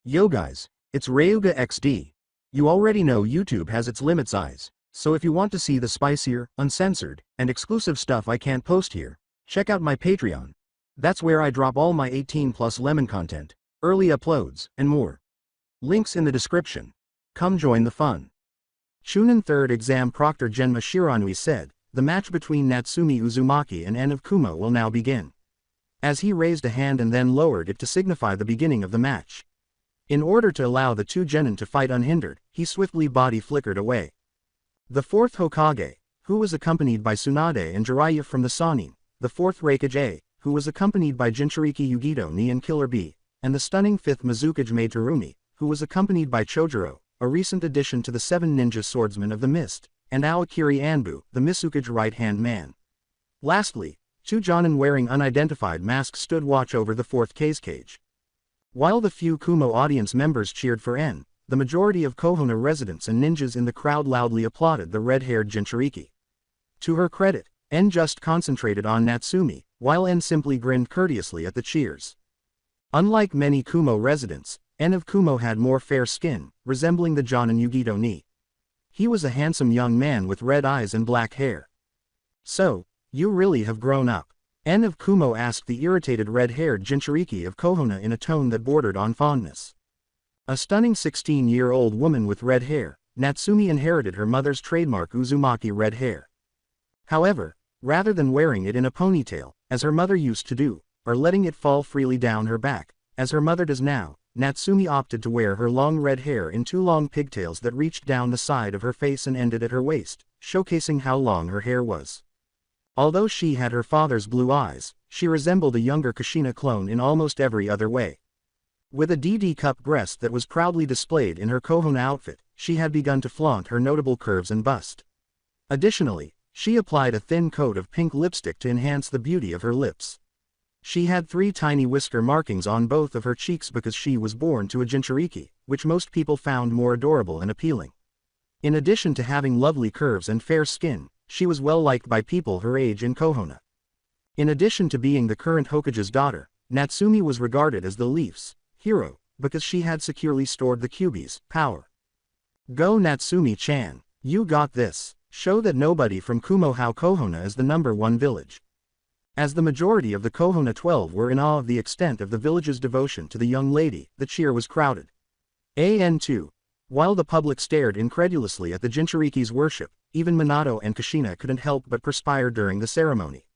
Yo guys, it's RyugaXD. You already know YouTube has its limit size, so if you want to see the spicier, uncensored, and exclusive stuff I can't post here, check out my Patreon. That's where I drop all my 18+ lemon content, early uploads, and more. Links in the description. Come join the fun. Chunin 3rd exam proctor Genma Shiranui said, the match between Natsumi Uzumaki and En of Kumo will now begin. As he raised a hand and then lowered it to signify the beginning of the match. In order to allow the two genin to fight unhindered, he swiftly body flickered away. The fourth Hokage, who was accompanied by Tsunade and Jiraiya from the Sannin, the fourth Raikage, who was accompanied by Jinchuriki Yugito Ni and Killer Bee, and the stunning fifth Mizukage Materumi, who was accompanied by Chojuro, a recent addition to the 7 ninja swordsmen of the mist, and Aokiri Anbu, the Mizukage right-hand man. Lastly, 2 jonin wearing unidentified masks stood watch over the fourth cage. While the few Kumo audience members cheered for En, the majority of Kohono residents and ninjas in the crowd loudly applauded the red-haired Jinchuriki. To her credit, En just concentrated on Natsumi, while En simply grinned courteously at the cheers. Unlike many Kumo residents, En of Kumo had more fair skin, resembling the jonin Yugito Ni. He was a handsome young man with red eyes and black hair. So, you really have grown up? En of Kumo asked the irritated red-haired Jinchuriki of Kohono in a tone that bordered on fondness. A stunning 16-year-old woman with red hair, Natsumi inherited her mother's trademark Uzumaki red hair. However, rather than wearing it in a ponytail, as her mother used to do, or letting it fall freely down her back, as her mother does now, Natsumi opted to wear her long red hair in 2 long pigtails that reached down the side of her face and ended at her waist, showcasing how long her hair was. Although she had her father's blue eyes, she resembled a younger Kushina clone in almost every other way. With a DD cup breast that was proudly displayed in her Kohono outfit, she had begun to flaunt her notable curves and bust. Additionally, she applied a thin coat of pink lipstick to enhance the beauty of her lips. She had 3 tiny whisker markings on both of her cheeks because she was born to a Jinchuriki, which most people found more adorable and appealing. In addition to having lovely curves and fair skin, she was well liked by people her age in Kohono. In addition to being the current Hokage's daughter, Natsumi was regarded as the Leaf's hero, because she had securely stored the Kyuubi's power. Go Natsumi-chan, you got this. Show that nobody from Kumo how Kohono is the #1 village. As the majority of the Kohono 12 were in awe of the extent of the village's devotion to the young lady, the cheer was crowded. AN2. While the public stared incredulously at the Jinchuriki's worship, even Minato and Kushina couldn't help but perspire during the ceremony.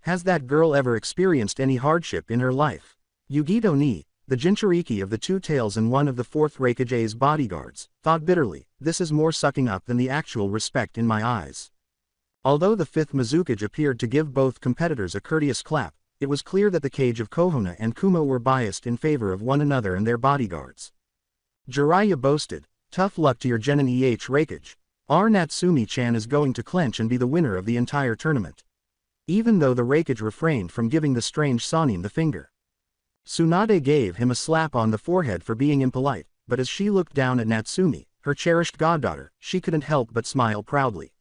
Has that girl ever experienced any hardship in her life? Yugito Ni, the Jinchuriki of the 2 tails and one of the 4th Raikage's bodyguards, thought bitterly, this is more sucking up than the actual respect in my eyes. Although the 5th Mizukage appeared to give both competitors a courteous clap, it was clear that the cage of Kohono and Kumo were biased in favor of one another and their bodyguards. Jiraiya boasted, tough luck to your genin Raikage. Our Natsumi-chan is going to clench and be the winner of the entire tournament. Even though the Raikage refrained from giving the strange Sannin the finger. Tsunade gave him a slap on the forehead for being impolite, but as she looked down at Natsumi, her cherished goddaughter, she couldn't help but smile proudly.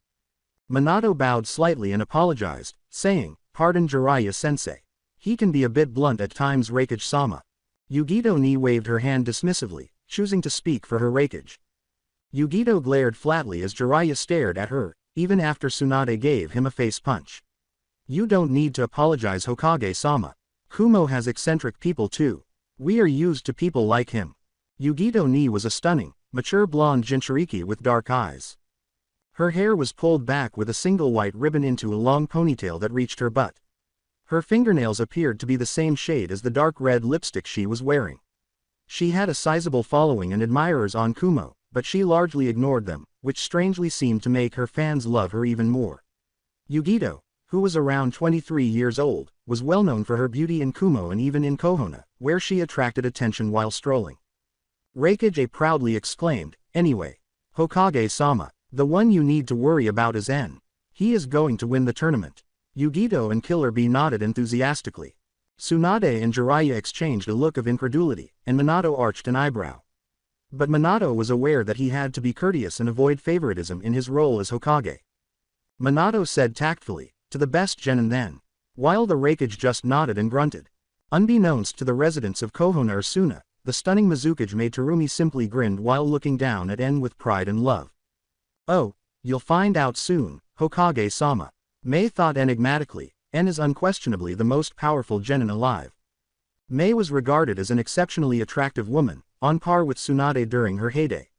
Minato bowed slightly and apologized, saying, pardon Jiraiya-sensei. He can be a bit blunt at times Raikage-sama. Yugito Ni waved her hand dismissively, choosing to speak for her Raikage. Yugito glared flatly as Jiraiya stared at her, even after Tsunade gave him a face punch. You don't need to apologize Hokage-sama. Kumo has eccentric people too. We are used to people like him. Yugito Ni was a stunning, mature blonde Jinchuriki with dark eyes. Her hair was pulled back with a single white ribbon into a long ponytail that reached her butt. Her fingernails appeared to be the same shade as the dark red lipstick she was wearing. She had a sizable following and admirers on Kumo, but she largely ignored them, which strangely seemed to make her fans love her even more. Yugito, who was around 23 years old, was well known for her beauty in Kumo and even in Kohono, where she attracted attention while strolling. Raikage proudly exclaimed, anyway, Hokage-sama, the one you need to worry about is En. He is going to win the tournament. Yugito and Killer Bee nodded enthusiastically. Tsunade and Jiraiya exchanged a look of incredulity, and Minato arched an eyebrow. But Minato was aware that he had to be courteous and avoid favoritism in his role as Hokage. Minato said tactfully, to the best genin then. While the Raikage just nodded and grunted. Unbeknownst to the residents of Kohono or Suna, the stunning Mizukage made Terumi simply grinned while looking down at En with pride and love. "Oh, you'll find out soon, Hokage-sama." Mei thought enigmatically. En is unquestionably the most powerful genin alive. Mei was regarded as an exceptionally attractive woman, on par with Tsunade during her heyday.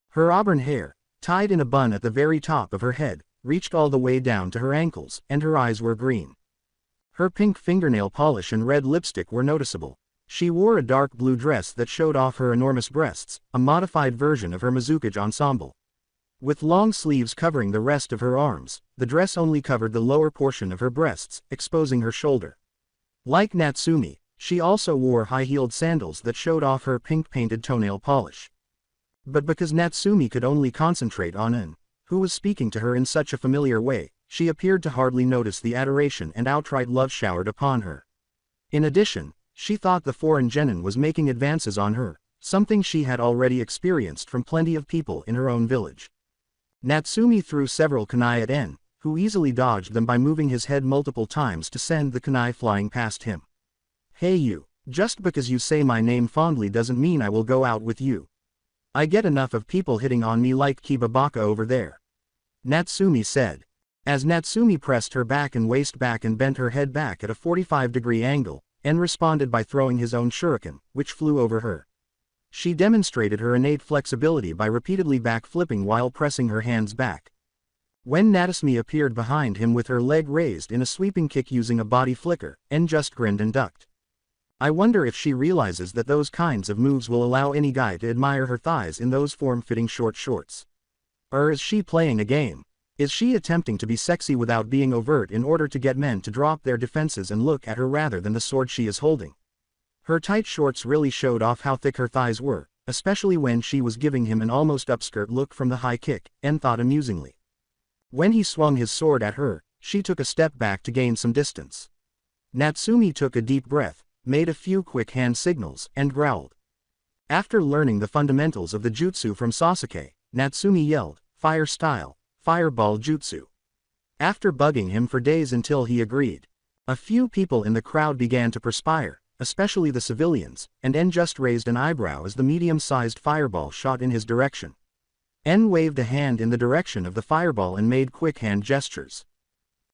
Her auburn hair, tied in a bun at the very top of her head, reached all the way down to her ankles, and her eyes were green. Her pink fingernail polish and red lipstick were noticeable. She wore a dark blue dress that showed off her enormous breasts, a modified version of her Mizukage ensemble. With long sleeves covering the rest of her arms, the dress only covered the lower portion of her breasts, exposing her shoulder. Like Natsumi, she also wore high-heeled sandals that showed off her pink-painted toenail polish. But because Natsumi could only concentrate on En, who was speaking to her in such a familiar way, she appeared to hardly notice the adoration and outright love showered upon her. In addition, she thought the foreign genin was making advances on her, something she had already experienced from plenty of people in her own village. Natsumi threw several kunai at En, who easily dodged them by moving his head multiple times to send the kunai flying past him. "Hey you, just because you say my name fondly doesn't mean I will go out with you. I get enough of people hitting on me like Kibabaka over there," Natsumi said. As Natsumi pressed her back and waist back and bent her head back at a 45-degree angle, En responded by throwing his own shuriken, which flew over her. She demonstrated her innate flexibility by repeatedly back-flipping while pressing her hands back. When Natsumi appeared behind him with her leg raised in a sweeping kick using a body flicker, En just grinned and ducked. I wonder if she realizes that those kinds of moves will allow any guy to admire her thighs in those form-fitting short shorts. Or is she playing a game? Is she attempting to be sexy without being overt in order to get men to drop their defenses and look at her rather than the sword she is holding? Her tight shorts really showed off how thick her thighs were, especially when she was giving him an almost upskirt look from the high kick, En thought amusingly. When he swung his sword at her, she took a step back to gain some distance. Natsumi took a deep breath, made a few quick hand signals, and growled. After learning the fundamentals of the jutsu from Sasuke, Natsumi yelled, "Fire style, fireball jutsu." After bugging him for days until he agreed. A few people in the crowd began to perspire, especially the civilians, and En just raised an eyebrow as the medium-sized fireball shot in his direction. En waved a hand in the direction of the fireball and made quick hand gestures.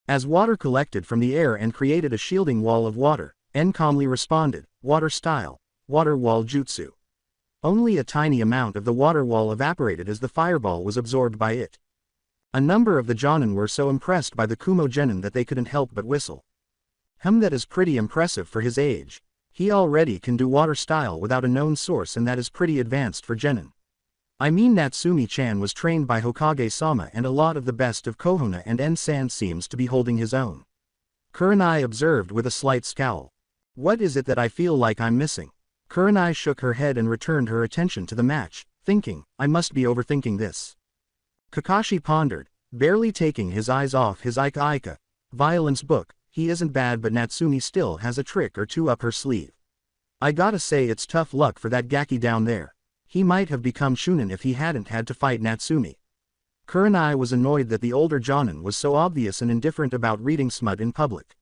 As water collected from the air and created a shielding wall of water, En calmly responded, "Water style, water wall jutsu." Only a tiny amount of the water wall evaporated as the fireball was absorbed by it. A number of the Jonin were so impressed by the Kumo genin that they couldn't help but whistle. That is pretty impressive for his age. He already can do water style without a known source, and that is pretty advanced for genin. I mean, Natsumi-chan was trained by Hokage-sama, and a lot of the best of Kohona, and En-san seems to be holding his own. Kurenai observed with a slight scowl. What is it that I feel like I'm missing? Kurenai shook her head and returned her attention to the match, thinking, I must be overthinking this. Kakashi pondered, barely taking his eyes off his Ika violence book. He isn't bad, but Natsumi still has a trick or two up her sleeve. I gotta say, it's tough luck for that Gaki down there. He might have become Shunin if he hadn't had to fight Natsumi. Kurenai was annoyed that the older Jonin was so obvious and indifferent about reading smut in public.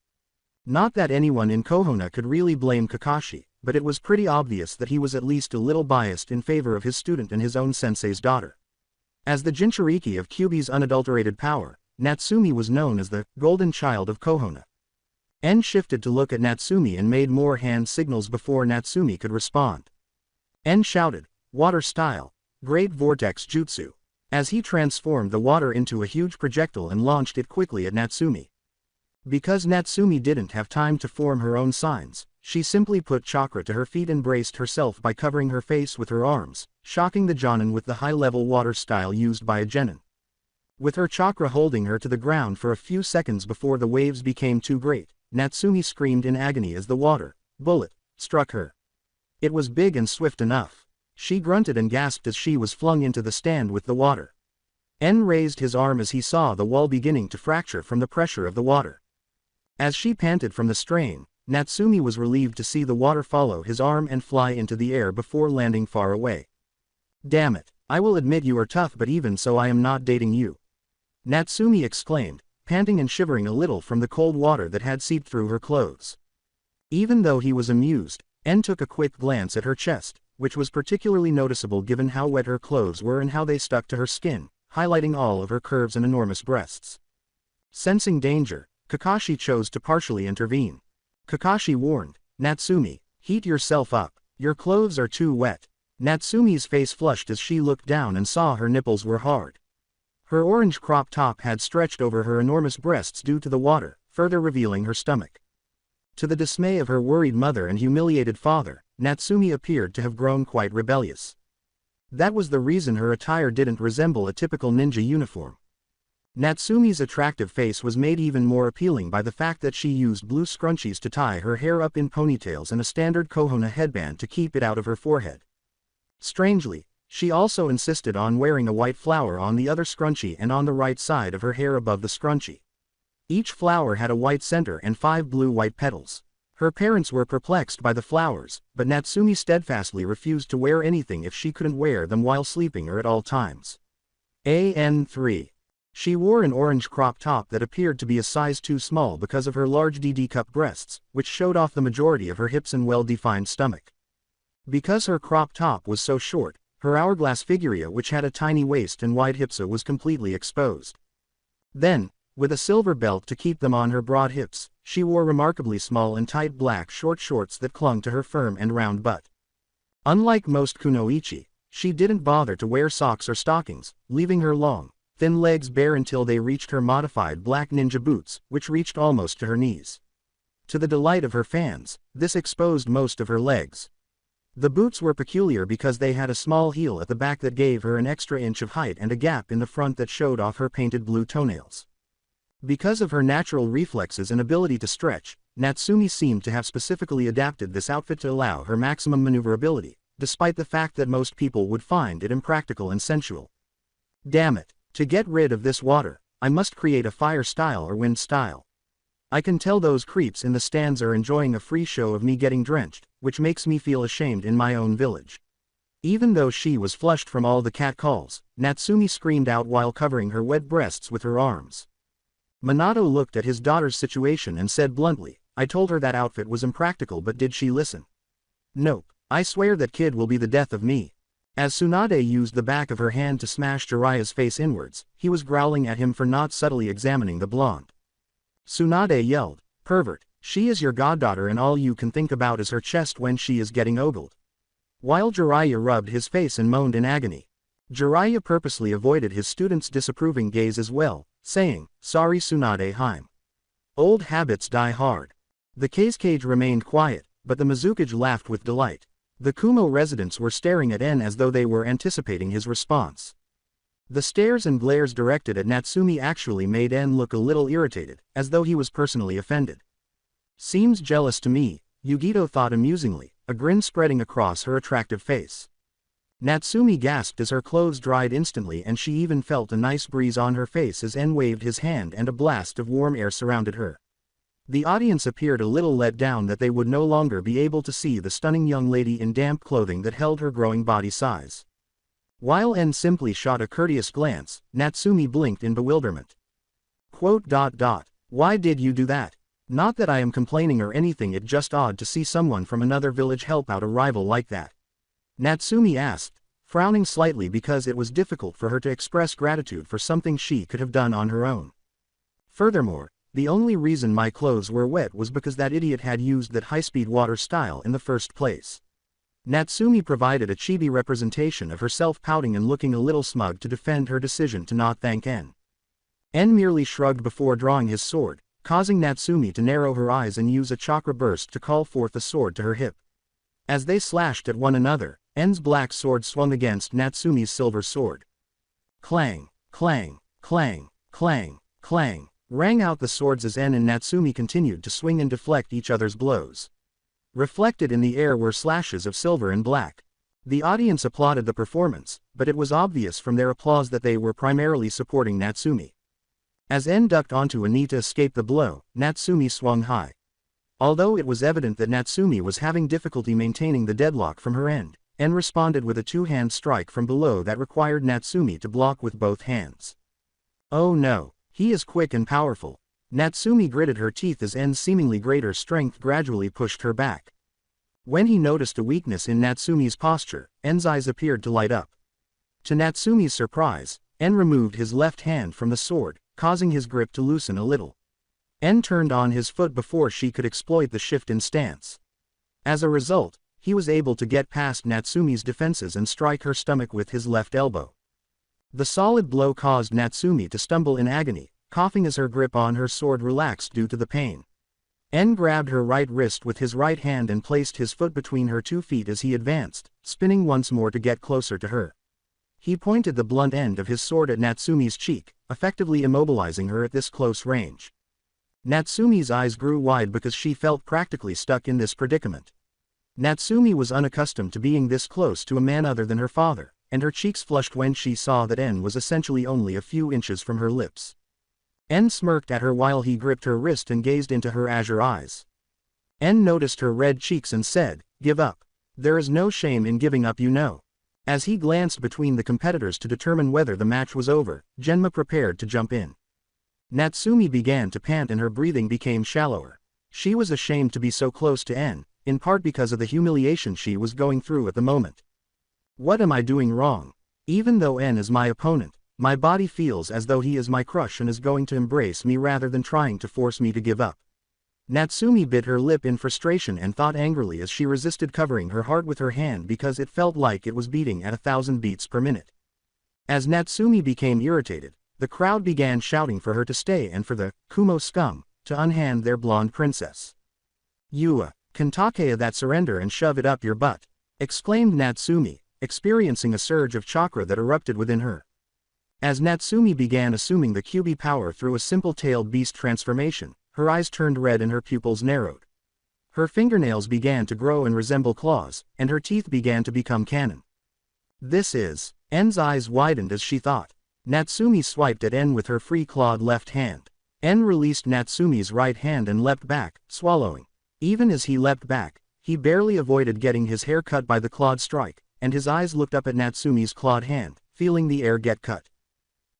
Not that anyone in Kohona could really blame Kakashi, but it was pretty obvious that he was at least a little biased in favor of his student and his own sensei's daughter. As the Jinchuriki of Kyuubi's unadulterated power, Natsumi was known as the golden child of Kohona. En shifted to look at Natsumi and made more hand signals before Natsumi could respond. En shouted, "Water style, great vortex jutsu," as he transformed the water into a huge projectile and launched it quickly at Natsumi. Because Natsumi didn't have time to form her own signs, she simply put chakra to her feet and braced herself by covering her face with her arms, shocking the Jonin with the high-level water style used by a genin. With her chakra holding her to the ground for a few seconds before the waves became too great, Natsumi screamed in agony as the water bullet struck her. It was big and swift enough. She grunted and gasped as she was flung into the stand with the water. En raised his arm as he saw the wall beginning to fracture from the pressure of the water. As she panted from the strain, Natsumi was relieved to see the water follow his arm and fly into the air before landing far away. "Damn it, I will admit you are tough, but even so I am not dating you," Natsumi exclaimed, panting and shivering a little from the cold water that had seeped through her clothes. Even though he was amused, En took a quick glance at her chest, which was particularly noticeable given how wet her clothes were and how they stuck to her skin, highlighting all of her curves and enormous breasts. Sensing danger, Kakashi chose to partially intervene. Kakashi warned, "Natsumi, heat yourself up, your clothes are too wet." Natsumi's face flushed as she looked down and saw her nipples were hard. Her orange crop top had stretched over her enormous breasts due to the water, further revealing her stomach. To the dismay of her worried mother and humiliated father, Natsumi appeared to have grown quite rebellious. That was the reason her attire didn't resemble a typical ninja uniform. Natsumi's attractive face was made even more appealing by the fact that she used blue scrunchies to tie her hair up in ponytails and a standard kohona headband to keep it out of her forehead. Strangely, she also insisted on wearing a white flower on the other scrunchie and on the right side of her hair above the scrunchie. Each flower had a white center and 5 blue-white petals. Her parents were perplexed by the flowers, but Natsumi steadfastly refused to wear anything if she couldn't wear them while sleeping or at all times. AN3. She wore an orange crop top that appeared to be a size too small because of her large DD-cup breasts, which showed off the majority of her hips and well-defined stomach. Because her crop top was so short, her hourglass figure, which had a tiny waist and wide hips, was completely exposed. Then, with a silver belt to keep them on her broad hips, she wore remarkably small and tight black short shorts that clung to her firm and round butt. Unlike most kunoichi, she didn't bother to wear socks or stockings, leaving her long, thin legs bare until they reached her modified black ninja boots, which reached almost to her knees. To the delight of her fans, this exposed most of her legs. The boots were peculiar because they had a small heel at the back that gave her an extra inch of height and a gap in the front that showed off her painted blue toenails. Because of her natural reflexes and ability to stretch, Natsumi seemed to have specifically adapted this outfit to allow her maximum maneuverability, despite the fact that most people would find it impractical and sensual. Damn it, to get rid of this water, I must create a fire style or wind style. I can tell those creeps in the stands are enjoying a free show of me getting drenched, which makes me feel ashamed in my own village. Even though she was flushed from all the catcalls, Natsumi screamed out while covering her wet breasts with her arms. Minato looked at his daughter's situation and said bluntly, "I told her that outfit was impractical, but did she listen? Nope, I swear that kid will be the death of me." As Tsunade used the back of her hand to smash Jiraiya's face inwards, he was growling at him for not subtly examining the blonde. Tsunade yelled, "Pervert, she is your goddaughter and all you can think about is her chest when she is getting ogled." While Jiraiya rubbed his face and moaned in agony. Jiraiya purposely avoided his student's disapproving gaze as well, saying, "Sorry Tsunade-hime. Old habits die hard." The Kazekage remained quiet, but the Mizukage laughed with delight. The Kumo residents were staring at En as though they were anticipating his response. The stares and glares directed at Natsumi actually made En look a little irritated, as though he was personally offended. "Seems jealous to me," Yugito thought amusingly, a grin spreading across her attractive face. Natsumi gasped as her clothes dried instantly and she even felt a nice breeze on her face as En waved his hand and a blast of warm air surrounded her. The audience appeared a little let down that they would no longer be able to see the stunning young lady in damp clothing that held her growing body size. While En simply shot a courteous glance, Natsumi blinked in bewilderment. "Why did you do that? Not that I am complaining or anything, it's just odd to see someone from another village help out a rival like that." Natsumi asked, frowning slightly because it was difficult for her to express gratitude for something she could have done on her own. "Furthermore, the only reason my clothes were wet was because that idiot had used that high-speed water style in the first place." Natsumi provided a chibi representation of herself pouting and looking a little smug to defend her decision to not thank En. En merely shrugged before drawing his sword, causing Natsumi to narrow her eyes and use a chakra burst to call forth a sword to her hip. As they slashed at one another, En's black sword swung against Natsumi's silver sword. Clang, clang, clang, clang, clang, rang out the swords as En and Natsumi continued to swing and deflect each other's blows. Reflected in the air were slashes of silver and black. The audience applauded the performance, but it was obvious from their applause that they were primarily supporting Natsumi. As En ducked onto a knee to escape the blow, Natsumi swung high. Although it was evident that Natsumi was having difficulty maintaining the deadlock from her end, En responded with a two-hand strike from below that required Natsumi to block with both hands. "Oh no, he is quick and powerful." Natsumi gritted her teeth as En's seemingly greater strength gradually pushed her back. When he noticed a weakness in Natsumi's posture, En's eyes appeared to light up. To Natsumi's surprise, En removed his left hand from the sword, causing his grip to loosen a little. En turned on his foot before she could exploit the shift in stance. As a result, he was able to get past Natsumi's defenses and strike her stomach with his left elbow. The solid blow caused Natsumi to stumble in agony, coughing as her grip on her sword relaxed due to the pain. En grabbed her right wrist with his right hand and placed his foot between her 2 feet as he advanced, spinning once more to get closer to her. He pointed the blunt end of his sword at Natsumi's cheek, effectively immobilizing her at this close range. Natsumi's eyes grew wide because she felt practically stuck in this predicament. Natsumi was unaccustomed to being this close to a man other than her father, and her cheeks flushed when she saw that En was essentially only a few inches from her lips. En smirked at her while he gripped her wrist and gazed into her azure eyes. En noticed her red cheeks and said, "Give up. There is no shame in giving up, you know." As he glanced between the competitors to determine whether the match was over, Genma prepared to jump in. Natsumi began to pant and her breathing became shallower. She was ashamed to be so close to En, in part because of the humiliation she was going through at the moment. What am I doing wrong? Even though En is my opponent, my body feels as though he is my crush and is going to embrace me rather than trying to force me to give up. Natsumi bit her lip in frustration and thought angrily as she resisted covering her heart with her hand because it felt like it was beating at 1,000 beats per minute. As Natsumi became irritated, the crowd began shouting for her to stay and for the Kumo scum to unhand their blonde princess. "You, Kentakea, that surrender and shove it up your butt," exclaimed Natsumi, experiencing a surge of chakra that erupted within her. As Natsumi began assuming the Kyuubi power through a simple tailed beast transformation, her eyes turned red and her pupils narrowed. Her fingernails began to grow and resemble claws, and her teeth began to become cannon. This is... En's eyes widened as she thought. Natsumi swiped at En with her free-clawed left hand. En released Natsumi's right hand and leapt back, swallowing. Even as he leapt back, he barely avoided getting his hair cut by the clawed strike, and his eyes looked up at Natsumi's clawed hand, feeling the air get cut.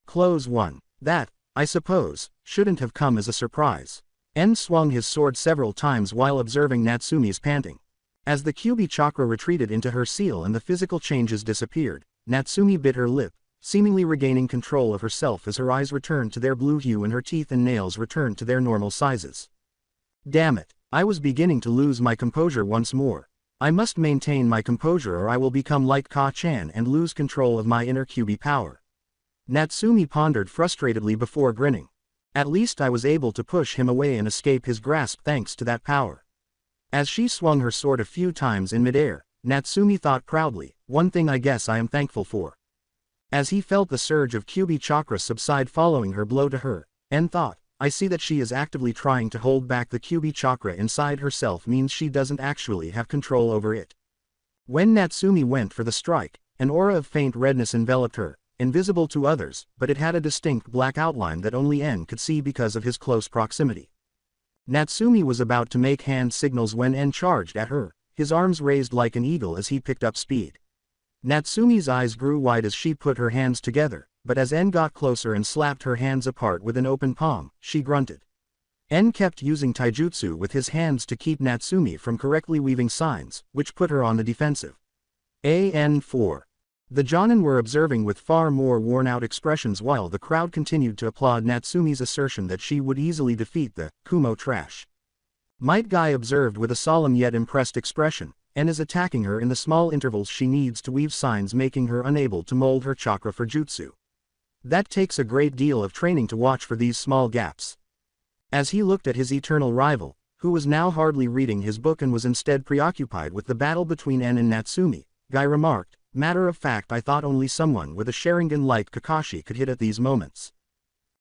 Close one. That, I suppose, shouldn't have come as a surprise. En swung his sword several times while observing Natsumi's panting. As the Kyuubi chakra retreated into her seal and the physical changes disappeared, Natsumi bit her lip, seemingly regaining control of herself as her eyes returned to their blue hue and her teeth and nails returned to their normal sizes. Damn it, I was beginning to lose my composure once more. I must maintain my composure or I will become like Ka-chan and lose control of my inner Kyuubi power. Natsumi pondered frustratedly before grinning. At least I was able to push him away and escape his grasp thanks to that power. As she swung her sword a few times in midair, Natsumi thought proudly, one thing I guess I am thankful for. As he felt the surge of Kyuubi chakra subside following her blow to her, En thought, I see that she is actively trying to hold back the Kyuubi chakra inside herself means she doesn't actually have control over it. When Natsumi went for the strike, an aura of faint redness enveloped her, invisible to others, but it had a distinct black outline that only En could see because of his close proximity. Natsumi was about to make hand signals when En charged at her, his arms raised like an eagle as he picked up speed. Natsumi's eyes grew wide as she put her hands together, but as En got closer and slapped her hands apart with an open palm, she grunted. En kept using taijutsu with his hands to keep Natsumi from correctly weaving signs, which put her on the defensive. AN4. The Jonin were observing with far more worn-out expressions while the crowd continued to applaud Natsumi's assertion that she would easily defeat the Kumo trash. Might Guy observed with a solemn yet impressed expression, En is attacking her in the small intervals she needs to weave signs making her unable to mold her chakra for jutsu. That takes a great deal of training to watch for these small gaps. As he looked at his eternal rival, who was now hardly reading his book and was instead preoccupied with the battle between En and Natsumi, Guy remarked, matter of fact I thought only someone with a Sharingan like Kakashi could hit at these moments.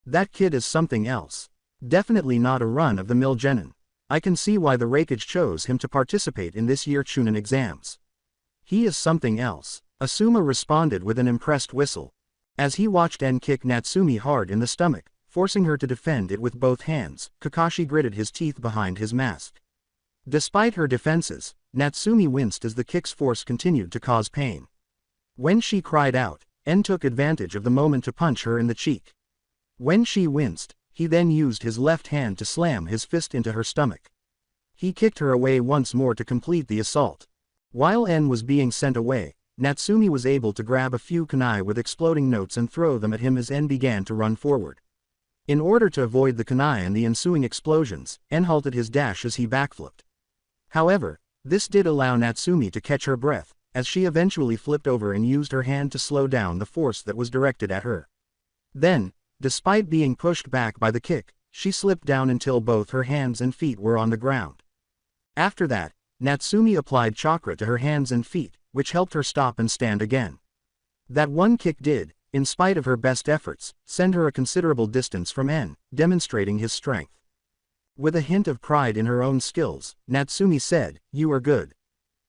That kid is something else. Definitely not a run-of-the-mill genin. I can see why the Raikage chose him to participate in this year's Chunin exams. He is something else. Asuma responded with an impressed whistle. As he watched En kick Natsumi hard in the stomach, forcing her to defend it with both hands, Kakashi gritted his teeth behind his mask. Despite her defenses, Natsumi winced as the kick's force continued to cause pain. When she cried out, En took advantage of the moment to punch her in the cheek. When she winced, he then used his left hand to slam his fist into her stomach. He kicked her away once more to complete the assault. While N was being sent away, Natsumi was able to grab a few kunai with exploding notes and throw them at him as N began to run forward. In order to avoid the kunai and the ensuing explosions, N halted his dash as he backflipped. However, this did allow Natsumi to catch her breath, as she eventually flipped over and used her hand to slow down the force that was directed at her. Then, despite being pushed back by the kick, she slipped down until both her hands and feet were on the ground. After that, Natsumi applied chakra to her hands and feet, which helped her stop and stand again. That one kick did, in spite of her best efforts, send her a considerable distance from N, demonstrating his strength. With a hint of pride in her own skills, Natsumi said, "You are good.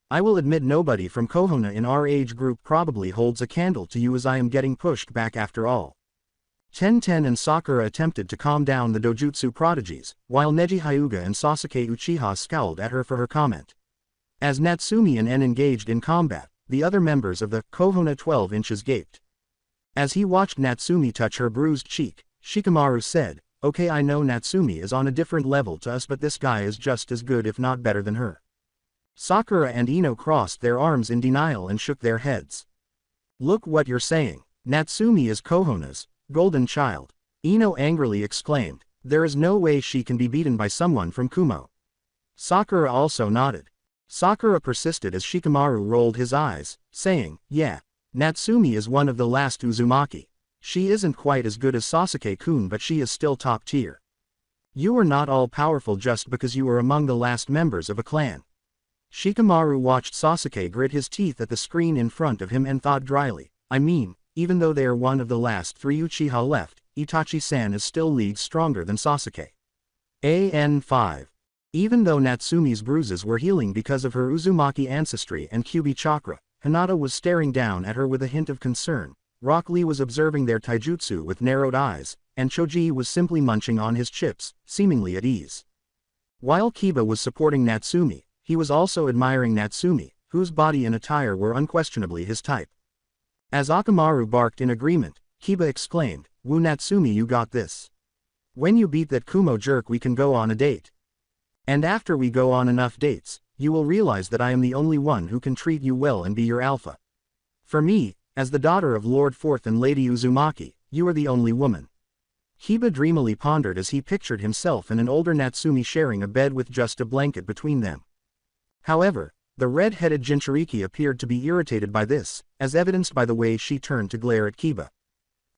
I will admit nobody from Kohona in our age group probably holds a candle to you as I am getting pushed back after all." Ten and Sakura attempted to calm down the dojutsu prodigies, while Neji Hyuga and Sasuke Uchiha scowled at her for her comment. As Natsumi and N engaged in combat, the other members of the Kohona 12 inches gaped. As he watched Natsumi touch her bruised cheek, Shikamaru said, "Okay, I know Natsumi is on a different level to us, but this guy is just as good if not better than her." Sakura and Ino crossed their arms in denial and shook their heads. "Look what you're saying. Natsumi is Kohona's golden child," Ino angrily exclaimed. "There is no way she can be beaten by someone from Kumo." Sakura also nodded. Sakura persisted as Shikamaru rolled his eyes, saying, "Yeah, Natsumi is one of the last Uzumaki. She isn't quite as good as Sasuke-kun, but she is still top tier. You are not all powerful just because you are among the last members of a clan." Shikamaru watched Sasuke grit his teeth at the screen in front of him and thought dryly, "I mean, even though they are one of the last 3 Uchiha left, Itachi-san is still leagues stronger than Sasuke." AN5. Even though Natsumi's bruises were healing because of her Uzumaki ancestry and Kyuubi chakra, Hinata was staring down at her with a hint of concern. Rock Lee was observing their taijutsu with narrowed eyes, and Choji was simply munching on his chips, seemingly at ease. While Kiba was supporting Natsumi, he was also admiring Natsumi, whose body and attire were unquestionably his type. As Akamaru barked in agreement, Kiba exclaimed, "Woo Natsumi, you got this. When you beat that Kumo jerk we can go on a date. And after we go on enough dates, you will realize that I am the only one who can treat you well and be your alpha. For me, as the daughter of Lord Fourth and Lady Uzumaki, you are the only woman." Kiba dreamily pondered as he pictured himself and an older Natsumi sharing a bed with just a blanket between them. However, the red-headed Jinchuriki appeared to be irritated by this, as evidenced by the way she turned to glare at Kiba.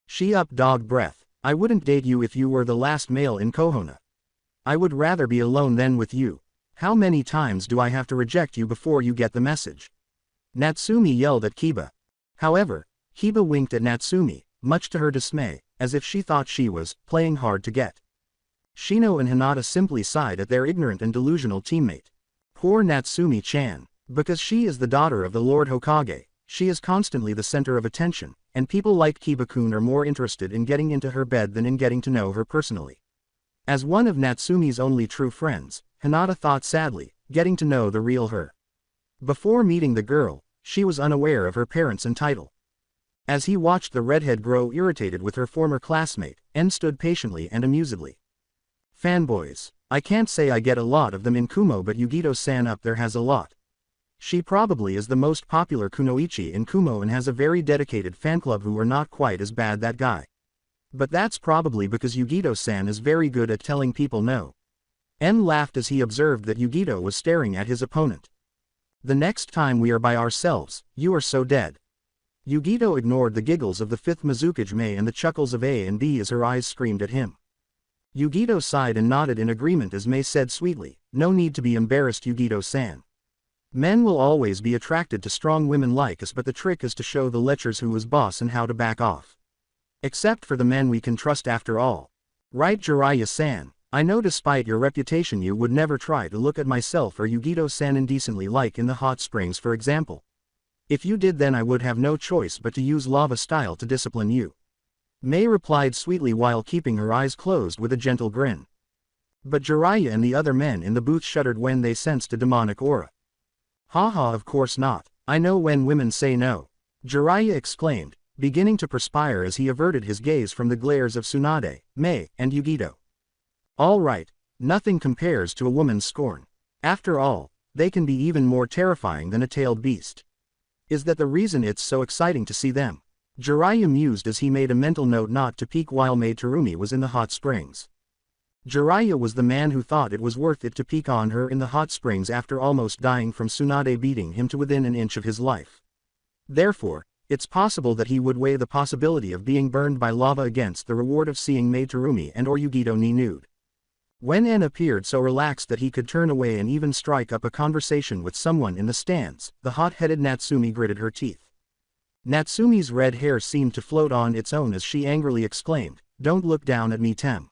She up dog breath, "I wouldn't date you if you were the last male in Kohona. I would rather be alone than with you. How many times do I have to reject you before you get the message?" Natsumi yelled at Kiba. However, Kiba winked at Natsumi, much to her dismay, as if she thought she was playing hard to get. Shino and Hinata simply sighed at their ignorant and delusional teammate. Poor Natsumi-chan. Because she is the daughter of the Lord Hokage, she is constantly the center of attention, and people like Kiba-kun are more interested in getting into her bed than in getting to know her personally. As one of Natsumi's only true friends, Hinata thought sadly, getting to know the real her. Before meeting the girl, she was unaware of her parents and title. As he watched the redhead grow irritated with her former classmate, En stood patiently and amusedly. "Fanboys. I can't say I get a lot of them in Kumo, but Yugito-san up there has a lot. She probably is the most popular kunoichi in Kumo and has a very dedicated fan club who are not quite as bad that guy. But that's probably because Yugito-san is very good at telling people no." En laughed as he observed that Yugito was staring at his opponent. "The next time we are by ourselves, you are so dead." Yugito ignored the giggles of the 5th Mizukage Mei and the chuckles of A and B as her eyes screamed at him. Yugito sighed and nodded in agreement as Mei said sweetly, "No need to be embarrassed, Yugito-san. Men will always be attracted to strong women like us, but the trick is to show the lechers who is boss and how to back off. Except for the men we can trust after all. Right, Jiraiya-san? I know despite your reputation you would never try to look at myself or Yugito-san indecently, like in the hot springs for example. If you did, then I would have no choice but to use lava style to discipline you." Mei replied sweetly while keeping her eyes closed with a gentle grin. But Jiraiya and the other men in the booth shuddered when they sensed a demonic aura. "Haha, of course not. I know when women say no," Jiraiya exclaimed, beginning to perspire as he averted his gaze from the glares of Tsunade, Mei, and Yugito. "All right, nothing compares to a woman's scorn. After all, they can be even more terrifying than a tailed beast. Is that the reason it's so exciting to see them? Jiraiya mused as he made a mental note not to peek while Maid Terumi was in the hot springs. Jiraiya was the man who thought it was worth it to peek on her in the hot springs after almost dying from Tsunade beating him to within an inch of his life. Therefore, it's possible that he would weigh the possibility of being burned by lava against the reward of seeing Maid Terumi and or Yugito ni nude. When En appeared so relaxed that he could turn away and even strike up a conversation with someone in the stands, the hot-headed Natsumi gritted her teeth. Natsumi's red hair seemed to float on its own as she angrily exclaimed, "Don't look down at me, Tem.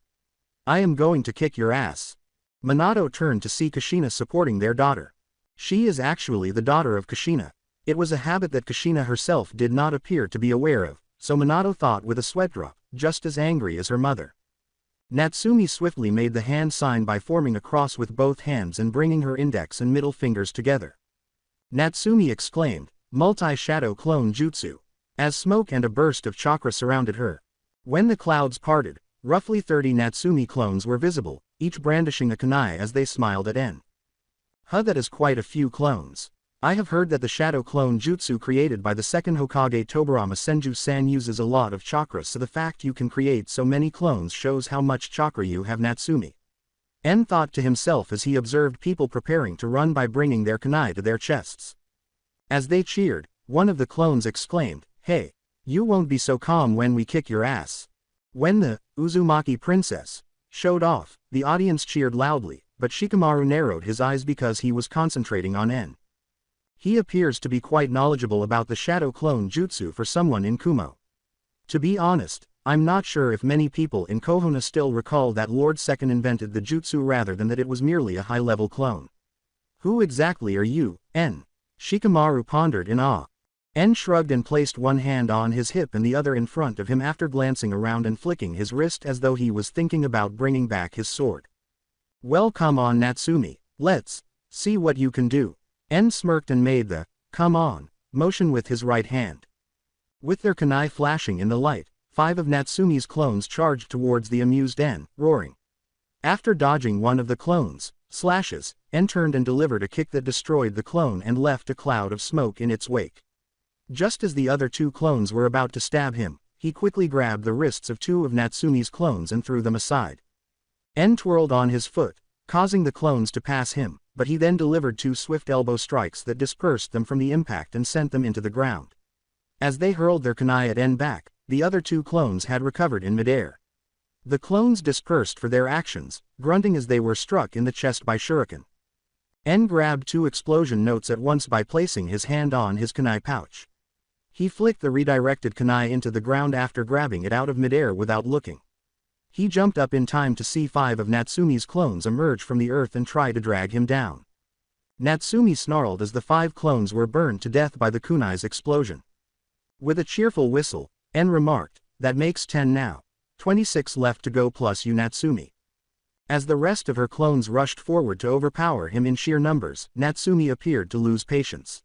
I am going to kick your ass." Minato turned to see Kushina supporting their daughter. She is actually the daughter of Kushina. It was a habit that Kushina herself did not appear to be aware of, so Minato thought with a sweat drop, just as angry as her mother. Natsumi swiftly made the hand sign by forming a cross with both hands and bringing her index and middle fingers together. Natsumi exclaimed, "Multi-shadow clone jutsu," as smoke and a burst of chakra surrounded her. When the clouds parted, roughly 30 Natsumi clones were visible, each brandishing a kunai as they smiled at En. That is quite a few clones. I have heard that the shadow clone jutsu created by the second Hokage Tobarama Senju-san uses a lot of chakra, so the fact you can create so many clones shows how much chakra you have, Natsumi. En thought to himself as he observed people preparing to run by bringing their kunai to their chests. As they cheered, one of the clones exclaimed, "Hey, you won't be so calm when we kick your ass." When the Uzumaki princess showed off, the audience cheered loudly, but Shikamaru narrowed his eyes because he was concentrating on En. He appears to be quite knowledgeable about the shadow clone jutsu for someone in Kumo. To be honest, I'm not sure if many people in Konoha still recall that Lord Second invented the jutsu rather than that it was merely a high-level clone. Who exactly are you, En? Shikamaru pondered in awe. En shrugged and placed one hand on his hip and the other in front of him after glancing around and flicking his wrist as though he was thinking about bringing back his sword. "Well, come on, Natsumi, let's see what you can do." En smirked and made the "come on" motion with his right hand. With their kunai flashing in the light, 5 of Natsumi's clones charged towards the amused En, roaring. After dodging one of the clones' slashes, En turned and delivered a kick that destroyed the clone and left a cloud of smoke in its wake. Just as the other 2 clones were about to stab him, he quickly grabbed the wrists of 2 of Natsumi's clones and threw them aside. En twirled on his foot, causing the clones to pass him, but he then delivered 2 swift elbow strikes that dispersed them from the impact and sent them into the ground. As they hurled their kunai at En back, the other 2 clones had recovered in midair. The clones dispersed for their actions, grunting as they were struck in the chest by shuriken. En grabbed 2 explosion notes at once by placing his hand on his kunai pouch. He flicked the redirected kunai into the ground after grabbing it out of midair without looking. He jumped up in time to see 5 of Natsumi's clones emerge from the earth and try to drag him down. Natsumi snarled as the 5 clones were burned to death by the kunai's explosion. With a cheerful whistle, En remarked, "That makes 10 now. 26 left to go plus you, Natsumi." As the rest of her clones rushed forward to overpower him in sheer numbers, Natsumi appeared to lose patience.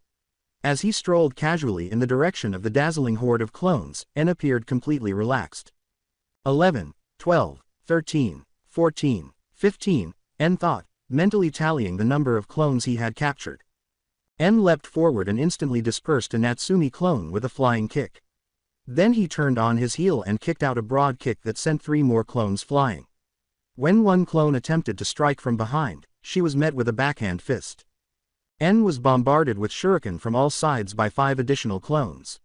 As he strolled casually in the direction of the dazzling horde of clones, En appeared completely relaxed. 11, 12, 13, 14, 15, En thought, mentally tallying the number of clones he had captured. En leapt forward and instantly dispersed a Natsumi clone with a flying kick. Then he turned on his heel and kicked out a broad kick that sent 3 more clones flying. When one clone attempted to strike from behind, she was met with a backhand fist. En was bombarded with shuriken from all sides by 5 additional clones.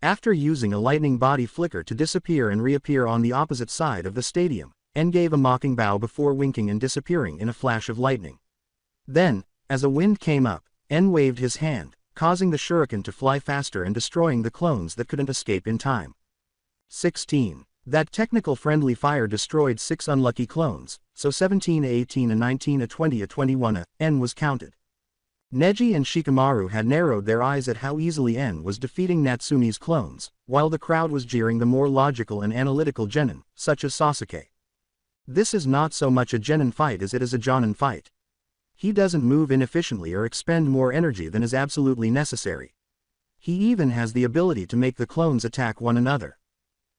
After using a lightning body flicker to disappear and reappear on the opposite side of the stadium, En gave a mocking bow before winking and disappearing in a flash of lightning. Then, as a wind came up, En waved his hand, causing the shuriken to fly faster and destroying the clones that couldn't escape in time. 16. That technical friendly fire destroyed 6 unlucky clones, so 17 a 18 a 19 a 20 a 21 a, En was counted. Neji and Shikamaru had narrowed their eyes at how easily En was defeating Natsumi's clones, while the crowd was jeering the more logical and analytical genin, such as Sasuke. This is not so much a genin fight as it is a jonin fight. He doesn't move inefficiently or expend more energy than is absolutely necessary. He even has the ability to make the clones attack one another.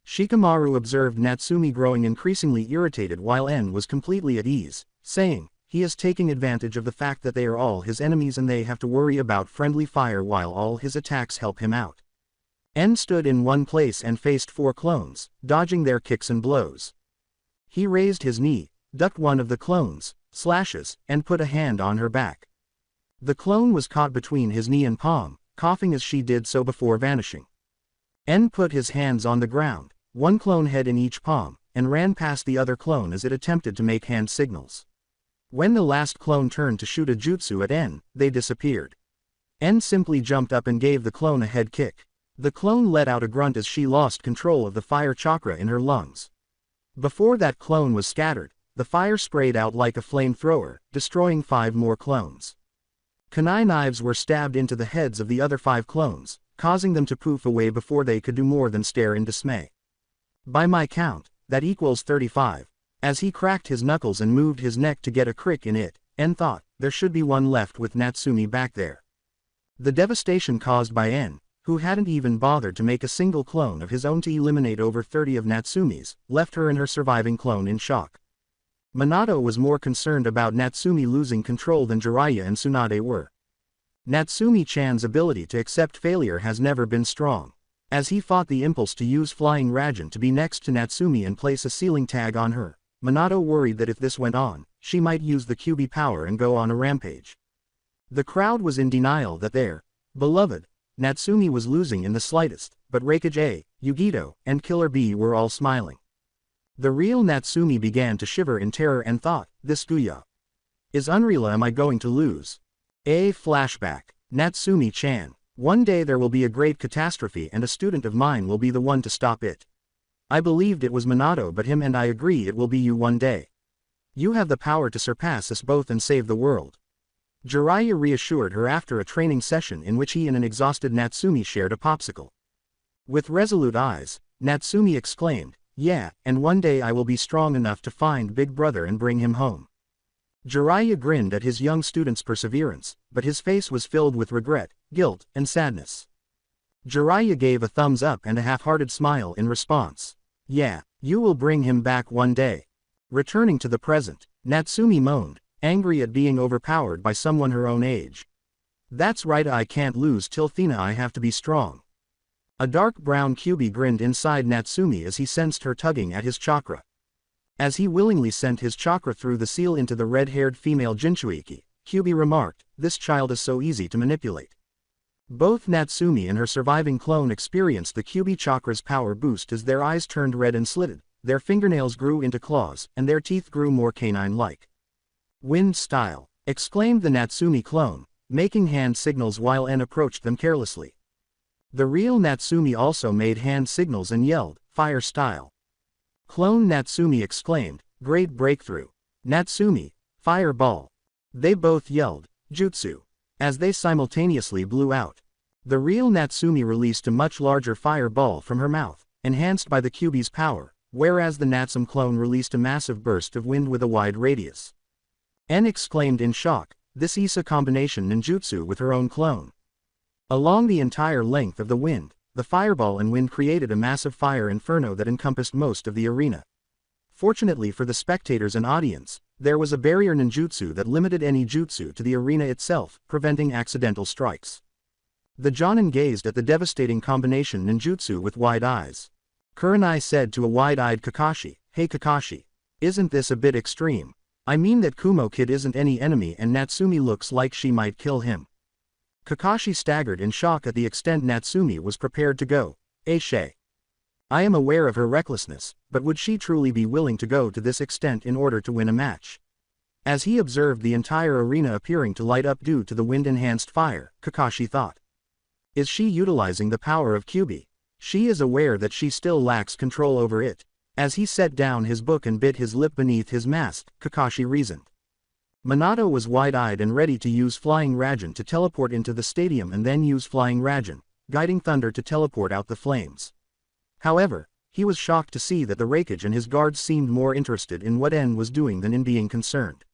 Shikamaru observed Natsumi growing increasingly irritated while En was completely at ease, saying, he is taking advantage of the fact that they are all his enemies and they have to worry about friendly fire while all his attacks help him out. N stood in one place and faced 4 clones, dodging their kicks and blows. He raised his knee, ducked one of the clones' slashes, and put a hand on her back. The clone was caught between his knee and palm, coughing as she did so before vanishing. N put his hands on the ground, one clone head in each palm, and ran past the other clone as it attempted to make hand signals. When the last clone turned to shoot a jutsu at N, they disappeared. N simply jumped up and gave the clone a head kick. The clone let out a grunt as she lost control of the fire chakra in her lungs. Before that clone was scattered, the fire sprayed out like a flamethrower, destroying 5 more clones. Kunai knives were stabbed into the heads of the other 5 clones, causing them to poof away before they could do more than stare in dismay. By my count, that equals 35. As he cracked his knuckles and moved his neck to get a crick in it, N thought, there should be one left with Natsumi back there. The devastation caused by N, who hadn't even bothered to make a single clone of his own to eliminate over 30 of Natsumi's, left her and her surviving clone in shock. Minato was more concerned about Natsumi losing control than Jiraiya and Tsunade were. Natsumi-chan's ability to accept failure has never been strong. As he fought the impulse to use Flying Raijin to be next to Natsumi and place a ceiling tag on her, Minato worried that if this went on, she might use the Kyuubi power and go on a rampage. The crowd was in denial that their beloved Natsumi was losing in the slightest, but Raikage A, Yugito, and Killer B were all smiling. The real Natsumi began to shiver in terror and thought, this Guya is unreal. Am I going to lose? A flashback. Natsumi-chan. One day there will be a great catastrophe and a student of mine will be the one to stop it. I believed it was Minato, but him and I agree it will be you one day. You have the power to surpass us both and save the world. Jiraiya reassured her after a training session in which he and an exhausted Natsumi shared a popsicle. With resolute eyes, Natsumi exclaimed, yeah, and one day I will be strong enough to find Big Brother and bring him home. Jiraiya grinned at his young student's perseverance, but his face was filled with regret, guilt, and sadness. Jiraiya gave a thumbs up and a half-hearted smile in response. Yeah, you will bring him back one day. Returning to the present, Natsumi moaned, angry at being overpowered by someone her own age. That's right, I can't lose till Thena, I have to be strong. A dark brown Kyuubi grinned inside Natsumi as he sensed her tugging at his chakra. As he willingly sent his chakra through the seal into the red-haired female Jinchuiki, Kyuubi remarked, this child is so easy to manipulate. Both Natsumi and her surviving clone experienced the Kyuubi chakra's power boost as their eyes turned red and slitted, their fingernails grew into claws, and their teeth grew more canine-like. Wind style, exclaimed the Natsumi clone, making hand signals while N approached them carelessly. The real Natsumi also made hand signals and yelled, fire style. Clone Natsumi exclaimed, great breakthrough. Natsumi, fireball. They both yelled, jutsu, as they simultaneously blew out. The real Natsumi released a much larger fireball from her mouth, enhanced by the Kyuubi's power, whereas the Natsum clone released a massive burst of wind with a wide radius. N exclaimed in shock, this Issa combination ninjutsu with her own clone. Along the entire length of the wind, the fireball and wind created a massive fire inferno that encompassed most of the arena. Fortunately for the spectators and audience, there was a barrier ninjutsu that limited any jutsu to the arena itself, preventing accidental strikes. The Jonin gazed at the devastating combination ninjutsu with wide eyes. Kurenai said to a wide-eyed Kakashi, hey Kakashi, isn't this a bit extreme? I mean that Kumo Kid isn't any enemy and Natsumi looks like she might kill him. Kakashi staggered in shock at the extent Natsumi was prepared to go. Aishe. I am aware of her recklessness, but would she truly be willing to go to this extent in order to win a match? As he observed the entire arena appearing to light up due to the wind-enhanced fire, Kakashi thought. Is she utilizing the power of Kyuubi? She is aware that she still lacks control over it. As he set down his book and bit his lip beneath his mask, Kakashi reasoned. Minato was wide-eyed and ready to use Flying Raijin to teleport into the stadium and then use Flying Raijin, Guiding Thunder to teleport out the flames. However, he was shocked to see that the Raikage and his guards seemed more interested in what N was doing than in being concerned.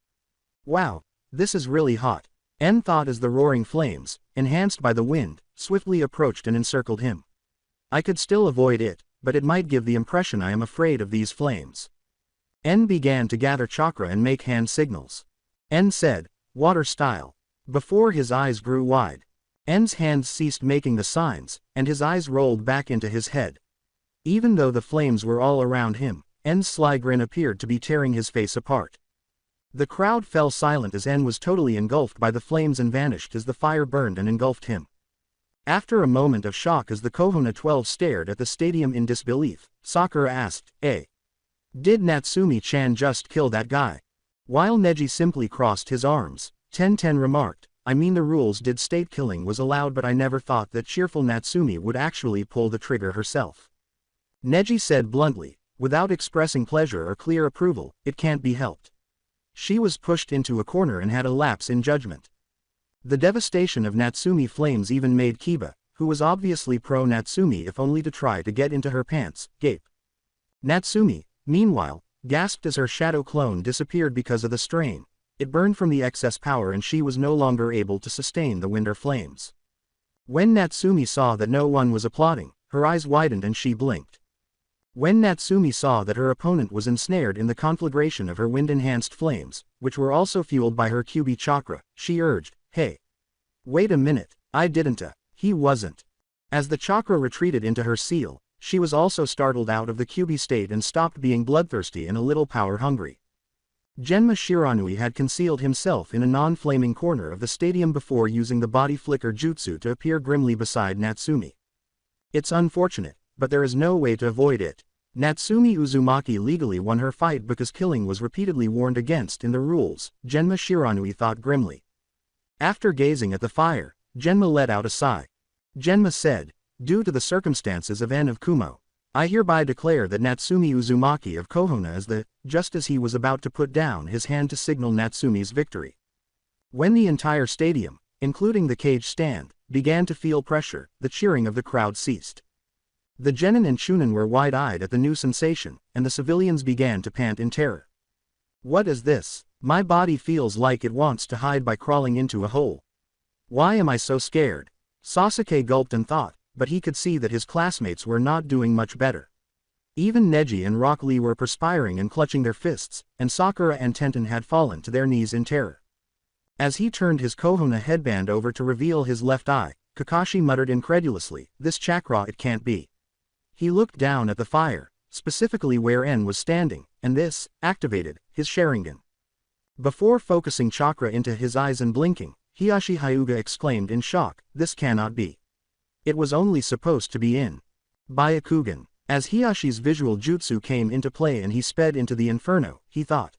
Wow, this is really hot, N thought as the roaring flames, enhanced by the wind, swiftly approached and encircled him. I could still avoid it, but it might give the impression I am afraid of these flames. N began to gather chakra and make hand signals. N said, water style. Before his eyes grew wide. N's hands ceased making the signs, and his eyes rolled back into his head. Even though the flames were all around him, N's sly grin appeared to be tearing his face apart. The crowd fell silent as N was totally engulfed by the flames and vanished as the fire burned and engulfed him. After a moment of shock as the Kohona 12 stared at the stadium in disbelief, Sakura asked, did Natsumi-chan just kill that guy? While Neji simply crossed his arms, Ten remarked, I mean the rules did state killing was allowed, but I never thought that cheerful Natsumi would actually pull the trigger herself. Neji said bluntly, without expressing pleasure or clear approval, it can't be helped. She was pushed into a corner and had a lapse in judgment. The devastation of Natsumi flames even made Kiba, who was obviously pro-Natsumi if only to try to get into her pants, gape. Natsumi, meanwhile, gasped as her shadow clone disappeared because of the strain. It burned from the excess power and she was no longer able to sustain the winter flames. When Natsumi saw that no one was applauding, her eyes widened and she blinked. When Natsumi saw that her opponent was ensnared in the conflagration of her wind-enhanced flames, which were also fueled by her QB chakra, she urged, hey. Wait a minute, I didn't he wasn't. As the chakra retreated into her seal, she was also startled out of the QB state and stopped being bloodthirsty and a little power-hungry. Genma Shiranui had concealed himself in a non-flaming corner of the stadium before using the body flicker jutsu to appear grimly beside Natsumi. It's unfortunate, but there is no way to avoid it. Natsumi Uzumaki legally won her fight because killing was repeatedly warned against in the rules, Genma Shiranui thought grimly. After gazing at the fire, Genma let out a sigh. Genma said, due to the circumstances of N of Kumo, I hereby declare that Natsumi Uzumaki of Kohona is the, just as he was about to put down his hand to signal Natsumi's victory. When the entire stadium, including the cage stand, began to feel pressure, the cheering of the crowd ceased. The genin and chunin were wide-eyed at the new sensation, and the civilians began to pant in terror. What is this? My body feels like it wants to hide by crawling into a hole. Why am I so scared? Sasuke gulped and thought, but he could see that his classmates were not doing much better. Even Neji and Rock Lee were perspiring and clutching their fists, and Sakura and Tenten had fallen to their knees in terror. As he turned his Kohona headband over to reveal his left eye, Kakashi muttered incredulously, this chakra it can't be. He looked down at the fire, specifically where N was standing, and this, activated, his Sharingan. Before focusing chakra into his eyes and blinking, Hiyashi Hyuga exclaimed in shock, this cannot be. It was only supposed to be in Byakugan. As Hiyashi's visual jutsu came into play and he sped into the inferno, he thought.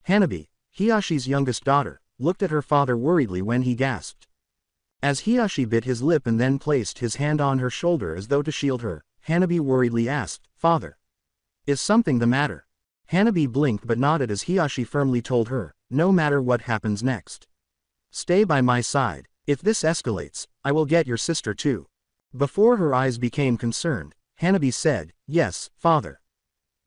Hanabi, Hiyashi's youngest daughter, looked at her father worriedly when he gasped. As Hiyashi bit his lip and then placed his hand on her shoulder as though to shield her, Hanabi worriedly asked, Father, is something the matter? Hanabi blinked but nodded as Hiyashi firmly told her, no matter what happens next. Stay by my side. If this escalates, I will get your sister too. Before her eyes became concerned, Hanabi said, yes, father.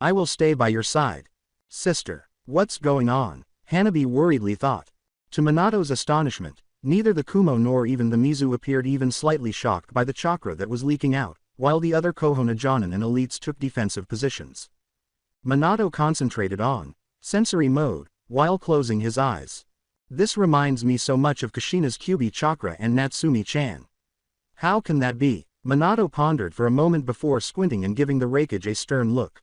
I will stay by your side. Sister, what's going on? Hanabi worriedly thought. To Minato's astonishment, neither the Kumo nor even the Mizu appeared even slightly shocked by the chakra that was leaking out, while the other Kohona Jonin and elites took defensive positions. Minato concentrated on sensory mode, while closing his eyes. This reminds me so much of Kushina's Kyuubi chakra and Natsumi-chan. How can that be? Minato pondered for a moment before squinting and giving the Raikage a stern look.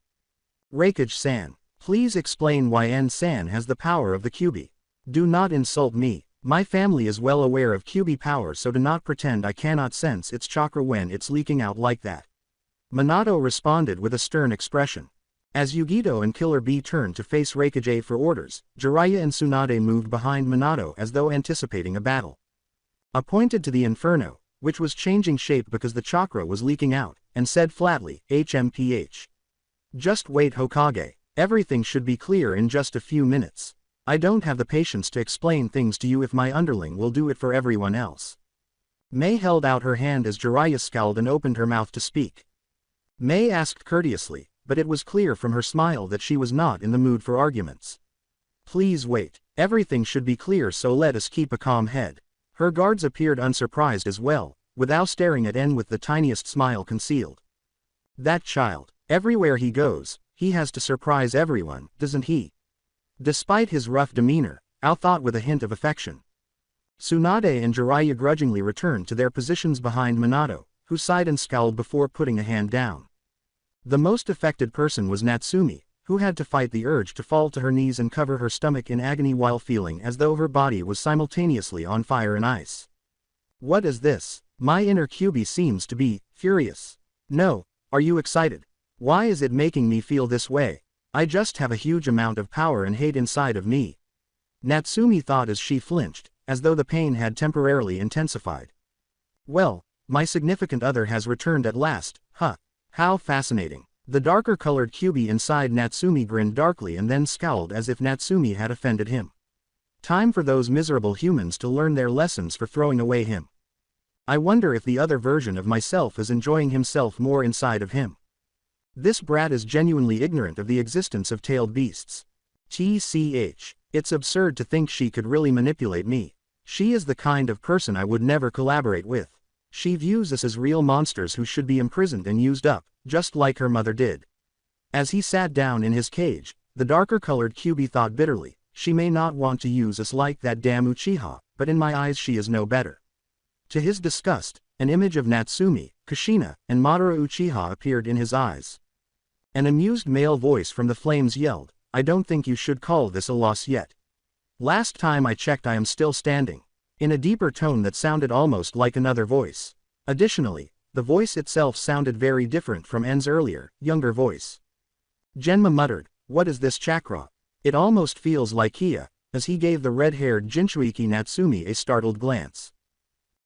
Raikage-san, please explain why N-san has the power of the Kyuubi. Do not insult me. My family is well aware of Kyuubi power, so do not pretend I cannot sense its chakra when it's leaking out like that. Minato responded with a stern expression. As Yugito and Killer Bee turned to face Raikage for orders, Jiraiya and Tsunade moved behind Minato as though anticipating a battle. Pointed to the inferno, which was changing shape because the chakra was leaking out, and said flatly, HMPH. Just wait, Hokage. Everything should be clear in just a few minutes. I don't have the patience to explain things to you if my underling will do it for everyone else. Mei held out her hand as Jiraiya scowled and opened her mouth to speak. Mei asked courteously, but it was clear from her smile that she was not in the mood for arguments. Please wait. Everything should be clear, so let us keep a calm head. Her guards appeared unsurprised as well, without staring at N with the tiniest smile concealed. That child. Everywhere he goes, he has to surprise everyone, doesn't he? Despite his rough demeanor, Ao thought with a hint of affection. Tsunade and Jiraiya grudgingly returned to their positions behind Minato, who sighed and scowled before putting a hand down. The most affected person was Natsumi, who had to fight the urge to fall to her knees and cover her stomach in agony while feeling as though her body was simultaneously on fire and ice. What is this? My inner Kyuubi seems to be furious. No, are you excited? Why is it making me feel this way? I just have a huge amount of power and hate inside of me. Natsumi thought as she flinched, as though the pain had temporarily intensified. Well, my significant other has returned at last, huh? How fascinating. The darker-colored Kyuubi inside Natsumi grinned darkly and then scowled as if Natsumi had offended him. Time for those miserable humans to learn their lessons for throwing away him. I wonder if the other version of myself is enjoying himself more inside of him. This brat is genuinely ignorant of the existence of tailed beasts. TCH. It's absurd to think she could really manipulate me. She is the kind of person I would never collaborate with. She views us as real monsters who should be imprisoned and used up, just like her mother did. As he sat down in his cage, the darker-colored Kyuubi thought bitterly, she may not want to use us like that damn Uchiha, but in my eyes she is no better. To his disgust, an image of Natsumi, Kushina, and Madara Uchiha appeared in his eyes. An amused male voice from the flames yelled, I don't think you should call this a loss yet. Last time I checked I am still standing. In a deeper tone that sounded almost like another voice. Additionally, the voice itself sounded very different from En's earlier, younger voice. Genma muttered, what is this chakra? It almost feels like Kia, as he gave the red-haired Jinchuiki Natsumi a startled glance.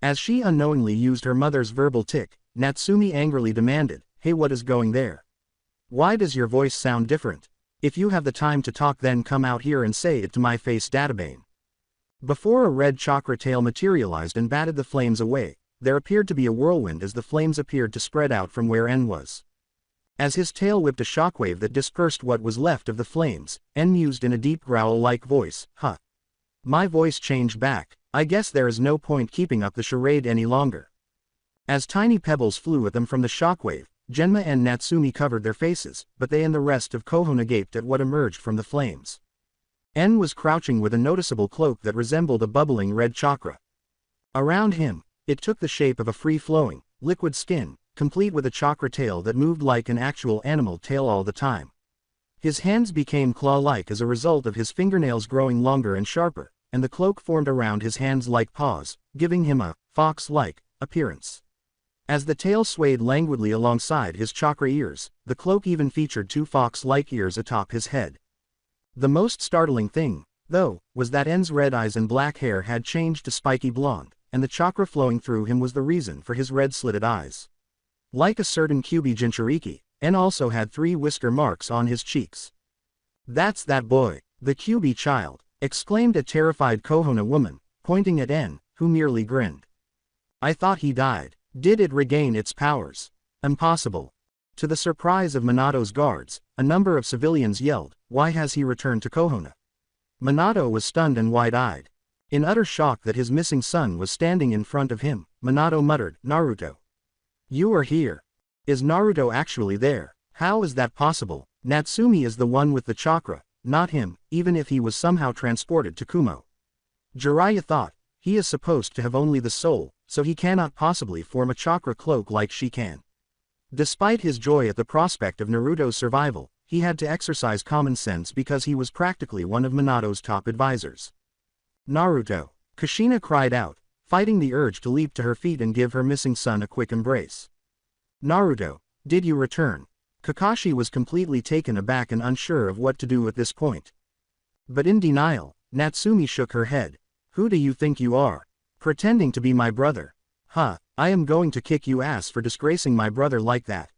As she unknowingly used her mother's verbal tic, Natsumi angrily demanded, hey, what is going there? Why does your voice sound different? If you have the time to talk then come out here and say it to my face, Databane. Before a red chakra tail materialized and batted the flames away, there appeared to be a whirlwind as the flames appeared to spread out from where En was. As his tail whipped a shockwave that dispersed what was left of the flames, En mused in a deep growl-like voice, huh. My voice changed back, I guess there is no point keeping up the charade any longer. As tiny pebbles flew at them from the shockwave, Genma and Natsumi covered their faces, but they and the rest of Kohono gaped at what emerged from the flames. En was crouching with a noticeable cloak that resembled a bubbling red chakra. Around him, it took the shape of a free-flowing, liquid skin, complete with a chakra tail that moved like an actual animal tail all the time. His hands became claw-like as a result of his fingernails growing longer and sharper, and the cloak formed around his hands like paws, giving him a fox-like appearance. As the tail swayed languidly alongside his chakra ears, the cloak even featured two fox-like ears atop his head. The most startling thing, though, was that En's red eyes and black hair had changed to spiky blonde, and the chakra flowing through him was the reason for his red-slitted eyes. Like a certain Kyuubi Jinchuriki, En also had 3 whisker marks on his cheeks. That's that boy, the Kyuubi child, exclaimed a terrified Kohono woman, pointing at En, who merely grinned. I thought he died. Did it regain its powers? Impossible. To the surprise of Minato's guards, a number of civilians yelled, why has he returned to Kohono? Minato was stunned and wide-eyed. In utter shock that his missing son was standing in front of him, Minato muttered, Naruto. You are here. Is Naruto actually there? How is that possible? Natsumi is the one with the chakra, not him, even if he was somehow transported to Kumo. Jiraiya thought, he is supposed to have only the soul, so he cannot possibly form a chakra cloak like she can. Despite his joy at the prospect of Naruto's survival, he had to exercise common sense because he was practically one of Minato's top advisors. Naruto! Kushina cried out, fighting the urge to leap to her feet and give her missing son a quick embrace. Naruto, did you return? Kakashi was completely taken aback and unsure of what to do at this point. But in denial, Natsumi shook her head. Who do you think you are? Pretending to be my brother. Huh, I am going to kick you ass for disgracing my brother like that.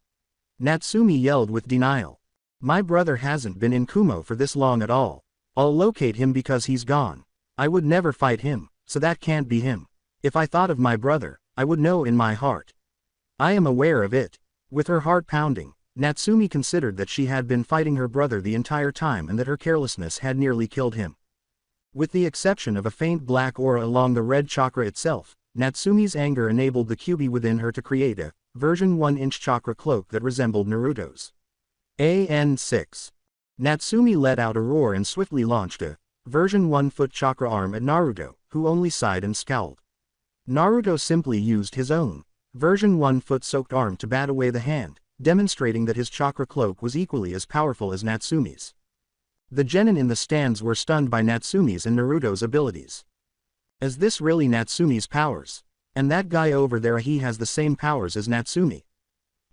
Natsumi yelled with denial. My brother hasn't been in Kumo for this long at all. I'll locate him because he's gone. I would never fight him, so that can't be him. If I thought of my brother, I would know in my heart. I am aware of it. With her heart pounding, Natsumi considered that she had been fighting her brother the entire time and that her carelessness had nearly killed him. With the exception of a faint black aura along the red chakra itself, Natsumi's anger enabled the Kyuubi within her to create a version 1-inch chakra cloak that resembled Naruto's. AN6. Natsumi let out a roar and swiftly launched a version 1-foot chakra arm at Naruto, who only sighed and scowled. Naruto simply used his own version 1-foot soaked arm to bat away the hand, demonstrating that his chakra cloak was equally as powerful as Natsume's. The genin in the stands were stunned by Natsume's and Naruto's abilities. Is this really Natsume's powers? And that guy over there, he has the same powers as Natsume?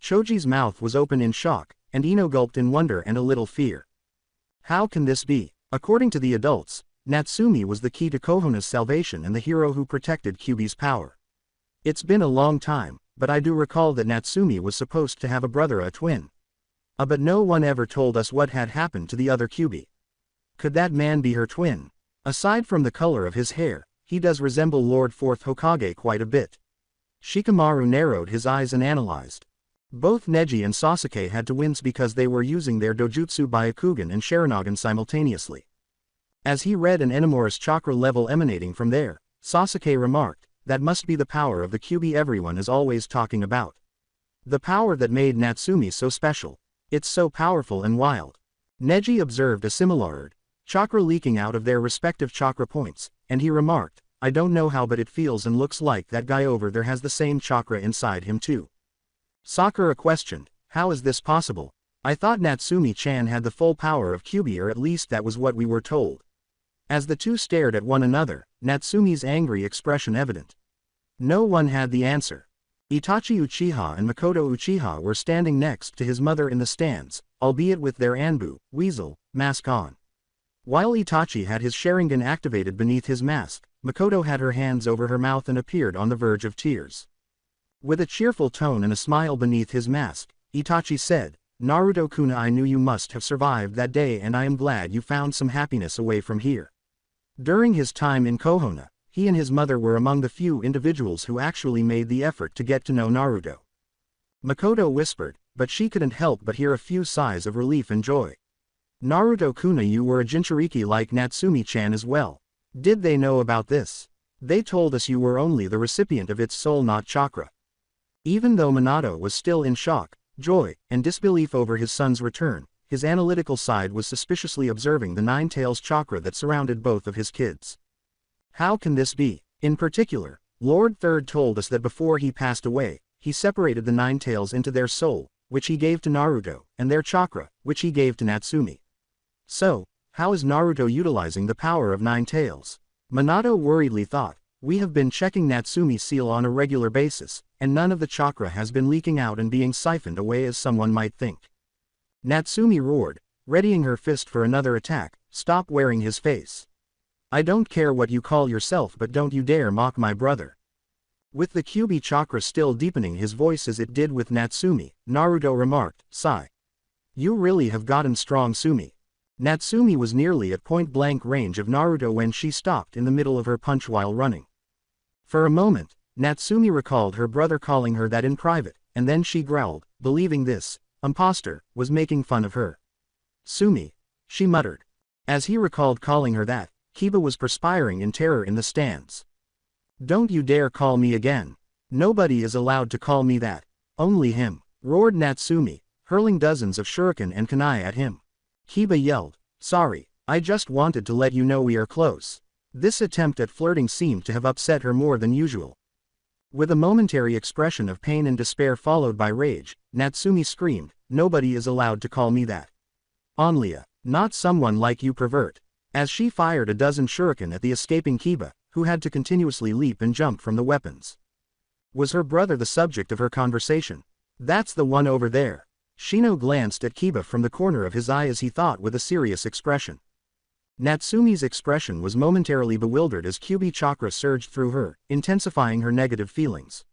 Choji's mouth was open in shock, and Ino gulped in wonder and a little fear. How can this be? According to the adults, Natsume was the key to Kohona's salvation and the hero who protected Kyuubi's power. It's been a long time, but I do recall that Natsume was supposed to have a brother, a twin. But no one ever told us what had happened to the other Kyuubi. Could that man be her twin? Aside from the color of his hair, he does resemble Lord 4th Hokage quite a bit. Shikamaru narrowed his eyes and analyzed. Both Neji and Sasuke had to wince because they were using their dojutsu Byakugan and Sharingan simultaneously. As he read an enormous chakra level emanating from there, Sasuke remarked, "That must be the power of the Kyuubi everyone is always talking about. The power that made Natsume so special. It's so powerful and wild." Neji observed a similar chakra leaking out of their respective chakra points, and he remarked, "I don't know how, but it feels and looks like that guy over there has the same chakra inside him too." Sakura questioned, "How is this possible? I thought Natsume-chan had the full power of Kyuubi, or at least that was what we were told." As the two stared at one another, Natsume's angry expression evident. No one had the answer. Itachi Uchiha and Makoto Uchiha were standing next to his mother in the stands, albeit with their Anbu, weasel, mask on. While Itachi had his Sharingan activated beneath his mask, Makoto had her hands over her mouth and appeared on the verge of tears. With a cheerful tone and a smile beneath his mask, Itachi said, "Naruto-kun, I knew you must have survived that day, and I am glad you found some happiness away from here." During his time in Kohona, he and his mother were among the few individuals who actually made the effort to get to know Naruto. Makoto whispered, but she couldn't help but hear a few sighs of relief and joy. "Naruto-kun, you were a Jinchuriki like Natsume-chan as well. Did they know about this? They told us you were only the recipient of its soul, not chakra." Even though Minato was still in shock, joy, and disbelief over his son's return, his analytical side was suspiciously observing the Nine Tails chakra that surrounded both of his kids. How can this be? In particular, Lord Third told us that before he passed away, he separated the Nine Tails into their soul, which he gave to Naruto, and their chakra, which he gave to Natsume. So, how is Naruto utilizing the power of Nine Tails? Minato worriedly thought, "We have been checking Natsume's seal on a regular basis, and none of the chakra has been leaking out and being siphoned away as someone might think." Natsume roared, readying her fist for another attack. "Stop wearing his face. I don't care what you call yourself, but don't you dare mock my brother." With the Kyuubi chakra still deepening his voice as it did with Natsume, Naruto remarked, "Sigh. You really have gotten strong, Sumi." Natsume was nearly at point-blank range of Naruto when she stopped in the middle of her punch while running. For a moment, Natsume recalled her brother calling her that in private, and then she growled, believing this imposter was making fun of her. "Sumi," she muttered. As he recalled calling her that, Kiba was perspiring in terror in the stands. "Don't you dare call me again. Nobody is allowed to call me that. Only him," roared Natsume, hurling dozens of shuriken and kunai at him. Kiba yelled, "Sorry, I just wanted to let you know we are close." This attempt at flirting seemed to have upset her more than usual. With a momentary expression of pain and despair followed by rage, Natsume screamed, "Nobody is allowed to call me that. Onlia, not someone like you, pervert," as she fired a dozen shuriken at the escaping Kiba, who had to continuously leap and jump from the weapons. Was her brother the subject of her conversation? "That's the one over there." Shino glanced at Kiba from the corner of his eye as he thought with a serious expression. Natsume's expression was momentarily bewildered as Kyuubi chakra surged through her, intensifying her negative feelings.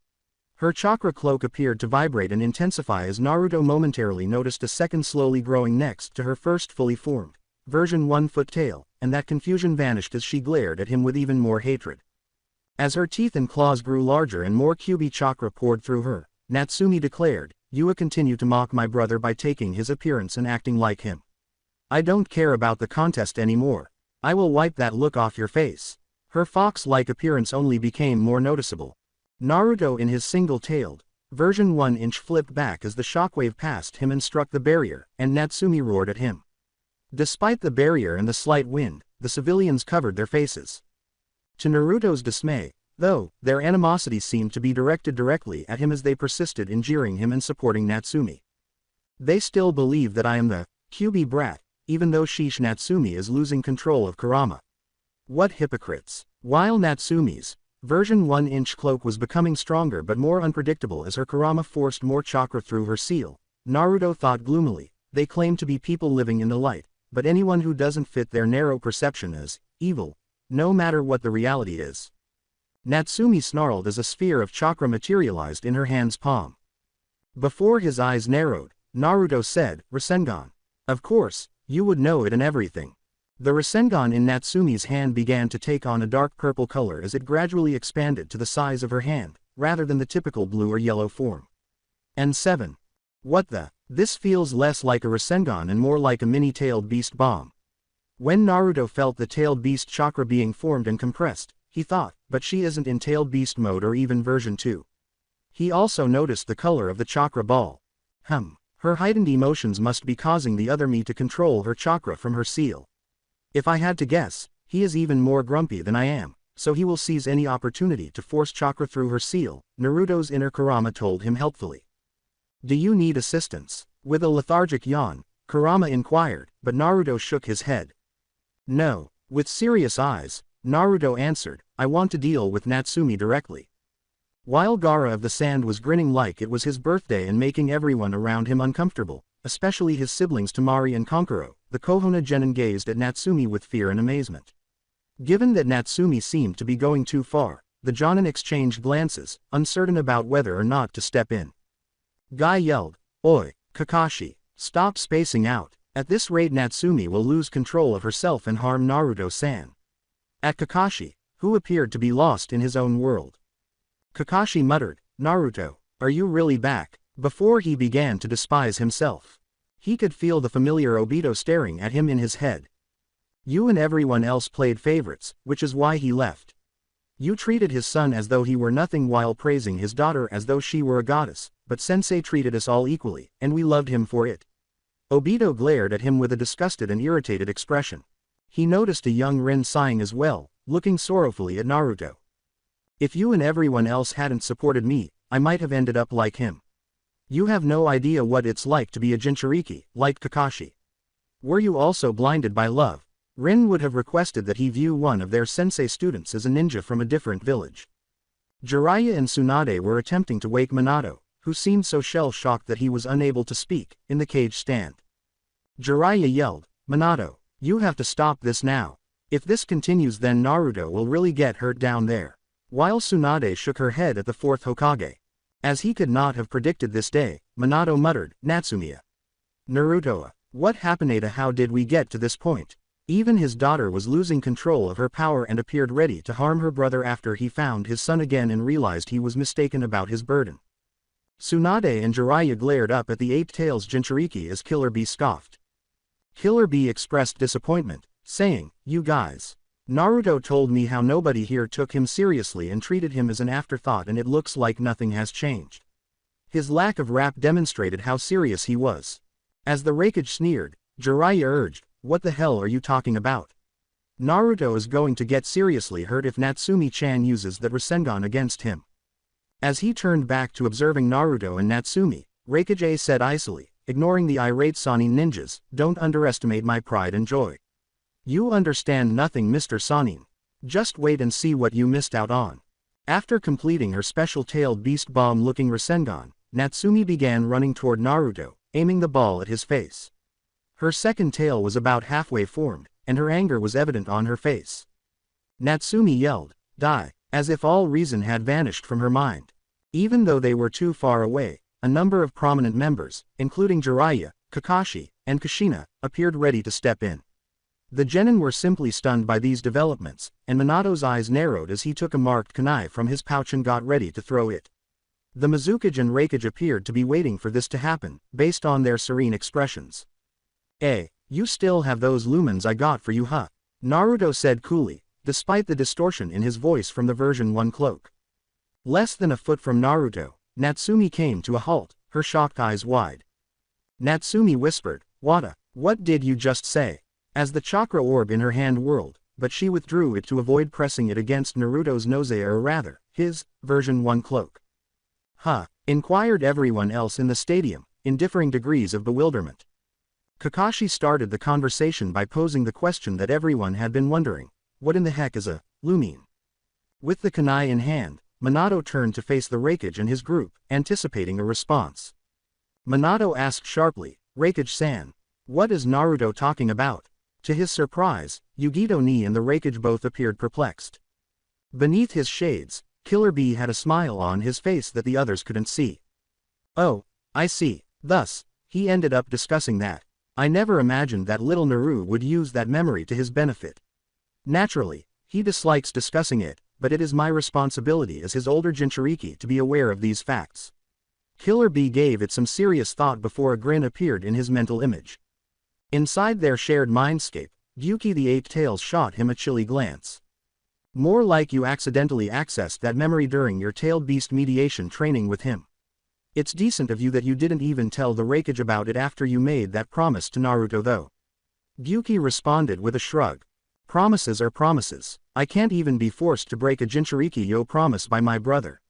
Her chakra cloak appeared to vibrate and intensify as Naruto momentarily noticed a second slowly growing next to her first fully formed version 1-foot tail, and that confusion vanished as she glared at him with even more hatred. As her teeth and claws grew larger and more Kyuubi chakra poured through her, Natsume declared, "You continue to mock my brother by taking his appearance and acting like him. I don't care about the contest anymore. I will wipe that look off your face." Her fox-like appearance only became more noticeable. Naruto in his single-tailed version 1-inch flipped back as the shockwave passed him and struck the barrier, and Natsume roared at him. Despite the barrier and the slight wind, the civilians covered their faces. To Naruto's dismay, though, their animosity seemed to be directed directly at him as they persisted in jeering him and supporting Natsumi. They still believe that I am the QB brat, even though Shish Natsumi is losing control of Kurama. What hypocrites. While Natsumi's version 1-inch cloak was becoming stronger but more unpredictable as her Kurama forced more chakra through her seal, Naruto thought gloomily, they claim to be people living in the light, but anyone who doesn't fit their narrow perception is evil, no matter what the reality is. Natsumi snarled as a sphere of chakra materialized in her hand's palm. Before his eyes narrowed, Naruto said, Rasengan. Of course, you would know it and everything. The Rasengan in Natsumi's hand began to take on a dark purple color as it gradually expanded to the size of her hand, rather than the typical blue or yellow form. And 7. What the? This feels less like a Rasengan and more like a mini-tailed beast bomb. When Naruto felt the tailed beast chakra being formed and compressed, he thought, but she isn't in tailed beast mode or even version 2. He also noticed the color of the chakra ball. Her heightened emotions must be causing the other me to control her chakra from her seal. If I had to guess, he is even more grumpy than I am, so he will seize any opportunity to force chakra through her seal, Naruto's inner Kurama told him helpfully. Do you need assistance? With a lethargic yawn, Kurama inquired, but Naruto shook his head. No. With serious eyes, Naruto answered, I want to deal with Natsumi directly. While Gaara of the Sand was grinning like it was his birthday and making everyone around him uncomfortable, especially his siblings Temari and Kankuro, the Kohona Genin gazed at Natsumi with fear and amazement. Given that Natsumi seemed to be going too far, the Jonin exchanged glances, uncertain about whether or not to step in. Guy yelled, Oi, Kakashi, stop spacing out, at this rate Natsumi will lose control of herself and harm Naruto-san. At Kakashi, who appeared to be lost in his own world. Kakashi muttered, Naruto, are you really back? Before he began to despise himself. He could feel the familiar Obito staring at him in his head. You and everyone else played favorites, which is why he left. You treated his son as though he were nothing while praising his daughter as though she were a goddess, but Sensei treated us all equally, and we loved him for it. Obito glared at him with a disgusted and irritated expression. He noticed a young Rin sighing as well, looking sorrowfully at Naruto. If you and everyone else hadn't supported me, I might have ended up like him. You have no idea what it's like to be a Jinchuriki, like Kakashi. Were you also blinded by love? Rin would have requested that he view one of their sensei students as a ninja from a different village. Jiraiya and Tsunade were attempting to wake Minato, who seemed so shell-shocked that he was unable to speak, in the cage stand. Jiraiya yelled, Minato, you have to stop this now. If this continues then Naruto will really get hurt down there. While Tsunade shook her head at the fourth Hokage. As he could not have predicted this day, Minato muttered, Natsumiya. Naruto, what happened? How did we get to this point? Even his daughter was losing control of her power and appeared ready to harm her brother after he found his son again and realized he was mistaken about his burden. Tsunade and Jiraiya glared up at the Eight Tails Jinchuriki as Killer Bee scoffed. Killer Bee expressed disappointment, saying, you guys. Naruto told me how nobody here took him seriously and treated him as an afterthought, and it looks like nothing has changed. His lack of rap demonstrated how serious he was. As the Raikage sneered, Jiraiya urged, what the hell are you talking about? Naruto is going to get seriously hurt if Natsumi-chan uses that Rasengan against him. As he turned back to observing Naruto and Natsumi, Raikage said icily, ignoring the irate Sannin ninjas, don't underestimate my pride and joy. You understand nothing, Mr. Sannin. Just wait and see what you missed out on. After completing her special tailed beast bomb-looking Rasengan, Natsumi began running toward Naruto, aiming the ball at his face. Her second tail was about halfway formed, and her anger was evident on her face. Natsumi yelled, die, as if all reason had vanished from her mind. Even though they were too far away, a number of prominent members, including Jiraiya, Kakashi, and Kushina, appeared ready to step in. The genin were simply stunned by these developments, and Minato's eyes narrowed as he took a marked kunai from his pouch and got ready to throw it. The Mizukage and Raikage appeared to be waiting for this to happen, based on their serene expressions. You still have those lumens I got for you, huh? Naruto said coolly, despite the distortion in his voice from the version 1 cloak. Less than a foot from Naruto, Natsumi came to a halt, her shocked eyes wide. Natsumi whispered, what did you just say? as the chakra orb in her hand whirled, but she withdrew it to avoid pressing it against Naruto's nose, or rather, his version 1 cloak. Huh? Inquired everyone else in the stadium, in differing degrees of bewilderment. Kakashi started the conversation by posing the question that everyone had been wondering: what in the heck is a lumine? With the kunai in hand, Minato turned to face the Raikage and his group, anticipating a response. Minato asked sharply, "Raikage-san, what is Naruto talking about?" To his surprise, Yugito-ni and the Raikage both appeared perplexed. Beneath his shades, Killer Bee had a smile on his face that the others couldn't see. "Oh, I see. Thus, he ended up discussing that. I never imagined that little Naru would use that memory to his benefit. Naturally, he dislikes discussing it, but it is my responsibility as his older Jinchuriki to be aware of these facts." Killer Bee gave it some serious thought before a grin appeared in his mental image. Inside their shared mindscape, Gyuki the Eight Tails shot him a chilly glance. "More like you accidentally accessed that memory during your tailed beast mediation training with him. It's decent of you that you didn't even tell the Raikage about it after you made that promise to Naruto though." Gyuki responded with a shrug. "Promises are promises. I can't even be forced to break a Jinchuriki-yo promise by my brother."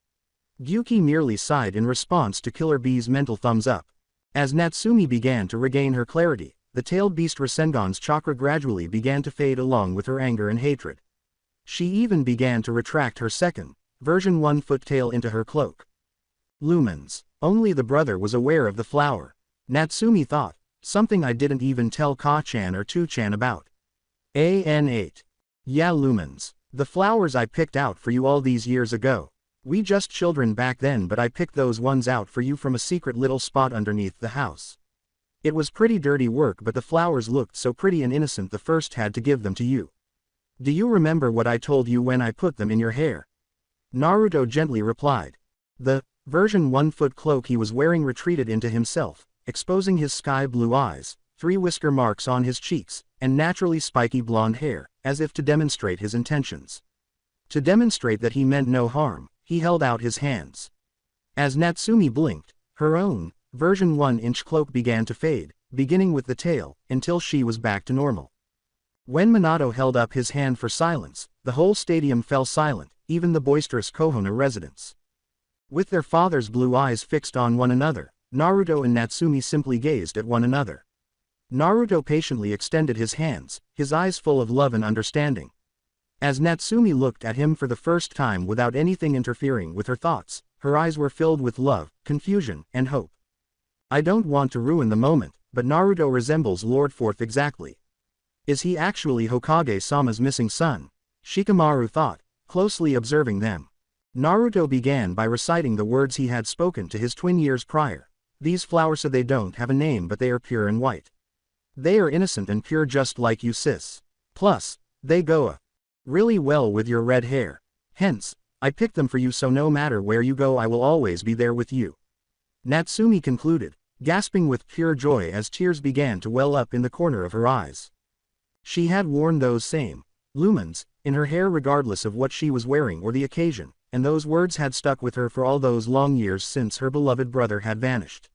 Gyuki merely sighed in response to Killer Bee's mental thumbs up. As Natsumi began to regain her clarity, the tailed beast Rasengan's chakra gradually began to fade along with her anger and hatred. She even began to retract her second, version 1 foot tail into her cloak. Lumens. Only the brother was aware of the flower. Natsumi thought, something I didn't even tell Ka-chan or Tu-chan about. AN8. Yeah, lumens. The flowers I picked out for you all these years ago. We just children back then, but I picked those ones out for you from a secret little spot underneath the house. It was pretty dirty work, but the flowers looked so pretty and innocent the first had to give them to you. Do you remember what I told you when I put them in your hair?" Naruto gently replied. The version 1 foot cloak he was wearing retreated into himself, exposing his sky blue eyes, 3 whisker marks on his cheeks, and naturally spiky blonde hair, as if to demonstrate his intentions. To demonstrate that he meant no harm, he held out his hands. As Natsumi blinked, her own version 1-inch cloak began to fade, beginning with the tail, until she was back to normal. When Minato held up his hand for silence, the whole stadium fell silent, even the boisterous Kohono residents. With their father's blue eyes fixed on one another, Naruto and Natsumi simply gazed at one another. Naruto patiently extended his hands, his eyes full of love and understanding. As Natsumi looked at him for the first time without anything interfering with her thoughts, her eyes were filled with love, confusion, and hope. I don't want to ruin the moment, but Naruto resembles Lord Fourth exactly. Is he actually Hokage-sama's missing son? Shikamaru thought, closely observing them. Naruto began by reciting the words he had spoken to his twin years prior. These flowers they don't have a name, but they are pure and white. They are innocent and pure just like you, sis. Plus, they go really well with your red hair. Hence, I picked them for you, so no matter where you go I will always be there with you. Natsumi concluded, gasping with pure joy as tears began to well up in the corner of her eyes. She had worn those same lumens in her hair regardless of what she was wearing or the occasion, and those words had stuck with her for all those long years since her beloved brother had vanished.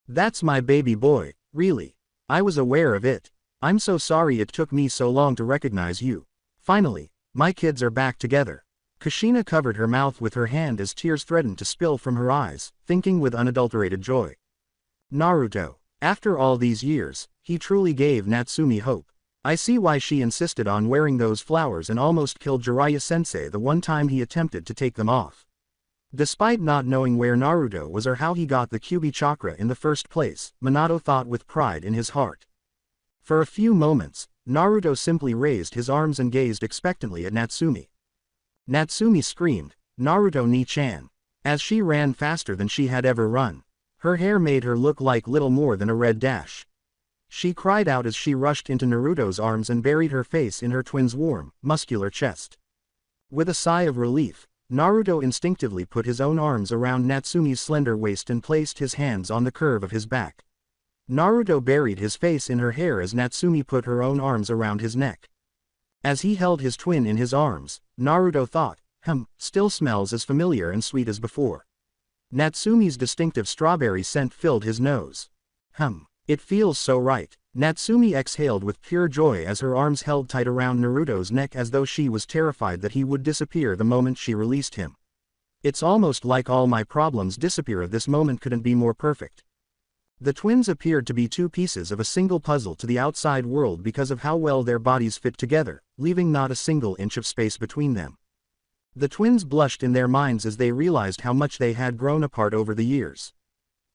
"That's my baby boy, really. I was aware of it. I'm so sorry it took me so long to recognize you. Finally, my kids are back together." Kushina covered her mouth with her hand as tears threatened to spill from her eyes, thinking with unadulterated joy. Naruto. After all these years, he truly gave Natsumi hope. I see why she insisted on wearing those flowers and almost killed Jiraiya-sensei the one time he attempted to take them off. Despite not knowing where Naruto was or how he got the Kyuubi chakra in the first place, Minato thought with pride in his heart. For a few moments, Naruto simply raised his arms and gazed expectantly at Natsumi. Natsumi screamed, "Naruto ni-chan," as she ran faster than she had ever run. Her hair made her look like little more than a red dash. She cried out as she rushed into Naruto's arms and buried her face in her twin's warm, muscular chest. With a sigh of relief, Naruto instinctively put his own arms around Natsumi's slender waist and placed his hands on the curve of his back. Naruto buried his face in her hair as Natsumi put her own arms around his neck. As he held his twin in his arms, Naruto thought, still smells as familiar and sweet as before. Natsumi's distinctive strawberry scent filled his nose. It feels so right. Natsumi exhaled with pure joy as her arms held tight around Naruto's neck as though she was terrified that he would disappear the moment she released him. It's almost like all my problems disappear. This moment couldn't be more perfect. The twins appeared to be two pieces of a single puzzle to the outside world because of how well their bodies fit together, leaving not a single inch of space between them. The twins blushed in their minds as they realized how much they had grown apart over the years.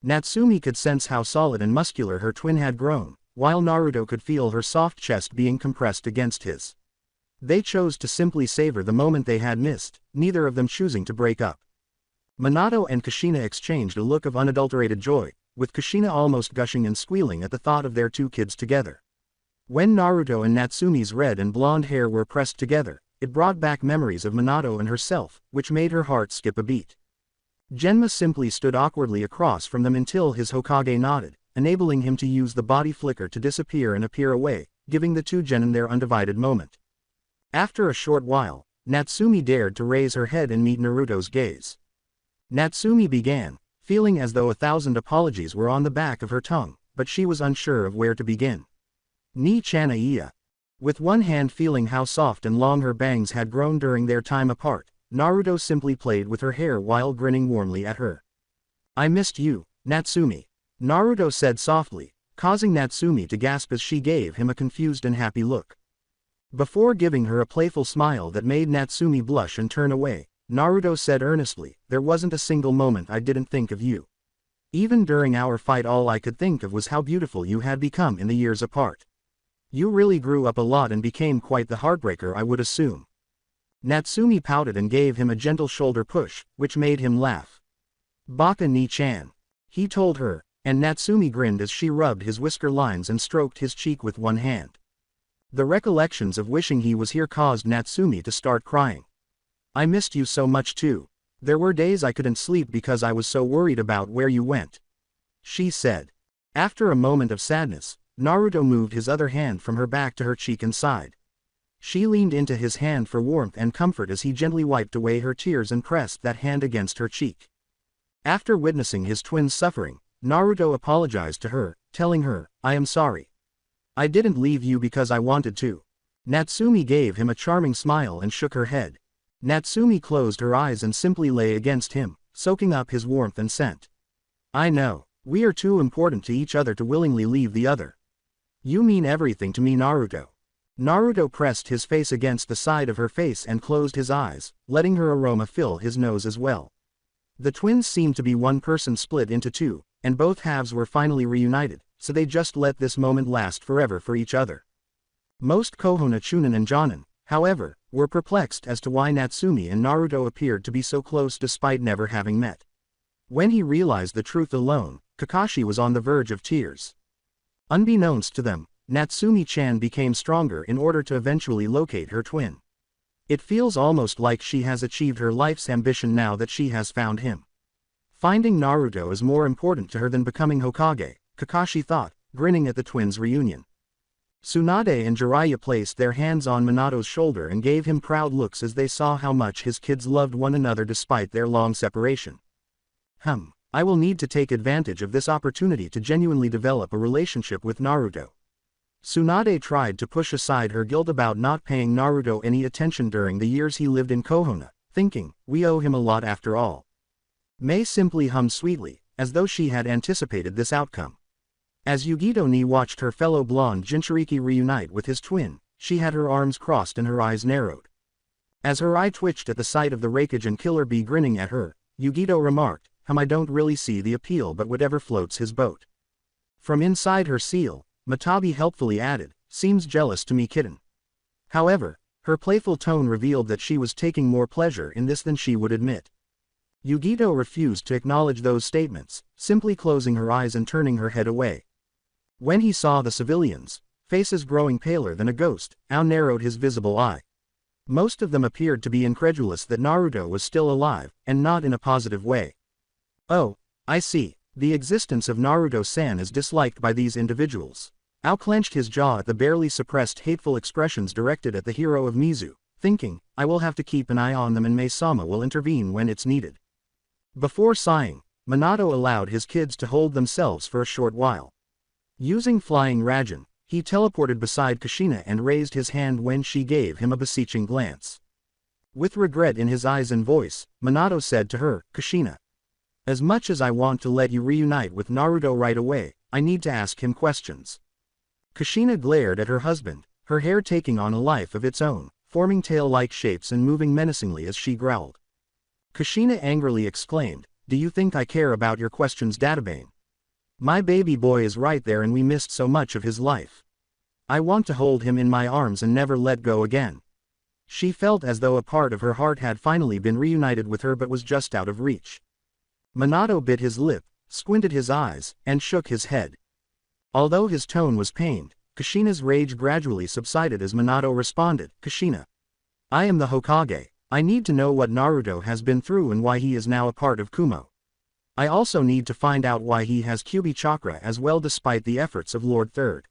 Natsumi could sense how solid and muscular her twin had grown, while Naruto could feel her soft chest being compressed against his. They chose to simply savor the moment they had missed, neither of them choosing to break up. Minato and Kushina exchanged a look of unadulterated joy, with Kushina almost gushing and squealing at the thought of their two kids together. When Naruto and Natsumi's red and blonde hair were pressed together, it brought back memories of Minato and herself, which made her heart skip a beat. Genma simply stood awkwardly across from them until his Hokage nodded, enabling him to use the body flicker to disappear and appear away, giving the two genin their undivided moment. After a short while, Natsumi dared to raise her head and meet Naruto's gaze. Natsumi began, feeling as though 1,000 apologies were on the back of her tongue, but she was unsure of where to begin. Ni-chan iya. With one hand feeling how soft and long her bangs had grown during their time apart, Naruto simply played with her hair while grinning warmly at her. I missed you, Natsumi. Naruto said softly, causing Natsumi to gasp as she gave him a confused and happy look. Before giving her a playful smile that made Natsumi blush and turn away, Naruto said earnestly, there wasn't a single moment I didn't think of you. Even during our fight all I could think of was how beautiful you had become in the years apart. You really grew up a lot and became quite the heartbreaker I would assume. Natsumi pouted and gave him a gentle shoulder push, which made him laugh. Baka ni-chan. He told her, and Natsumi grinned as she rubbed his whisker lines and stroked his cheek with one hand. The recollections of wishing he was here caused Natsumi to start crying. I missed you so much too. There were days I couldn't sleep because I was so worried about where you went. She said. After a moment of sadness, Naruto moved his other hand from her back to her cheek and sighed. She leaned into his hand for warmth and comfort as he gently wiped away her tears and pressed that hand against her cheek. After witnessing his twin's suffering, Naruto apologized to her, telling her, I am sorry. I didn't leave you because I wanted to. Natsumi gave him a charming smile and shook her head. Natsumi closed her eyes and simply lay against him, soaking up his warmth and scent. I know, we are too important to each other to willingly leave the other. You mean everything to me, Naruto. Naruto pressed his face against the side of her face and closed his eyes, letting her aroma fill his nose as well. The twins seemed to be one person split into two, and both halves were finally reunited, so they just let this moment last forever for each other. Most Kohono Chunin and Jonin, however, were perplexed as to why Natsumi and Naruto appeared to be so close despite never having met. When he realized the truth alone, Kakashi was on the verge of tears. Unbeknownst to them, Natsumi-chan became stronger in order to eventually locate her twin. It feels almost like she has achieved her life's ambition now that she has found him. Finding Naruto is more important to her than becoming Hokage, Kakashi thought, grinning at the twins' reunion. Tsunade and Jiraiya placed their hands on Minato's shoulder and gave him proud looks as they saw how much his kids loved one another despite their long separation. I will need to take advantage of this opportunity to genuinely develop a relationship with Naruto. Tsunade tried to push aside her guilt about not paying Naruto any attention during the years he lived in Kohono, thinking, we owe him a lot after all. Mei simply hummed sweetly, as though she had anticipated this outcome. As Yugito Ni watched her fellow blonde Jinchuriki reunite with his twin, she had her arms crossed and her eyes narrowed. As her eye twitched at the sight of the Raikage and Killer Bee grinning at her, Yugito remarked, I don't really see the appeal, but whatever floats his boat. From inside her seal, Matabi helpfully added, seems jealous to me kitten. However, her playful tone revealed that she was taking more pleasure in this than she would admit. Yugito refused to acknowledge those statements, simply closing her eyes and turning her head away. When he saw the civilians, faces growing paler than a ghost, Ao narrowed his visible eye. Most of them appeared to be incredulous that Naruto was still alive, and not in a positive way. Oh, I see. The existence of Naruto-san is disliked by these individuals. Ao clenched his jaw at the barely suppressed hateful expressions directed at the hero of Mizu, thinking, I will have to keep an eye on them and Mei-sama will intervene when it's needed. Before sighing, Minato allowed his kids to hold themselves for a short while. Using Flying Raijin, He teleported beside Kushina and raised his hand when she gave him a beseeching glance. With regret in his eyes and voice, Minato said to her, "Kushina, as much as I want to let you reunite with Naruto right away, I need to ask him questions." Kushina glared at her husband, her hair taking on a life of its own, forming tail-like shapes and moving menacingly as she growled. Kushina angrily exclaimed, "Do you think I care about your questions, Databane? My baby boy is right there and we missed so much of his life. I want to hold him in my arms and never let go again." She felt as though a part of her heart had finally been reunited with her but was just out of reach. Minato bit his lip, squinted his eyes, and shook his head. Although his tone was pained, Kushina's rage gradually subsided as Minato responded, "Kushina, I am the Hokage. I need to know what Naruto has been through and why he is now a part of Kumo. I also need to find out why he has Kyuubi chakra as well despite the efforts of Lord Third."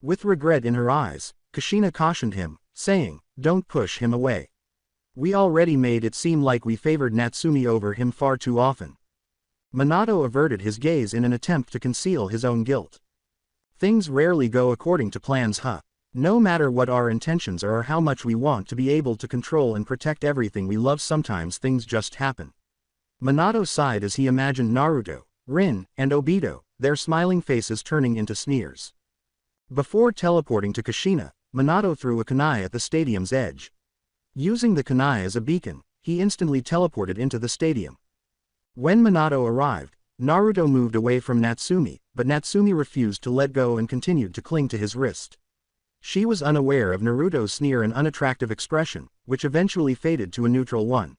With regret in her eyes, Kushina cautioned him, saying, "Don't push him away. We already made it seem like we favored Natsumi over him far too often." Minato averted his gaze in an attempt to conceal his own guilt. Things rarely go according to plans, huh? No matter what our intentions are or how much we want to be able to control and protect everything we love, sometimes things just happen. Minato sighed as he imagined Naruto, Rin, and Obito, their smiling faces turning into sneers. Before teleporting to Kushina, Minato threw a kunai at the stadium's edge. Using the kunai as a beacon, he instantly teleported into the stadium. When Minato arrived, Naruto moved away from Natsumi, but Natsumi refused to let go and continued to cling to his wrist. She was unaware of Naruto's sneer and unattractive expression, which eventually faded to a neutral one.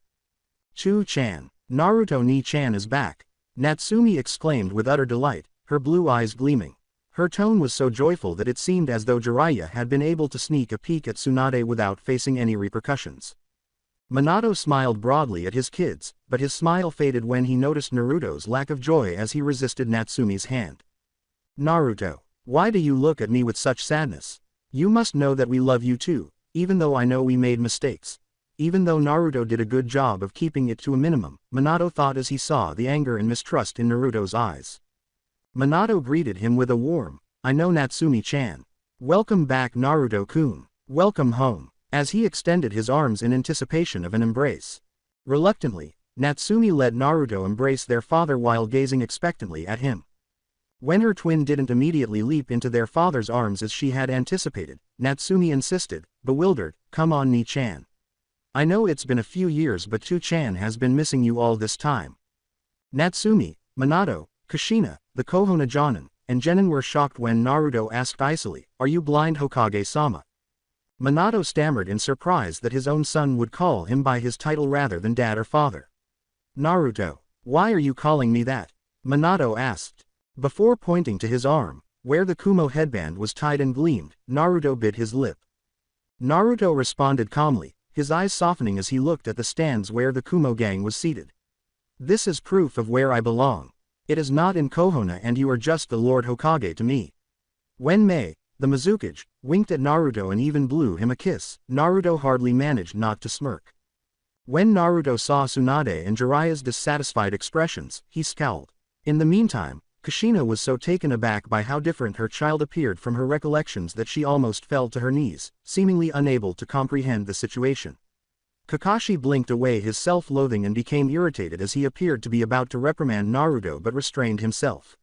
"Chu-chan, Naruto Ni-chan is back," Natsumi exclaimed with utter delight, her blue eyes gleaming. Her tone was so joyful that it seemed as though Jiraiya had been able to sneak a peek at Tsunade without facing any repercussions. Minato smiled broadly at his kids, but his smile faded when he noticed Naruto's lack of joy as he resisted Natsumi's hand. "Naruto, why do you look at me with such sadness? You must know that we love you too, even though I know we made mistakes." Even though Naruto did a good job of keeping it to a minimum, Minato thought as he saw the anger and mistrust in Naruto's eyes. Minato greeted him with a warm, "I know Natsumi-chan. Welcome back, Naruto-kun. Welcome home," as he extended his arms in anticipation of an embrace. Reluctantly, Natsumi let Naruto embrace their father while gazing expectantly at him. When her twin didn't immediately leap into their father's arms as she had anticipated, Natsumi insisted, bewildered, "Come on, Ni-chan. I know it's been a few years but Chu-chan has been missing you all this time." Natsumi, Minato, Kushina, the Kohono Jonin, and Genin were shocked when Naruto asked icily, "Are you blind, Hokage-sama?" Minato stammered in surprise that his own son would call him by his title rather than dad or father. "Naruto, why are you calling me that?" Minato asked. Before pointing to his arm, where the Kumo headband was tied and gleamed, Naruto bit his lip. Naruto responded calmly, his eyes softening as he looked at the stands where the Kumo gang was seated. "This is proof of where I belong. It is not in Kohono and you are just the Lord Hokage to me." When Mei, the Mizukage, winked at Naruto and even blew him a kiss, Naruto hardly managed not to smirk. When Naruto saw Tsunade and Jiraiya's dissatisfied expressions, he scowled. In the meantime, Kushina was so taken aback by how different her child appeared from her recollections that she almost fell to her knees, seemingly unable to comprehend the situation. Kakashi blinked away his self-loathing and became irritated as he appeared to be about to reprimand Naruto but restrained himself.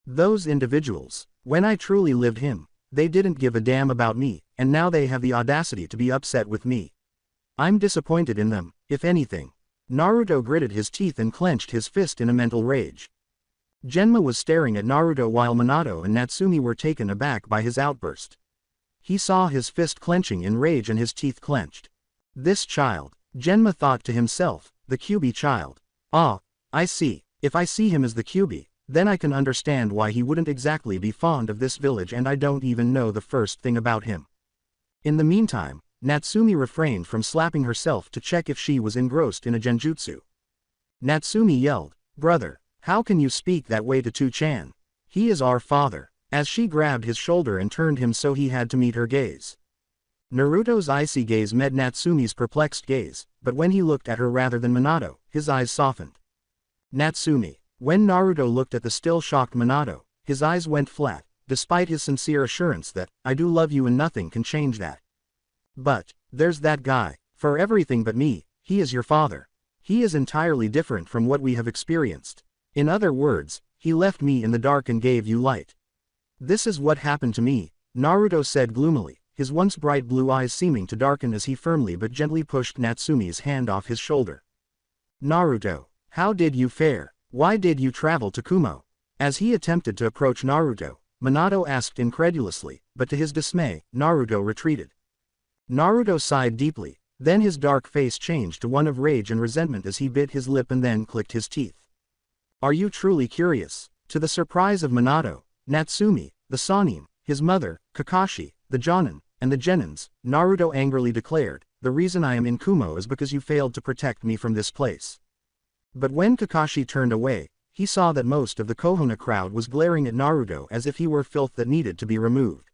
"Those individuals, when I truly lived him, they didn't give a damn about me, and now they have the audacity to be upset with me. I'm disappointed in them, if anything." Naruto gritted his teeth and clenched his fist in a mental rage. Genma was staring at Naruto while Minato and Natsumi were taken aback by his outburst. He saw his fist clenching in rage and his teeth clenched. "This child," Genma thought to himself, "the Kyuubi child. Ah, I see. If I see him as the Kyuubi, then I can understand why he wouldn't exactly be fond of this village and I don't even know the first thing about him." In the meantime, Natsumi refrained from slapping herself to check if she was engrossed in a genjutsu. Natsumi yelled, "Brother, how can you speak that way to Chu-chan? He is our father," as she grabbed his shoulder and turned him so he had to meet her gaze. Naruto's icy gaze met Natsumi's perplexed gaze, but when he looked at her rather than Minato, his eyes softened. "Natsumi." When Naruto looked at the still shocked Minato, his eyes went flat, despite his sincere assurance that, I do love you and nothing can change that. But, there's that guy, for everything but me, he is your father. He is entirely different from what we have experienced. In other words, he left me in the dark and gave you light. This is what happened to me, Naruto said gloomily, his once bright blue eyes seeming to darken as he firmly but gently pushed Natsumi's hand off his shoulder. Naruto, how did you fare? Why did you travel to Kumo? As he attempted to approach Naruto, Minato asked incredulously, but to his dismay, Naruto retreated. Naruto sighed deeply, then his dark face changed to one of rage and resentment as he bit his lip and then clicked his teeth. Are you truly curious? To the surprise of Minato, Natsumi, the Sannin, his mother, Kakashi, the Jonin, and the Genins, Naruto angrily declared, the reason I am in Kumo is because you failed to protect me from this place. But when Kakashi turned away, he saw that most of the Konoha crowd was glaring at Naruto as if he were filth that needed to be removed.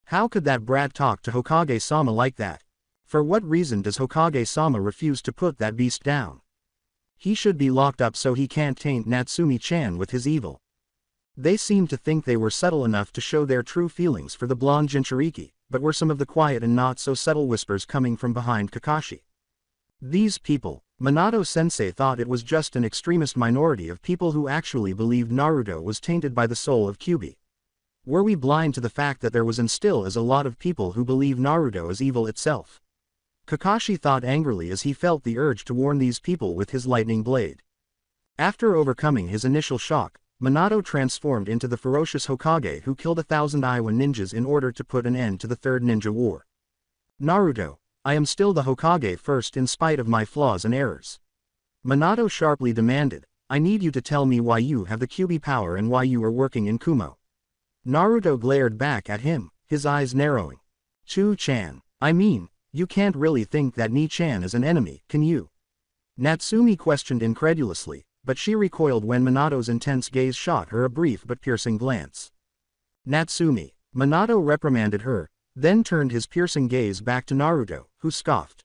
How could that brat talk to Hokage-sama like that? For what reason does Hokage-sama refuse to put that beast down? He should be locked up so he can't taint Natsumi-chan with his evil. They seemed to think they were subtle enough to show their true feelings for the blonde Jinchuriki, but were some of the quiet and not so subtle whispers coming from behind Kakashi. These people, Minato-sensei thought it was just an extremist minority of people who actually believed Naruto was tainted by the soul of Kyuubi. Were we blind to the fact that there was and still is a lot of people who believe Naruto is evil itself? Kakashi thought angrily as he felt the urge to warn these people with his lightning blade. After overcoming his initial shock, Minato transformed into the ferocious Hokage who killed 1,000 Iwa ninjas in order to put an end to the Third Ninja War. Naruto, I am still the Hokage first in spite of my flaws and errors. Minato sharply demanded, I need you to tell me why you have the Kyuubi power and why you are working in Kumo. Naruto glared back at him, his eyes narrowing. Chu-chan, I mean, you can't really think that Ni-chan is an enemy, can you? Natsumi questioned incredulously, but she recoiled when Minato's intense gaze shot her a brief but piercing glance. Natsumi, Minato reprimanded her, then turned his piercing gaze back to Naruto, who scoffed.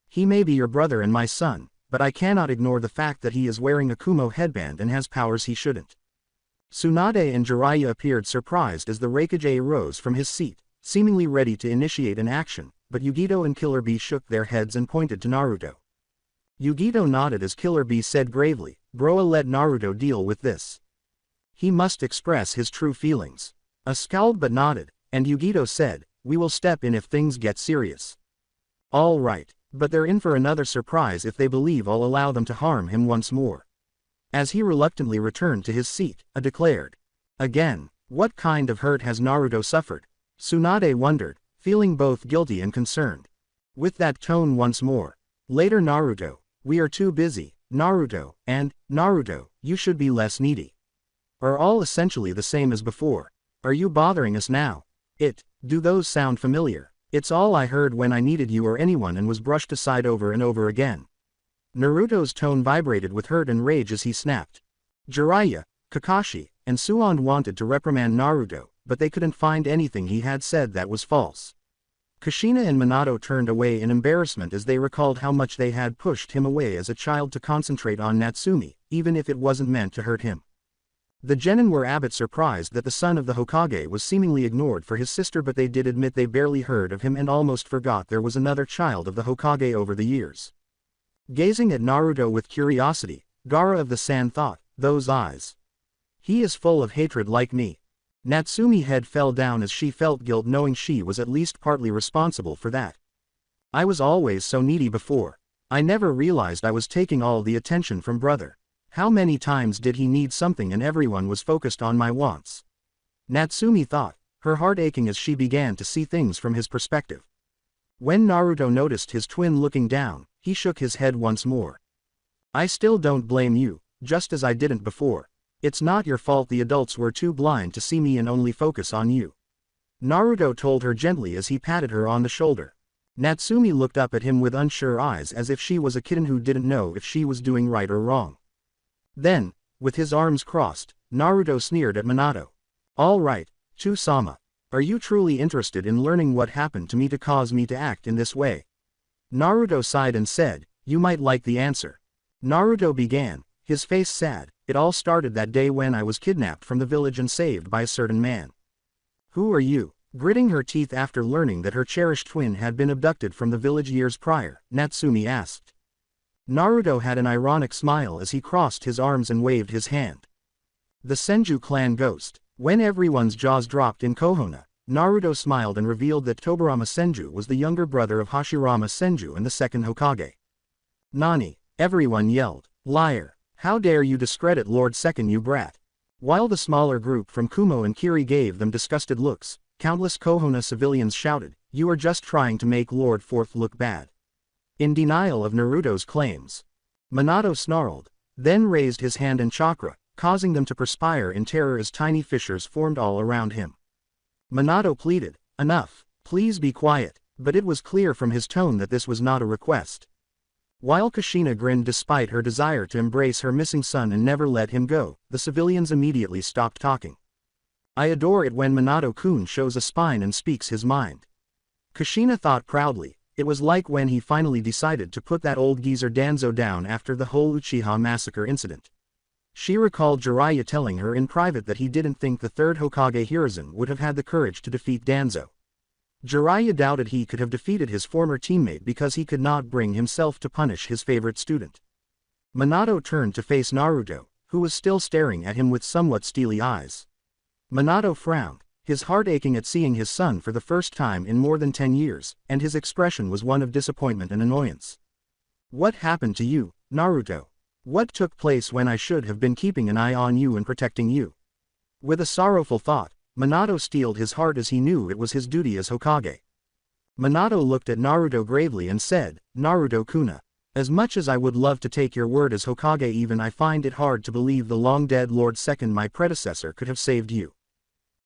He may be your brother and my son, but I cannot ignore the fact that he is wearing a Kumo headband and has powers he shouldn't. Tsunade and Jiraiya appeared surprised as the Raikage rose from his seat, seemingly ready to initiate an action, but Yugito and Killer Bee shook their heads and pointed to Naruto. Yugito nodded as Killer Bee said gravely, Broa, let Naruto deal with this. He must express his true feelings. A scowled but nodded, and Yugito said, we will step in if things get serious. All right, but they're in for another surprise if they believe I'll allow them to harm him once more. As he reluctantly returned to his seat, declared. Again, what kind of hurt has Naruto suffered? Tsunade wondered, feeling both guilty and concerned. With that tone once more. Later Naruto, we are too busy, Naruto, and, Naruto, you should be less needy. Are all essentially the same as before? Are you bothering us now? Do those sound familiar? It's all I heard when I needed you or anyone and was brushed aside over and over again. Naruto's tone vibrated with hurt and rage as he snapped. Jiraiya, Kakashi, and Suan wanted to reprimand Naruto, but they couldn't find anything he had said that was false. Kushina and Minato turned away in embarrassment as they recalled how much they had pushed him away as a child to concentrate on Natsumi, even if it wasn't meant to hurt him. The Genin were a bit surprised that the son of the Hokage was seemingly ignored for his sister, but they did admit they barely heard of him and almost forgot there was another child of the Hokage over the years. Gazing at Naruto with curiosity, Gaara of the Sand thought, those eyes. He is full of hatred like me. Natsumi's head fell down as she felt guilt knowing she was at least partly responsible for that. I was always so needy before. I never realized I was taking all the attention from brother. How many times did he need something and everyone was focused on my wants? Natsumi thought, her heart aching as she began to see things from his perspective. When Naruto noticed his twin looking down, he shook his head once more. I still don't blame you, just as I didn't before. It's not your fault the adults were too blind to see me and only focus on you. Naruto told her gently as he patted her on the shoulder. Natsumi looked up at him with unsure eyes as if she was a kitten who didn't know if she was doing right or wrong. Then, with his arms crossed, Naruto sneered at Minato. All right, Chu-sama. Are you truly interested in learning what happened to me to cause me to act in this way? Naruto sighed and said, you might like the answer. Naruto began, his face sad. It all started that day when I was kidnapped from the village and saved by a certain man. Who are you? Gritting her teeth after learning that her cherished twin had been abducted from the village years prior, Natsumi asked. Naruto had an ironic smile as he crossed his arms and waved his hand. The Senju clan ghost. When everyone's jaws dropped in Konoha, Naruto smiled and revealed that Tobirama Senju was the younger brother of Hashirama Senju and the second Hokage. Nani? Everyone yelled. Liar. How dare you discredit Lord Second, you brat. While the smaller group from Kumo and Kiri gave them disgusted looks, countless Konoha civilians shouted, you are just trying to make Lord Fourth look bad. In denial of Naruto's claims. Minato snarled, then raised his hand and chakra, causing them to perspire in terror as tiny fissures formed all around him. Minato pleaded, enough, please be quiet, but it was clear from his tone that this was not a request. While Kushina grinned despite her desire to embrace her missing son and never let him go, the civilians immediately stopped talking. I adore it when Minato-kun shows a spine and speaks his mind. Kushina thought proudly, it was like when he finally decided to put that old geezer Danzo down after the whole Uchiha massacre incident. She recalled Jiraiya telling her in private that he didn't think the third Hokage Hiruzen would have had the courage to defeat Danzo. Jiraiya doubted he could have defeated his former teammate because he could not bring himself to punish his favorite student. Minato turned to face Naruto, who was still staring at him with somewhat steely eyes. Minato frowned, his heart aching at seeing his son for the first time in more than 10 years, and his expression was one of disappointment and annoyance. What happened to you, Naruto? What took place when I should have been keeping an eye on you and protecting you? With a sorrowful thought, Minato steeled his heart as he knew it was his duty as Hokage. Minato looked at Naruto gravely and said, Naruto-kuna, as much as I would love to take your word as Hokage, even I find it hard to believe the long-dead Lord Second, my predecessor, could have saved you.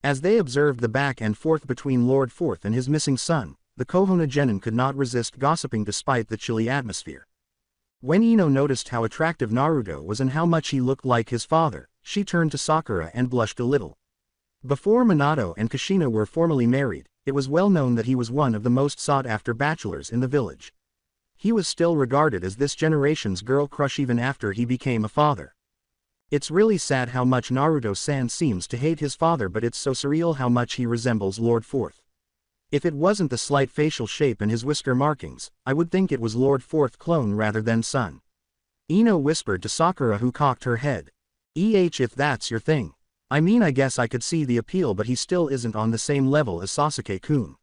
As they observed the back and forth between Lord Fourth and his missing son, the Konoha genin could not resist gossiping despite the chilly atmosphere. When Ino noticed how attractive Naruto was and how much he looked like his father, she turned to Sakura and blushed a little. Before Minato and Kushina were formally married, it was well known that he was one of the most sought-after bachelors in the village. He was still regarded as this generation's girl crush even after he became a father. It's really sad how much Naruto-san seems to hate his father, but it's so surreal how much he resembles Lord Fourth. If it wasn't the slight facial shape and his whisker markings, I would think it was Lord Fourth clone rather than son. Ino whispered to Sakura, who cocked her head. If that's your thing. I mean, I guess I could see the appeal, but he still isn't on the same level as Sasuke-kun.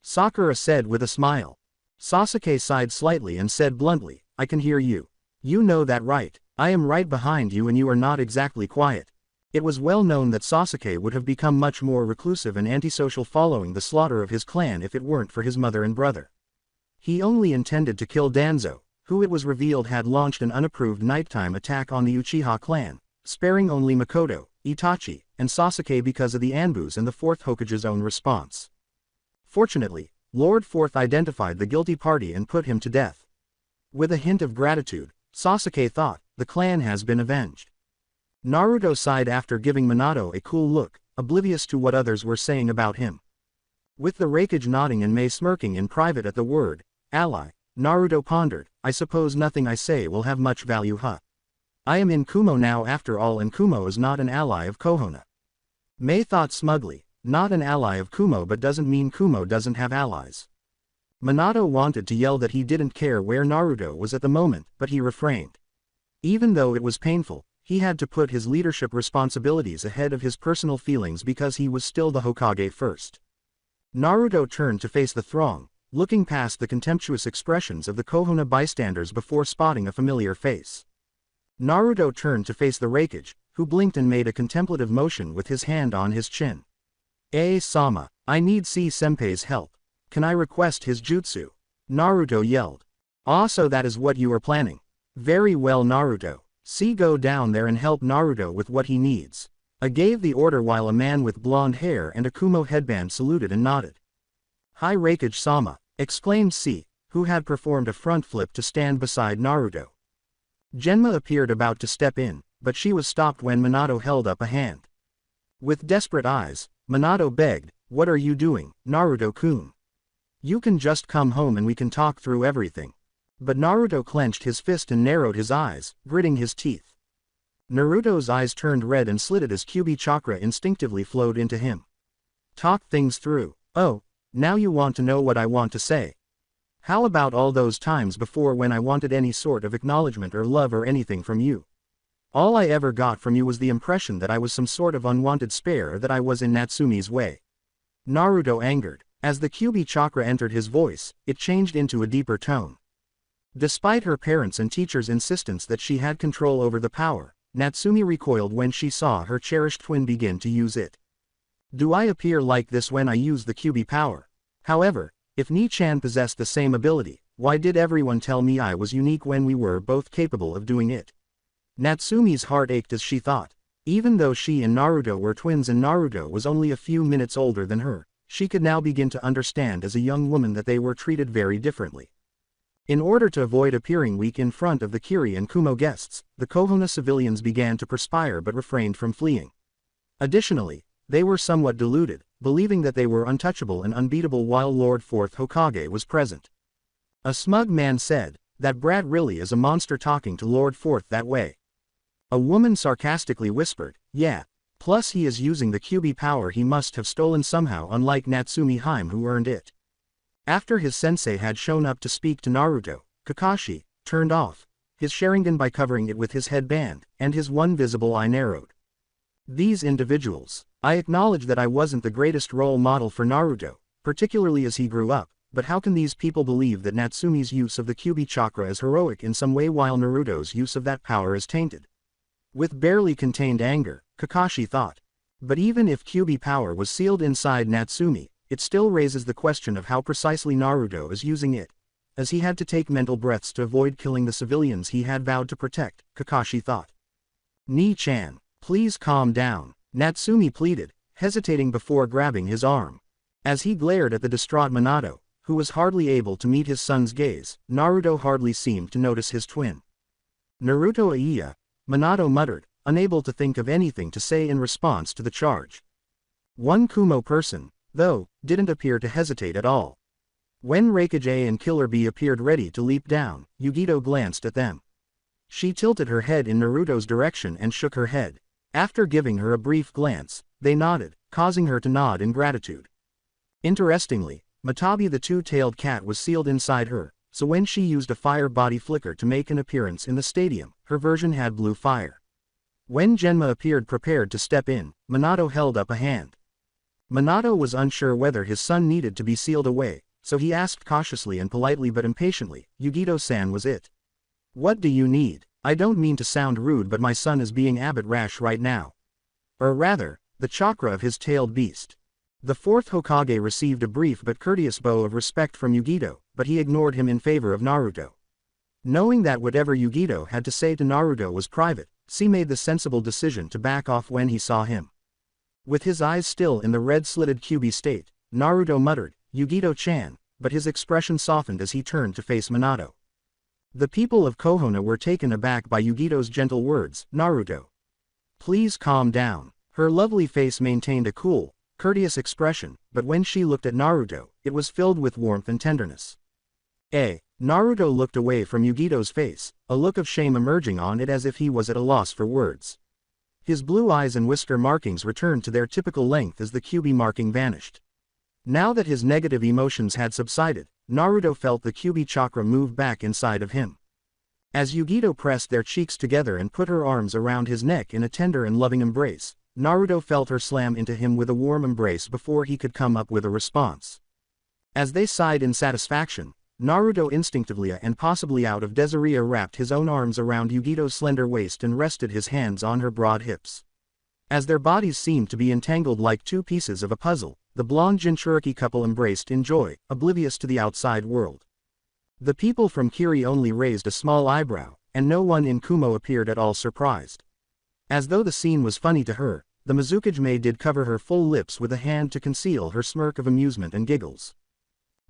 Sakura said with a smile. Sasuke sighed slightly and said bluntly, I can hear you. You know that, right? I am right behind you and you are not exactly quiet. It was well known that Sasuke would have become much more reclusive and antisocial following the slaughter of his clan if it weren't for his mother and brother. He only intended to kill Danzo, who it was revealed had launched an unapproved nighttime attack on the Uchiha clan, sparing only Makoto, Itachi, and Sasuke because of the Anbus and the fourth Hokage's own response. Fortunately, Lord Fourth identified the guilty party and put him to death. With a hint of gratitude, Sasuke thought, the clan has been avenged. Naruto sighed after giving Minato a cool look, oblivious to what others were saying about him. With the Raikage nodding and Mei smirking in private at the word, ally, Naruto pondered, I suppose nothing I say will have much value, huh? I am in Kumo now after all, and Kumo is not an ally of Konoha. Mei thought smugly, not an ally of Kumo but doesn't mean Kumo doesn't have allies. Minato wanted to yell that he didn't care where Naruto was at the moment, but he refrained. Even though it was painful, he had to put his leadership responsibilities ahead of his personal feelings because he was still the Hokage first. Naruto turned to face the throng, looking past the contemptuous expressions of the Konoha bystanders before spotting a familiar face. Naruto turned to face the Raikage, who blinked and made a contemplative motion with his hand on his chin. Sama, I need senpai's help. Can I request his jutsu? Naruto yelled. Ah, so that is what you are planning. Very well, Naruto. Go down there and help Naruto with what he needs. I gave the order while a man with blonde hair and a Kumo headband saluted and nodded. Hi Raikage-sama, exclaimed who had performed a front flip to stand beside Naruto. Genma appeared about to step in, but she was stopped when Minato held up a hand. With desperate eyes, Minato begged, what are you doing, Naruto-kun? You can just come home and we can talk through everything. But Naruto clenched his fist and narrowed his eyes, gritting his teeth. Naruto's eyes turned red and slitted as Kyuubi chakra instinctively flowed into him. Talk things through. Oh, now you want to know what I want to say. How about all those times before when I wanted any sort of acknowledgement or love or anything from you? All I ever got from you was the impression that I was some sort of unwanted spare or that I was in Natsumi's way. Naruto angered. As the Kyuubi chakra entered his voice, it changed into a deeper tone. Despite her parents' and teachers' insistence that she had control over the power, Natsumi recoiled when she saw her cherished twin begin to use it. Do I appear like this when I use the Kyuubi power? However, if Ni-chan possessed the same ability, why did everyone tell me I was unique when we were both capable of doing it? Natsumi's heart ached as she thought. Even though she and Naruto were twins and Naruto was only a few minutes older than her, she could now begin to understand as a young woman that they were treated very differently. In order to avoid appearing weak in front of the Kiri and Kumo guests, the Kohono civilians began to perspire but refrained from fleeing. Additionally, they were somewhat deluded, believing that they were untouchable and unbeatable while Lord Fourth Hokage was present. A smug man said, "That brat really is a monster talking to Lord Fourth that way." A woman sarcastically whispered, "Yeah. Plus he is using the Kyuubi power he must have stolen somehow, unlike Natsumi Haim who earned it." After his sensei had shown up to speak to Naruto, Kakashi turned off his Sharingan by covering it with his headband, and his one visible eye narrowed. These individuals. I acknowledge that I wasn't the greatest role model for Naruto, particularly as he grew up, but how can these people believe that Natsumi's use of the Kyuubi chakra is heroic in some way while Naruto's use of that power is tainted? With barely contained anger, Kakashi thought. But even if Kyuubi power was sealed inside Natsumi, it still raises the question of how precisely Naruto is using it, as he had to take mental breaths to avoid killing the civilians he had vowed to protect, Kakashi thought. Ni-chan, please calm down, Natsumi pleaded, hesitating before grabbing his arm. As he glared at the distraught Minato, who was hardly able to meet his son's gaze, Naruto hardly seemed to notice his twin. Naruto Aiya, Minato muttered, unable to think of anything to say in response to the charge. One Kumo person, though, didn't appear to hesitate at all. When Raikage and Killer Bee appeared ready to leap down, Yugito glanced at them. She tilted her head in Naruto's direction and shook her head. After giving her a brief glance, they nodded, causing her to nod in gratitude. Interestingly, Matabi the two-tailed cat was sealed inside her, so when she used a fire body flicker to make an appearance in the stadium, her version had blue fire. When Genma appeared prepared to step in, Minato held up a hand. Minato was unsure whether his son needed to be sealed away, so he asked cautiously and politely but impatiently, "Yugito-san, was it? What do you need? I don't mean to sound rude, but my son is being a bit rash right now. Or rather, the chakra of his tailed beast." The fourth Hokage received a brief but courteous bow of respect from Yugito, but he ignored him in favor of Naruto. Knowing that whatever Yugito had to say to Naruto was private, he made the sensible decision to back off when he saw him. With his eyes still in the red-slitted Kyuubi state, Naruto muttered, "Yugito-chan," but his expression softened as he turned to face Minato. The people of Kohono were taken aback by Yugito's gentle words, "Naruto, please calm down." Her lovely face maintained a cool, courteous expression, but when she looked at Naruto, it was filled with warmth and tenderness. Naruto looked away from Yugito's face, a look of shame emerging on it as if he was at a loss for words. His blue eyes and whisker markings returned to their typical length as the Kyuubi marking vanished. Now that his negative emotions had subsided, Naruto felt the Kyuubi chakra move back inside of him. As Yugito pressed their cheeks together and put her arms around his neck in a tender and loving embrace, Naruto felt her slam into him with a warm embrace before he could come up with a response. As they sighed in satisfaction, Naruto instinctively and possibly out of desire wrapped his own arms around Yugito's slender waist and rested his hands on her broad hips. As their bodies seemed to be entangled like two pieces of a puzzle, the blonde Jinchuriki couple embraced in joy, oblivious to the outside world. The people from Kiri only raised a small eyebrow, and no one in Kumo appeared at all surprised. As though the scene was funny to her, the Mizukage did cover her full lips with a hand to conceal her smirk of amusement and giggles.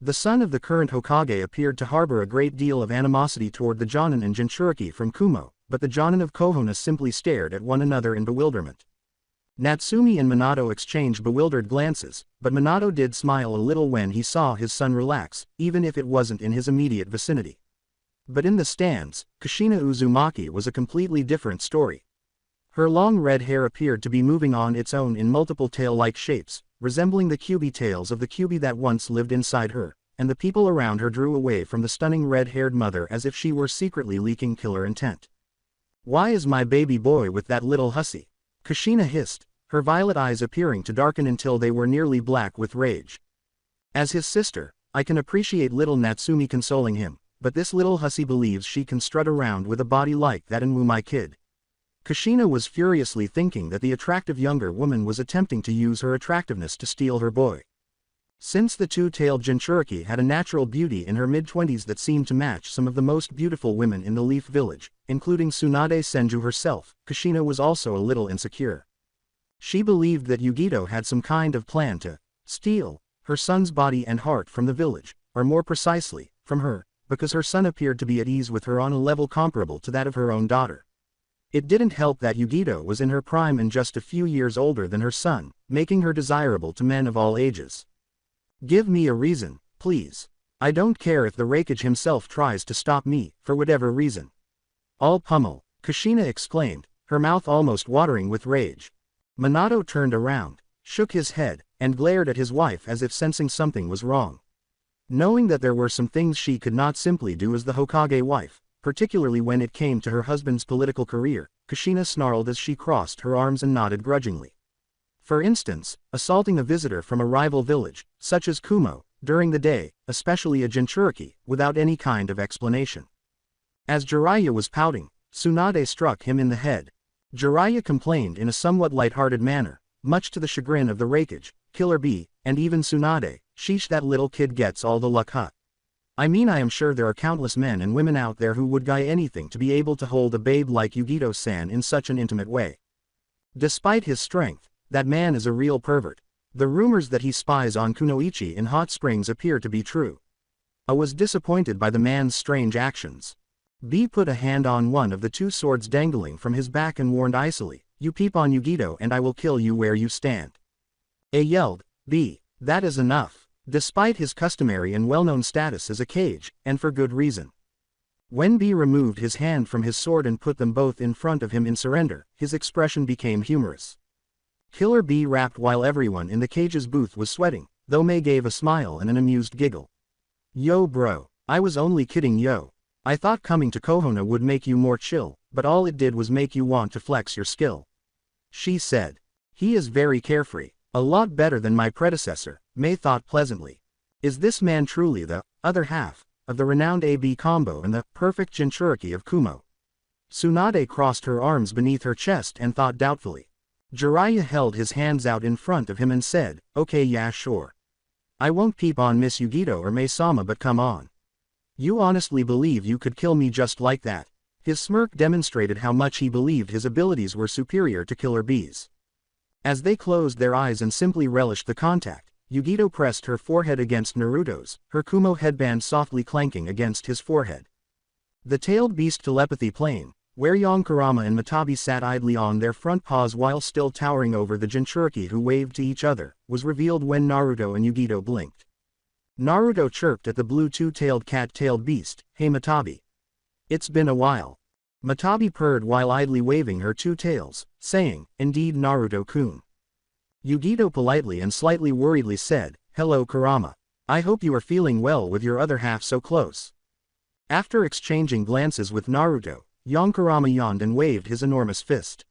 The son of the current Hokage appeared to harbor a great deal of animosity toward the Jonin and Jinchuriki from Kumo, but the Jonin of Kohono simply stared at one another in bewilderment. Natsumi and Minato exchanged bewildered glances, but Minato did smile a little when he saw his son relax, even if it wasn't in his immediate vicinity. But in the stands, Kushina Uzumaki was a completely different story. Her long red hair appeared to be moving on its own in multiple tail-like shapes, resembling the Kyuubi tails of the Kyuubi that once lived inside her, and the people around her drew away from the stunning red-haired mother as if she were secretly leaking killer intent. "Why is my baby boy with that little hussy?" Kushina hissed, her violet eyes appearing to darken until they were nearly black with rage. As his sister, I can appreciate little Natsumi consoling him, but this little hussy believes she can strut around with a body like that and woo my kid. Kushina was furiously thinking that the attractive younger woman was attempting to use her attractiveness to steal her boy. Since the two-tailed Jinchuriki had a natural beauty in her mid-20s that seemed to match some of the most beautiful women in the Leaf Village, including Tsunade Senju herself, Kushina was also a little insecure. She believed that Yugito had some kind of plan to steal her son's body and heart from the village, or more precisely, from her, because her son appeared to be at ease with her on a level comparable to that of her own daughter. It didn't help that Yugito was in her prime and just a few years older than her son, making her desirable to men of all ages. "Give me a reason, please. I don't care if the Raikage himself tries to stop me, for whatever reason." "All pummel," Kushina exclaimed, her mouth almost watering with rage. Minato turned around, shook his head, and glared at his wife as if sensing something was wrong. Knowing that there were some things she could not simply do as the Hokage wife, particularly when it came to her husband's political career, Kushina snarled as she crossed her arms and nodded grudgingly. For instance, assaulting a visitor from a rival village, such as Kumo, during the day, especially a Jinchuriki, without any kind of explanation. As Jiraiya was pouting, Tsunade struck him in the head. Jiraiya complained in a somewhat light-hearted manner, much to the chagrin of the Raikage, Killer Bee, and even Tsunade. "Sheesh, that little kid gets all the luck, huh? I mean, I am sure there are countless men and women out there who would guy anything to be able to hold a babe like Yugito-san in such an intimate way. Despite his strength, that man is a real pervert. The rumors that he spies on Kunoichi in hot springs appear to be true." I was disappointed by the man's strange actions. B put a hand on one of the two swords dangling from his back and warned icily, "You peep on Yugito and I will kill you where you stand." A yelled, "B, that is enough," despite his customary and well-known status as a Kage, and for good reason. When B removed his hand from his sword and put them both in front of him in surrender, his expression became humorous. Killer B rapped while everyone in the Kage's booth was sweating, though Mei gave a smile and an amused giggle. "Yo bro, I was only kidding yo. I thought coming to Kohono would make you more chill, but all it did was make you want to flex your skill," she said. "He is very carefree, a lot better than my predecessor," Mei thought pleasantly. Is this man truly the other half of the renowned AB combo and the perfect Jinchuriki of Kumo? Tsunade crossed her arms beneath her chest and thought doubtfully. Jiraiya held his hands out in front of him and said, "Okay, yeah, sure. I won't peep on Miss Yugito or Mei-sama, but come on. You honestly believe you could kill me just like that?" His smirk demonstrated how much he believed his abilities were superior to Killer Bee's. As they closed their eyes and simply relished the contact, Yugito pressed her forehead against Naruto's, her Kumo headband softly clanking against his forehead. The tailed beast telepathy plane, where Yonkarama and Matabi sat idly on their front paws while still towering over the Jinchuriki who waved to each other, was revealed when Naruto and Yugito blinked. Naruto chirped at the blue two-tailed cat-tailed beast, "Hey Matabi. It's been a while." Matabi purred while idly waving her two tails, saying, "Indeed, Naruto-kun." Yugito politely and slightly worriedly said, "Hello Kurama. I hope you are feeling well with your other half so close." After exchanging glances with Naruto, Yonkarama yawned and waved his enormous fist.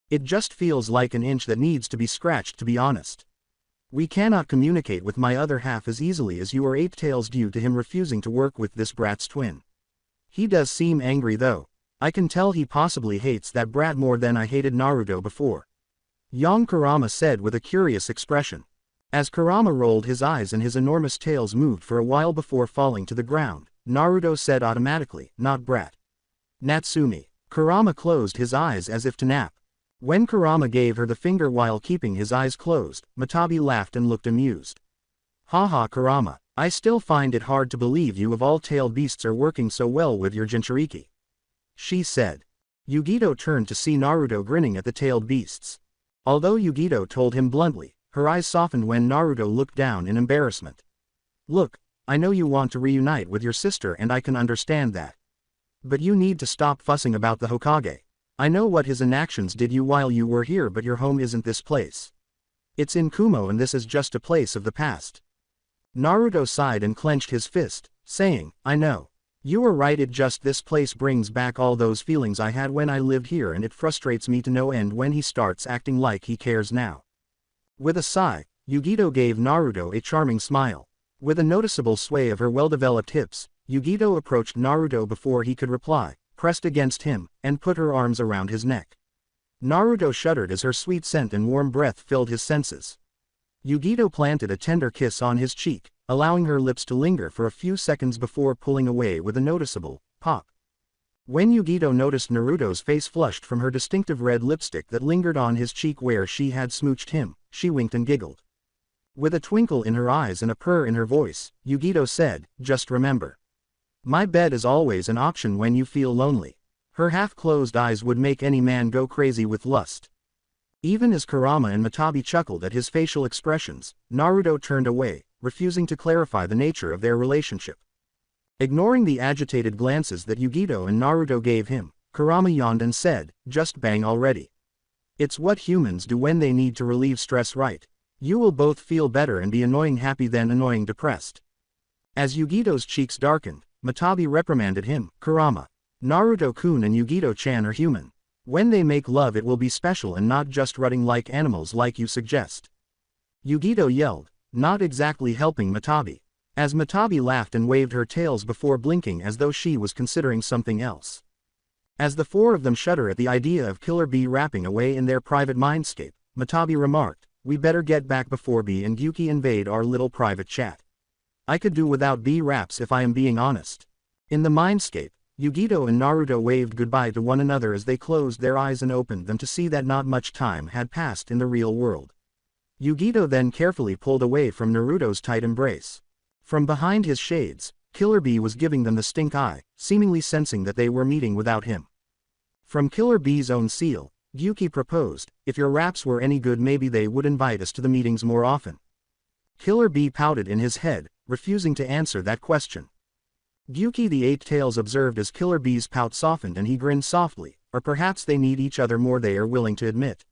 "It just feels like an inch that needs to be scratched, to be honest. We cannot communicate with my other half as easily as you or Eight Tails due to him refusing to work with this brat's twin. He does seem angry though. I can tell he possibly hates that brat more than I hated Naruto before," Yonkarama said with a curious expression. As Kurama rolled his eyes and his enormous tails moved for a while before falling to the ground, Naruto said automatically, "Not brat. Natsumi." Kurama closed his eyes as if to nap. When Kurama gave her the finger while keeping his eyes closed, Matabi laughed and looked amused. "Haha Kurama, I still find it hard to believe you of all tailed beasts are working so well with your Jinchuriki," she said. Yugito turned to see Naruto grinning at the tailed beasts. Although Yugito told him bluntly, her eyes softened when Naruto looked down in embarrassment. "Look, I know you want to reunite with your sister and I can understand that. But you need to stop fussing about the Hokage. I know what his inactions did you while you were here, but your home isn't this place. It's in Kumo and this is just a place of the past. Naruto sighed and clenched his fist, saying, I know. You were right, this place brings back all those feelings I had when I lived here and it frustrates me to no end when he starts acting like he cares now. With a sigh, Yugito gave Naruto a charming smile. With a noticeable sway of her well-developed hips, Yugito approached Naruto before he could reply, pressed against him, and put her arms around his neck. Naruto shuddered as her sweet scent and warm breath filled his senses. Yugito planted a tender kiss on his cheek, allowing her lips to linger for a few seconds before pulling away with a noticeable pop. When Yugito noticed Naruto's face flushed from her distinctive red lipstick that lingered on his cheek where she had smooched him, she winked and giggled. With a twinkle in her eyes and a purr in her voice, Yugito said, just remember. My bed is always an option when you feel lonely. Her half-closed eyes would make any man go crazy with lust. Even as Kurama and Matabi chuckled at his facial expressions, Naruto turned away, refusing to clarify the nature of their relationship. Ignoring the agitated glances that Yugito and Naruto gave him, Kurama yawned and said, just bang already. It's what humans do when they need to relieve stress, right? You will both feel better and be annoying happy than annoying depressed. As Yugito's cheeks darkened, Matabi reprimanded him, Kurama. Naruto-kun and Yugito-chan are human. When they make love it will be special and not just rutting like animals like you suggest. Yugito yelled, not exactly helping Matabi. As Matabi laughed and waved her tails before blinking as though she was considering something else. As the four of them shudder at the idea of Killer Bee rapping away in their private mindscape, Matabi remarked, we better get back before Bee and Gyuki invade our little private chat. I could do without Bee raps if I am being honest. In the mindscape, Yugito and Naruto waved goodbye to one another as they closed their eyes and opened them to see that not much time had passed in the real world. Yugito then carefully pulled away from Naruto's tight embrace. From behind his shades, Killer Bee was giving them the stink eye, seemingly sensing that they were meeting without him. From Killer Bee's own seal, Gyuki proposed, if your raps were any good maybe they would invite us to the meetings more often. Killer Bee pouted in his head, refusing to answer that question. Gyuki the Eight Tails observed as Killer Bee's pout softened and he grinned softly, or perhaps they need each other more they are willing to admit.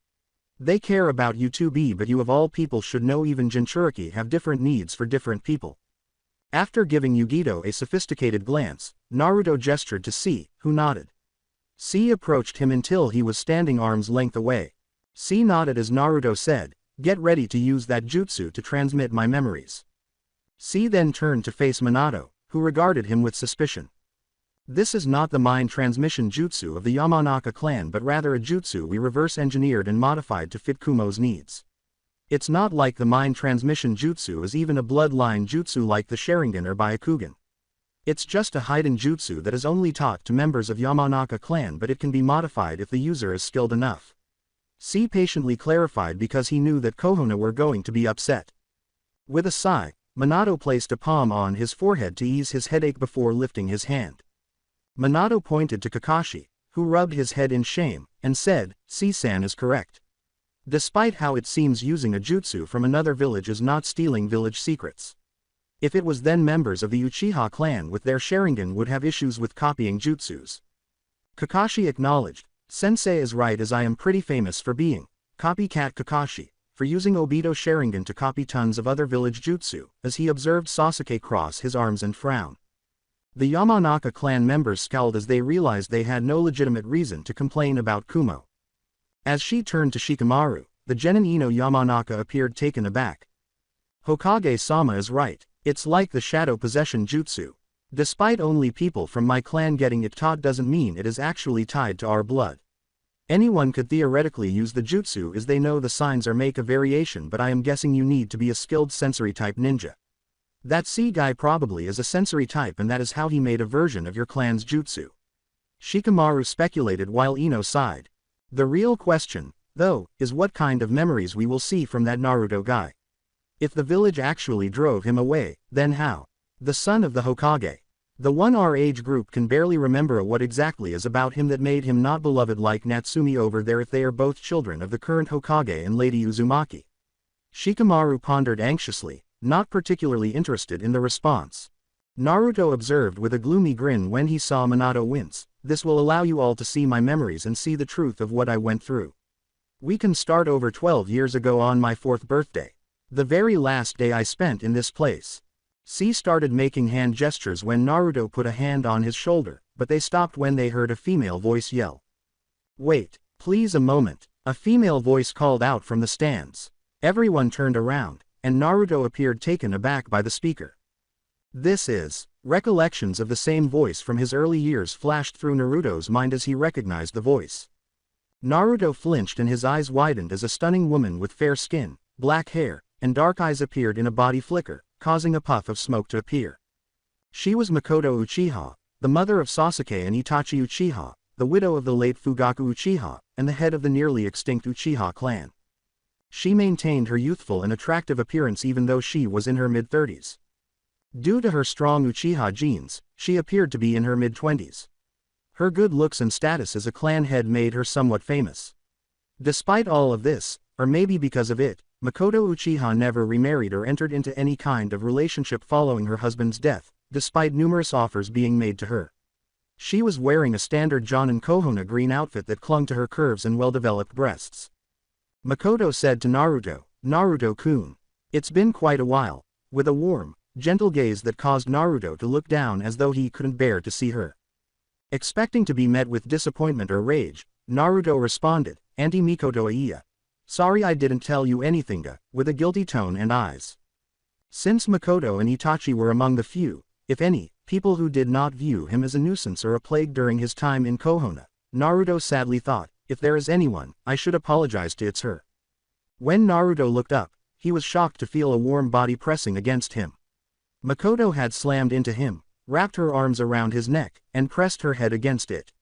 They care about you too Bee, but you of all people should know even Jinchuriki have different needs for different people. After giving Yugito a sophisticated glance, Naruto gestured to C, who nodded. C approached him until he was standing arm's length away. C nodded as Naruto said, get ready to use that jutsu to transmit my memories. C then turned to face Minato, who regarded him with suspicion. This is not the mind transmission jutsu of the Yamanaka clan but rather a jutsu we reverse engineered and modified to fit Kumo's needs. It's not like the mind transmission jutsu is even a bloodline jutsu like the Sharingan or Byakugan. It's just a hidden jutsu that is only taught to members of Yamanaka clan but it can be modified if the user is skilled enough. C patiently clarified because he knew that Kohono were going to be upset. With a sigh, Minato placed a palm on his forehead to ease his headache before lifting his hand. Minato pointed to Kakashi, who rubbed his head in shame, and said, C-san is correct. Despite how it seems using a jutsu from another village is not stealing village secrets. If it was then members of the Uchiha clan with their Sharingan would have issues with copying jutsus. Kakashi acknowledged, Sensei is right as I am pretty famous for being, copycat Kakashi, for using Obito Sharingan to copy tons of other village jutsu, as he observed Sasuke cross his arms and frown. The Yamanaka clan members scowled as they realized they had no legitimate reason to complain about Kumo. As she turned to Shikamaru, the Genin Ino Yamanaka appeared taken aback. Hokage-sama is right, it's like the shadow possession jutsu. Despite only people from my clan getting it taught doesn't mean it is actually tied to our blood. Anyone could theoretically use the jutsu as they know the signs or make a variation, but I am guessing you need to be a skilled sensory type ninja. That C guy probably is a sensory type and that is how he made a version of your clan's jutsu. Shikamaru speculated while Ino sighed. The real question, though, is what kind of memories we will see from that Naruto guy. If the village actually drove him away, then how? The son of the Hokage. The one our age group can barely remember what exactly is about him that made him not beloved like Natsumi over there if they are both children of the current Hokage and Lady Uzumaki. Shikamaru pondered anxiously, not particularly interested in the response. Naruto observed with a gloomy grin when he saw Minato wince, this will allow you all to see my memories and see the truth of what I went through. We can start over 12 years ago on my 4th birthday. The very last day I spent in this place. C started making hand gestures when Naruto put a hand on his shoulder, but they stopped when they heard a female voice yell. "Wait, please a moment," a female voice called out from the stands. Everyone turned around, and Naruto appeared taken aback by the speaker. This is... Recollections of the same voice from his early years flashed through Naruto's mind as he recognized the voice. Naruto flinched and his eyes widened as a stunning woman with fair skin, black hair, and dark eyes appeared in a body flicker, causing a puff of smoke to appear. She was Makoto Uchiha, the mother of Sasuke and Itachi Uchiha, the widow of the late Fugaku Uchiha, and the head of the nearly extinct Uchiha clan. She maintained her youthful and attractive appearance even though she was in her mid-30s. Due to her strong Uchiha genes, she appeared to be in her mid-20s. Her good looks and status as a clan head made her somewhat famous. Despite all of this, or maybe because of it, Makoto Uchiha never remarried or entered into any kind of relationship following her husband's death, despite numerous offers being made to her. She was wearing a standard Jonin Kohona green outfit that clung to her curves and well-developed breasts. Makoto said to Naruto, "Naruto-kun. It's been quite a while," with a warm, gentle gaze that caused Naruto to look down as though he couldn't bear to see her. Expecting to be met with disappointment or rage, Naruto responded, "Auntie Mikoto Iya. Sorry I didn't tell you anything," with a guilty tone and eyes. Since Makoto and Itachi were among the few, if any, people who did not view him as a nuisance or a plague during his time in Kohona, Naruto sadly thought, if there is anyone, I should apologize to, it's her. When Naruto looked up, he was shocked to feel a warm body pressing against him. Makoto had slammed into him, wrapped her arms around his neck, and pressed her head against it.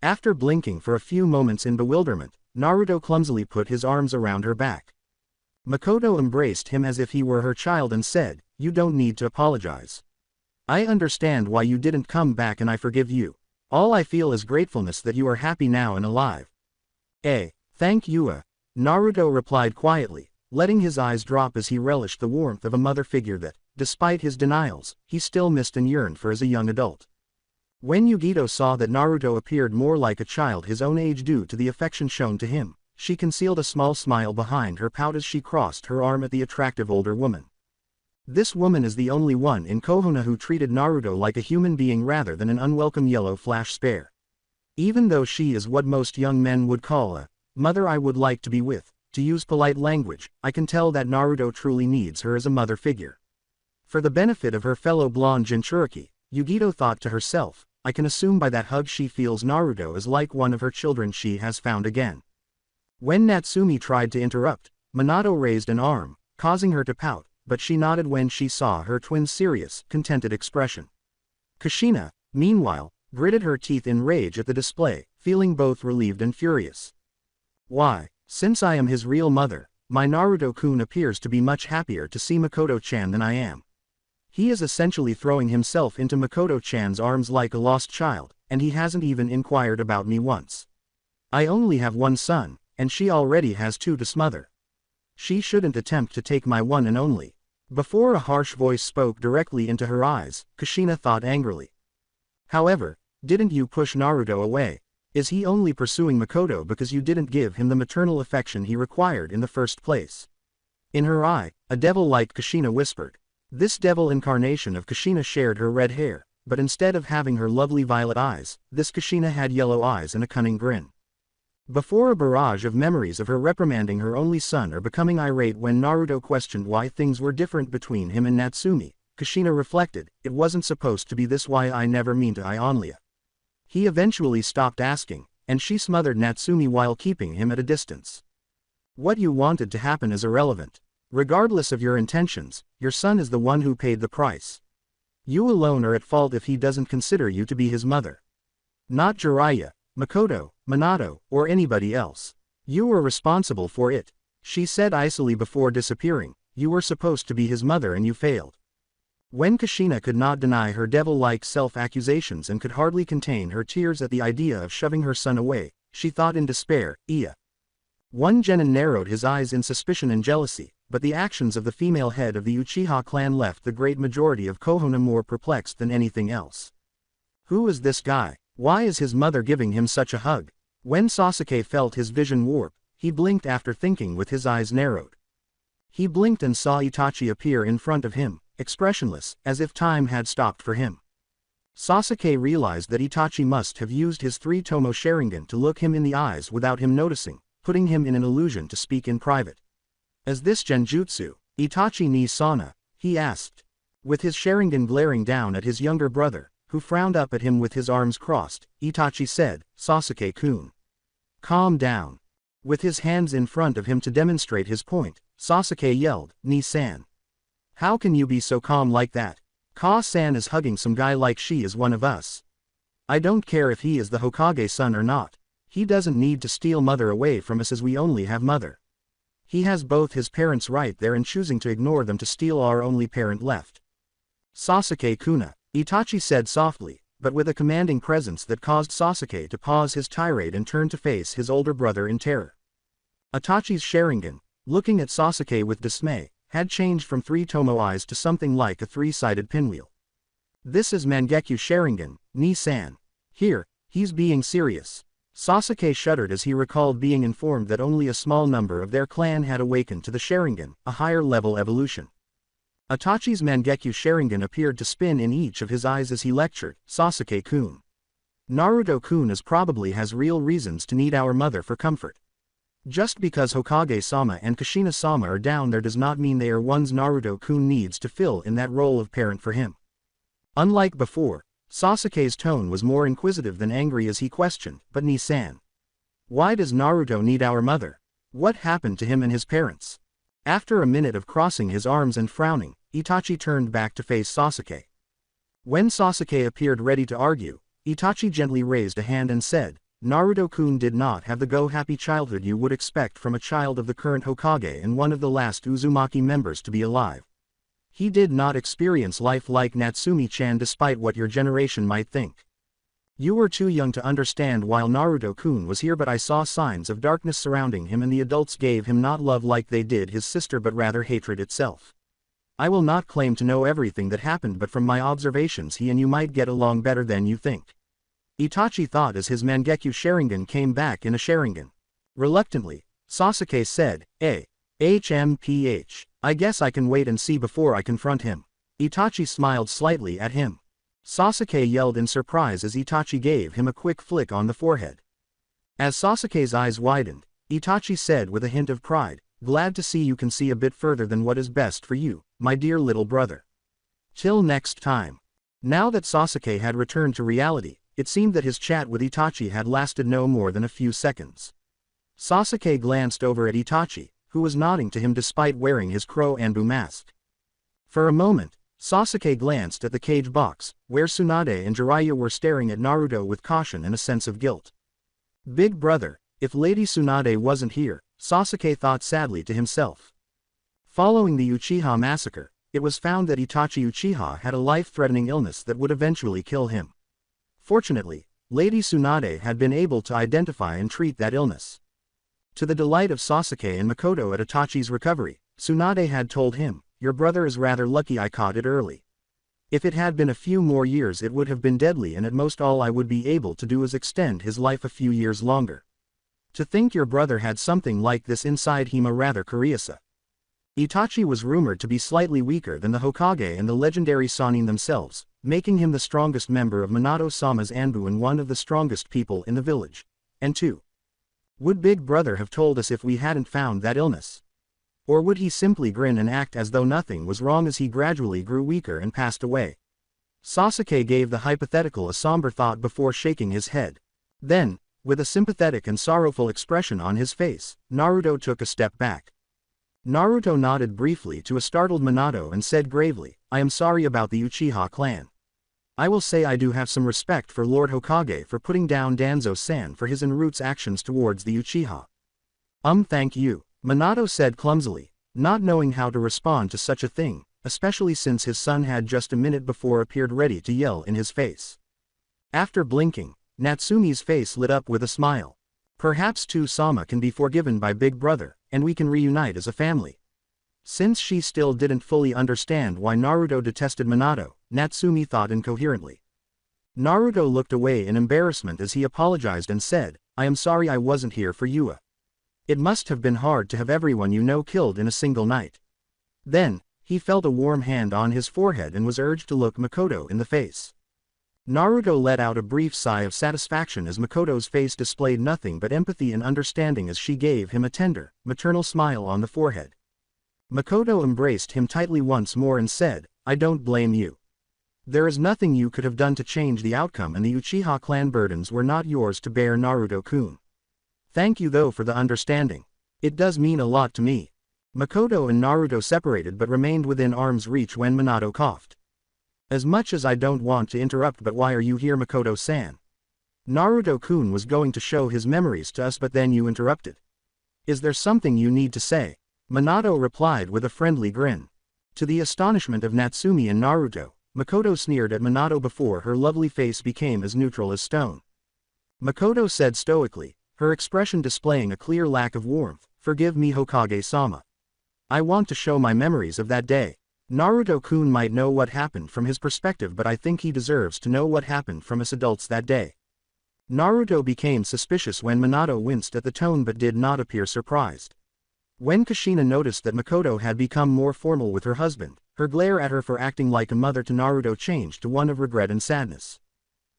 After blinking for a few moments in bewilderment, Naruto clumsily put his arms around her back. Makoto embraced him as if he were her child and said, "You don't need to apologize. I understand why you didn't come back and I forgive you. All I feel is gratefulness that you are happy now and alive." Thank you." Naruto replied quietly, letting his eyes drop as he relished the warmth of a mother figure that, despite his denials, he still missed and yearned for as a young adult. When Yugito saw that Naruto appeared more like a child his own age due to the affection shown to him, she concealed a small smile behind her pout as she crossed her arm at the attractive older woman. This woman is the only one in Kohona who treated Naruto like a human being rather than an unwelcome yellow flash spare. Even though she is what most young men would call a mother I would like to be with, to use polite language, I can tell that Naruto truly needs her as a mother figure. For the benefit of her fellow blonde Jinchuriki, Yugito thought to herself, I can assume by that hug she feels Naruto is like one of her children she has found again. When Natsumi tried to interrupt, Minato raised an arm, causing her to pout, but she nodded when she saw her twin's serious, contented expression. Kushina, meanwhile, gritted her teeth in rage at the display, feeling both relieved and furious. Why, since I am his real mother, my Naruto-kun appears to be much happier to see Makoto-chan than I am. He is essentially throwing himself into Makoto-chan's arms like a lost child, and he hasn't even inquired about me once. I only have one son, and she already has two to smother. She shouldn't attempt to take my one and only. Before a harsh voice spoke directly into her eyes, Kushina thought angrily. However, didn't you push Naruto away? Is he only pursuing Makoto because you didn't give him the maternal affection he required in the first place? In her eye, a devil-like Kushina whispered. This devil incarnation of Kushina shared her red hair, but instead of having her lovely violet eyes, this Kushina had yellow eyes and a cunning grin. Before a barrage of memories of her reprimanding her only son or becoming irate when Naruto questioned why things were different between him and Natsumi, Kushina reflected, it wasn't supposed to be this way. I never mean to Ionlia. He eventually stopped asking, and she smothered Natsumi while keeping him at a distance. What you wanted to happen is irrelevant. Regardless of your intentions, your son is the one who paid the price. You alone are at fault if he doesn't consider you to be his mother. Not Jiraiya, Makoto, Minato, or anybody else. You were responsible for it, she said icily before disappearing. You were supposed to be his mother and you failed. When Kushina could not deny her devil-like self-accusations and could hardly contain her tears at the idea of shoving her son away, she thought in despair, Iya. One genin narrowed his eyes in suspicion and jealousy, but the actions of the female head of the Uchiha clan left the great majority of Kohona more perplexed than anything else. Who is this guy? Why is his mother giving him such a hug? When Sasuke felt his vision warp, He blinked after thinking with his eyes narrowed. He blinked and saw Itachi appear in front of him, expressionless, as if time had stopped for him. Sasuke realized that Itachi must have used his 3-tomo Sharingan to look him in the eyes without him noticing, putting him in an illusion to speak in private. "Is this Genjutsu, Itachi ni Sana?" he asked. With his Sharingan glaring down at his younger brother, who frowned up at him with his arms crossed, Itachi said, "Sasuke-kun. Calm down." With his hands in front of him to demonstrate his point, Sasuke yelled, "Ni-san. How can you be so calm like that? Ka-san is hugging some guy like she is one of us. I don't care if he is the Hokage's son or not. He doesn't need to steal mother away from us as we only have mother. He has both his parents right there and choosing to ignore them to steal our only parent left." "Sasuke-kuna," Itachi said softly, but with a commanding presence that caused Sasuke to pause his tirade and turn to face his older brother in terror. Itachi's Sharingan, looking at Sasuke with dismay, had changed from 3-tomo eyes to something like a 3-sided pinwheel. "This is Mangekyo Sharingan, Ni-san. Here, he's being serious." Sasuke shuddered as he recalled being informed that only a small number of their clan had awakened to the Sharingan, a higher-level evolution. Itachi's Mangekyo Sharingan appeared to spin in each of his eyes as he lectured, "Sasuke-kun. Naruto-kun probably has real reasons to need our mother for comfort. Just because Hokage-sama and Kushina-sama are down there does not mean they are ones Naruto-kun needs to fill in that role of parent for him." Unlike before, Sasuke's tone was more inquisitive than angry as he questioned, "But Ni-san, why does Naruto need our mother? What happened to him and his parents?" After a minute of crossing his arms and frowning, Itachi turned back to face Sasuke. When Sasuke appeared ready to argue, Itachi gently raised a hand and said, "Naruto-kun did not have the go-happy childhood you would expect from a child of the current Hokage and one of the last Uzumaki members to be alive. He did not experience life like Natsumi-chan despite what your generation might think. You were too young to understand while Naruto-kun was here, but I saw signs of darkness surrounding him and the adults gave him not love like they did his sister but rather hatred itself. I will not claim to know everything that happened, but from my observations he and you might get along better than you think." Itachi thought as his Mangekyo Sharingan came back in a Sharingan. Reluctantly, Sasuke said, HMPH, I guess I can wait and see before I confront him." Itachi smiled slightly at him. Sasuke yelled in surprise as Itachi gave him a quick flick on the forehead. As Sasuke's eyes widened, Itachi said with a hint of pride, "Glad to see you can see a bit further than what is best for you, my dear little brother. Till next time." Now that Sasuke had returned to reality, it seemed that his chat with Itachi had lasted no more than a few seconds. Sasuke glanced over at Itachi, who was nodding to him despite wearing his Crow Anbu mask. For a moment, Sasuke glanced at the cage box, where Tsunade and Jiraiya were staring at Naruto with caution and a sense of guilt. "Big brother, if Lady Tsunade wasn't here," Sasuke thought sadly to himself. Following the Uchiha massacre, it was found that Itachi Uchiha had a life-threatening illness that would eventually kill him. Fortunately, Lady Tsunade had been able to identify and treat that illness. To the delight of Sasuke and Makoto at Itachi's recovery, Tsunade had told him, "Your brother is rather lucky I caught it early. If it had been a few more years it would have been deadly, and at most all I would be able to do is extend his life a few years longer. To think your brother had something like this inside him, rather curiousa." Itachi was rumored to be slightly weaker than the Hokage and the legendary Sannin themselves, making him the strongest member of Minato-sama's Anbu and one of the strongest people in the village. And 2. Would Big Brother have told us if we hadn't found that illness? Or would he simply grin and act as though nothing was wrong as he gradually grew weaker and passed away? Sasuke gave the hypothetical a somber thought before shaking his head. Then, with a sympathetic and sorrowful expression on his face, Naruto took a step back. Naruto nodded briefly to a startled Minato and said gravely, "I am sorry about the Uchiha clan. I will say I do have some respect for Lord Hokage for putting down Danzo-san for his en route's actions towards the Uchiha." Thank you," Minato said clumsily, not knowing how to respond to such a thing, especially since his son had just a minute before appeared ready to yell in his face. After blinking, Natsumi's face lit up with a smile. "Perhaps Sama can be forgiven by Big Brother, and we can reunite as a family." Since she still didn't fully understand why Naruto detested Minato, Natsumi thought incoherently. Naruto looked away in embarrassment as he apologized and said, "I am sorry I wasn't here for you." It must have been hard to have everyone you know killed in a single night. Then, he felt a warm hand on his forehead and was urged to look Makoto in the face. Naruto let out a brief sigh of satisfaction as Makoto's face displayed nothing but empathy and understanding as she gave him a tender, maternal smile on the forehead. Makoto embraced him tightly once more and said, "I don't blame you. There is nothing you could have done to change the outcome, and the Uchiha clan burdens were not yours to bear, Naruto-kun. Thank you though for the understanding. It does mean a lot to me." Makoto and Naruto separated but remained within arm's reach when Minato coughed. "As much as I don't want to interrupt, but why are you here, Makoto-san? Naruto-kun was going to show his memories to us, but then you interrupted. Is there something you need to say?" Minato replied with a friendly grin. To the astonishment of Natsumi and Naruto, Makoto sneered at Minato before her lovely face became as neutral as stone. Makoto said stoically, her expression displaying a clear lack of warmth, "Forgive me, Hokage-sama. I want to show my memories of that day. Naruto-kun might know what happened from his perspective, but I think he deserves to know what happened from us adults that day." Naruto became suspicious when Minato winced at the tone but did not appear surprised. When Kushina noticed that Makoto had become more formal with her husband, her glare at her for acting like a mother to Naruto changed to one of regret and sadness.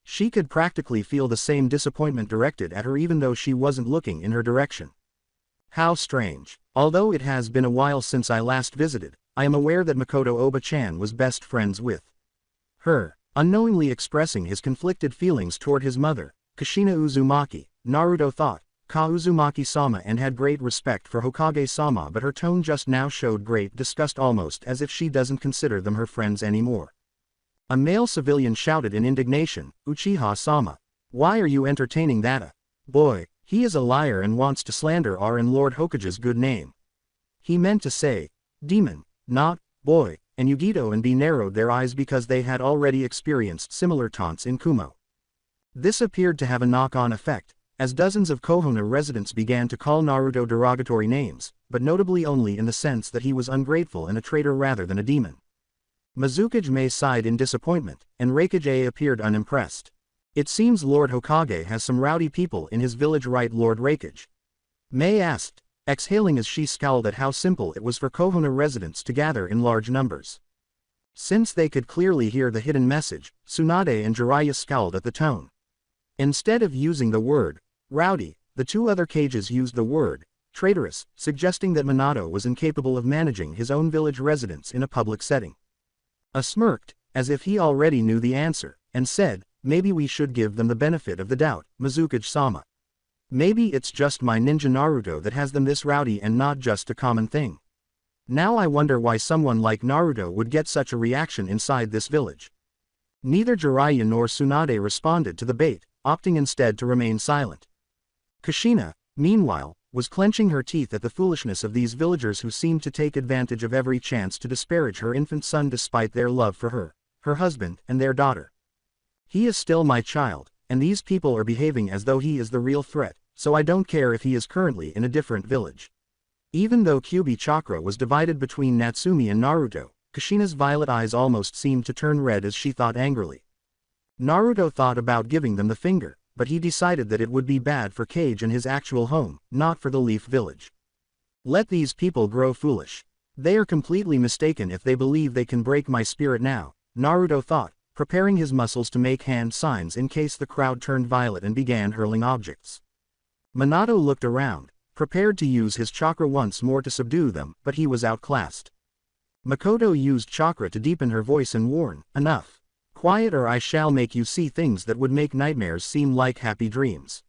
She could practically feel the same disappointment directed at her even though she wasn't looking in her direction. "How strange. Although it has been a while since I last visited, I am aware that Makoto Oba-chan was best friends with her." Unknowingly expressing his conflicted feelings toward his mother, Kushina Uzumaki, Naruto thought, "Ka Uzumaki-sama," and had great respect for Hokage-sama, but her tone just now showed great disgust, almost as if she doesn't consider them her friends anymore. A male civilian shouted in indignation, "Uchiha-sama. Why are you entertaining that boy? He is a liar and wants to slander our and Lord Hokage's good name." He meant to say, "demon, not boy," and Yugito and B narrowed their eyes because they had already experienced similar taunts in Kumo. This appeared to have a knock-on effect, as dozens of Konoha residents began to call Naruto derogatory names, but notably only in the sense that he was ungrateful and a traitor rather than a demon. Mizukage Mei sighed in disappointment, and Raikage appeared unimpressed. "It seems Lord Hokage has some rowdy people in his village, right, Lord Raikage?" Mei asked, exhaling as she scowled at how simple it was for Konoha residents to gather in large numbers. Since they could clearly hear the hidden message, Tsunade and Jiraiya scowled at the tone. Instead of using the word rowdy, the two other Kages used the word traitorous, suggesting that Minato was incapable of managing his own village residents in a public setting. A smirked, as if he already knew the answer, and said, "Maybe we should give them the benefit of the doubt, Mizukage-sama. Maybe it's just my ninja Naruto that has them this rowdy and not just a common thing. Now I wonder why someone like Naruto would get such a reaction inside this village." Neither Jiraiya nor Tsunade responded to the bait, opting instead to remain silent. Kushina, meanwhile, was clenching her teeth at the foolishness of these villagers who seemed to take advantage of every chance to disparage her infant son despite their love for her, her husband, and their daughter. "He is still my child, and these people are behaving as though he is the real threat, so I don't care if he is currently in a different village." Even though Kyuubi chakra was divided between Natsumi and Naruto, Kushina's violet eyes almost seemed to turn red as she thought angrily. Naruto thought about giving them the finger, but he decided that it would be bad for Kage and his actual home, not for the Leaf Village. Let these people grow foolish. They are completely mistaken if they believe they can break my spirit now, Naruto thought, preparing his muscles to make hand signs in case the crowd turned violet and began hurling objects. Minato looked around, prepared to use his chakra once more to subdue them, but he was outclassed. Makoto used chakra to deepen her voice and warn, "Enough. Quiet or I shall make you see things that would make nightmares seem like happy dreams."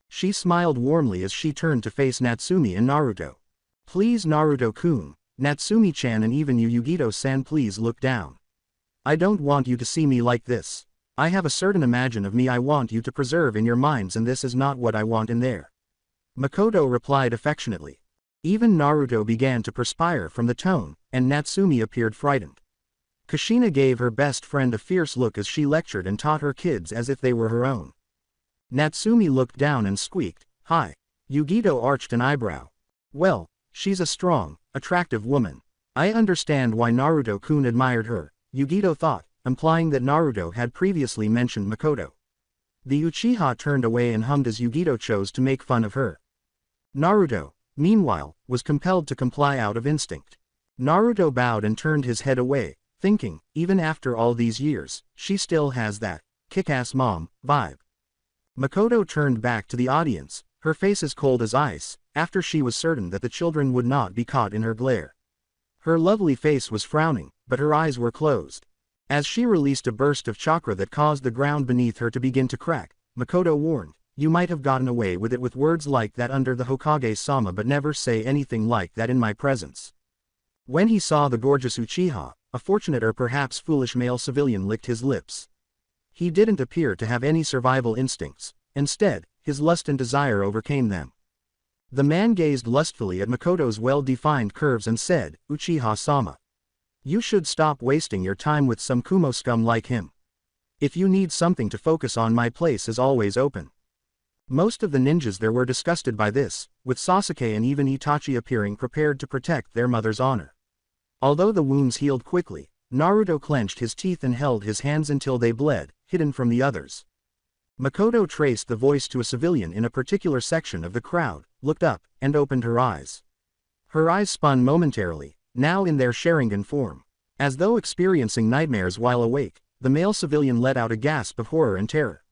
She smiled warmly as she turned to face Natsumi and Naruto. "Please, Naruto-kun, Natsumi-chan, and even you, Yugito-san, please look down. I don't want you to see me like this. I have a certain imagine of me I want you to preserve in your minds, and this is not what I want in there." Makoto replied affectionately. Even Naruto began to perspire from the tone, and Natsumi appeared frightened. Kushina gave her best friend a fierce look as she lectured and taught her kids as if they were her own. Natsumi looked down and squeaked, "Hi." Yugito arched an eyebrow. "Well, she's a strong, attractive woman. I understand why Naruto-kun admired her," Yugito thought, implying that Naruto had previously mentioned Makoto. The Uchiha turned away and hummed as Yugito chose to make fun of her. Naruto, meanwhile, was compelled to comply out of instinct. Naruto bowed and turned his head away, thinking, even after all these years, she still has that kick-ass mom vibe. Makoto turned back to the audience, her face as cold as ice, after she was certain that the children would not be caught in her glare. Her lovely face was frowning, but her eyes were closed. As she released a burst of chakra that caused the ground beneath her to begin to crack, Makoto warned, "You might have gotten away with it with words like that under the Hokage-sama, but never say anything like that in my presence." When he saw the gorgeous Uchiha, a fortunate or perhaps foolish male civilian licked his lips. He didn't appear to have any survival instincts. Instead, his lust and desire overcame them. The man gazed lustfully at Makoto's well-defined curves and said, "Uchiha-sama. You should stop wasting your time with some Kumo scum like him. If you need something to focus on, my place is always open." Most of the ninjas there were disgusted by this, with Sasuke and even Itachi appearing prepared to protect their mother's honor. Although the wounds healed quickly, Naruto clenched his teeth and held his hands until they bled, hidden from the others. Makoto traced the voice to a civilian in a particular section of the crowd, looked up, and opened her eyes. Her eyes spun momentarily, now in their Sharingan form. As though experiencing nightmares while awake, the male civilian let out a gasp of horror and terror.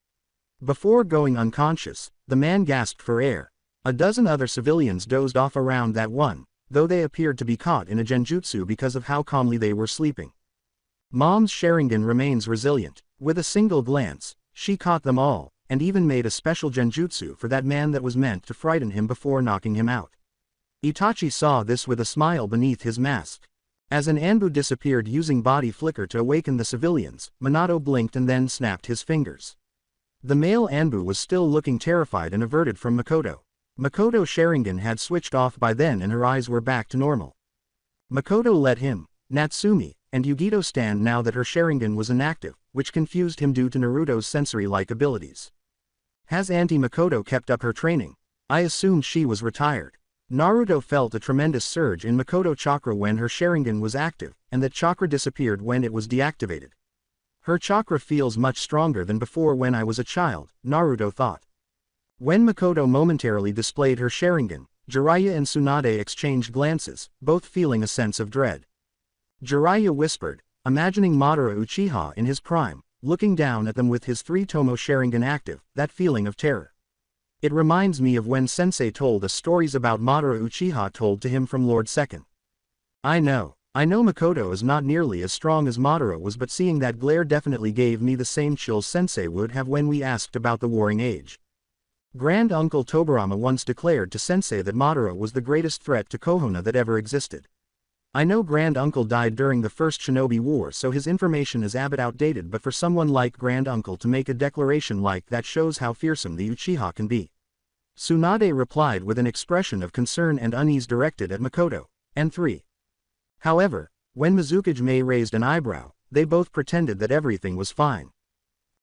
Before going unconscious, the man gasped for air. A dozen other civilians dozed off around that one, though they appeared to be caught in a genjutsu because of how calmly they were sleeping. Mom's Sharingan remains resilient. With a single glance, she caught them all, and even made a special genjutsu for that man that was meant to frighten him before knocking him out. Itachi saw this with a smile beneath his mask. As an Anbu disappeared using body flicker to awaken the civilians, Minato blinked and then snapped his fingers. The male Anbu was still looking terrified and averted from Makoto. Makoto's Sharingan had switched off by then and her eyes were back to normal. Makoto let him, Natsumi, and Yugito stand now that her Sharingan was inactive, which confused him due to Naruto's sensory-like abilities. Has Auntie Makoto kept up her training? I assumed she was retired. Naruto felt a tremendous surge in Makoto chakra when her Sharingan was active, and that chakra disappeared when it was deactivated. Her chakra feels much stronger than before when I was a child, Naruto thought. When Makoto momentarily displayed her Sharingan, Jiraiya and Tsunade exchanged glances, both feeling a sense of dread. Jiraiya whispered, imagining Madara Uchiha in his prime, looking down at them with his 3-tomo Sharingan active, that feeling of terror. It reminds me of when Sensei told us stories about Madara Uchiha told to him from Lord Second. I know Makoto is not nearly as strong as Madara was, but seeing that glare definitely gave me the same chills Sensei would have when we asked about the Warring Age. Grand Uncle Tobirama once declared to Sensei that Madara was the greatest threat to Konoha that ever existed. I know Grand Uncle died during the First Shinobi War, so his information is a bit outdated, but for someone like Grand Uncle to make a declaration like that shows how fearsome the Uchiha can be. Tsunade replied with an expression of concern and unease directed at Makoto, and 3. However, when Mizukage raised an eyebrow, they both pretended that everything was fine.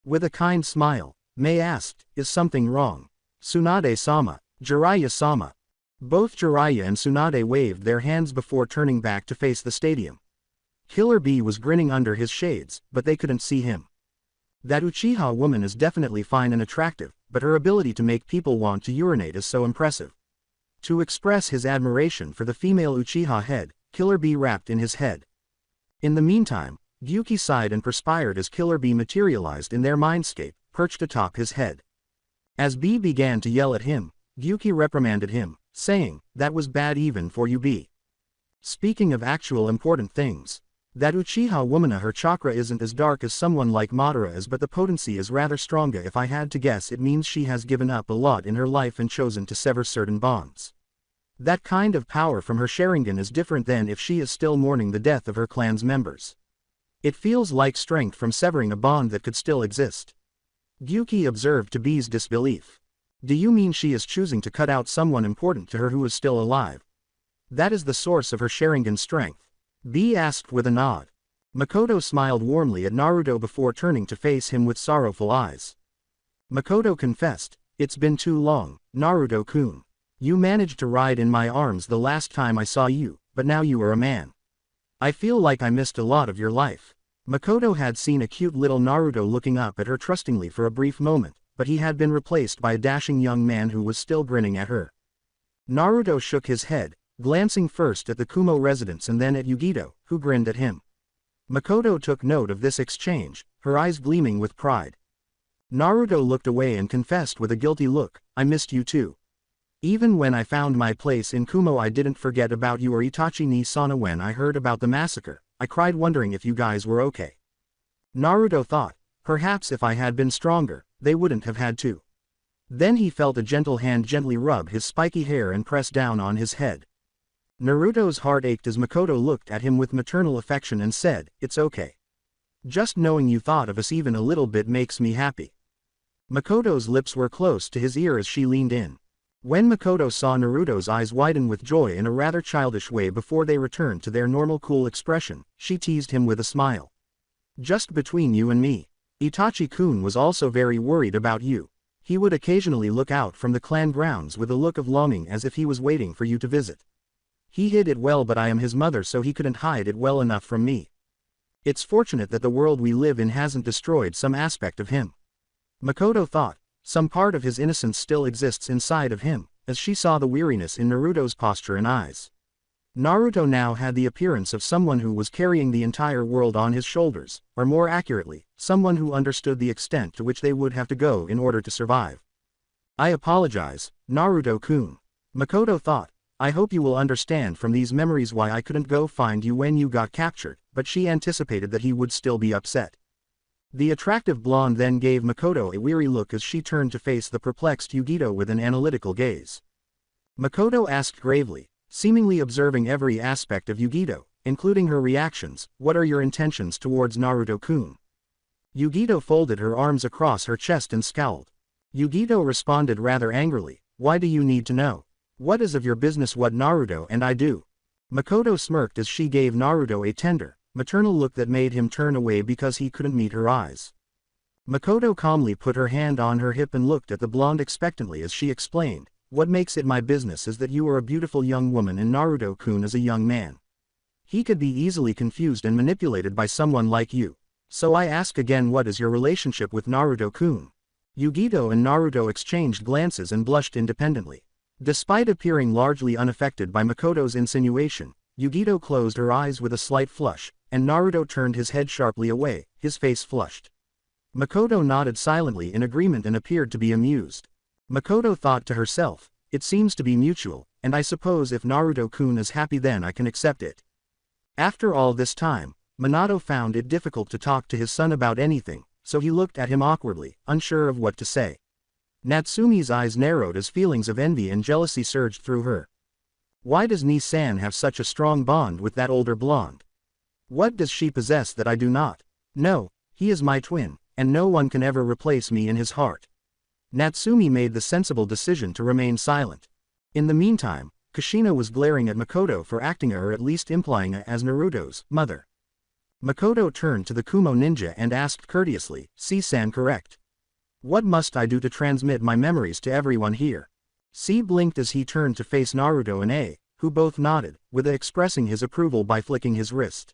With a kind smile, Mei asked, is something wrong? Tsunade-sama, Jiraiya-sama. Both Jiraiya and Tsunade waved their hands before turning back to face the stadium. Killer Bee was grinning under his shades, but they couldn't see him. That Uchiha woman is definitely fine and attractive, but her ability to make people want to urinate is so impressive. To express his admiration for the female Uchiha head, Killer Bee rapped in his head. In the meantime, Gyuki sighed and perspired as Killer Bee materialized in their mindscape, perched atop his head. As Bee began to yell at him, Gyuki reprimanded him, saying, that was bad even for you, Bee. Speaking of actual important things, that Uchiha woman, her chakra isn't as dark as someone like Madara is, but the potency is rather stronger. If I had to guess, it means she has given up a lot in her life and chosen to sever certain bonds. That kind of power from her Sharingan is different than if she is still mourning the death of her clan's members. It feels like strength from severing a bond that could still exist. Gyuki observed to Bee's disbelief. Do you mean she is choosing to cut out someone important to her who is still alive? That is the source of her Sharingan strength? Bee asked with a nod. Makoto smiled warmly at Naruto before turning to face him with sorrowful eyes. Makoto confessed, it's been too long, Naruto-kun. You managed to ride in my arms the last time I saw you, but now you are a man. I feel like I missed a lot of your life. Makoto had seen a cute little Naruto looking up at her trustingly for a brief moment, but he had been replaced by a dashing young man who was still grinning at her. Naruto shook his head, glancing first at the Kumo residents and then at Yugito, who grinned at him. Makoto took note of this exchange, her eyes gleaming with pride. Naruto looked away and confessed with a guilty look, I missed you too. Even when I found my place in Kumo I didn't forget about you or Itachi ni Sana. When I heard about the massacre, I cried wondering if you guys were okay. Naruto thought, perhaps if I had been stronger, they wouldn't have had to. Then he felt a gentle hand gently rub his spiky hair and press down on his head. Naruto's heart ached as Makoto looked at him with maternal affection and said, it's okay. Just knowing you thought of us even a little bit makes me happy. Makoto's lips were close to his ear as she leaned in. When Makoto saw Naruto's eyes widen with joy in a rather childish way before they returned to their normal cool expression, she teased him with a smile. Just between you and me, Itachi-kun was also very worried about you. He would occasionally look out from the clan grounds with a look of longing as if he was waiting for you to visit. He hid it well, but I am his mother, so he couldn't hide it well enough from me. It's fortunate that the world we live in hasn't destroyed some aspect of him. Makoto thought, some part of his innocence still exists inside of him, as she saw the weariness in Naruto's posture and eyes. Naruto now had the appearance of someone who was carrying the entire world on his shoulders, or more accurately, someone who understood the extent to which they would have to go in order to survive. I apologize, Naruto-kun. Makoto thought, I hope you will understand from these memories why I couldn't go find you when you got captured, but she anticipated that he would still be upset. The attractive blonde then gave Makoto a weary look as she turned to face the perplexed Yugito with an analytical gaze. Makoto asked gravely, seemingly observing every aspect of Yugito, including her reactions, what are your intentions towards Naruto-kun? Yugito folded her arms across her chest and scowled. Yugito responded rather angrily, why do you need to know? What is of your business what Naruto and I do? Makoto smirked as she gave Naruto a tender, maternal look that made him turn away because he couldn't meet her eyes. Makoto calmly put her hand on her hip and looked at the blonde expectantly as she explained, what makes it my business is that you are a beautiful young woman and Naruto-kun is a young man. He could be easily confused and manipulated by someone like you. So I ask again, what is your relationship with Naruto-kun? Yugito and Naruto exchanged glances and blushed independently. Despite appearing largely unaffected by Makoto's insinuation, Yugito closed her eyes with a slight flush, and Naruto turned his head sharply away, his face flushed. Makoto nodded silently in agreement and appeared to be amused. Makoto thought to herself, it seems to be mutual, and I suppose if Naruto-kun is happy then I can accept it. After all this time, Minato found it difficult to talk to his son about anything, so he looked at him awkwardly, unsure of what to say. Natsumi's eyes narrowed as feelings of envy and jealousy surged through her. Why does Nii-san have such a strong bond with that older blonde? What does she possess that I do not? No, he is my twin, and no one can ever replace me in his heart. Natsumi made the sensible decision to remain silent. In the meantime, Kushina was glaring at Makoto for acting or at least implying as Naruto's mother. Makoto turned to the Kumo ninja and asked courteously, C-san correct? What must I do to transmit my memories to everyone here? C blinked as he turned to face Naruto and A, who both nodded, with A expressing his approval by flicking his wrist.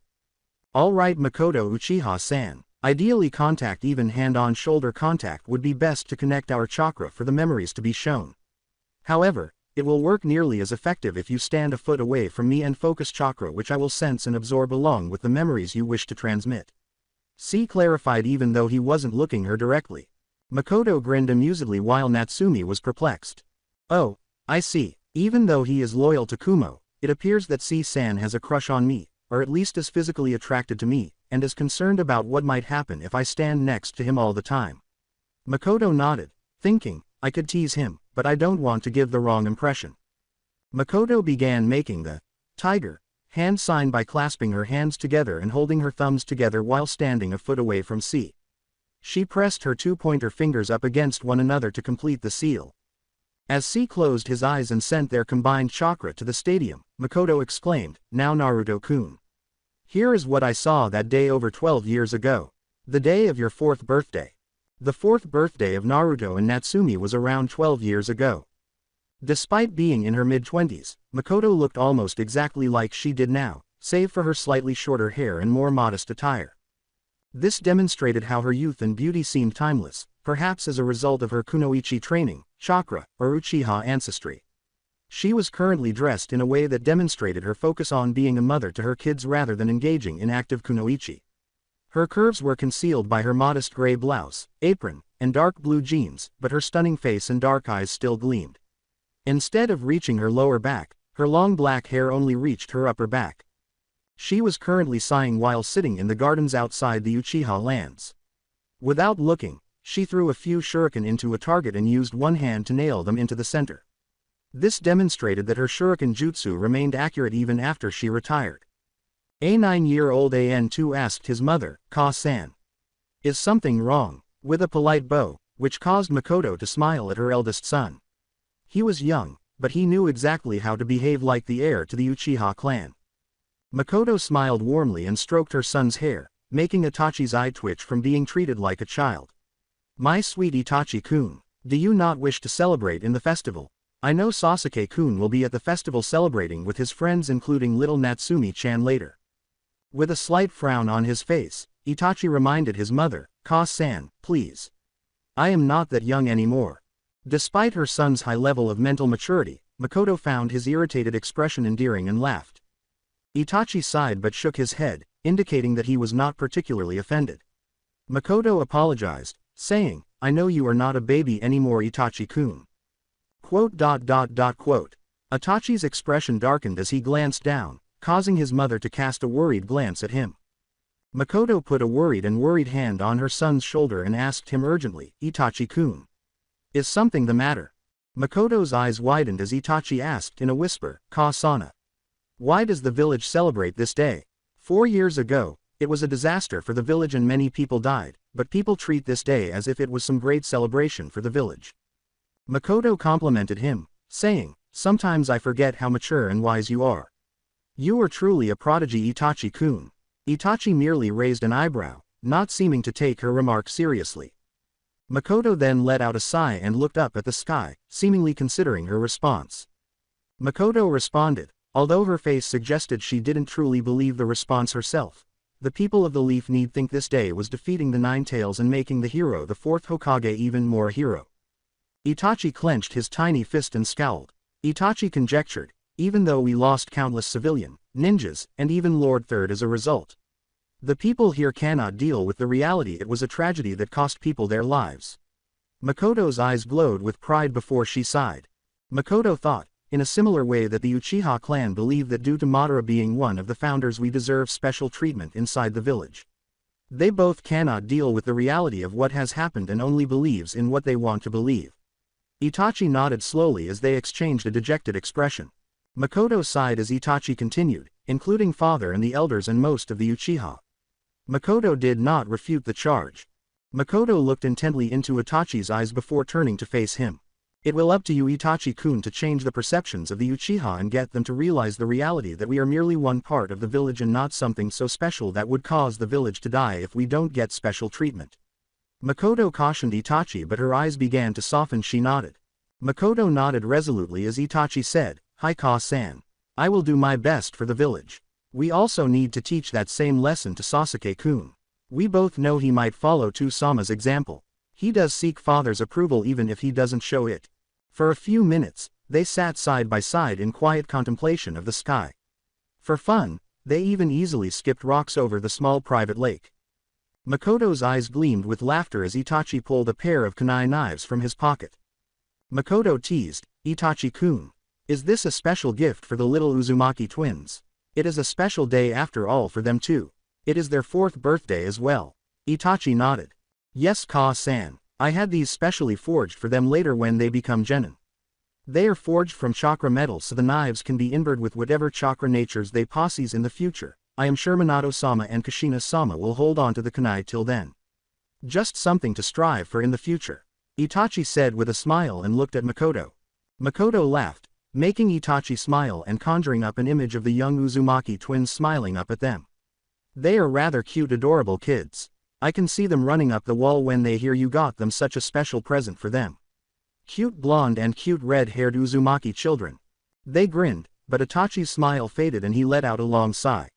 All right Makoto Uchiha-san, ideally contact even hand-on shoulder contact would be best to connect our chakra for the memories to be shown. However, it will work nearly as effective if you stand a foot away from me and focus chakra which I will sense and absorb along with the memories you wish to transmit. C clarified even though he wasn't looking her directly. Makoto grinned amusedly while Natsumi was perplexed. Oh, I see. Even though he is loyal to Kumo, it appears that C-san has a crush on me, or at least is physically attracted to me, and is concerned about what might happen if I stand next to him all the time. Makoto nodded, thinking, I could tease him, but I don't want to give the wrong impression. Makoto began making the tiger hand sign by clasping her hands together and holding her thumbs together while standing a foot away from C. She pressed her two pointer fingers up against one another to complete the seal. As C closed his eyes and sent their combined chakra to the stadium, Makoto exclaimed, now Naruto-kun. Here is what I saw that day over 12 years ago. The day of your 4th birthday. The 4th birthday of Naruto and Natsumi was around 12 years ago. Despite being in her mid-20s, Makoto looked almost exactly like she did now, save for her slightly shorter hair and more modest attire. This demonstrated how her youth and beauty seemed timeless, perhaps as a result of her kunoichi training, chakra, or Uchiha ancestry. She was currently dressed in a way that demonstrated her focus on being a mother to her kids rather than engaging in active kunoichi. Her curves were concealed by her modest gray blouse, apron, and dark blue jeans, but her stunning face and dark eyes still gleamed. Instead of reaching her lower back, her long black hair only reached her upper back. She was currently sighing while sitting in the gardens outside the Uchiha lands. Without looking, she threw a few shuriken into a target and used one hand to nail them into the center. This demonstrated that her shuriken jutsu remained accurate even after she retired. A 9-year-old An2 asked his mother, Ka-san, "Is something wrong?" with a polite bow, which caused Makoto to smile at her eldest son. He was young, but he knew exactly how to behave like the heir to the Uchiha clan. Makoto smiled warmly and stroked her son's hair, making Itachi's eye twitch from being treated like a child. "My sweet Itachi-kun, do you not wish to celebrate in the festival? I know Sasuke-kun will be at the festival celebrating with his friends including little Natsumi-chan later." With a slight frown on his face, Itachi reminded his mother, "Ka-san, please. I am not that young anymore." Despite her son's high level of mental maturity, Makoto found his irritated expression endearing and laughed. Itachi sighed but shook his head, indicating that he was not particularly offended. Makoto apologized, saying, "I know you are not a baby anymore, Itachi-kun." Itachi's expression darkened as he glanced down, causing his mother to cast a worried glance at him. Makoto put a worried hand on her son's shoulder and asked him urgently, "Itachi-kun, is something the matter?" Makoto's eyes widened as Itachi asked in a whisper, "Ka-sana, why does the village celebrate this day? 4 years ago, it was a disaster for the village and many people died, but people treat this day as if it was some great celebration for the village." Makoto complimented him, saying, "Sometimes I forget how mature and wise you are. You are truly a prodigy, Itachi-kun." Itachi merely raised an eyebrow, not seeming to take her remark seriously. Makoto then let out a sigh and looked up at the sky, seemingly considering her response. Makoto responded, although her face suggested she didn't truly believe the response herself. "The people of the Leaf need think this day was defeating the Nine Tails and making the hero the 4th Hokage even more a hero." Itachi clenched his tiny fist and scowled. Itachi conjectured, even though we lost countless civilian, ninjas, and even Lord Third as a result, the people here cannot deal with the reality it was a tragedy that cost people their lives. Makoto's eyes glowed with pride before she sighed. Makoto thought, in a similar way, that the Uchiha clan believe that due to Madara being one of the founders we deserve special treatment inside the village. They both cannot deal with the reality of what has happened and only believes in what they want to believe. Itachi nodded slowly as they exchanged a dejected expression. Makoto sighed as Itachi continued, including father and the elders and most of the Uchiha. Makoto did not refute the charge. Makoto looked intently into Itachi's eyes before turning to face him. "It will up to you, Itachi-kun, to change the perceptions of the Uchiha and get them to realize the reality that we are merely one part of the village and not something so special that would cause the village to die if we don't get special treatment." Makoto cautioned Itachi, but her eyes began to soften. She nodded. Makoto nodded resolutely as Itachi said, "Hi Ka-san. I will do my best for the village. We also need to teach that same lesson to Sasuke-kun. We both know he might follow Tsu-sama's example. He does seek father's approval even if he doesn't show it." For a few minutes, they sat side by side in quiet contemplation of the sky. For fun, they even easily skipped rocks over the small private lake. Makoto's eyes gleamed with laughter as Itachi pulled a pair of kunai knives from his pocket. Makoto teased, "Itachi-kun, is this a special gift for the little Uzumaki twins? It is a special day after all for them too. It is their 4th birthday as well." Itachi nodded. "Yes Ka-san, I had these specially forged for them later when they become genin. They are forged from chakra metal so the knives can be imbued with whatever chakra natures they possess in the future. I am sure Minato-sama and Kushina-sama will hold on to the kunai till then. Just something to strive for in the future," Itachi said with a smile and looked at Makoto. Makoto laughed, making Itachi smile and conjuring up an image of the young Uzumaki twins smiling up at them. "They are rather cute, adorable kids. I can see them running up the wall when they hear you got them such a special present for them. Cute blonde and cute red-haired Uzumaki children." They grinned, but Itachi's smile faded and he let out a long sigh.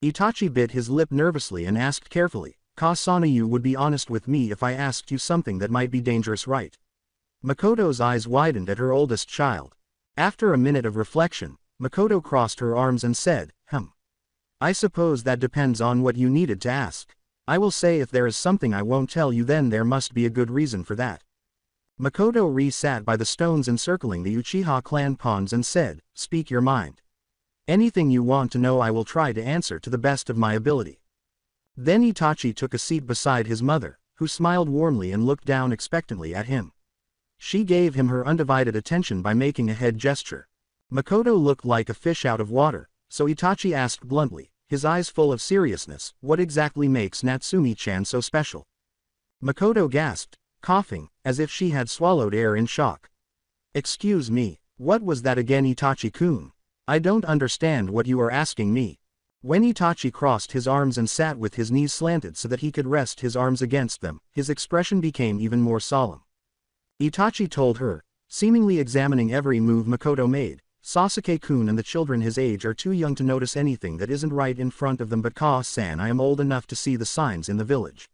Itachi bit his lip nervously and asked carefully, "Ka-sana, you would be honest with me if I asked you something that might be dangerous, right?" Makoto's eyes widened at her oldest child. After a minute of reflection, Makoto crossed her arms and said, I suppose that depends on what you needed to ask. I will say if there is something I won't tell you, then there must be a good reason for that. Makoto sat by the stones encircling the Uchiha clan ponds and said, Speak your mind. Anything you want to know I will try to answer to the best of my ability. Then Itachi took a seat beside his mother, who smiled warmly and looked down expectantly at him. She gave him her undivided attention by making a head gesture. Makoto looked like a fish out of water, so Itachi asked bluntly, his eyes full of seriousness, what exactly makes Natsumi-chan so special? Makoto gasped, coughing, as if she had swallowed air in shock. Excuse me, what was that again, Itachi-kun? I don't understand what you are asking me. When Itachi crossed his arms and sat with his knees slanted so that he could rest his arms against them, his expression became even more solemn. Itachi told her, seemingly examining every move Makoto made, Sasuke-kun and the children his age are too young to notice anything that isn't right in front of them, but Ka-san, I am old enough to see the signs in the village.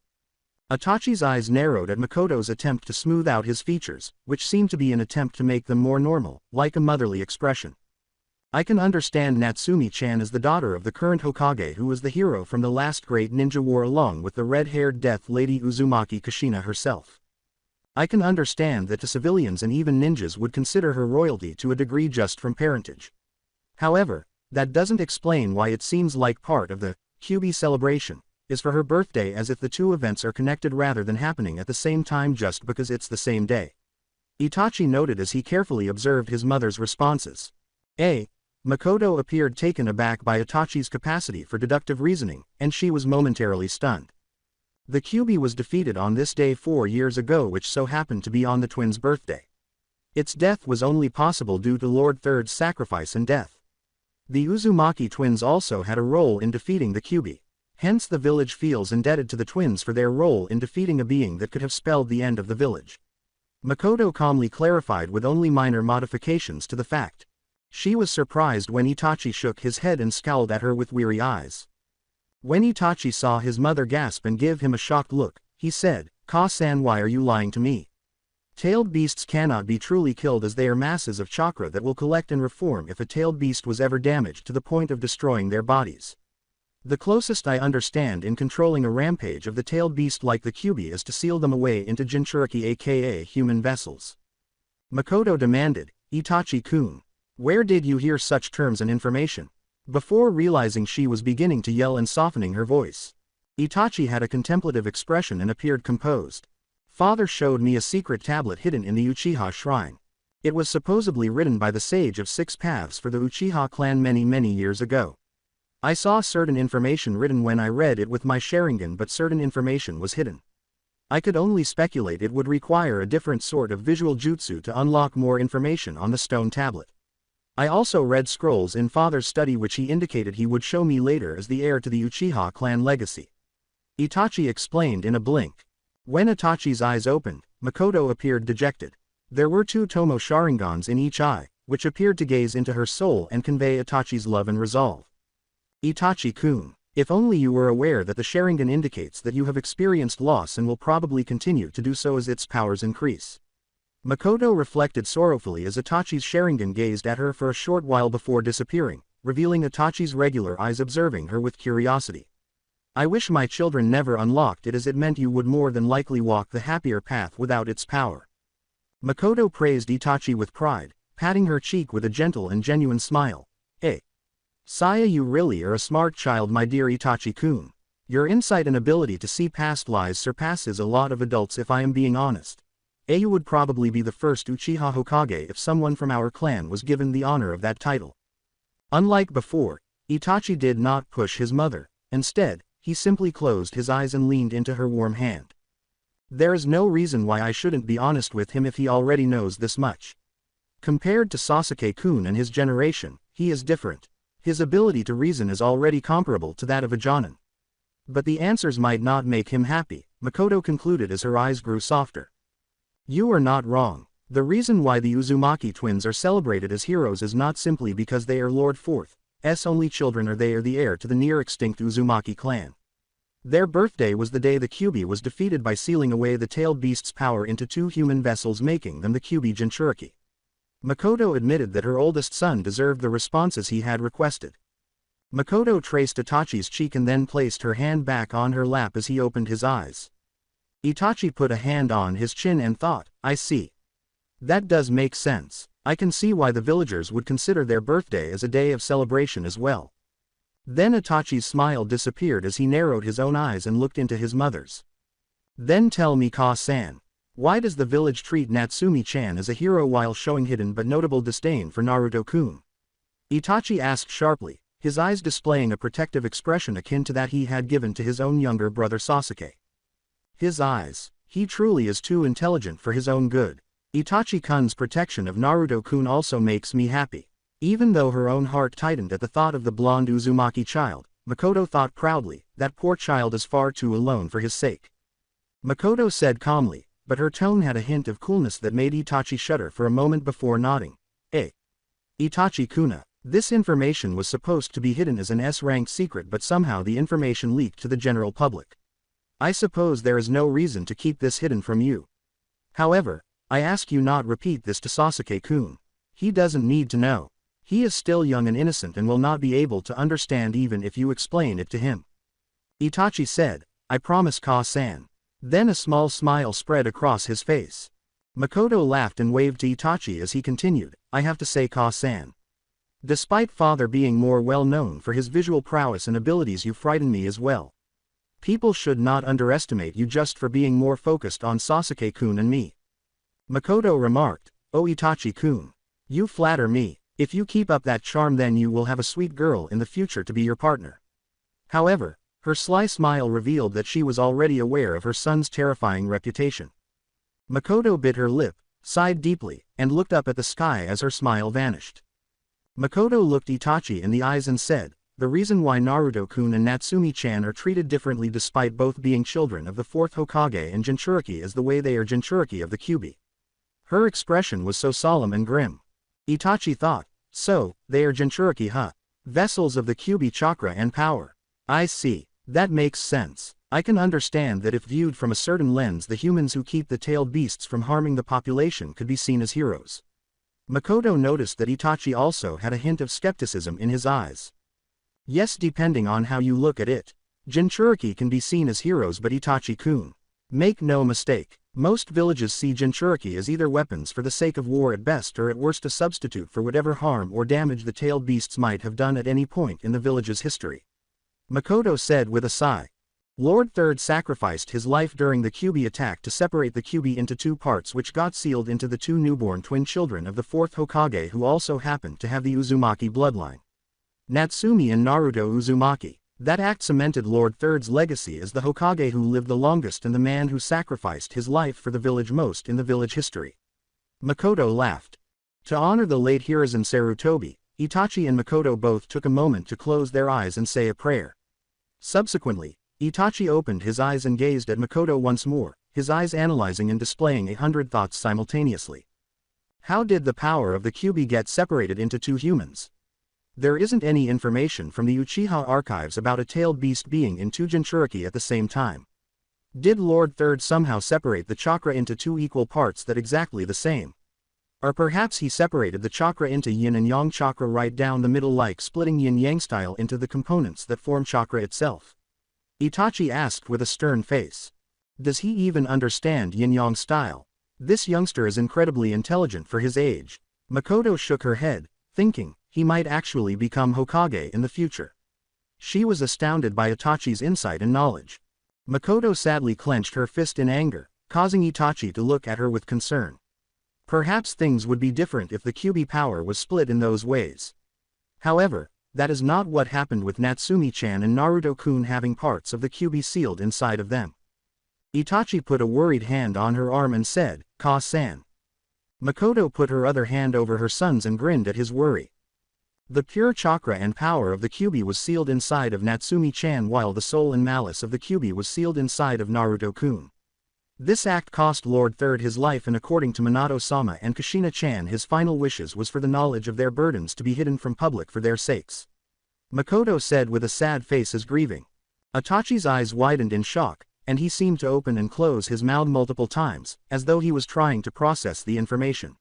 Itachi's eyes narrowed at Makoto's attempt to smooth out his features, which seemed to be an attempt to make them more normal, like a motherly expression. I can understand Natsumi-chan is the daughter of the current Hokage who was the hero from the last great ninja war along with the red-haired death lady Uzumaki Kushina herself. I can understand that to civilians and even ninjas would consider her royalty to a degree just from parentage. However, that doesn't explain why it seems like part of the Kyuubi celebration is for her birthday, as if the two events are connected rather than happening at the same time just because it's the same day. Itachi noted as he carefully observed his mother's responses. Makoto appeared taken aback by Itachi's capacity for deductive reasoning, and she was momentarily stunned. The Kyuubi was defeated on this day 4 years ago, which so happened to be on the twins' birthday. Its death was only possible due to Lord Third's sacrifice and death. The Uzumaki twins also had a role in defeating the Kyuubi. Hence the village feels indebted to the twins for their role in defeating a being that could have spelled the end of the village. Makoto calmly clarified with only minor modifications to the fact. She was surprised when Itachi shook his head and scowled at her with weary eyes. When Itachi saw his mother gasp and give him a shocked look, he said, Ka-san, why are you lying to me? Tailed beasts cannot be truly killed, as they are masses of chakra that will collect and reform if a tailed beast was ever damaged to the point of destroying their bodies. The closest I understand in controlling a rampage of the tailed beast like the Kyuubi is to seal them away into Jinchuriki, aka human vessels. Makoto demanded, Itachi-kun, where did you hear such terms and information? Before realizing she was beginning to yell and softening her voice, Itachi had a contemplative expression and appeared composed. Father showed me a secret tablet hidden in the Uchiha shrine. It was supposedly written by the sage of 6 paths for the Uchiha clan many years ago. I saw certain information written when I read it with my Sharingan, but certain information was hidden. I could only speculate it would require a different sort of visual jutsu to unlock more information on the stone tablet. I also read scrolls in Father's study which he indicated he would show me later as the heir to the Uchiha clan legacy. Itachi explained in a blink. When Itachi's eyes opened, Makoto appeared dejected. There were 2 Tomo Sharingans in each eye, which appeared to gaze into her soul and convey Itachi's love and resolve. Itachi-kun, if only you were aware that the Sharingan indicates that you have experienced loss and will probably continue to do so as its powers increase. Makoto reflected sorrowfully as Itachi's Sharingan gazed at her for a short while before disappearing, revealing Itachi's regular eyes observing her with curiosity. I wish my children never unlocked it, as it meant you would more than likely walk the happier path without its power. Makoto praised Itachi with pride, patting her cheek with a gentle and genuine smile. Saya, you really are a smart child, my dear Itachi-kun. Your insight and ability to see past lies surpasses a lot of adults, if I am being honest. You would probably be the first Uchiha Hokage if someone from our clan was given the honor of that title. Unlike before, Itachi did not push his mother. Instead, he simply closed his eyes and leaned into her warm hand. There is no reason why I shouldn't be honest with him if he already knows this much. Compared to Sasuke-kun and his generation, he is different. His ability to reason is already comparable to that of a Jonin. But the answers might not make him happy, Makoto concluded as her eyes grew softer. You are not wrong. The reason why the Uzumaki twins are celebrated as heroes is not simply because they are Lord Fourth's only children or they are the heir to the near-extinct Uzumaki clan. Their birthday was the day the Kyuubi was defeated by sealing away the tailed beast's power into 2 human vessels, making them the Kyuubi Jinchuriki. Makoto admitted that her oldest son deserved the responses he had requested. Makoto traced Itachi's cheek and then placed her hand back on her lap as he opened his eyes. Itachi put a hand on his chin and thought, I see. That does make sense. I can see why the villagers would consider their birthday as a day of celebration as well. Then Itachi's smile disappeared as he narrowed his own eyes and looked into his mother's. Then tell me, Ka-san, why does the village treat Natsumi-chan as a hero while showing hidden but notable disdain for Naruto-kun? Itachi asked sharply, his eyes displaying a protective expression akin to that he had given to his own younger brother Sasuke. His eyes. He truly is too intelligent for his own good. Itachi-kun's protection of Naruto-kun also makes me happy. Even though her own heart tightened at the thought of the blonde Uzumaki child, Makoto thought proudly, that poor child is far too alone for his sake. Makoto said calmly, but her tone had a hint of coolness that made Itachi shudder for a moment before nodding. Itachi-kuna. This information was supposed to be hidden as an S-ranked secret, but somehow the information leaked to the general public. I suppose there is no reason to keep this hidden from you. However, I ask you not repeat this to Sasuke-kun. He doesn't need to know. He is still young and innocent and will not be able to understand even if you explain it to him. Itachi said, I promise, Ka-san. Then a small smile spread across his face. Makoto laughed and waved to Itachi as he continued, I have to say, Ka-san. Despite father being more well known for his visual prowess and abilities, you frighten me as well. People should not underestimate you just for being more focused on Sasuke-kun and me. Makoto remarked, Oh Itachi-kun. You flatter me. If you keep up that charm, then you will have a sweet girl in the future to be your partner. However, her sly smile revealed that she was already aware of her son's terrifying reputation. Makoto bit her lip, sighed deeply, and looked up at the sky as her smile vanished. Makoto looked Itachi in the eyes and said, the reason why Naruto-kun and Natsumi-chan are treated differently despite both being children of the 4th Hokage and Jinchuriki is the way they are Jinchuriki of the Kyuubi. Her expression was so solemn and grim. Itachi thought, so, they are Jinchuriki, huh? Vessels of the Kyuubi chakra and power. I see. That makes sense. I can understand that if viewed from a certain lens, the humans who keep the tailed beasts from harming the population could be seen as heroes. Makoto noticed that Itachi also had a hint of skepticism in his eyes. Yes, depending on how you look at it. Jinchuriki can be seen as heroes, but Itachi-kun. Make no mistake, most villages see Jinchuriki as either weapons for the sake of war at best or at worst a substitute for whatever harm or damage the tailed beasts might have done at any point in the village's history. Makoto said with a sigh. Lord Third sacrificed his life during the Kyuubi attack to separate the Kyuubi into two parts, which got sealed into the two newborn twin children of the 4th Hokage, who also happened to have the Uzumaki bloodline. Natsumi and Naruto Uzumaki. That act cemented Lord Third's legacy as the Hokage who lived the longest and the man who sacrificed his life for the village most in the village history. Makoto laughed. To honor the late Hiruzen Sarutobi, Itachi and Makoto both took a moment to close their eyes and say a prayer. Subsequently, Itachi opened his eyes and gazed at Makoto once more, his eyes analyzing and displaying 100 thoughts simultaneously. How did the power of the Kyuubi get separated into two humans? There isn't any information from the Uchiha archives about a tailed beast being in two Jinchuriki at the same time. Did Lord Third somehow separate the chakra into two equal parts that exactly the same? Or perhaps he separated the chakra into yin and yang chakra right down the middle, like splitting yin-yang style into the components that form chakra itself? Itachi asked with a stern face. Does he even understand yin-yang style? This youngster is incredibly intelligent for his age. Makoto shook her head, thinking, he might actually become Hokage in the future. She was astounded by Itachi's insight and knowledge. Makoto sadly clenched her fist in anger, causing Itachi to look at her with concern. Perhaps things would be different if the Kyuubi power was split in those ways. However, that is not what happened with Natsumi-chan and Naruto-kun having parts of the Kyuubi sealed inside of them. Itachi put a worried hand on her arm and said, Ka-san. Makoto put her other hand over her son's and grinned at his worry. The pure chakra and power of the Kyuubi was sealed inside of Natsumi-chan, while the soul and malice of the Kyuubi was sealed inside of Naruto-kun. This act cost Lord Third his life, and according to Minato-sama and Kushina-chan, his final wishes was for the knowledge of their burdens to be hidden from public for their sakes. Makoto said with a sad face as grieving. Itachi's eyes widened in shock, and he seemed to open and close his mouth multiple times, as though he was trying to process the information.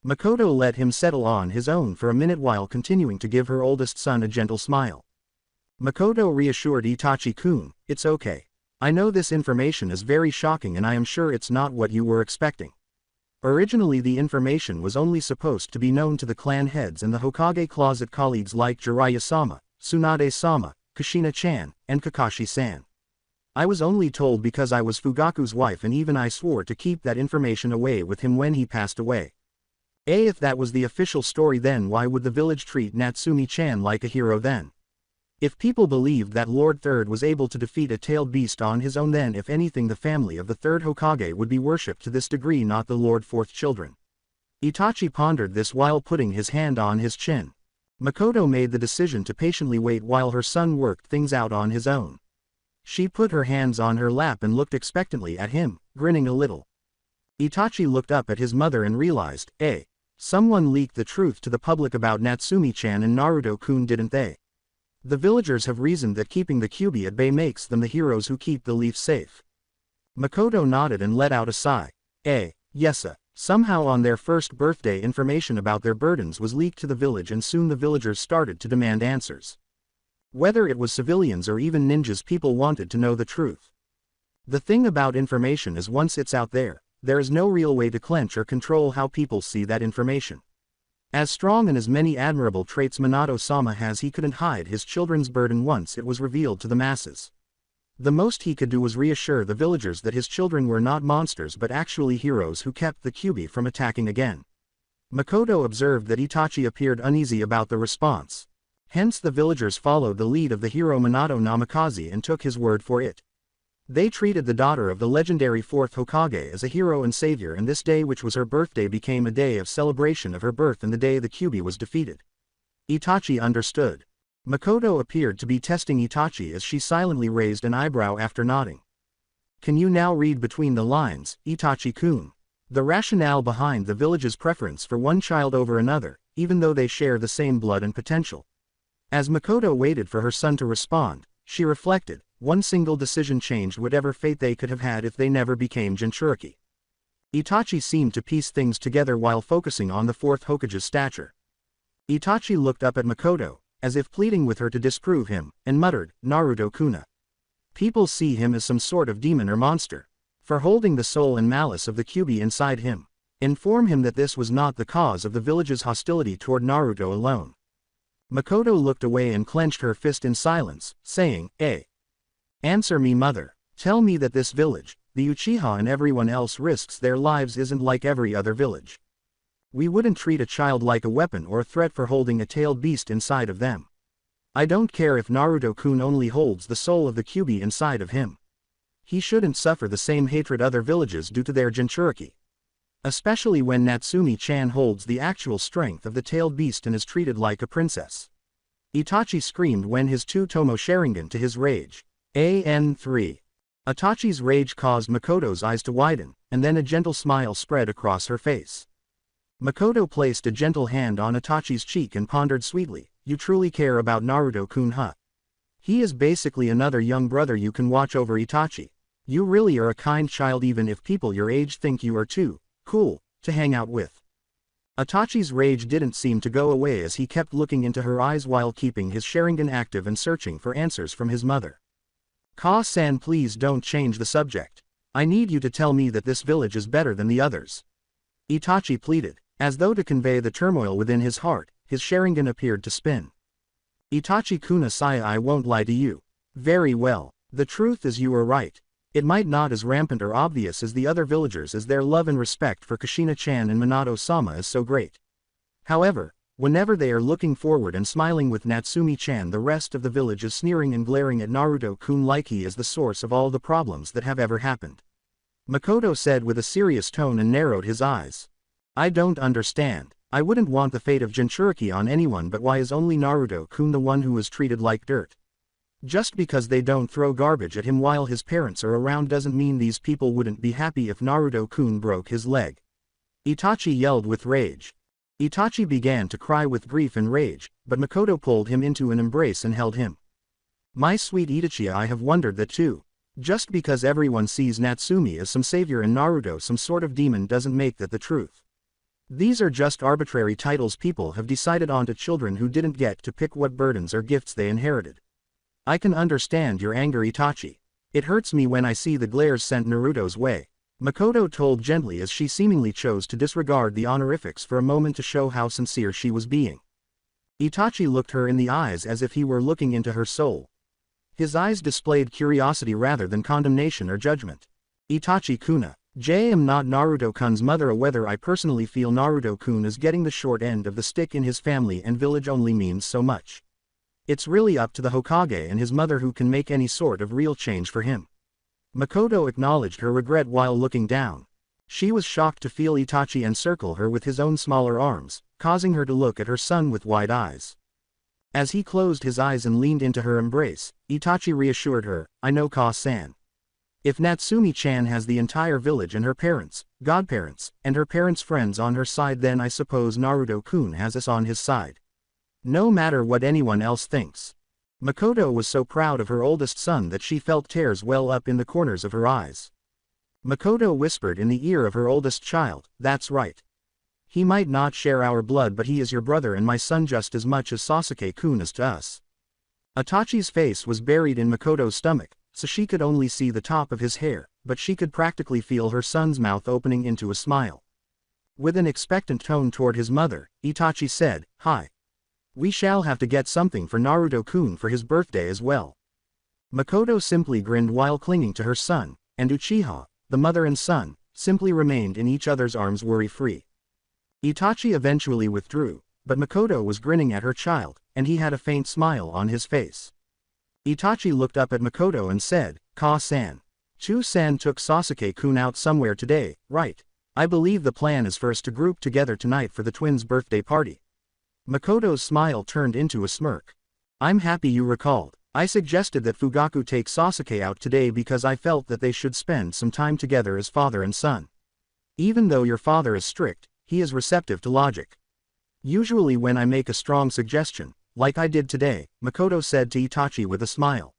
Makoto let him settle on his own for a minute while continuing to give her oldest son a gentle smile. Makoto reassured Itachi-kun, "It's okay. I know this information is very shocking and I am sure it's not what you were expecting. Originally the information was only supposed to be known to the clan heads and the Hokage closet colleagues like Jiraiya-sama, Tsunade-sama, Kushina-chan, and Kakashi-san. I was only told because I was Fugaku's wife and even I swore to keep that information away with him when he passed away. If that was the official story, then why would the village treat Natsumi-chan like a hero then? If people believed that Lord Third was able to defeat a tailed beast on his own, then if anything the family of the third Hokage would be worshipped to this degree, not the Lord Fourth children." Itachi pondered this while putting his hand on his chin. Makoto made the decision to patiently wait while her son worked things out on his own. She put her hands on her lap and looked expectantly at him, grinning a little. Itachi looked up at his mother and realized, someone leaked the truth to the public about Natsumi-chan and Naruto-kun, didn't they? The villagers have reasoned that keeping the Kyuubi at bay makes them the heroes who keep the leaf safe. Makoto nodded and let out a sigh. Yes. Somehow on their first birthday information about their burdens was leaked to the village and soon the villagers started to demand answers. Whether it was civilians or even ninjas, people wanted to know the truth. The thing about information is once it's out there is no real way to clench or control how people see that information. As strong and as many admirable traits Minato-sama has, he couldn't hide his children's burden once it was revealed to the masses. The most he could do was reassure the villagers that his children were not monsters but actually heroes who kept the Kyuubi from attacking again. Makoto observed that Itachi appeared uneasy about the response. Hence the villagers followed the lead of the hero Minato Namikaze and took his word for it. They treated the daughter of the legendary fourth Hokage as a hero and savior, and this day, which was her birthday, became a day of celebration of her birth and the day the Kyuubi was defeated. Itachi understood. Makoto appeared to be testing Itachi as she silently raised an eyebrow after nodding. "Can you now read between the lines, Itachi-kun? The rationale behind the village's preference for one child over another, even though they share the same blood and potential?" As Makoto waited for her son to respond, she reflected. One single decision changed whatever fate they could have had if they never became Jinchuriki. Itachi seemed to piece things together while focusing on the fourth Hokage's stature. Itachi looked up at Makoto, as if pleading with her to disprove him, and muttered, "Naruto-kuna. People see him as some sort of demon or monster. For holding the soul and malice of the Kyuubi inside him. Inform him that this was not the cause of the village's hostility toward Naruto alone." Makoto looked away and clenched her fist in silence, saying, Answer me, mother. Tell me that this village, the Uchiha and everyone else risks their lives isn't like every other village. We wouldn't treat a child like a weapon or a threat for holding a tailed beast inside of them. I don't care if Naruto-kun only holds the soul of the Kyuubi inside of him. He shouldn't suffer the same hatred other villages do to their Jinchuriki. Especially when Natsumi-chan holds the actual strength of the tailed beast and is treated like a princess. Itachi screamed when his two-tomo Sharingan to his rage. AN3. Itachi's rage caused Makoto's eyes to widen, and then a gentle smile spread across her face. Makoto placed a gentle hand on Itachi's cheek and pondered sweetly, "You truly care about Naruto-kun, huh? He is basically another young brother you can watch over, Itachi. You really are a kind child even if people your age think you are too cool to hang out with." Itachi's rage didn't seem to go away as he kept looking into her eyes while keeping his Sharingan active and searching for answers from his mother. "Ka-san, please don't change the subject. I need you to tell me that this village is better than the others." Itachi pleaded. As though to convey the turmoil within his heart, his Sharingan appeared to spin. "Itachi-kuna saya, I won't lie to you. Very well. The truth is you are right. It might not as rampant or obvious as the other villagers as their love and respect for Kushina-chan and Minato-sama is so great. However, whenever they are looking forward and smiling with Natsumi-chan, the rest of the village is sneering and glaring at Naruto-kun like he is the source of all the problems that have ever happened." Makoto said with a serious tone and narrowed his eyes. "I don't understand. I wouldn't want the fate of Jinchuriki on anyone, but why is only Naruto-kun the one who is treated like dirt? Just because they don't throw garbage at him while his parents are around doesn't mean these people wouldn't be happy if Naruto-kun broke his leg." Itachi yelled with rage. Itachi began to cry with grief and rage, but Makoto pulled him into an embrace and held him. "My sweet Itachi, I have wondered that too. Just because everyone sees Natsumi as some savior and Naruto some sort of demon doesn't make that the truth. These are just arbitrary titles people have decided onto children who didn't get to pick what burdens or gifts they inherited. I can understand your anger, Itachi. It hurts me when I see the glares sent Naruto's way, Makoto told gently as she seemingly chose to disregard the honorifics for a moment to show how sincere she was being. Itachi looked her in the eyes as if he were looking into her soul. His eyes displayed curiosity rather than condemnation or judgment. Itachi-kuna, I am not Naruto-kun's mother. Whether I personally feel Naruto-kun is getting the short end of the stick in his family and village only means so much. It's really up to the Hokage and his mother who can make any sort of real change for him. Makoto acknowledged her regret while looking down. She was shocked to feel Itachi encircle her with his own smaller arms, causing her to look at her son with wide eyes. As he closed his eyes and leaned into her embrace, Itachi reassured her, I know Ka-san. If Natsumi-chan has the entire village and her parents, godparents, and her parents' friends on her side, then I suppose Naruto-kun has us on his side. No matter what anyone else thinks. Makoto was so proud of her oldest son that she felt tears well up in the corners of her eyes. Makoto whispered in the ear of her oldest child, that's right. He might not share our blood, but he is your brother and my son just as much as Sasuke-kun is to us. Itachi's face was buried in Makoto's stomach, so she could only see the top of his hair, but she could practically feel her son's mouth opening into a smile. With an expectant tone toward his mother, Itachi said, Hi. We shall have to get something for Naruto-kun for his birthday as well. Makoto simply grinned while clinging to her son, and Uchiha, the mother and son, simply remained in each other's arms worry-free. Itachi eventually withdrew, but Makoto was grinning at her child, and he had a faint smile on his face. Itachi looked up at Makoto and said, Ka-san. Chu-san took Sasuke-kun out somewhere today, right? I believe the plan is for us to group together tonight for the twins' birthday party. Makoto's smile turned into a smirk. I'm happy you recalled. I suggested that Fugaku take Sasuke out today because I felt that they should spend some time together as father and son. Even though your father is strict, he is receptive to logic. Usually when I make a strong suggestion, like I did today, Makoto said to Itachi with a smile.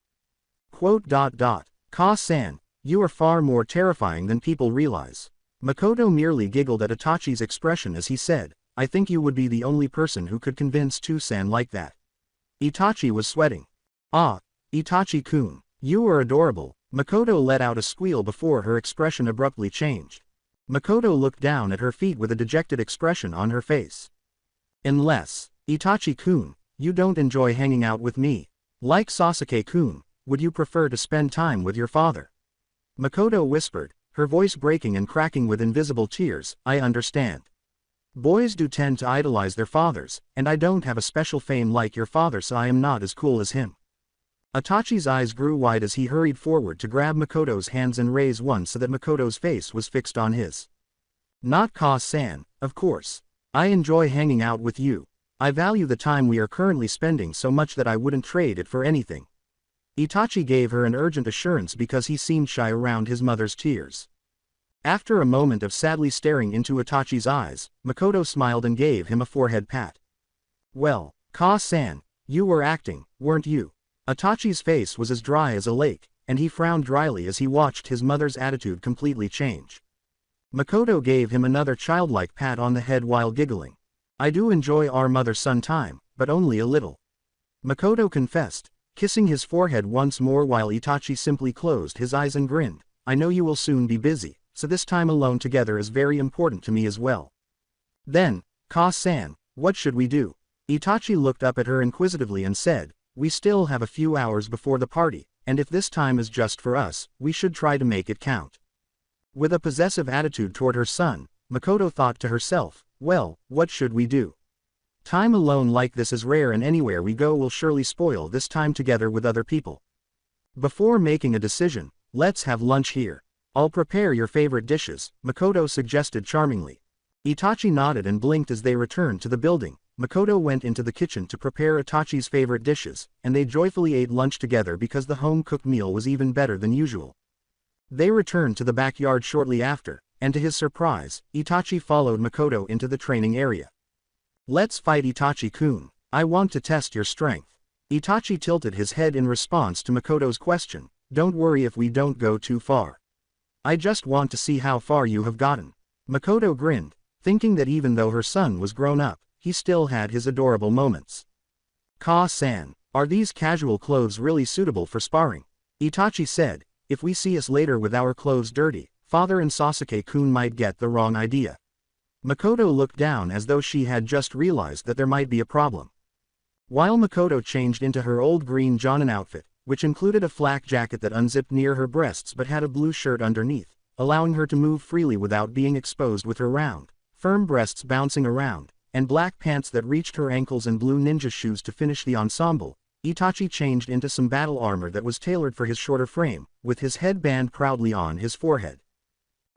Ka-san, you are far more terrifying than people realize. Makoto merely giggled at Itachi's expression as he said, I think you would be the only person who could convince Chu-san like that. Itachi was sweating. Ah, Itachi-kun, you are adorable. Makoto let out a squeal before her expression abruptly changed. Makoto looked down at her feet with a dejected expression on her face. Unless, Itachi-kun, you don't enjoy hanging out with me. Like Sasuke-kun, would you prefer to spend time with your father? Makoto whispered, her voice breaking and cracking with invisible tears, I understand. Boys do tend to idolize their fathers, and I don't have a special fame like your father, so I am not as cool as him. Itachi's eyes grew wide as he hurried forward to grab Makoto's hands and raise one so that Makoto's face was fixed on his. Not Ka-san, of course. I enjoy hanging out with you. I value the time we are currently spending so much that I wouldn't trade it for anything. Itachi gave her an urgent assurance because he seemed shy around his mother's tears. After a moment of sadly staring into Itachi's eyes, Makoto smiled and gave him a forehead pat. Well, Ka-san, you were acting, weren't you? Itachi's face was as dry as a lake, and he frowned dryly as he watched his mother's attitude completely change. Makoto gave him another childlike pat on the head while giggling. I do enjoy our mother-son time, but only a little. Makoto confessed, kissing his forehead once more while Itachi simply closed his eyes and grinned. I know you will soon be busy, so this time alone together is very important to me as well. Then, Ka-san, what should we do? Itachi looked up at her inquisitively and said, we still have a few hours before the party, and if this time is just for us, we should try to make it count. With a possessive attitude toward her son, Makoto thought to herself, well, what should we do? Time alone like this is rare and anywhere we go will surely spoil this time together with other people. Before making a decision, let's have lunch here. I'll prepare your favorite dishes, Makoto suggested charmingly. Itachi nodded and blinked as they returned to the building. Makoto went into the kitchen to prepare Itachi's favorite dishes, and they joyfully ate lunch together because the home-cooked meal was even better than usual. They returned to the backyard shortly after, and to his surprise, Itachi followed Makoto into the training area. Let's fight, Itachi-kun. I want to test your strength. Itachi tilted his head in response to Makoto's question. Don't worry if we don't go too far. I just want to see how far you have gotten. Makoto grinned, thinking that even though her son was grown up, he still had his adorable moments. Ka-san, are these casual clothes really suitable for sparring? Itachi said, if we see us later with our clothes dirty, father and Sasuke-kun might get the wrong idea. Makoto looked down as though she had just realized that there might be a problem. While Makoto changed into her old green Jonin outfit, which included a flak jacket that unzipped near her breasts but had a blue shirt underneath, allowing her to move freely without being exposed with her round, firm breasts bouncing around, and black pants that reached her ankles and blue ninja shoes to finish the ensemble, Itachi changed into some battle armor that was tailored for his shorter frame, with his headband proudly on his forehead.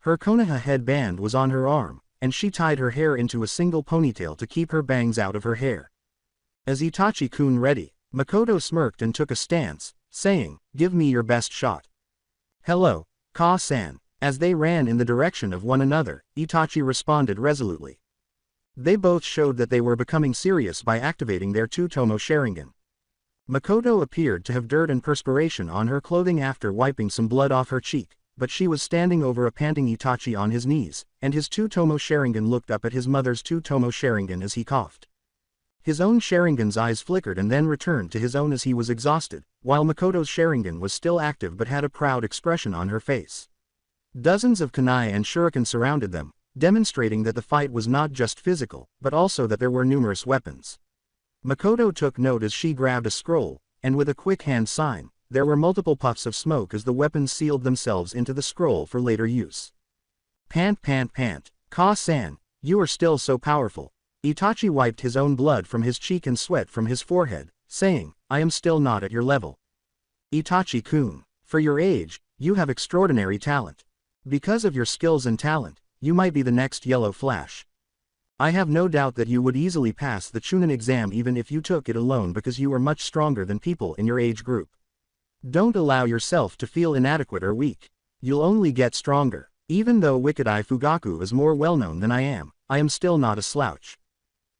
Her Konoha headband was on her arm, and she tied her hair into a single ponytail to keep her bangs out of her hair. As Itachi-kun ready, Makoto smirked and took a stance, saying, give me your best shot. Hello, Ka-san. As they ran in the direction of one another, Itachi responded resolutely. They both showed that they were becoming serious by activating their two-tomo Sharingan. Makoto appeared to have dirt and perspiration on her clothing after wiping some blood off her cheek, but she was standing over a panting Itachi on his knees, and his two-tomo Sharingan looked up at his mother's two-tomo Sharingan as he coughed. His own Sharingan's eyes flickered and then returned to his own as he was exhausted, while Makoto's Sharingan was still active but had a proud expression on her face. Dozens of kunai and shuriken surrounded them, demonstrating that the fight was not just physical, but also that there were numerous weapons. Makoto took note as she grabbed a scroll, and with a quick hand sign, there were multiple puffs of smoke as the weapons sealed themselves into the scroll for later use. Pant. Ka-san, you are still so powerful. Itachi wiped his own blood from his cheek and sweat from his forehead, saying, I am still not at your level. Itachi-kun, for your age, you have extraordinary talent. Because of your skills and talent, you might be the next Yellow Flash. I have no doubt that you would easily pass the Chunin exam even if you took it alone because you are much stronger than people in your age group. Don't allow yourself to feel inadequate or weak. You'll only get stronger. Even though Wicked Eye Fugaku is more well-known than I am still not a slouch.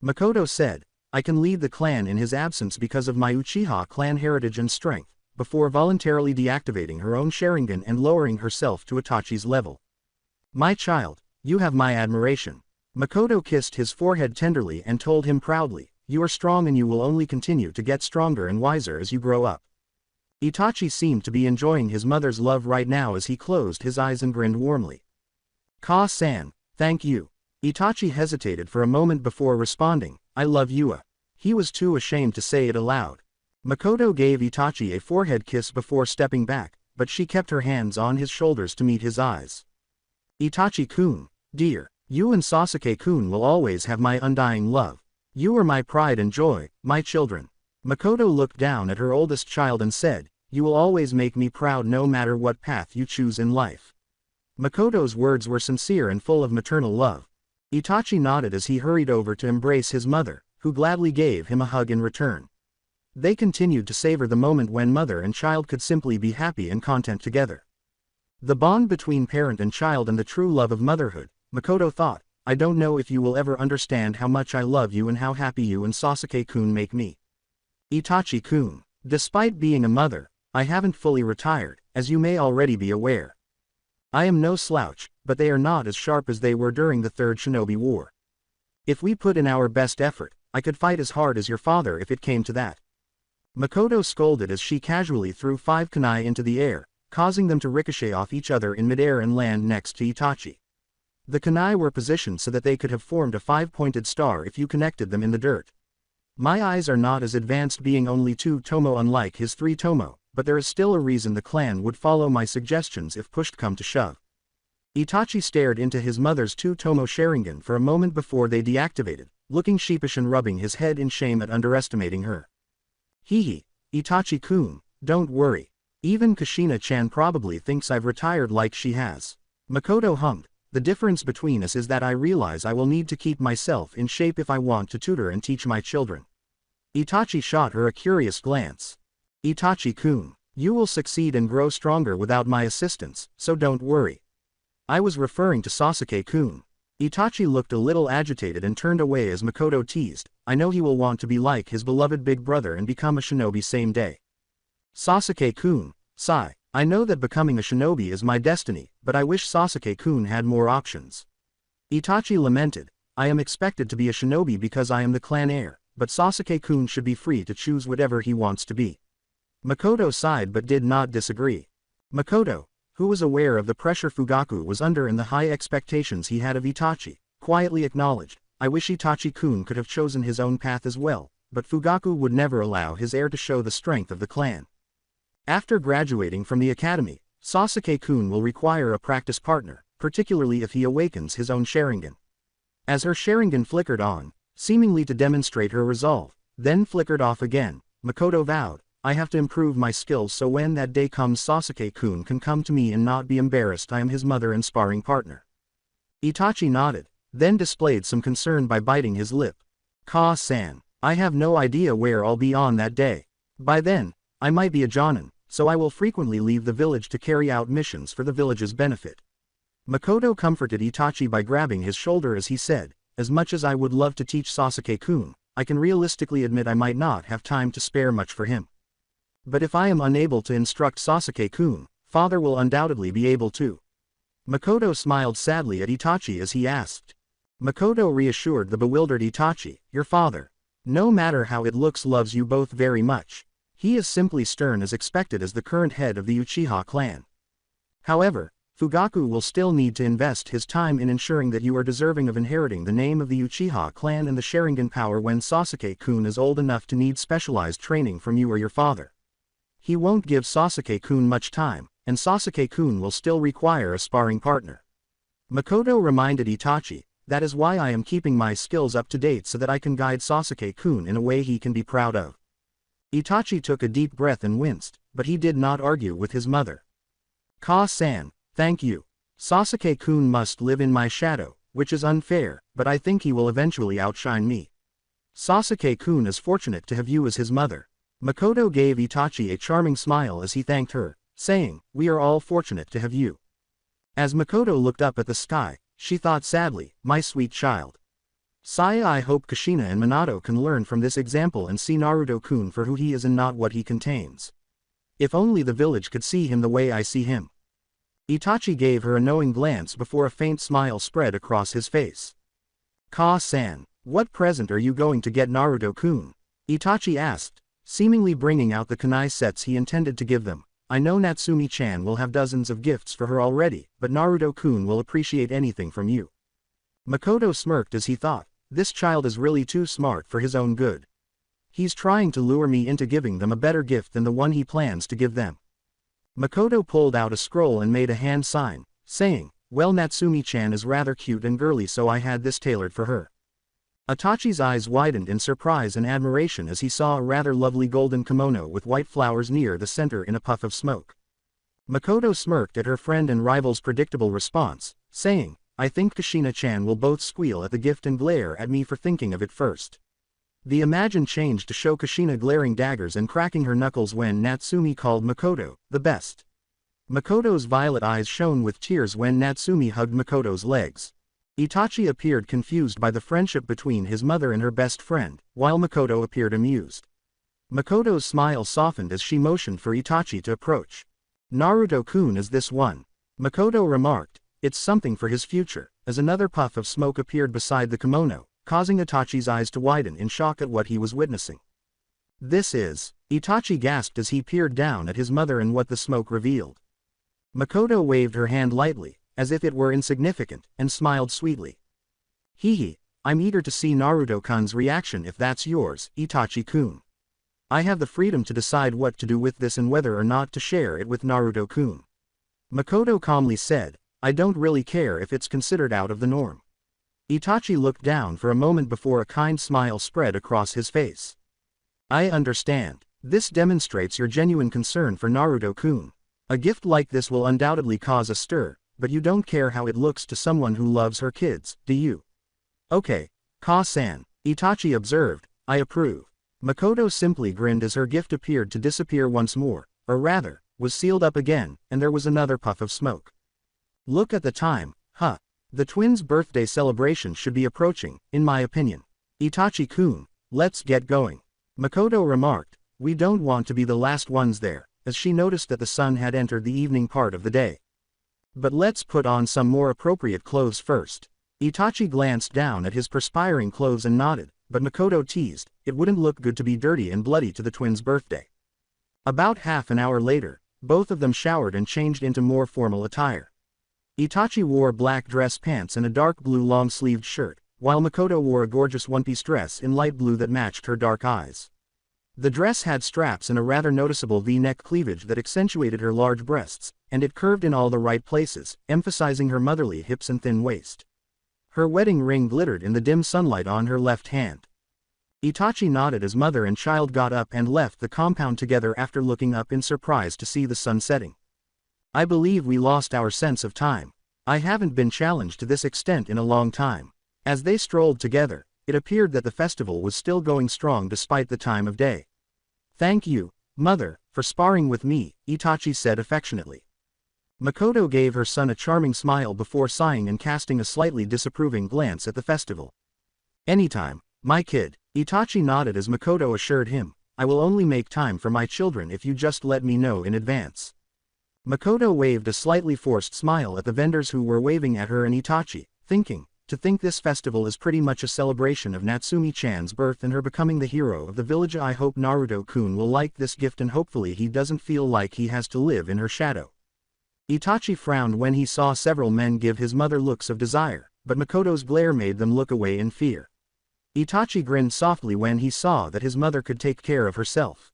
Makoto said, I can lead the clan in his absence because of my Uchiha clan heritage and strength, before voluntarily deactivating her own Sharingan and lowering herself to Itachi's level. My child, you have my admiration. Makoto kissed his forehead tenderly and told him proudly, you are strong and you will only continue to get stronger and wiser as you grow up. Itachi seemed to be enjoying his mother's love right now as he closed his eyes and grinned warmly. Ka-san, thank you. Itachi hesitated for a moment before responding, I love you. He was too ashamed to say it aloud. Makoto gave Itachi a forehead kiss before stepping back, but she kept her hands on his shoulders to meet his eyes. Itachi-kun, dear, you and Sasuke-kun will always have my undying love. You are my pride and joy, my children. Makoto looked down at her oldest child and said, you will always make me proud no matter what path you choose in life. Makoto's words were sincere and full of maternal love. Itachi nodded as he hurried over to embrace his mother, who gladly gave him a hug in return. They continued to savor the moment when mother and child could simply be happy and content together. The bond between parent and child and the true love of motherhood, Makoto thought, I don't know if you will ever understand how much I love you and how happy you and Sasuke-kun make me. Itachi-kun, despite being a mother, I haven't fully retired, as you may already be aware. I am no slouch, but they are not as sharp as they were during the Third Shinobi War. If we put in our best effort, I could fight as hard as your father if it came to that. Makoto scolded as she casually threw 5 kunai into the air, causing them to ricochet off each other in midair and land next to Itachi. The kunai were positioned so that they could have formed a 5-pointed star if you connected them in the dirt. My eyes are not as advanced being only 2 tomo unlike his 3 tomo, but there is still a reason the clan would follow my suggestions if pushed come to shove. Itachi stared into his mother's 2 tomo Sharingan for a moment before they deactivated, looking sheepish and rubbing his head in shame at underestimating her. Hee, Itachi-kun, don't worry. Even Kushina-chan probably thinks I've retired like she has. Makoto hummed, the difference between us is that I realize I will need to keep myself in shape if I want to tutor and teach my children. Itachi shot her a curious glance. Itachi-kun, you will succeed and grow stronger without my assistance, so don't worry. I was referring to Sasuke-kun. Itachi looked a little agitated and turned away as Makoto teased, I know he will want to be like his beloved big brother and become a shinobi same day. Sasuke-kun, sigh, I know that becoming a shinobi is my destiny, but I wish Sasuke-kun had more options. Itachi lamented, I am expected to be a shinobi because I am the clan heir, but Sasuke-kun should be free to choose whatever he wants to be. Makoto sighed but did not disagree. Makoto, who was aware of the pressure Fugaku was under and the high expectations he had of Itachi, quietly acknowledged, I wish Itachi-kun could have chosen his own path as well, but Fugaku would never allow his heir to show the strength of the clan. After graduating from the academy, Sasuke-kun will require a practice partner, particularly if he awakens his own Sharingan. As her Sharingan flickered on, seemingly to demonstrate her resolve, then flickered off again, Makoto vowed, I have to improve my skills so when that day comes Sasuke-kun can come to me and not be embarrassed I am his mother and sparring partner. Itachi nodded, then displayed some concern by biting his lip. Ka-san, I have no idea where I'll be on that day. By then, I might be a jonin, so I will frequently leave the village to carry out missions for the village's benefit. Makoto comforted Itachi by grabbing his shoulder as he said, as much as I would love to teach Sasuke-kun, I can realistically admit I might not have time to spare much for him. But if I am unable to instruct Sasuke-kun, father will undoubtedly be able to. Makoto smiled sadly at Itachi as he asked. Makoto reassured the bewildered Itachi, your father, no matter how it looks, loves you both very much. He is simply stern as expected as the current head of the Uchiha clan. However, Fugaku will still need to invest his time in ensuring that you are deserving of inheriting the name of the Uchiha clan and the Sharingan power when Sasuke-kun is old enough to need specialized training from you or your father. He won't give Sasuke-kun much time, and Sasuke-kun will still require a sparring partner. Makoto reminded Itachi, that is why I am keeping my skills up to date so that I can guide Sasuke-kun in a way he can be proud of. Itachi took a deep breath and winced, but he did not argue with his mother. Ka-san, thank you. Sasuke-kun must live in my shadow, which is unfair, but I think he will eventually outshine me. Sasuke-kun is fortunate to have you as his mother. Makoto gave Itachi a charming smile as he thanked her, saying, we are all fortunate to have you. As Makoto looked up at the sky, she thought sadly, my sweet child. Saya, I hope Kushina and Minato can learn from this example and see Naruto-kun for who he is and not what he contains. If only the village could see him the way I see him. Itachi gave her a knowing glance before a faint smile spread across his face. Ka-san, what present are you going to get Naruto-kun? Itachi asked, seemingly bringing out the kunai sets he intended to give them. I know Natsumi-chan will have dozens of gifts for her already, but Naruto-kun will appreciate anything from you. Makoto smirked as he thought, this child is really too smart for his own good. He's trying to lure me into giving them a better gift than the one he plans to give them. Makoto pulled out a scroll and made a hand sign, saying, well, Natsumi-chan is rather cute and girly, so I had this tailored for her. Itachi's eyes widened in surprise and admiration as he saw a rather lovely golden kimono with white flowers near the center in a puff of smoke. Makoto smirked at her friend and rival's predictable response, saying, I think Kushina-chan will both squeal at the gift and glare at me for thinking of it first. The imagine changed to show Kushina glaring daggers and cracking her knuckles when Natsumi called Makoto, the best. Makoto's violet eyes shone with tears when Natsumi hugged Makoto's legs. Itachi appeared confused by the friendship between his mother and her best friend, while Makoto appeared amused. Makoto's smile softened as she motioned for Itachi to approach. Naruto-kun is this one. Makoto remarked, it's something for his future, as another puff of smoke appeared beside the kimono, causing Itachi's eyes to widen in shock at what he was witnessing. This is, Itachi gasped as he peered down at his mother and what the smoke revealed. Makoto waved her hand lightly, as if it were insignificant, and smiled sweetly. Hee, I'm eager to see Naruto-kun's reaction if that's yours, Itachi-kun. I have the freedom to decide what to do with this and whether or not to share it with Naruto-kun. Makoto calmly said, I don't really care if it's considered out of the norm. Itachi looked down for a moment before a kind smile spread across his face. I understand. This demonstrates your genuine concern for Naruto-kun. A gift like this will undoubtedly cause a stir, but you don't care how it looks to someone who loves her kids, do you? Okay, Ka-san, Itachi observed, I approve. Makoto simply grinned as her gift appeared to disappear once more, or rather, was sealed up again, and there was another puff of smoke. Look at the time, huh? The twins' birthday celebration should be approaching, in my opinion. Itachi-kun, let's get going. Makoto remarked, we don't want to be the last ones there, as she noticed that the sun had entered the evening part of the day. But let's put on some more appropriate clothes first. Itachi glanced down at his perspiring clothes and nodded, but Makoto teased, it wouldn't look good to be dirty and bloody to the twins' birthday. About half an hour later, both of them showered and changed into more formal attire. Itachi wore black dress pants and a dark blue long-sleeved shirt, while Makoto wore a gorgeous one-piece dress in light blue that matched her dark eyes. The dress had straps and a rather noticeable V-neck cleavage that accentuated her large breasts, and it curved in all the right places, emphasizing her motherly hips and thin waist. Her wedding ring glittered in the dim sunlight on her left hand. Itachi nodded as mother and child got up and left the compound together after looking up in surprise to see the sun setting. I believe we lost our sense of time. I haven't been challenged to this extent in a long time. As they strolled together, it appeared that the festival was still going strong despite the time of day. Thank you, mother, for sparring with me, Itachi said affectionately. Makoto gave her son a charming smile before sighing and casting a slightly disapproving glance at the festival. Anytime, my kid, Itachi nodded as Makoto assured him, I will only make time for my children if you just let me know in advance. Makoto waved a slightly forced smile at the vendors who were waving at her and Itachi, thinking, to think this festival is pretty much a celebration of Natsumi-chan's birth and her becoming the hero of the village. I hope Naruto-kun will like this gift and hopefully he doesn't feel like he has to live in her shadow. Itachi frowned when he saw several men give his mother looks of desire, but Makoto's glare made them look away in fear. Itachi grinned softly when he saw that his mother could take care of herself.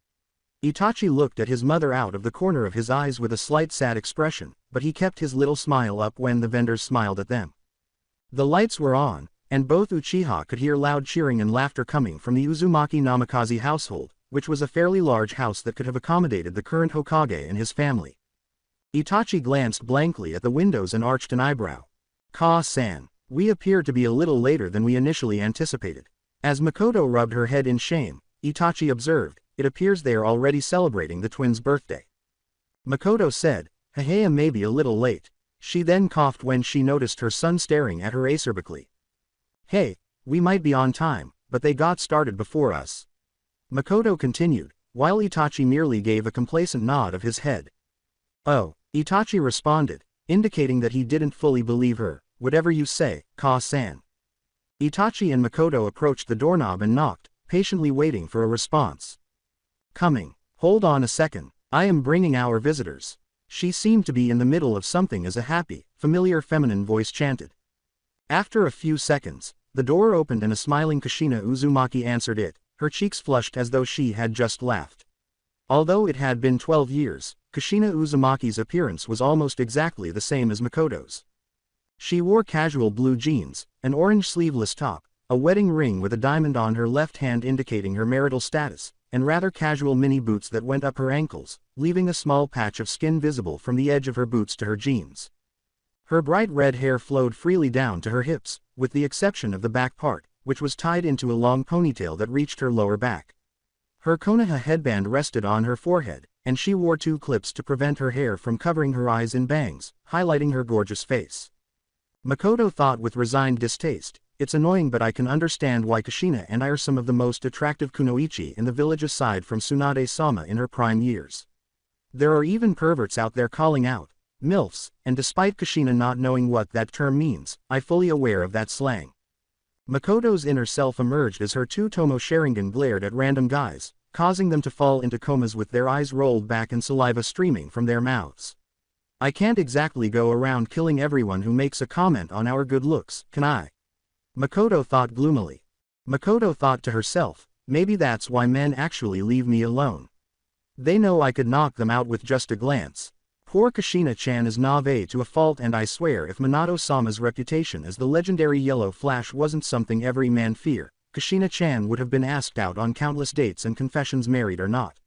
Itachi looked at his mother out of the corner of his eyes with a slight sad expression, but he kept his little smile up when the vendors smiled at them. The lights were on, and both Uchiha could hear loud cheering and laughter coming from the Uzumaki Namikaze household, which was a fairly large house that could have accommodated the current Hokage and his family. Itachi glanced blankly at the windows and arched an eyebrow. Ka-san, we appear to be a little later than we initially anticipated. As Makoto rubbed her head in shame, Itachi observed, it appears they are already celebrating the twins' birthday. Makoto said, Hahea may be a little late. She then coughed when she noticed her son staring at her acerbically. Hey, we might be on time, but they got started before us. Makoto continued, while Itachi merely gave a complacent nod of his head. Oh, Itachi responded, indicating that he didn't fully believe her, whatever you say, Ka-san. Itachi and Makoto approached the doorknob and knocked, patiently waiting for a response. Coming. Hold on a second, I am bringing our visitors. She seemed to be in the middle of something as a happy, familiar feminine voice chanted. After a few seconds, the door opened and a smiling Kushina Uzumaki answered it, her cheeks flushed as though she had just laughed. Although it had been 12 years, Kushina Uzumaki's appearance was almost exactly the same as Makoto's. She wore casual blue jeans, an orange sleeveless top, a wedding ring with a diamond on her left hand indicating her marital status, and rather casual mini boots that went up her ankles, leaving a small patch of skin visible from the edge of her boots to her jeans. Her bright red hair flowed freely down to her hips, with the exception of the back part, which was tied into a long ponytail that reached her lower back. Her Konoha headband rested on her forehead, and she wore 2 clips to prevent her hair from covering her eyes in bangs, highlighting her gorgeous face. Makoto thought with resigned distaste, it's annoying but I can understand why Kushina and I are some of the most attractive kunoichi in the village aside from Tsunade-sama in her prime years. There are even perverts out there calling out, MILFs, and despite Kushina not knowing what that term means, I'm fully aware of that slang. Makoto's inner self emerged as her 2 Tomo Sharingan glared at random guys, causing them to fall into comas with their eyes rolled back and saliva streaming from their mouths. I can't exactly go around killing everyone who makes a comment on our good looks, can I? Makoto thought gloomily. Makoto thought to herself, maybe that's why men actually leave me alone. They know I could knock them out with just a glance. Poor Kushina-chan is naïve to a fault and I swear if Minato-sama's reputation as the legendary Yellow Flash wasn't something every man fear, Kushina-chan would have been asked out on countless dates and confessions married or not.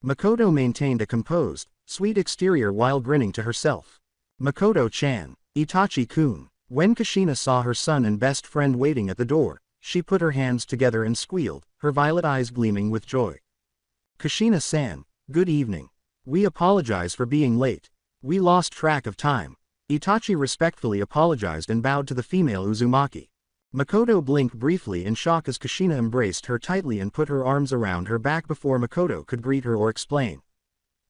Makoto maintained a composed, sweet exterior while grinning to herself. Makoto-chan, Itachi-kun. When Kushina saw her son and best friend waiting at the door, she put her hands together and squealed, her violet eyes gleaming with joy. Kushina-san, good evening. We apologize for being late. We lost track of time. Itachi respectfully apologized and bowed to the female Uzumaki. Makoto blinked briefly in shock as Kushina embraced her tightly and put her arms around her back before Makoto could greet her or explain.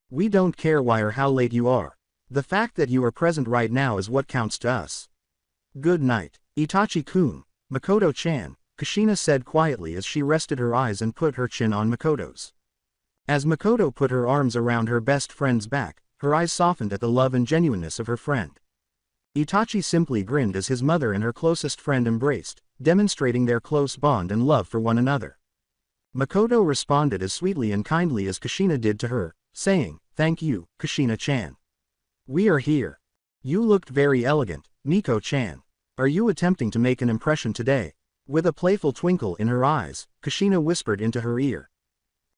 We don't care why or how late you are. The fact that you are present right now is what counts to us. Good night. Itachi-kun, Makoto-chan, Kushina said quietly as she rested her eyes and put her chin on Makoto's. As Makoto put her arms around her best friend's back, her eyes softened at the love and genuineness of her friend. Itachi simply grinned as his mother and her closest friend embraced, demonstrating their close bond and love for one another. Makoto responded as sweetly and kindly as Kushina did to her, saying, "Thank you, Kushina-chan. We are here. You looked very elegant, Miko-chan. Are you attempting to make an impression today?" With a playful twinkle in her eyes, Kushina whispered into her ear.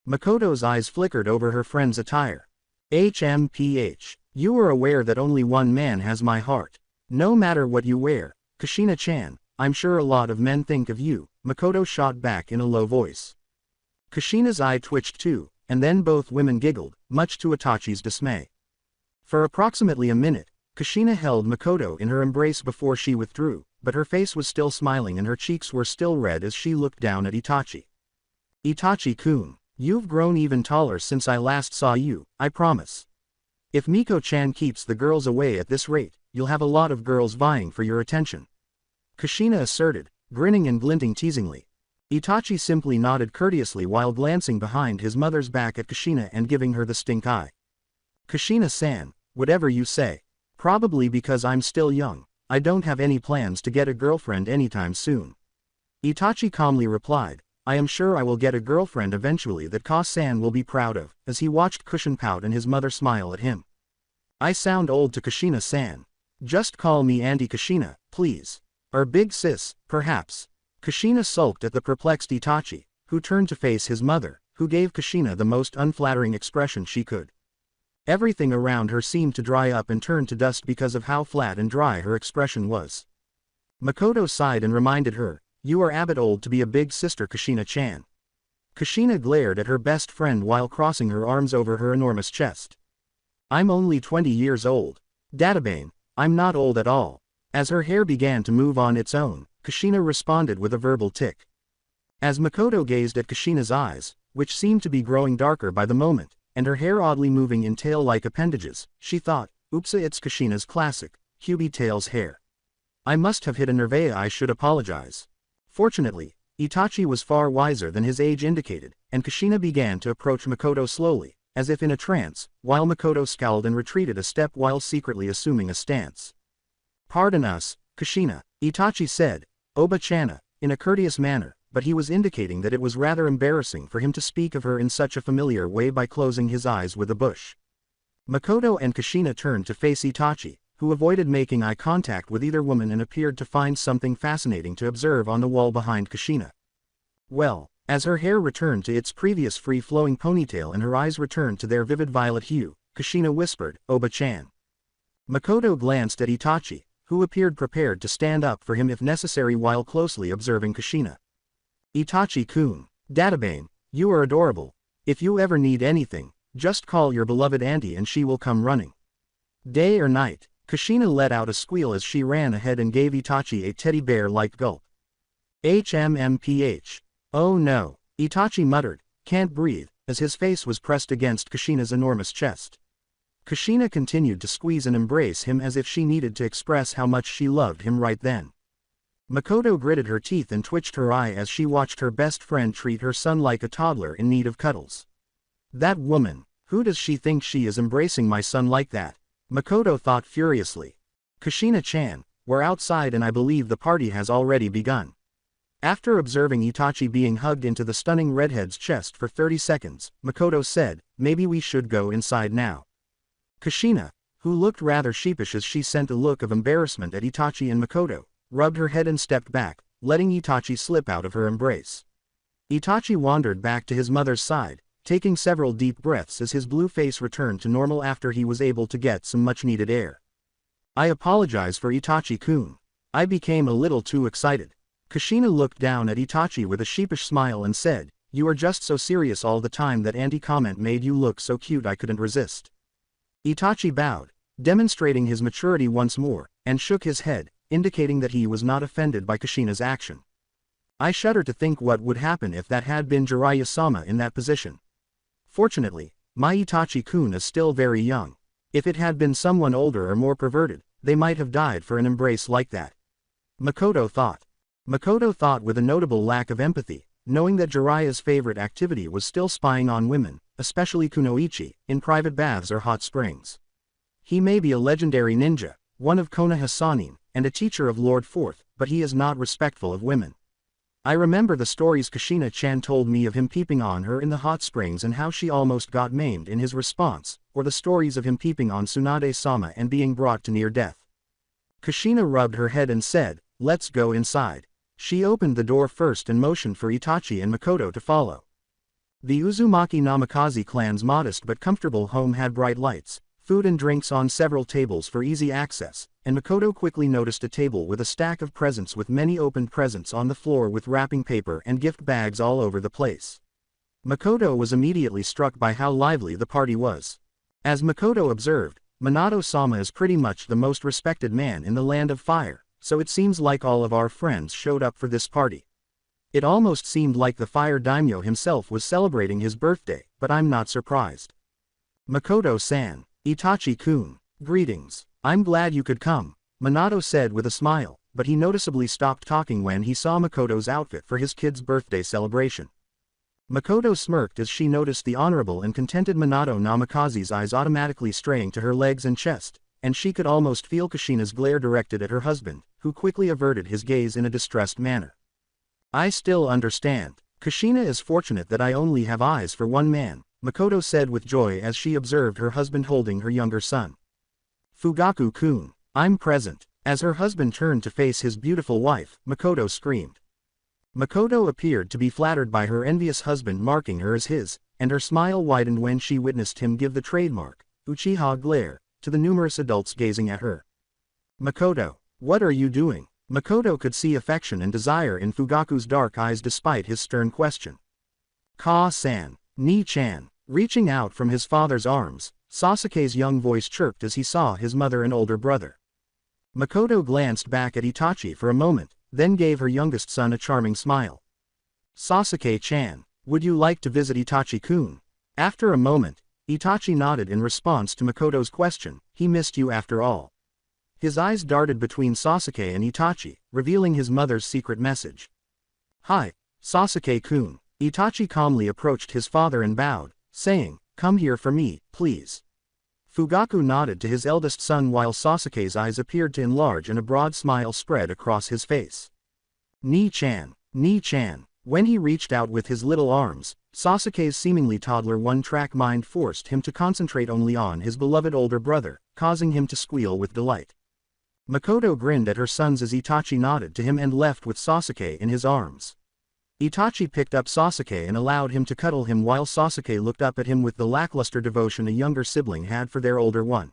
Makoto's eyes flickered over her friend's attire. HMPH. You are aware that only one man has my heart. No matter what you wear, Kushina-chan, I'm sure a lot of men think of you, Makoto shot back in a low voice. Kushina's eye twitched too, and then both women giggled, much to Itachi's dismay. For approximately a minute, Kushina held Makoto in her embrace before she withdrew, but her face was still smiling and her cheeks were still red as she looked down at Itachi. Itachi-kun, you've grown even taller since I last saw you, I promise. If Miko-chan keeps the girls away at this rate, you'll have a lot of girls vying for your attention. Kushina asserted, grinning and glinting teasingly. Itachi simply nodded courteously while glancing behind his mother's back at Kushina and giving her the stink eye. Kushina-san, whatever you say. Probably because I'm still young, I don't have any plans to get a girlfriend anytime soon. Itachi calmly replied, I am sure I will get a girlfriend eventually that Ka-san will be proud of, as he watched Kushin pout and his mother smile at him. I sound old to Kushina-san. Just call me Auntie Kushina, please. Or Big Sis, perhaps. Kushina sulked at the perplexed Itachi, who turned to face his mother, who gave Kushina the most unflattering expression she could. Everything around her seemed to dry up and turn to dust because of how flat and dry her expression was. Makoto sighed and reminded her, you are a bit old to be a big sister, Kushina-chan. Kushina glared at her best friend while crossing her arms over her enormous chest. I'm only 20 years old. Databane, I'm not old at all. As her hair began to move on its own, Kushina responded with a verbal tick. As Makoto gazed at Kushina's eyes, which seemed to be growing darker by the moment, and her hair oddly moving in tail-like appendages, she thought, oopsa, it's Kushina's classic, Hubie tails hair. I must have hit a nerve, I should apologize. Fortunately, Itachi was far wiser than his age indicated, and Kushina began to approach Makoto slowly, as if in a trance, while Makoto scowled and retreated a step while secretly assuming a stance. Pardon us, Kushina, Itachi said, Oba-chana, in a courteous manner, but he was indicating that it was rather embarrassing for him to speak of her in such a familiar way by closing his eyes with a bush. Makoto and Kushina turned to face Itachi, who avoided making eye contact with either woman and appeared to find something fascinating to observe on the wall behind Kushina. Well, as her hair returned to its previous free-flowing ponytail and her eyes returned to their vivid violet hue, Kushina whispered, Oba-chan. Makoto glanced at Itachi, who appeared prepared to stand up for him if necessary while closely observing Kushina. Itachi-kun, Databane, you are adorable. If you ever need anything, just call your beloved auntie and she will come running. Day or night, Kushina let out a squeal as she ran ahead and gave Itachi a teddy bear-like gulp. HMMPH. Oh no, Itachi muttered, can't breathe, as his face was pressed against Kushina's enormous chest. Kushina continued to squeeze and embrace him as if she needed to express how much she loved him right then. Makoto gritted her teeth and twitched her eye as she watched her best friend treat her son like a toddler in need of cuddles. That woman, who does she think she is, embracing my son like that? Makoto thought furiously. Kushina-chan, we're outside and I believe the party has already begun. After observing Itachi being hugged into the stunning redhead's chest for 30 seconds, Makoto said, maybe we should go inside now. Kushina, who looked rather sheepish as she sent a look of embarrassment at Itachi and Makoto, rubbed her head and stepped back, letting Itachi slip out of her embrace. Itachi wandered back to his mother's side, taking several deep breaths as his blue face returned to normal after he was able to get some much-needed air. I apologize for Itachi-kun. I became a little too excited. Kushina looked down at Itachi with a sheepish smile and said, you are just so serious all the time that anti-comment made you look so cute I couldn't resist. Itachi bowed, demonstrating his maturity once more, and shook his head, indicating that he was not offended by Kushina's action. I shudder to think what would happen if that had been Jiraiya-sama in that position. Fortunately, my Itachi-kun is still very young. If it had been someone older or more perverted, they might have died for an embrace like that. Makoto thought. Makoto thought with a notable lack of empathy, knowing that Jiraiya's favorite activity was still spying on women, especially kunoichi, in private baths or hot springs. He may be a legendary ninja, one of Konoha Sannin, and a teacher of Lord Fourth, but he is not respectful of women. I remember the stories Kushina-chan told me of him peeping on her in the hot springs and how she almost got maimed in his response, or the stories of him peeping on Tsunade-sama and being brought to near death. Kushina rubbed her head and said, "Let's go inside." She opened the door first and motioned for Itachi and Makoto to follow. The Uzumaki Namikaze clan's modest but comfortable home had bright lights, food and drinks on several tables for easy access, and Makoto quickly noticed a table with a stack of presents with many opened presents on the floor with wrapping paper and gift bags all over the place. Makoto was immediately struck by how lively the party was. As Makoto observed, Minato-sama is pretty much the most respected man in the Land of Fire, so it seems like all of our friends showed up for this party. It almost seemed like the Fire Daimyo himself was celebrating his birthday, but I'm not surprised. Makoto-san, Itachi-kun, greetings. I'm glad you could come, Minato said with a smile, but he noticeably stopped talking when he saw Makoto's outfit for his kid's birthday celebration. Makoto smirked as she noticed the honorable and contented Minato Namikaze's eyes automatically straying to her legs and chest, and she could almost feel Kushina's glare directed at her husband, who quickly averted his gaze in a distressed manner. I still understand. Kushina is fortunate that I only have eyes for one man, Makoto said with joy as she observed her husband holding her younger son. Fugaku-kun, I'm present. As her husband turned to face his beautiful wife, Makoto screamed. Makoto appeared to be flattered by her envious husband marking her as his, and her smile widened when she witnessed him give the trademark, Uchiha glare, to the numerous adults gazing at her. Makoto, what are you doing? Makoto could see affection and desire in Fugaku's dark eyes despite his stern question. Ka-san, Ni-chan, reaching out from his father's arms, Sasuke's young voice chirped as he saw his mother and older brother. Makoto glanced back at Itachi for a moment, then gave her youngest son a charming smile. Sasuke-chan, would you like to visit Itachi-kun? After a moment, Itachi nodded in response to Makoto's question, he missed you after all. His eyes darted between Sasuke and Itachi, revealing his mother's secret message. Hi, Sasuke-kun. Itachi calmly approached his father and bowed, saying, come here for me, please. Fugaku nodded to his eldest son while Sasuke's eyes appeared to enlarge and a broad smile spread across his face. Ni-chan, Ni-chan. When he reached out with his little arms, Sasuke's seemingly toddler one-track mind forced him to concentrate only on his beloved older brother, causing him to squeal with delight. Makoto grinned at her sons as Itachi nodded to him and left with Sasuke in his arms. Itachi picked up Sasuke and allowed him to cuddle him while Sasuke looked up at him with the lackluster devotion a younger sibling had for their older one.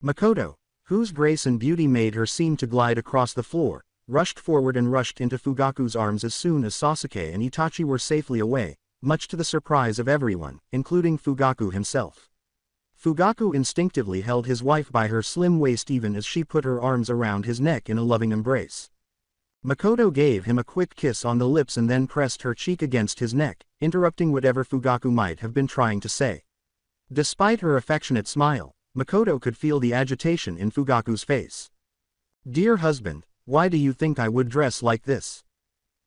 Makoto, whose grace and beauty made her seem to glide across the floor, rushed forward and rushed into Fugaku's arms as soon as Sasuke and Itachi were safely away, much to the surprise of everyone, including Fugaku himself. Fugaku instinctively held his wife by her slim waist even as she put her arms around his neck in a loving embrace. Makoto gave him a quick kiss on the lips and then pressed her cheek against his neck, interrupting whatever Fugaku might have been trying to say. Despite her affectionate smile, Makoto could feel the agitation in Fugaku's face. Dear husband, why do you think I would dress like this?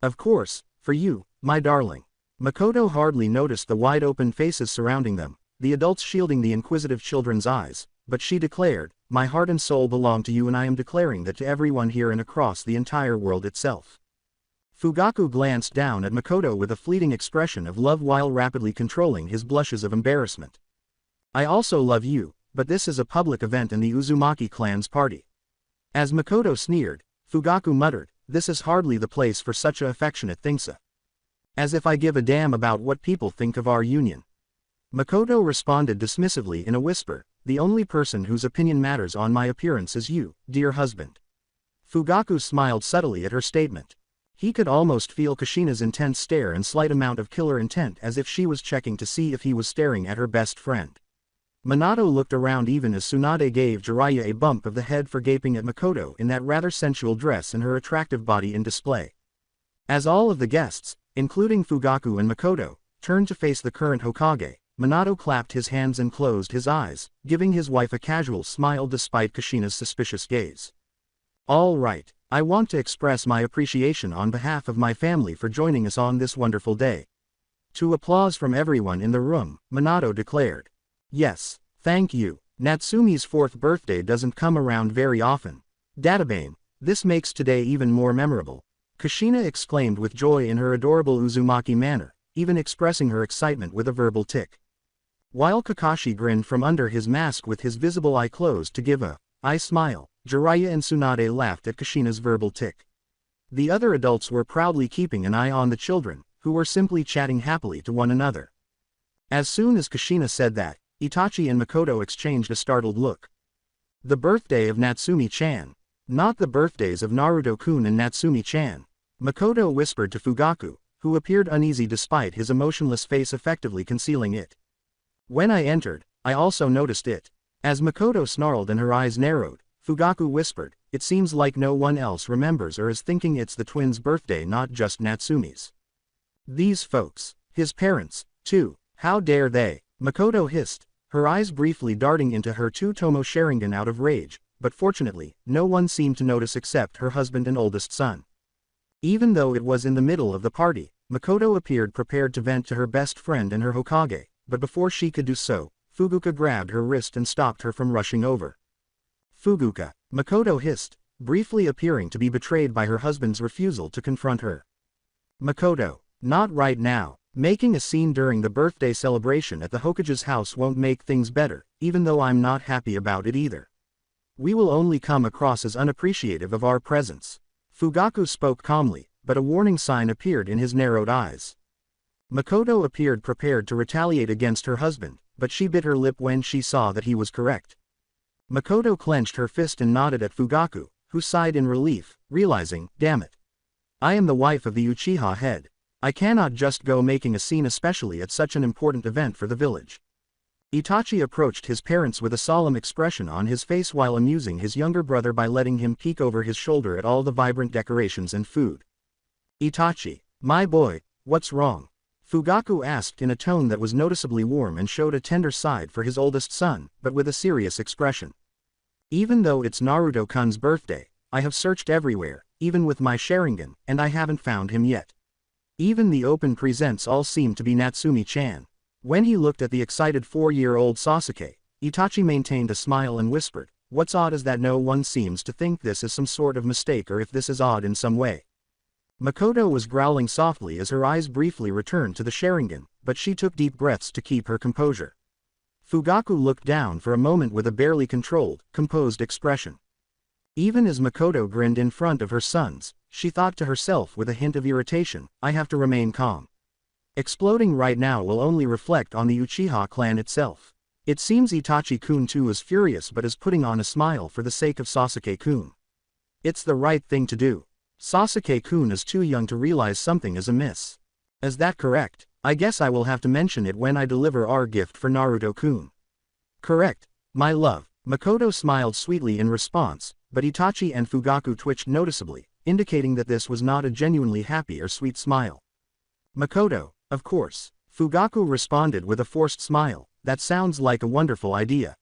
Of course, for you, my darling. Makoto hardly noticed the wide-open faces surrounding them, the adults shielding the inquisitive children's eyes, but she declared, my heart and soul belong to you and I am declaring that to everyone here and across the entire world itself. Fugaku glanced down at Makoto with a fleeting expression of love while rapidly controlling his blushes of embarrassment. I also love you, but this is a public event in the Uzumaki clan's party. As Makoto sneered, Fugaku muttered, this is hardly the place for such a affectionate thingsa. As if I give a damn about what people think of our union. Makoto responded dismissively in a whisper, the only person whose opinion matters on my appearance is you, dear husband. Fugaku smiled subtly at her statement. He could almost feel Kushina's intense stare and slight amount of killer intent as if she was checking to see if he was staring at her best friend. Minato looked around even as Tsunade gave Jiraiya a bump of the head for gaping at Makoto in that rather sensual dress and her attractive body in display. As all of the guests, including Fugaku and Makoto, turned to face the current Hokage, Minato clapped his hands and closed his eyes, giving his wife a casual smile despite Kushina's suspicious gaze. All right, I want to express my appreciation on behalf of my family for joining us on this wonderful day. To applause from everyone in the room, Minato declared. Yes, thank you. Natsumi's 4th birthday doesn't come around very often. Databane, this makes today even more memorable. Kushina exclaimed with joy in her adorable Uzumaki manner, even expressing her excitement with a verbal tick. While Kakashi grinned from under his mask with his visible eye closed to give a eye smile, Jiraiya and Tsunade laughed at Kushina's verbal tick. The other adults were proudly keeping an eye on the children, who were simply chatting happily to one another. As soon as Kushina said that, Itachi and Makoto exchanged a startled look. The birthday of Natsumi-chan. Not the birthdays of Naruto-kun and Natsumi-chan. Makoto whispered to Fugaku, who appeared uneasy despite his emotionless face effectively concealing it. When I entered, I also noticed it. As Makoto snarled and her eyes narrowed, Fugaku whispered, it seems like no one else remembers or is thinking it's the twins' birthday, not just Natsumi's. These folks, his parents, too, how dare they? Makoto hissed, her eyes briefly darting into her two-tomo Sharingan out of rage, but fortunately, no one seemed to notice except her husband and oldest son. Even though it was in the middle of the party, Makoto appeared prepared to vent to her best friend and her Hokage, but before she could do so, Fuguka grabbed her wrist and stopped her from rushing over. Fuguka, Makoto hissed, briefly appearing to be betrayed by her husband's refusal to confront her. Makoto, not right now. Making a scene during the birthday celebration at the Hokage's house won't make things better, even though I'm not happy about it either. We will only come across as unappreciative of our presence. Fugaku spoke calmly, but a warning sign appeared in his narrowed eyes. Makoto appeared prepared to retaliate against her husband, but she bit her lip when she saw that he was correct. Makoto clenched her fist and nodded at Fugaku, who sighed in relief, realizing, damn it. I am the wife of the Uchiha head. I cannot just go making a scene, especially at such an important event for the village. Itachi approached his parents with a solemn expression on his face while amusing his younger brother by letting him peek over his shoulder at all the vibrant decorations and food. Itachi, my boy, what's wrong? Fugaku asked in a tone that was noticeably warm and showed a tender side for his oldest son, but with a serious expression. Even though it's Naruto-kun's birthday, I have searched everywhere, even with my Sharingan, and I haven't found him yet. Even the open presents all seem to be Natsumi-chan. When he looked at the excited 4-year-old Sasuke, Itachi maintained a smile and whispered, what's odd is that no one seems to think this is some sort of mistake or if this is odd in some way. Makoto was growling softly as her eyes briefly returned to the Sharingan, but she took deep breaths to keep her composure. Fugaku looked down for a moment with a barely controlled, composed expression. Even as Makoto grinned in front of her sons, she thought to herself with a hint of irritation, I have to remain calm. Exploding right now will only reflect on the Uchiha clan itself. It seems Itachi-kun too is furious but is putting on a smile for the sake of Sasuke-kun. It's the right thing to do. Sasuke-kun is too young to realize something is amiss. Is that correct? I guess I will have to mention it when I deliver our gift for Naruto-kun. Correct, my love. Makoto smiled sweetly in response, but Itachi and Fugaku twitched noticeably, indicating that this was not a genuinely happy or sweet smile. Makoto, of course. Fugaku responded with a forced smile, that sounds like a wonderful idea.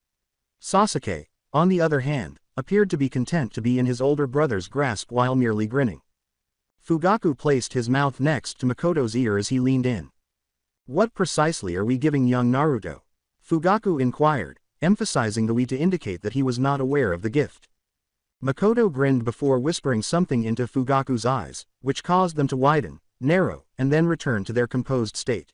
Sasuke, on the other hand, appeared to be content to be in his older brother's grasp while merely grinning. Fugaku placed his mouth next to Makoto's ear as he leaned in. What precisely are we giving young Naruto? Fugaku inquired, emphasizing the we to indicate that he was not aware of the gift. Makoto grinned before whispering something into Fugaku's eyes, which caused them to widen, narrow, and then return to their composed state.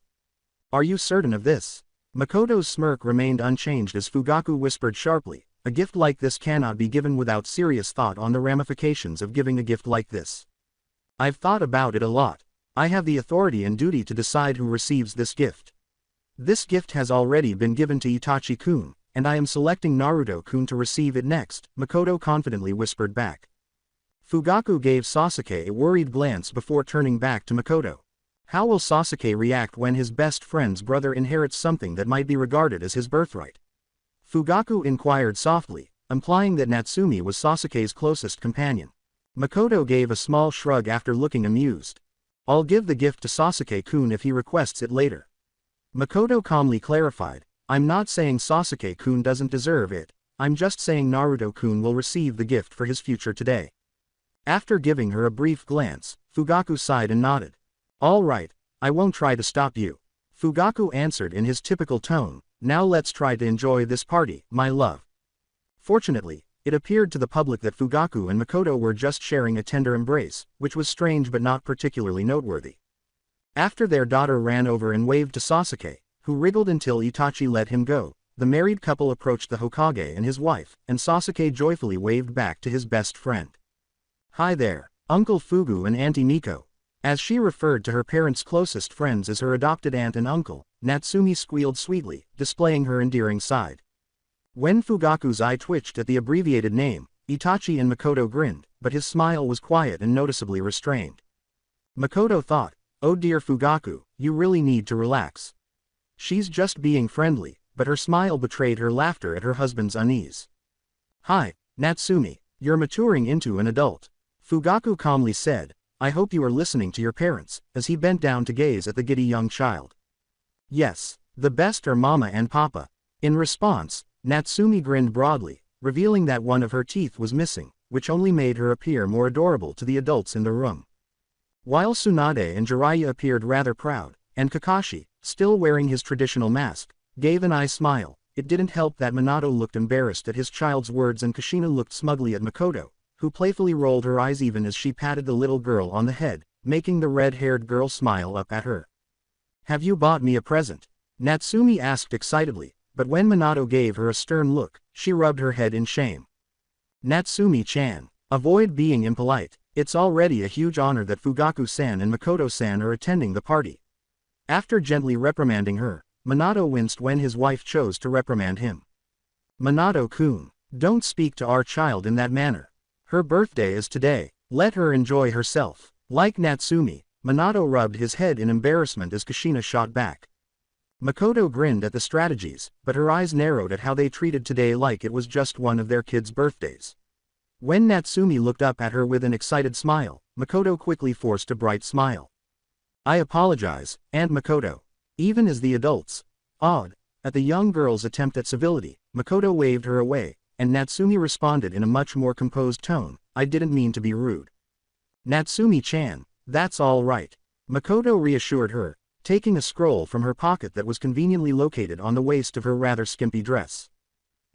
Are you certain of this? Makoto's smirk remained unchanged as Fugaku whispered sharply, a gift like this cannot be given without serious thought on the ramifications of giving a gift like this. I've thought about it a lot. I have the authority and duty to decide who receives this gift. This gift has already been given to Itachi-kun, and I am selecting Naruto-kun to receive it next, Makoto confidently whispered back. Fugaku gave Sasuke a worried glance before turning back to Makoto. How will Sasuke react when his best friend's brother inherits something that might be regarded as his birthright? Fugaku inquired softly, implying that Natsumi was Sasuke's closest companion. Makoto gave a small shrug after looking amused. I'll give the gift to Sasuke-kun if he requests it later. Makoto calmly clarified, I'm not saying Sasuke-kun doesn't deserve it, I'm just saying Naruto-kun will receive the gift for his future today. After giving her a brief glance, Fugaku sighed and nodded. All right, I won't try to stop you. Fugaku answered in his typical tone, now let's try to enjoy this party, my love. Fortunately, it appeared to the public that Fugaku and Makoto were just sharing a tender embrace, which was strange but not particularly noteworthy. After their daughter ran over and waved to Sasuke, who wriggled until Itachi let him go, the married couple approached the Hokage and his wife, and Sasuke joyfully waved back to his best friend. Hi there, Uncle Fugu and Auntie Miko. As she referred to her parents' closest friends as her adopted aunt and uncle, Natsumi squealed sweetly, displaying her endearing side. When Fugaku's eye twitched at the abbreviated name, Itachi and Makoto grinned, but his smile was quiet and noticeably restrained. Makoto thought, oh dear Fugaku, you really need to relax. She's just being friendly, but her smile betrayed her laughter at her husband's unease. Hi, Natsumi, you're maturing into an adult. Fugaku calmly said, I hope you are listening to your parents, as he bent down to gaze at the giddy young child. Yes, the best are Mama and Papa. In response, Natsumi grinned broadly, revealing that one of her teeth was missing, which only made her appear more adorable to the adults in the room. While Tsunade and Jiraiya appeared rather proud, and Kakashi, still wearing his traditional mask, gave an eye smile, it didn't help that Minato looked embarrassed at his child's words and Kushina looked smugly at Makoto, who playfully rolled her eyes even as she patted the little girl on the head, making the red-haired girl smile up at her. Have you bought me a present? Natsumi asked excitedly, but when Minato gave her a stern look, she rubbed her head in shame. Natsumi-chan, avoid being impolite, it's already a huge honor that Fugaku-san and Makoto-san are attending the party. After gently reprimanding her, Minato winced when his wife chose to reprimand him. Minato-kun, don't speak to our child in that manner. Her birthday is today, let her enjoy herself. Like Natsumi, Minato rubbed his head in embarrassment as Kushina shot back. Makoto grinned at the strategies, but her eyes narrowed at how they treated today like it was just one of their kids' birthdays. When Natsumi looked up at her with an excited smile, Makoto quickly forced a bright smile. I apologize, Aunt Makoto. Even as the adults, awed at the young girl's attempt at civility, Makoto waved her away, and Natsumi responded in a much more composed tone, I didn't mean to be rude. Natsumi-chan, that's all right. Makoto reassured her, taking a scroll from her pocket that was conveniently located on the waist of her rather skimpy dress.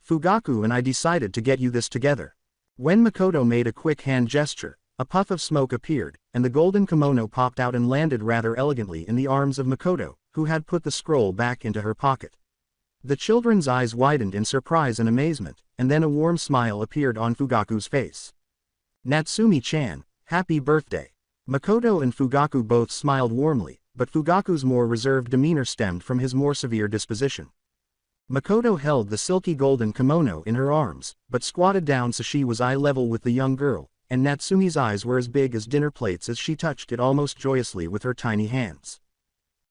Fugaku and I decided to get you this together. When Makoto made a quick hand gesture, a puff of smoke appeared, and the golden kimono popped out and landed rather elegantly in the arms of Makoto, who had put the scroll back into her pocket. The children's eyes widened in surprise and amazement, and then a warm smile appeared on Fugaku's face. Natsumi-chan, happy birthday. Makoto and Fugaku both smiled warmly, but Fugaku's more reserved demeanor stemmed from his more severe disposition. Makoto held the silky golden kimono in her arms, but squatted down so she was eye level with the young girl, and Natsumi's eyes were as big as dinner plates as she touched it almost joyously with her tiny hands.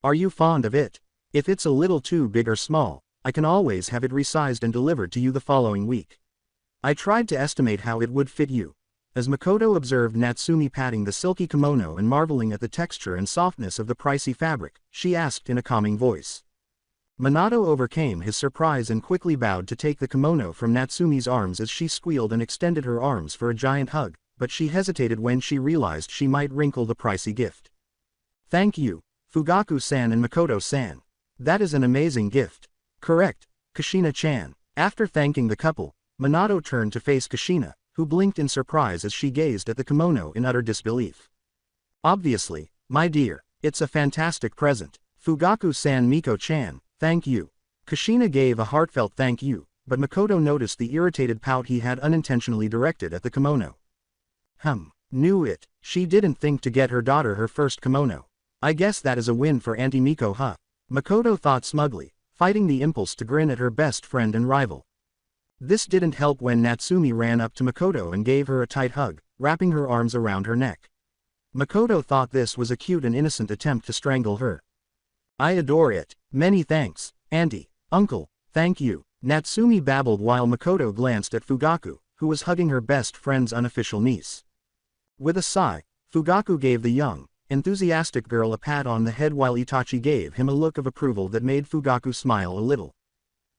Are you fond of it? If it's a little too big or small, I can always have it resized and delivered to you the following week. I tried to estimate how it would fit you. As Makoto observed Natsumi patting the silky kimono and marveling at the texture and softness of the pricey fabric, she asked in a calming voice. Minato overcame his surprise and quickly bowed to take the kimono from Natsumi's arms as she squealed and extended her arms for a giant hug, but she hesitated when she realized she might wrinkle the pricey gift. Thank you, Fugaku-san and Makoto-san. That is an amazing gift. Correct, Kushina-chan. After thanking the couple, Minato turned to face Kushina, who blinked in surprise as she gazed at the kimono in utter disbelief. Obviously, my dear, it's a fantastic present. Fugaku-san Miko-chan, thank you. Kushina gave a heartfelt thank you, but Makoto noticed the irritated pout he had unintentionally directed at the kimono. Knew it, she didn't think to get her daughter her first kimono. I guess that is a win for Auntie Miko, huh? Makoto thought smugly, fighting the impulse to grin at her best friend and rival. This didn't help when Natsumi ran up to Makoto and gave her a tight hug, wrapping her arms around her neck. Makoto thought this was a cute and innocent attempt to strangle her. I adore it. Many thanks, Auntie, Uncle, thank you, Natsumi babbled while Makoto glanced at Fugaku, who was hugging her best friend's unofficial niece. With a sigh, Fugaku gave the young, enthusiastic girl a pat on the head while Itachi gave him a look of approval that made Fugaku smile a little.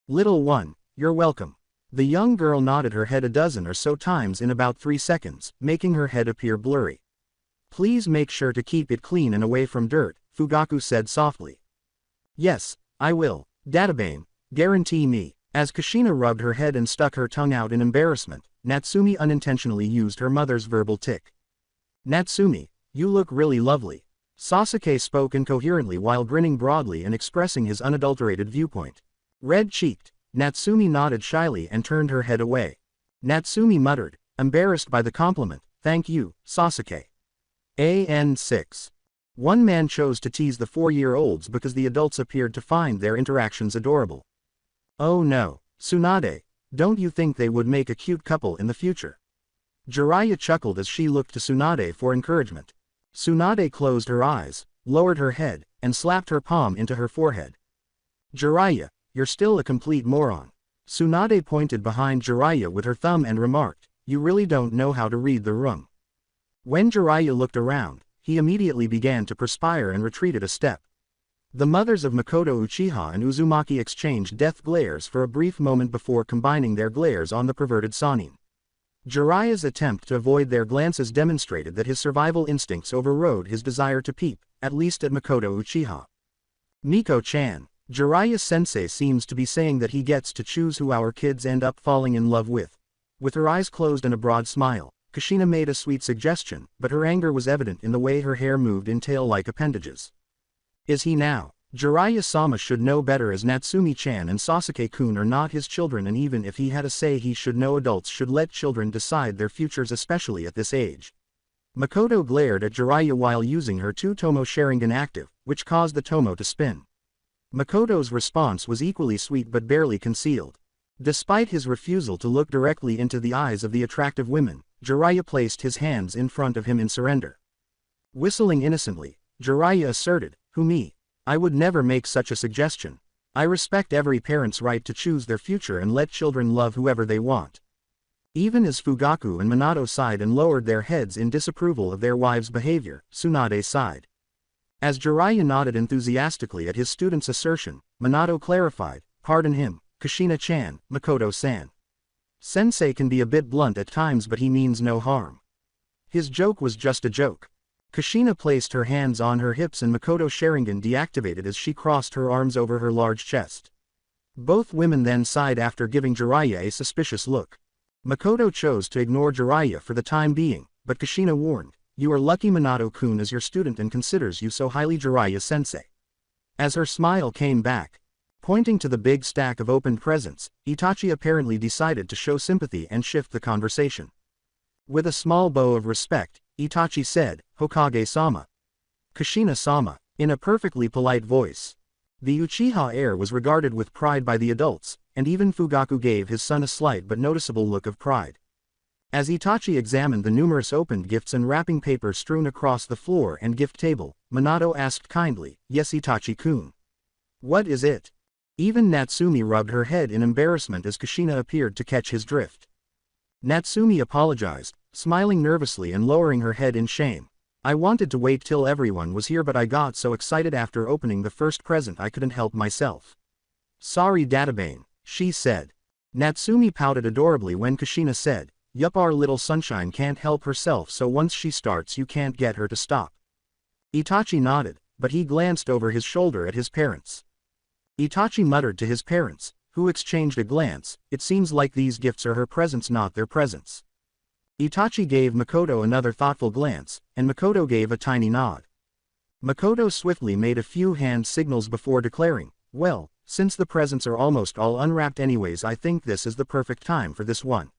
Little one, you're welcome. The young girl nodded her head a dozen or so times in about 3 seconds, making her head appear blurry. Please make sure to keep it clean and away from dirt, Fugaku said softly. Yes, I will, Databane, guarantee me. As Kushina rubbed her head and stuck her tongue out in embarrassment, Natsumi unintentionally used her mother's verbal tic. Natsumi, you look really lovely. Sasuke spoke incoherently while grinning broadly and expressing his unadulterated viewpoint. Red-cheeked, Natsumi nodded shyly and turned her head away. Natsumi muttered, embarrassed by the compliment, thank you, Sasuke. AN 6. One man chose to tease the 4-year-olds because the adults appeared to find their interactions adorable. Oh no, Tsunade, don't you think they would make a cute couple in the future? Jiraiya chuckled as she looked to Tsunade for encouragement. Tsunade closed her eyes, lowered her head, and slapped her palm into her forehead. Jiraiya, you're still a complete moron. Tsunade pointed behind Jiraiya with her thumb and remarked, you really don't know how to read the room. When Jiraiya looked around, he immediately began to perspire and retreated a step. The mothers of Makoto Uchiha and Uzumaki exchanged death glares for a brief moment before combining their glares on the perverted Sannin. Jiraiya's attempt to avoid their glances demonstrated that his survival instincts overrode his desire to peep, at least at Makoto Uchiha. Miko-chan, Jiraiya-sensei seems to be saying that he gets to choose who our kids end up falling in love with. With her eyes closed and a broad smile, Kushina made a sweet suggestion, but her anger was evident in the way her hair moved in tail-like appendages. Is he now? Jiraiya-sama should know better, as Natsumi-chan and Sasuke-kun are not his children, and even if he had a say, he should know adults should let children decide their futures, especially at this age. Makoto glared at Jiraiya while using her 2-tomo Sharingan active, which caused the tomo to spin. Makoto's response was equally sweet but barely concealed. Despite his refusal to look directly into the eyes of the attractive women, Jiraiya placed his hands in front of him in surrender. Whistling innocently, Jiraiya asserted, "Who, me? I would never make such a suggestion. I respect every parent's right to choose their future and let children love whoever they want." Even as Fugaku and Minato sighed and lowered their heads in disapproval of their wives' behavior, Tsunade sighed. As Jiraiya nodded enthusiastically at his student's assertion, Minato clarified, "Pardon him, Kushina-chan, Makoto-san. Sensei can be a bit blunt at times, but he means no harm." His joke was just a joke. Kushina placed her hands on her hips and Makoto Sharingan deactivated as she crossed her arms over her large chest. Both women then sighed after giving Jiraiya a suspicious look. Makoto chose to ignore Jiraiya for the time being, but Kushina warned, "You are lucky Minato-kun is your student and considers you so highly, Jiraiya-sensei." As her smile came back, pointing to the big stack of opened presents, Itachi apparently decided to show sympathy and shift the conversation. With a small bow of respect, Itachi said, "Hokage-sama." Kushina-sama, in a perfectly polite voice. The Uchiha heir was regarded with pride by the adults, and even Fugaku gave his son a slight but noticeable look of pride. As Itachi examined the numerous opened gifts and wrapping paper strewn across the floor and gift table, Minato asked kindly, "Yes, Itachi-kun. What is it?" Even Natsumi rubbed her head in embarrassment as Kushina appeared to catch his drift. Natsumi apologized, smiling nervously and lowering her head in shame. "I wanted to wait till everyone was here, but I got so excited after opening the first present I couldn't help myself." "Sorry, Databane," she said. Natsumi pouted adorably when Kushina said, "Yup, our little sunshine can't help herself, so once she starts you can't get her to stop." Itachi nodded, but he glanced over his shoulder at his parents. Itachi muttered to his parents, who exchanged a glance, "It seems like these gifts are her presents, not their presents." Itachi gave Makoto another thoughtful glance, and Makoto gave a tiny nod. Makoto swiftly made a few hand signals before declaring, "Well, since the presents are almost all unwrapped anyways, I think this is the perfect time for this one."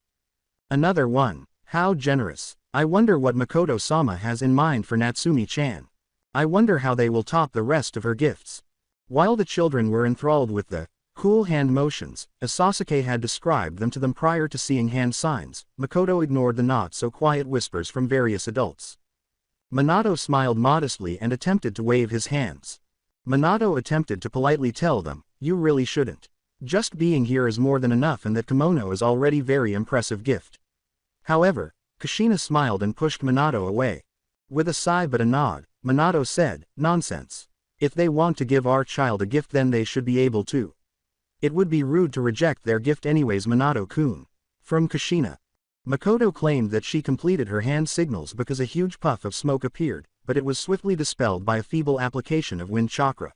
"Another one? How generous. I wonder what Makoto-sama has in mind for Natsumi-chan. I wonder how they will top the rest of her gifts." While the children were enthralled with the cool hand motions, as Sasuke had described them to them prior to seeing hand signs, Makoto ignored the not-so-quiet whispers from various adults. Minato smiled modestly and attempted to wave his hands. Minato attempted to politely tell them, "You really shouldn't. Just being here is more than enough, and that kimono is already very impressive gift." However, Kushina smiled and pushed Minato away. With a sigh but a nod, Minato said, "Nonsense. If they want to give our child a gift, then they should be able to." It would be rude to reject their gift anyways, Minato-kun. From Kushina. Makoto claimed that she completed her hand signals because a huge puff of smoke appeared, but it was swiftly dispelled by a feeble application of wind chakra.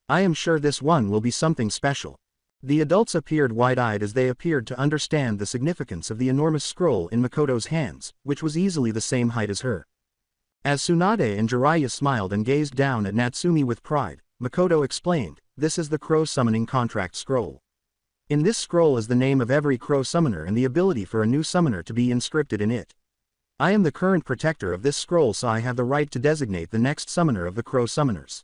I am sure this one will be something special. The adults appeared wide-eyed as they appeared to understand the significance of the enormous scroll in Makoto's hands, which was easily the same height as her. As Tsunade and Jiraiya smiled and gazed down at Natsumi with pride, Makoto explained, "This is the Crow Summoning Contract Scroll. In this scroll is the name of every Crow summoner and the ability for a new summoner to be inscripted in it. I am the current protector of this scroll, so I have the right to designate the next summoner of the Crow Summoners."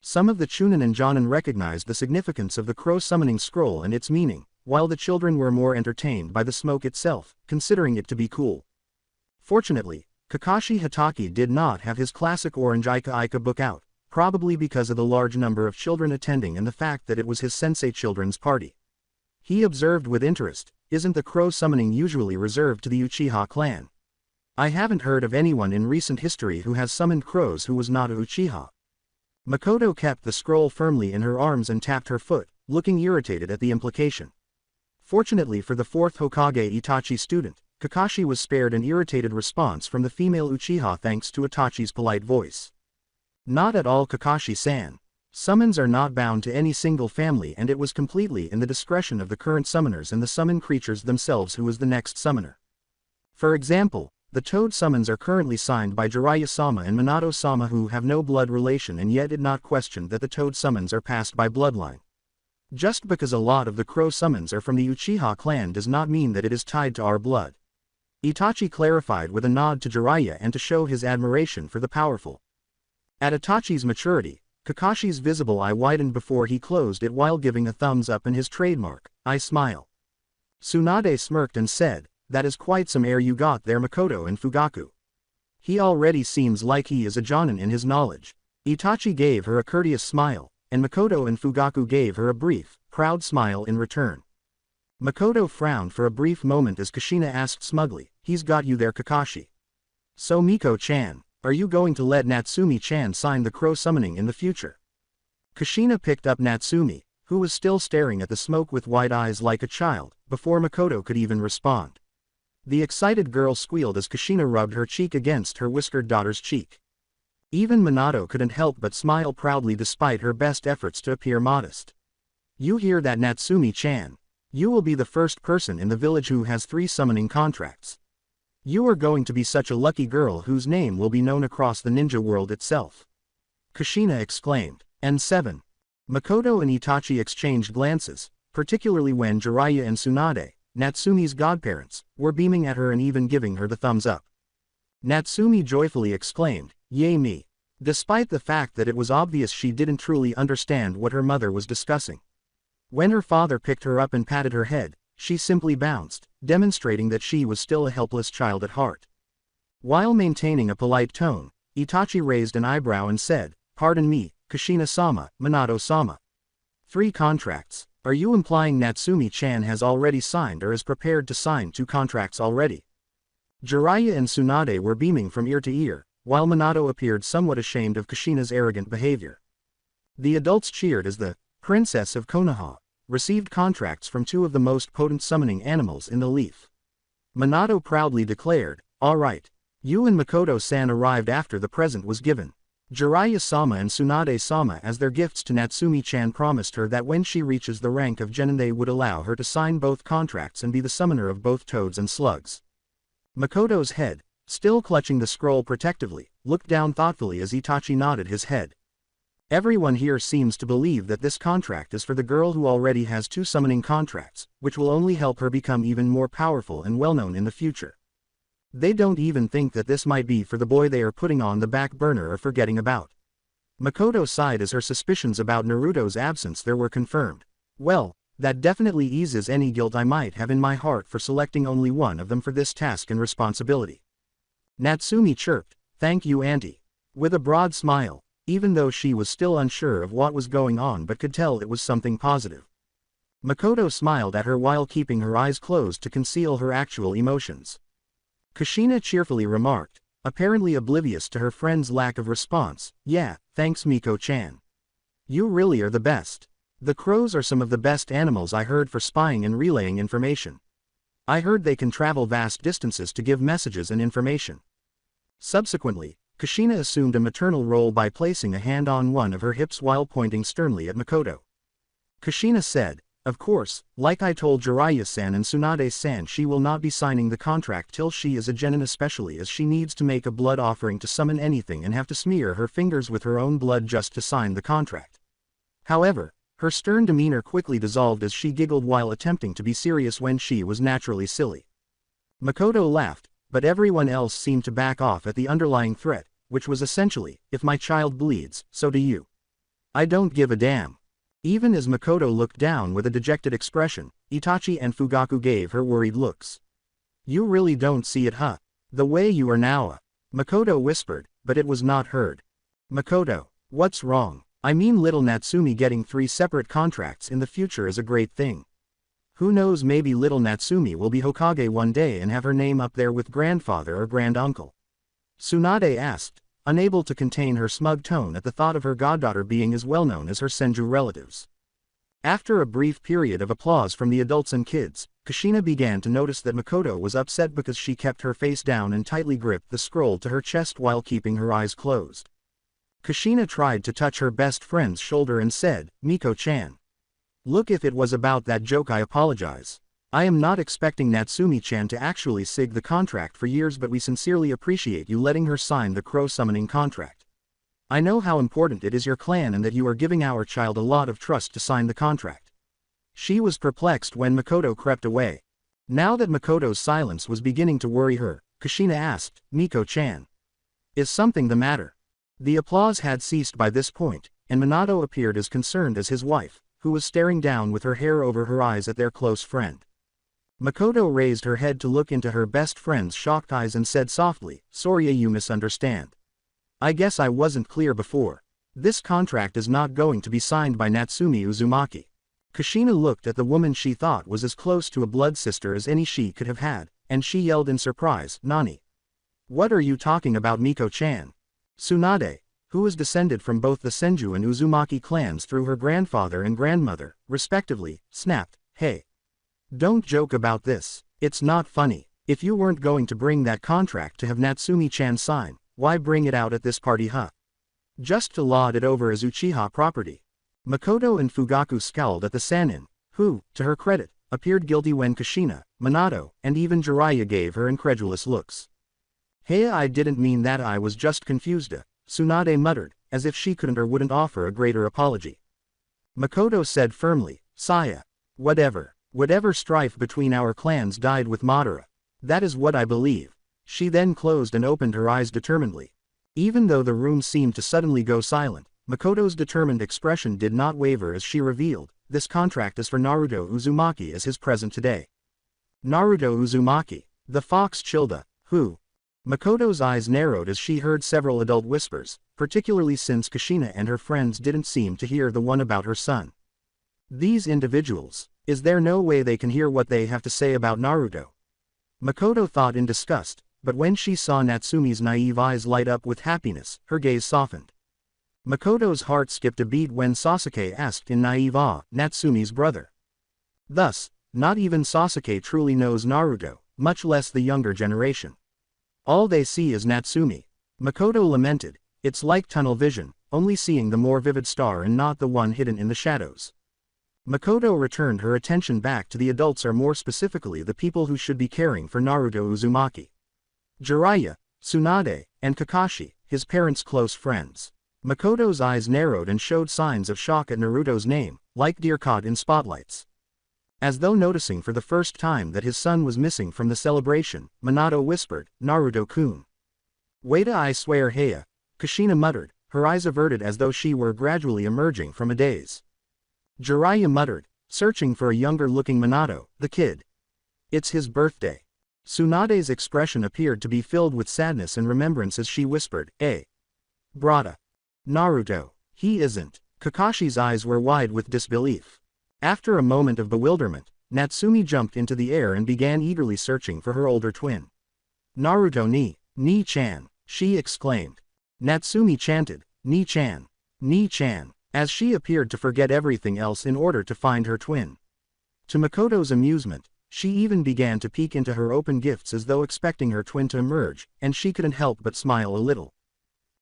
Some of the Chunin and Jonin recognized the significance of the Crow Summoning Scroll and its meaning, while the children were more entertained by the smoke itself, considering it to be cool. Fortunately, Kakashi Hatake did not have his classic orange Ika book out, probably because of the large number of children attending and the fact that it was his sensei children's party. He observed with interest, "Isn't the Crow Summoning usually reserved to the Uchiha clan? I haven't heard of anyone in recent history who has summoned crows who was not a Uchiha." Makoto kept the scroll firmly in her arms and tapped her foot, looking irritated at the implication. Fortunately for the fourth Hokage Itachi student, Kakashi was spared an irritated response from the female Uchiha thanks to Itachi's polite voice. "Not at all, Kakashi-san. Summons are not bound to any single family, and it was completely in the discretion of the current summoners and the summoned creatures themselves who is the next summoner. For example, the Toad summons are currently signed by Jiraiya-sama and Minato-sama, who have no blood relation, and yet did not question that the Toad summons are passed by bloodline. Just because a lot of the Crow summons are from the Uchiha clan does not mean that it is tied to our blood." Itachi clarified with a nod to Jiraiya and to show his admiration for the powerful. At Itachi's maturity, Kakashi's visible eye widened before he closed it while giving a thumbs up in his trademark, "I smile." Tsunade smirked and said, "That is quite some air you got there, Makoto and Fugaku. He already seems like he is a jonin in his knowledge." Itachi gave her a courteous smile, and Makoto and Fugaku gave her a brief, proud smile in return. Makoto frowned for a brief moment as Kushina asked smugly, "He's got you there, Kakashi. So Miko-chan, are you going to let Natsumi-chan sign the Crow Summoning in the future?" Kushina picked up Natsumi, who was still staring at the smoke with wide eyes like a child, before Makoto could even respond. The excited girl squealed as Kushina rubbed her cheek against her whiskered daughter's cheek. Even Minato couldn't help but smile proudly despite her best efforts to appear modest. "You hear that, Natsumi-chan? You will be the first person in the village who has 3 summoning contracts. You are going to be such a lucky girl whose name will be known across the ninja world itself," Kushina exclaimed. And 7. Makoto and Itachi exchanged glances, particularly when Jiraiya and Tsunade, Natsumi's godparents, were beaming at her and even giving her the thumbs up. Natsumi joyfully exclaimed, "Yay me!" despite the fact that it was obvious she didn't truly understand what her mother was discussing. When her father picked her up and patted her head, she simply bounced, demonstrating that she was still a helpless child at heart. While maintaining a polite tone, Itachi raised an eyebrow and said, "Pardon me, Kushina-sama, Minato-sama. 3 contracts. Are you implying Natsumi-chan has already signed or is prepared to sign 2 contracts already?" Jiraiya and Tsunade were beaming from ear to ear, while Minato appeared somewhat ashamed of Kushina's arrogant behavior. The adults cheered as the Princess of Konoha received contracts from 2 of the most potent summoning animals in the leaf. Minato proudly declared, "All right. You and Makoto-san arrived after the present was given." Jiraiya-sama and Tsunade-sama as their gifts to Natsumi-chan promised her that when she reaches the rank of genin they would allow her to sign both contracts and be the summoner of both toads and slugs. Makoto's head, still clutching the scroll protectively, looked down thoughtfully as Itachi nodded his head. "Everyone here seems to believe that this contract is for the girl who already has 2 summoning contracts, which will only help her become even more powerful and well-known in the future. They don't even think that this might be for the boy they are putting on the back burner or forgetting about." Makoto sighed as her suspicions about Naruto's absence there were confirmed. "Well, that definitely eases any guilt I might have in my heart for selecting only one of them for this task and responsibility." Natsumi chirped, "Thank you, Auntie," with a broad smile, even though she was still unsure of what was going on but could tell it was something positive. Makoto smiled at her while keeping her eyes closed to conceal her actual emotions. Kushina cheerfully remarked, apparently oblivious to her friend's lack of response, "Yeah, thanks Miko-chan. You really are the best." The crows are some of the best animals I heard for spying and relaying information. I heard they can travel vast distances to give messages and information. Subsequently, Kushina assumed a maternal role by placing a hand on one of her hips while pointing sternly at Makoto. Kushina said, "Of course, like I told Jiraiya-san and Tsunade-san, she will not be signing the contract till she is a genin, especially as she needs to make a blood offering to summon anything and have to smear her fingers with her own blood just to sign the contract." However, her stern demeanor quickly dissolved as she giggled while attempting to be serious when she was naturally silly. Makoto laughed, but everyone else seemed to back off at the underlying threat, which was essentially, "If my child bleeds, so do you. I don't give a damn." Even as Makoto looked down with a dejected expression, Itachi and Fugaku gave her worried looks. "You really don't see it, huh? The way you are now." Makoto whispered, but it was not heard. "Makoto, what's wrong? I mean, little Natsumi getting 3 separate contracts in the future is a great thing. Who knows, maybe little Natsumi will be Hokage one day and have her name up there with grandfather or granduncle." Tsunade asked, unable to contain her smug tone at the thought of her goddaughter being as well known as her Senju relatives. After a brief period of applause from the adults and kids, Kushina began to notice that Makoto was upset because she kept her face down and tightly gripped the scroll to her chest while keeping her eyes closed. Kushina tried to touch her best friend's shoulder and said, "Miko-chan. Look, if it was about that joke, I apologize. I am not expecting Natsumi-chan to actually sig the contract for years, but we sincerely appreciate you letting her sign the crow summoning contract. I know how important it is your clan and that you are giving our child a lot of trust to sign the contract." She was perplexed when Makoto crept away. Now that Makoto's silence was beginning to worry her, Kushina asked, "Miko-chan. Is something the matter?" The applause had ceased by this point, and Minato appeared as concerned as his wife, who was staring down with her hair over her eyes at their close friend. Makoto raised her head to look into her best friend's shocked eyes and said softly, "Sorry, you misunderstand. I guess I wasn't clear before. This contract is not going to be signed by Natsumi Uzumaki." Kushina looked at the woman she thought was as close to a blood sister as any she could have had, and she yelled in surprise, "Nani? What are you talking about, Miko-chan?" Tsunade, who was descended from both the Senju and Uzumaki clans through her grandfather and grandmother, respectively, snapped, "Hey! Don't joke about this. It's not funny. If you weren't going to bring that contract to have Natsumi-chan sign, why bring it out at this party, huh? Just to laud it over as Uchiha property." Makoto and Fugaku scowled at the Sannin, who, to her credit, appeared guilty when Kushina, Minato, and even Jiraiya gave her incredulous looks. "Hey, I didn't mean that, I was just confused," Tsunade muttered, as if she couldn't or wouldn't offer a greater apology. Makoto said firmly, "Saya. Whatever strife between our clans died with Madara. That is what I believe." She then closed and opened her eyes determinedly. Even though the room seemed to suddenly go silent, Makoto's determined expression did not waver as she revealed, "This contract is for Naruto Uzumaki as his present today." Naruto Uzumaki, the fox Childa, who? Makoto's eyes narrowed as she heard several adult whispers, particularly since Kushina and her friends didn't seem to hear the one about her son. These individuals, is there no way they can hear what they have to say about Naruto? Makoto thought in disgust, but when she saw Natsumi's naive eyes light up with happiness, her gaze softened. Makoto's heart skipped a beat when Sasuke asked in naive awe, "Natsumi's brother?" Thus, not even Sasuke truly knows Naruto, much less the younger generation. All they see is Natsumi. Makoto lamented, "It's like tunnel vision, only seeing the more vivid star and not the one hidden in the shadows." Makoto returned her attention back to the adults, or more specifically the people who should be caring for Naruto Uzumaki. Jiraiya, Tsunade, and Kakashi, his parents' close friends. Makoto's eyes narrowed and showed signs of shock at Naruto's name, like deer caught in spotlights. As though noticing for the first time that his son was missing from the celebration, Minato whispered, "Naruto-kun. Wait, I swear." "Heya," Kushina muttered, her eyes averted as though she were gradually emerging from a daze. Jiraiya muttered, searching for a younger-looking Minato, "The kid. It's his birthday." Tsunade's expression appeared to be filled with sadness and remembrance as she whispered, "Brata. Naruto. He isn't." Kakashi's eyes were wide with disbelief. After a moment of bewilderment, Natsumi jumped into the air and began eagerly searching for her older twin. "Naruto ni-chan," she exclaimed. Natsumi chanted, "Ni-chan. Ni-chan." as she appeared to forget everything else in order to find her twin. To Makoto's amusement, she even began to peek into her open gifts as though expecting her twin to emerge, and she couldn't help but smile a little.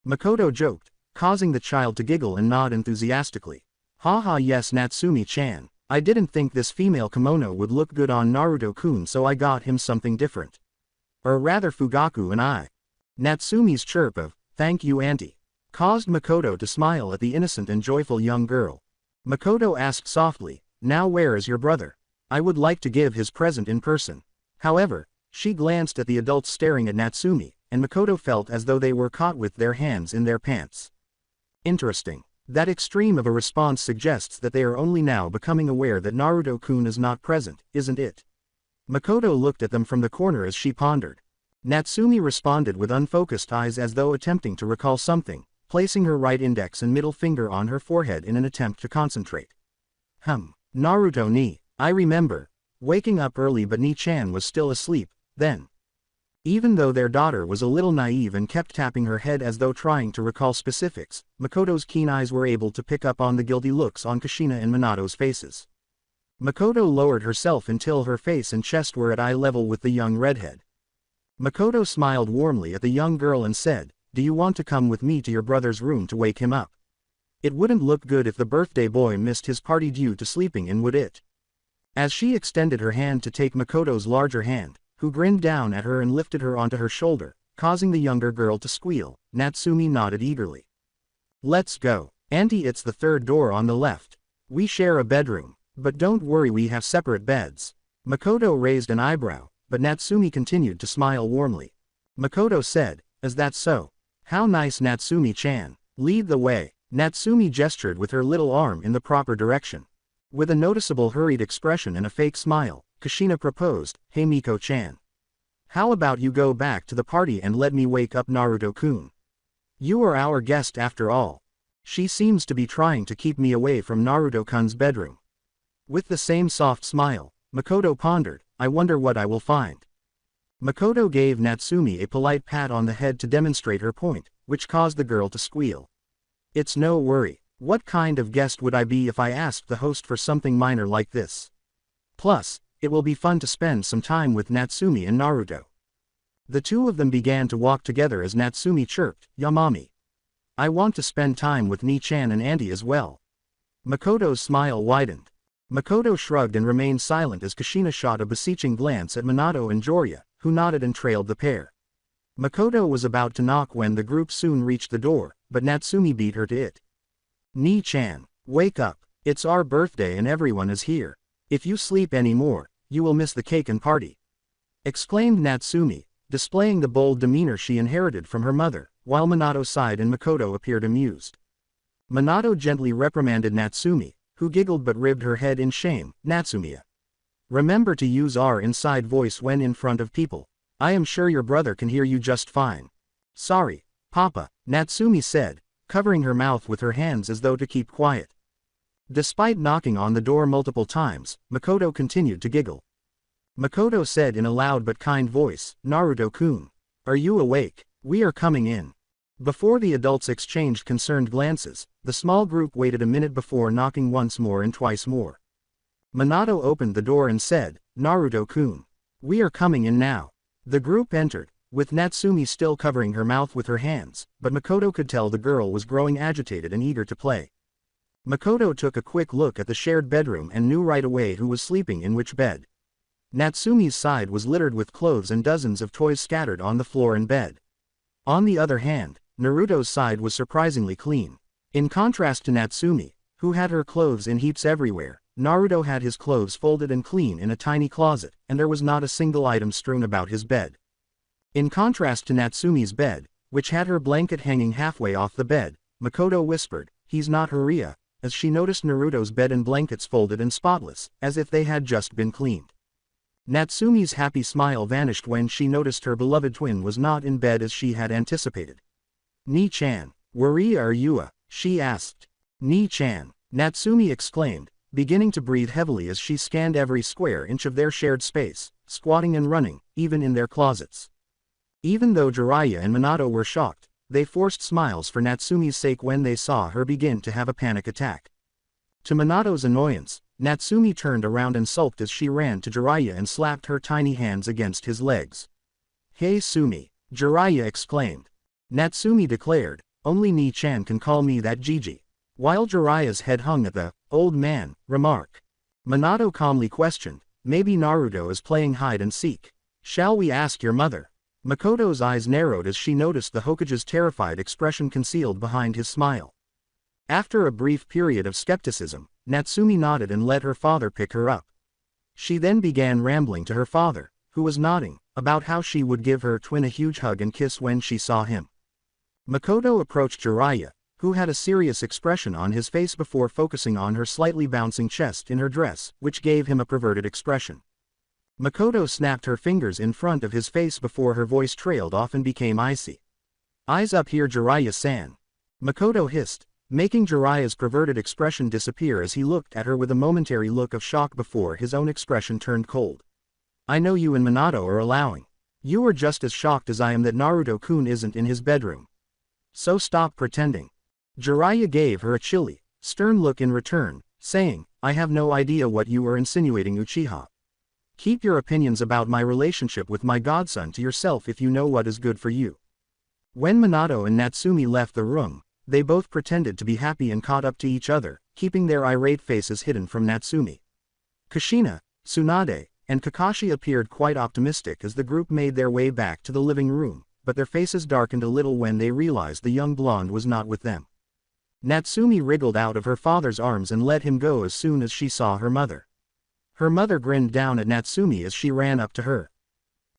Makoto joked, causing the child to giggle and nod enthusiastically. Haha, yes, Natsumi-chan, I didn't think this female kimono would look good on Naruto-kun, so I got him something different. Or rather Fugaku and I. Natsumi's chirp of, "Thank you, auntie," caused Makoto to smile at the innocent and joyful young girl. Makoto asked softly, "Now where is your brother? I would like to give his present in person." However, she glanced at the adults staring at Natsumi, and Makoto felt as though they were caught with their hands in their pants. Interesting. That extreme of a response suggests that they are only now becoming aware that Naruto-kun is not present, isn't it? Makoto looked at them from the corner as she pondered. Natsumi responded with unfocused eyes as though attempting to recall something, placing her right index and middle finger on her forehead in an attempt to concentrate. Naruto ni, I remember. Waking up early, but Ni-chan was still asleep, then. Even though their daughter was a little naive and kept tapping her head as though trying to recall specifics, Makoto's keen eyes were able to pick up on the guilty looks on Kushina and Minato's faces. Makoto lowered herself until her face and chest were at eye level with the young redhead. Makoto smiled warmly at the young girl and said, "Do you want to come with me to your brother's room to wake him up? It wouldn't look good if the birthday boy missed his party due to sleeping in, would it?" As she extended her hand to take Makoto's larger hand, who grinned down at her and lifted her onto her shoulder, causing the younger girl to squeal, Natsumi nodded eagerly. "Let's go, auntie, it's the third door on the left. We share a bedroom, but don't worry, we have separate beds." Makoto raised an eyebrow, but Natsumi continued to smile warmly. Makoto said, "Is that so? How nice, Natsumi-chan. Lead the way." Natsumi gestured with her little arm in the proper direction. With a noticeable hurried expression and a fake smile, Kushina proposed, "Hey Miko-chan. How about you go back to the party and let me wake up Naruto-kun? You are our guest after all. She seems to be trying to keep me away from Naruto-kun's bedroom." With the same soft smile, Makoto pondered, "I wonder what I will find." Makoto gave Natsumi a polite pat on the head to demonstrate her point, which caused the girl to squeal. "It's no worry. What kind of guest would I be if I asked the host for something minor like this? Plus, it will be fun to spend some time with Natsumi and Naruto." The two of them began to walk together as Natsumi chirped, "Yamami. I want to spend time with Ni-chan and auntie as well." Makoto's smile widened. Makoto shrugged and remained silent as Kushina shot a beseeching glance at Minato and Jorya, who nodded and trailed the pair. Makoto was about to knock when the group soon reached the door, but Natsumi beat her to it. "Ni-chan, wake up, it's our birthday and everyone is here. If you sleep anymore, you will miss the cake and party," exclaimed Natsumi, displaying the bold demeanor she inherited from her mother, while Minato sighed and Makoto appeared amused. Minato gently reprimanded Natsumi, who giggled but ribbed her head in shame. "Natsumiya. Remember to use our inside voice when in front of people. I am sure your brother can hear you just fine." "Sorry, Papa," Natsumi said, covering her mouth with her hands as though to keep quiet. Despite knocking on the door multiple times, Makoto continued to giggle. Makoto said in a loud but kind voice, "Naruto-kun. Are you awake? We are coming in." Before the adults exchanged concerned glances, the small group waited a minute before knocking once more and twice more. Minato opened the door and said, "Naruto-kun. We are coming in now." The group entered, with Natsumi still covering her mouth with her hands, but Makoto could tell the girl was growing agitated and eager to play. Makoto took a quick look at the shared bedroom and knew right away who was sleeping in which bed. Natsumi's side was littered with clothes and dozens of toys scattered on the floor and bed. On the other hand, Naruto's side was surprisingly clean. In contrast to Natsumi, who had her clothes in heaps everywhere, Naruto had his clothes folded and clean in a tiny closet, and there was not a single item strewn about his bed. In contrast to Natsumi's bed, which had her blanket hanging halfway off the bed, Makoto whispered, "He's not Haria," as she noticed Naruto's bed and blankets folded and spotless, as if they had just been cleaned. Natsumi's happy smile vanished when she noticed her beloved twin was not in bed as she had anticipated. "Ni-chan, where are you?" she asked. "Ni-chan," Natsumi exclaimed, beginning to breathe heavily as she scanned every square inch of their shared space, squatting and running, even in their closets. Even though Jiraiya and Minato were shocked, They forced smiles for Natsumi's sake when they saw her begin to have a panic attack. To Minato's annoyance, Natsumi turned around and sulked as she ran to Jiraiya and slapped her tiny hands against his legs. "Hey Sumi," Jiraiya exclaimed. Natsumi declared, "Only Ni-chan can call me that Gigi." While Jiraiya's head hung at the old man remark, Minato calmly questioned, "Maybe Naruto is playing hide and seek. Shall we ask your mother?" Makoto's eyes narrowed as she noticed the Hokage's terrified expression concealed behind his smile. After a brief period of skepticism, Natsumi nodded and let her father pick her up. She then began rambling to her father, who was nodding, about how she would give her twin a huge hug and kiss when she saw him. Makoto approached Jiraiya, who had a serious expression on his face before focusing on her slightly bouncing chest in her dress, which gave him a perverted expression. Makoto snapped her fingers in front of his face before her voice trailed off and became icy. "Eyes up here, Jiraiya-san," Makoto hissed, making Jiraiya's perverted expression disappear as he looked at her with a momentary look of shock before his own expression turned cold. "I know you and Minato are allowing. You are just as shocked as I am that Naruto-kun isn't in his bedroom. So stop pretending." Jiraiya gave her a chilly, stern look in return, saying, "I have no idea what you are insinuating, Uchiha. Keep your opinions about my relationship with my godson to yourself if you know what is good for you." When Minato and Natsumi left the room, they both pretended to be happy and caught up to each other, keeping their irate faces hidden from Natsumi. Kushina, Tsunade, and Kakashi appeared quite optimistic as the group made their way back to the living room, but their faces darkened a little when they realized the young blonde was not with them. Natsumi wriggled out of her father's arms and let him go as soon as she saw her mother. Her mother grinned down at Natsumi as she ran up to her.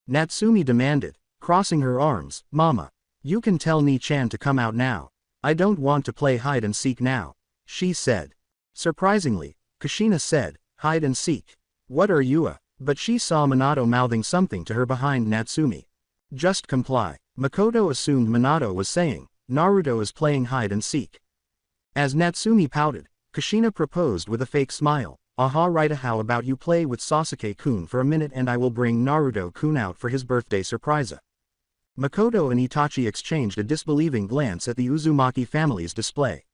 Natsumi demanded, crossing her arms, "Mama, you can tell Ni-chan to come out now. I don't want to play hide and seek now," she said. Surprisingly, Kushina said, "Hide and seek? What are you a?" But she saw Minato mouthing something to her behind Natsumi. "Just comply." Makoto assumed Minato was saying, "Naruto is playing hide and seek." As Natsumi pouted, Kushina proposed with a fake smile, "Aha, right, how about you play with Sasuke-kun for a minute and I will bring Naruto-kun out for his birthday surprise." Makoto and Itachi exchanged a disbelieving glance at the Uzumaki family's display.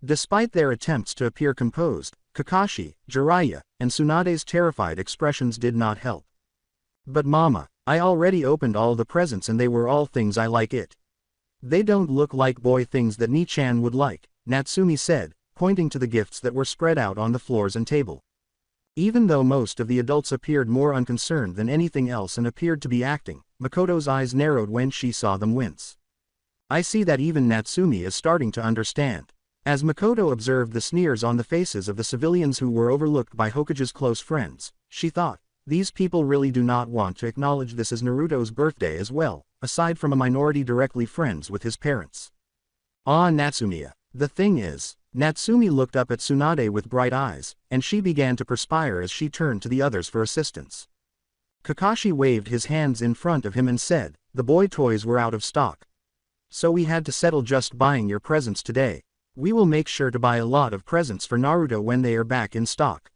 Despite their attempts to appear composed, Kakashi, Jiraiya, and Tsunade's terrified expressions did not help. "But Mama, I already opened all the presents and they were all things I like it. They don't look like boy things that Ni-chan would like," Natsumi said, pointing to the gifts that were spread out on the floors and table. Even though most of the adults appeared more unconcerned than anything else and appeared to be acting, Makoto's eyes narrowed when she saw them wince. "I see that even Natsumi is starting to understand." As Makoto observed the sneers on the faces of the civilians who were overlooked by Hokage's close friends, she thought, these people really do not want to acknowledge this as Naruto's birthday as well, aside from a minority directly friends with his parents. "Ah, Natsumiya, the thing is," Natsumi looked up at Tsunade with bright eyes, and she began to perspire as she turned to the others for assistance. Kakashi waved his hands in front of him and said, "The boy toys were out of stock. So we had to settle just buying your presents today. We will make sure to buy a lot of presents for Naruto when they are back in stock."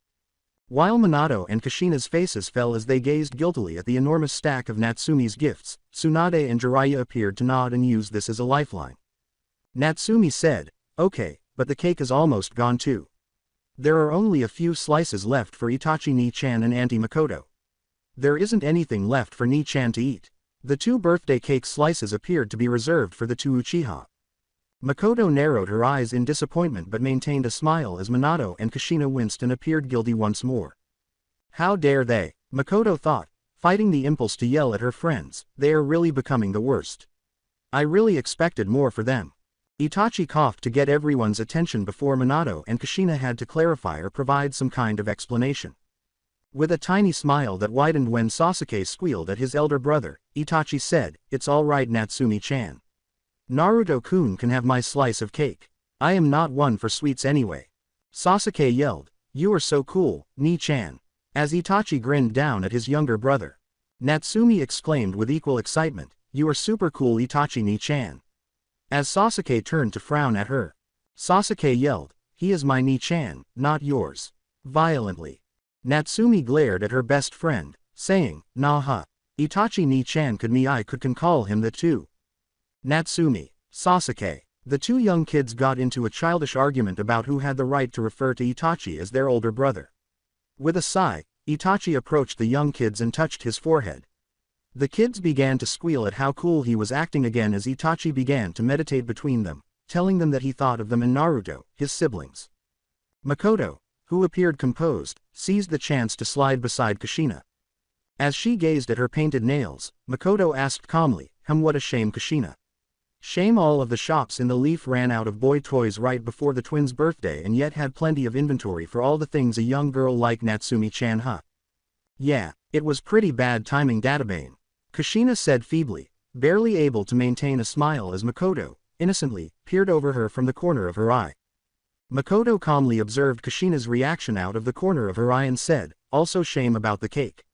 While Minato and Kushina's faces fell as they gazed guiltily at the enormous stack of Natsumi's gifts, Tsunade and Jiraiya appeared to nod and use this as a lifeline. Natsumi said, "Okay, but the cake is almost gone too. There are only a few slices left for Itachi, Ni-chan and Auntie Makoto. There isn't anything left for Ni-chan to eat." The 2 birthday cake slices appeared to be reserved for the 2 Uchiha. Makoto narrowed her eyes in disappointment but maintained a smile as Minato and Kushina winced and appeared guilty once more. How dare they? Makoto thought, fighting the impulse to yell at her friends, they are really becoming the worst. I really expected more for them. Itachi coughed to get everyone's attention before Minato and Kushina had to clarify or provide some kind of explanation. With a tiny smile that widened when Sasuke squealed at his elder brother, Itachi said, "It's all right, Natsumi-chan. Naruto-kun can have my slice of cake. I am not one for sweets anyway." Sasuke yelled, "You are so cool, Ni-chan." As Itachi grinned down at his younger brother. Natsumi exclaimed with equal excitement, "You are super cool, Itachi Ni-chan." As Sasuke turned to frown at her. Sasuke yelled, "He is my Ni-chan, not yours." Violently. Natsumi glared at her best friend, saying, "Nah huh. Itachi Ni-chan could me I could can call him that too." Natsumi, Sasuke. The two young kids got into a childish argument about who had the right to refer to Itachi as their older brother. With a sigh, Itachi approached the young kids and touched his forehead. The kids began to squeal at how cool he was acting again as Itachi began to meditate between them, telling them that he thought of them and Naruto, his siblings. Makoto, who appeared composed, seized the chance to slide beside Kushina. As she gazed at her painted nails, Makoto asked calmly, what a shame, Kushina. Shame all of the shops in the Leaf ran out of boy toys right before the twins' birthday and yet had plenty of inventory for all the things a young girl like Natsumi-chan Yeah, it was pretty bad timing, Databane. Kushina said feebly, barely able to maintain a smile as Makoto, innocently, peered over her from the corner of her eye. Makoto calmly observed Kushina's reaction out of the corner of her eye and said, also shame about the cake.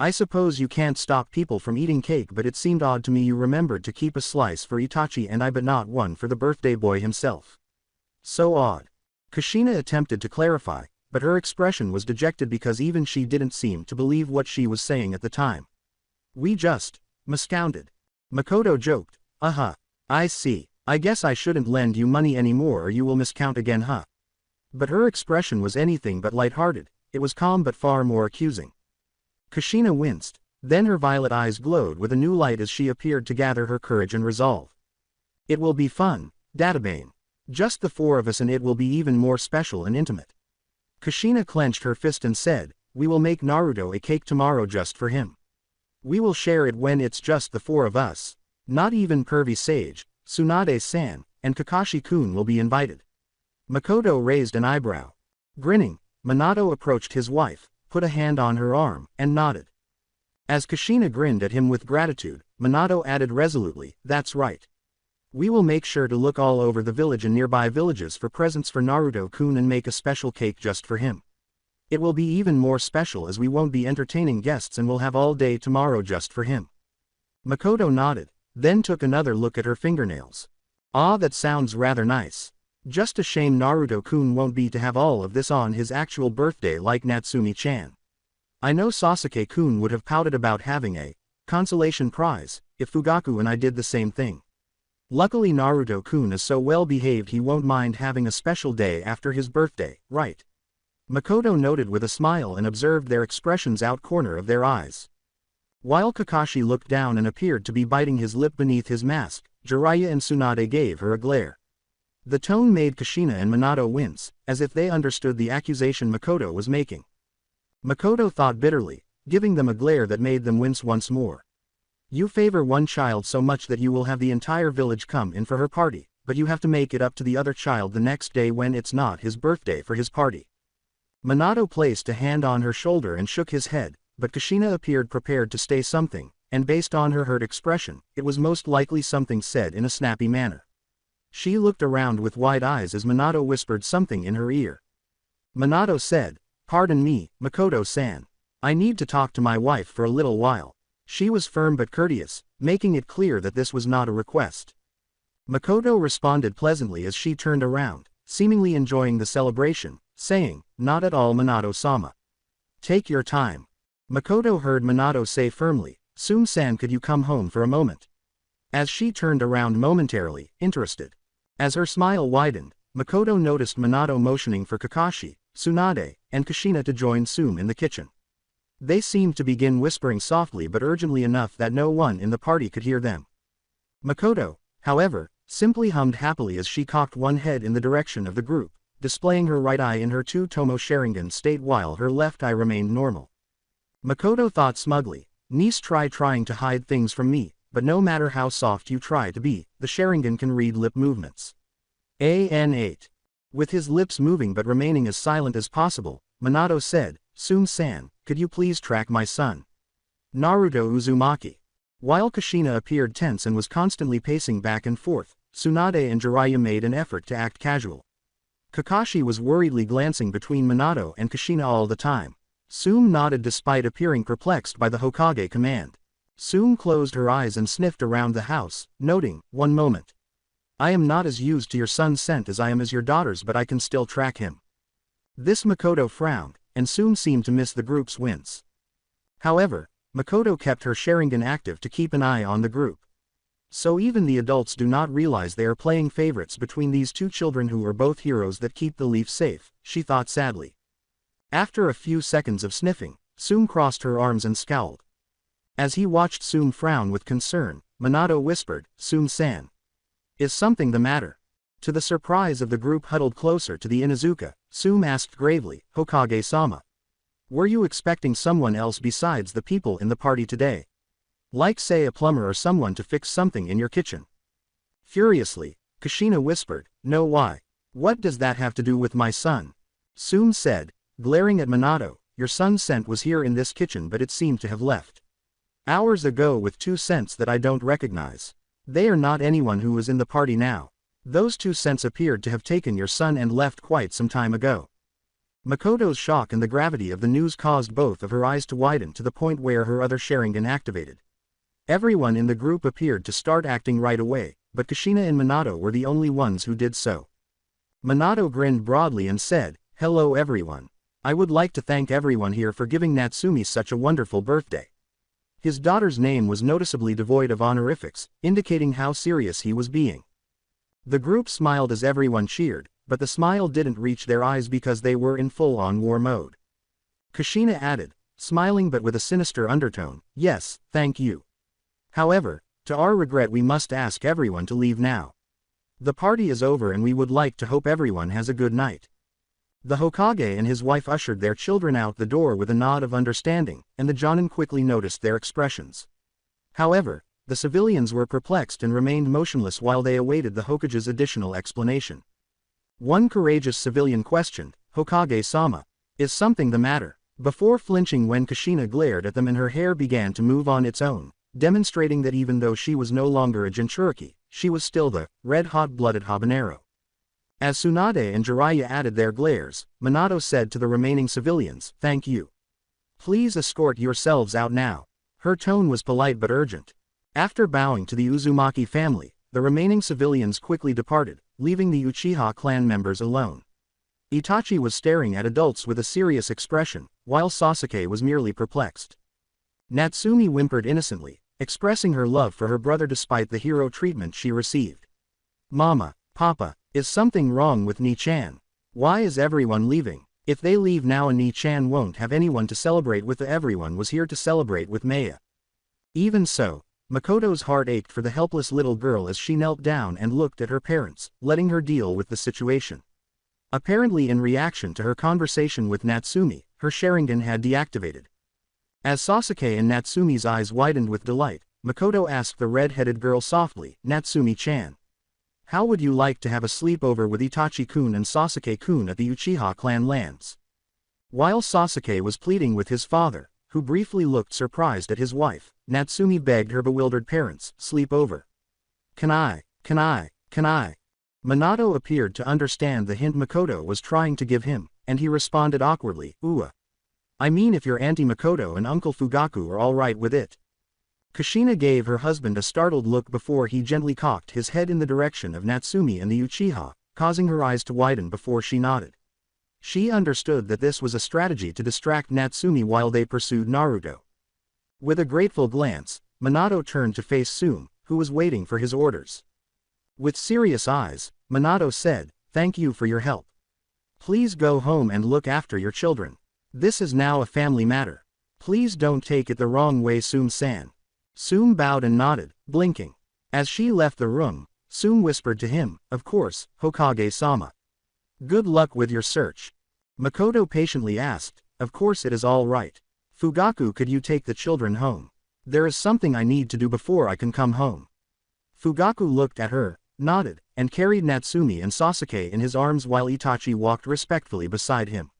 I suppose you can't stop people from eating cake, but it seemed odd to me you remembered to keep a slice for Itachi and I but not one for the birthday boy himself. So odd. Kushina attempted to clarify, but her expression was dejected because even she didn't seem to believe what she was saying at the time. We just miscounted. Makoto joked, I see. I guess I shouldn't lend you money anymore or you will miscount again, But her expression was anything but lighthearted, it was calm but far more accusing. Kushina winced, then her violet eyes glowed with a new light as she appeared to gather her courage and resolve. It will be fun, Databane. Just the four of us and it will be even more special and intimate. Kushina clenched her fist and said, we will make Naruto a cake tomorrow just for him. We will share it when it's just the four of us. Not even Pervy Sage, Tsunade-san, and Kakashi-kun will be invited. Makoto raised an eyebrow. Grinning, Minato approached his wife, put a hand on her arm, and nodded. As Kushina grinned at him with gratitude, Minato added resolutely, that's right. We will make sure to look all over the village and nearby villages for presents for Naruto-kun and make a special cake just for him. It will be even more special as we won't be entertaining guests and will have all day tomorrow just for him. Makoto nodded, then took another look at her fingernails. Ah, that sounds rather nice. Just a shame Naruto-kun won't be to have all of this on his actual birthday like Natsumi-chan. I know Sasuke-kun would have pouted about having a consolation prize if Fugaku and I did the same thing. Luckily Naruto-kun is so well behaved he won't mind having a special day after his birthday, right? Makoto noted with a smile and observed their expressions out corner of their eyes. While Kakashi looked down and appeared to be biting his lip beneath his mask, Jiraiya and Tsunade gave her a glare. The tone made Kushina and Minato wince, as if they understood the accusation Makoto was making. Makoto thought bitterly, giving them a glare that made them wince once more. You favor one child so much that you will have the entire village come in for her party, but you have to make it up to the other child the next day when it's not his birthday for his party. Minato placed a hand on her shoulder and shook his head, but Kushina appeared prepared to say something, and based on her hurt expression, it was most likely something said in a snappy manner. She looked around with wide eyes as Minato whispered something in her ear. Minato said, pardon me, Makoto-san. I need to talk to my wife for a little while. She was firm but courteous, making it clear that this was not a request. Makoto responded pleasantly as she turned around, seemingly enjoying the celebration, saying, not at all, Minato-sama. Take your time. Makoto heard Minato say firmly, Sum-san, could you come home for a moment? As she turned around momentarily, interested. As her smile widened, Makoto noticed Minato motioning for Kakashi, Tsunade, and Kushina to join Sum in the kitchen. They seemed to begin whispering softly but urgently enough that no one in the party could hear them. Makoto, however, simply hummed happily as she cocked one head in the direction of the group, displaying her right eye in her two-tomo Sharingan state while her left eye remained normal. Makoto thought smugly, niece, trying to hide things from me, but no matter how soft you try to be, the Sharingan can read lip movements. AN8. With his lips moving but remaining as silent as possible, Minato said, Sum-san, could you please track my son? Naruto Uzumaki. While Kushina appeared tense and was constantly pacing back and forth, Tsunade and Jiraiya made an effort to act casual. Kakashi was worriedly glancing between Minato and Kushina all the time. Sum nodded despite appearing perplexed by the Hokage command. Sum closed her eyes and sniffed around the house, noting, one moment. I am not as used to your son's scent as I am as your daughter's, but I can still track him. This Makoto frowned, and Sum seemed to miss the group's wince. However, Makoto kept her Sharingan active to keep an eye on the group. So even the adults do not realize they are playing favorites between these two children who are both heroes that keep the leaf safe, she thought sadly. After a few seconds of sniffing, Sume crossed her arms and scowled. As he watched Sume frown with concern, Minato whispered, "Sume-san. Is something the matter?" To the surprise of the group huddled closer to the Inuzuka, Sume asked gravely, "Hokage-sama. Were you expecting someone else besides the people in the party today? Like say a plumber or someone to fix something in your kitchen?" Furiously, Kushina whispered, "No, why? What does that have to do with my son?" Sume said, glaring at Minato, "Your son's scent was here in this kitchen but it seemed to have left hours ago with 2 scents that I don't recognize. They are not anyone who was in the party now. Those 2 scents appeared to have taken your son and left quite some time ago." Makoto's shock and the gravity of the news caused both of her eyes to widen to the point where her other Sharingan activated. Everyone in the group appeared to start acting right away, but Kushina and Minato were the only ones who did so. Minato grinned broadly and said, "Hello everyone. I would like to thank everyone here for giving Natsumi such a wonderful birthday." His daughter's name was noticeably devoid of honorifics, indicating how serious he was being. The group smiled as everyone cheered, but the smile didn't reach their eyes because they were in full-on war mode. Kushina added, smiling but with a sinister undertone, "Yes, thank you. However, to our regret we must ask everyone to leave now. The party is over and we would like to hope everyone has a good night." The Hokage and his wife ushered their children out the door with a nod of understanding, and the Jonin quickly noticed their expressions. However, the civilians were perplexed and remained motionless while they awaited the Hokage's additional explanation. One courageous civilian questioned, "Hokage-sama, is something the matter?" before flinching when Kushina glared at them and her hair began to move on its own, demonstrating that even though she was no longer a Jinchuriki, she was still the red-hot-blooded habanero. As Tsunade and Jiraiya added their glares, Minato said to the remaining civilians, "Thank you. Please escort yourselves out now." Her tone was polite but urgent. After bowing to the Uzumaki family, the remaining civilians quickly departed, leaving the Uchiha clan members alone. Itachi was staring at adults with a serious expression, while Sasuke was merely perplexed. Natsumi whimpered innocently, expressing her love for her brother despite the hero treatment she received. "Mama, Papa, is something wrong with Ni-chan? Why is everyone leaving? If they leave now Ni-chan won't have anyone to celebrate with. Everyone was here to celebrate with Maya." Even so, Makoto's heart ached for the helpless little girl as she knelt down and looked at her parents, letting her deal with the situation. Apparently in reaction to her conversation with Natsumi, her Sharingan had deactivated. As Sasuke and Natsumi's eyes widened with delight, Makoto asked the red-headed girl softly, "Natsumi-chan. How would you like to have a sleepover with Itachi-kun and Sasuke-kun at the Uchiha clan lands?" While Sasuke was pleading with his father, who briefly looked surprised at his wife, Natsumi begged her bewildered parents, "Sleep over. Can I? Minato appeared to understand the hint Makoto was trying to give him, and he responded awkwardly, I mean if your Auntie Makoto and Uncle Fugaku are alright with it." Kushina gave her husband a startled look before he gently cocked his head in the direction of Natsumi and the Uchiha, causing her eyes to widen before she nodded. She understood that this was a strategy to distract Natsumi while they pursued Naruto. With a grateful glance, Minato turned to face Sume, who was waiting for his orders. With serious eyes, Minato said, "Thank you for your help. Please go home and look after your children. This is now a family matter. Please don't take it the wrong way, Sume-san." Sume bowed and nodded, blinking. As she left the room, Sume whispered to him, "Of course, Hokage-sama. Good luck with your search." Makoto patiently asked, "Of course it is all right. Fugaku, could you take the children home? There is something I need to do before I can come home." Fugaku looked at her, nodded, and carried Natsumi and Sasuke in his arms while Itachi walked respectfully beside him.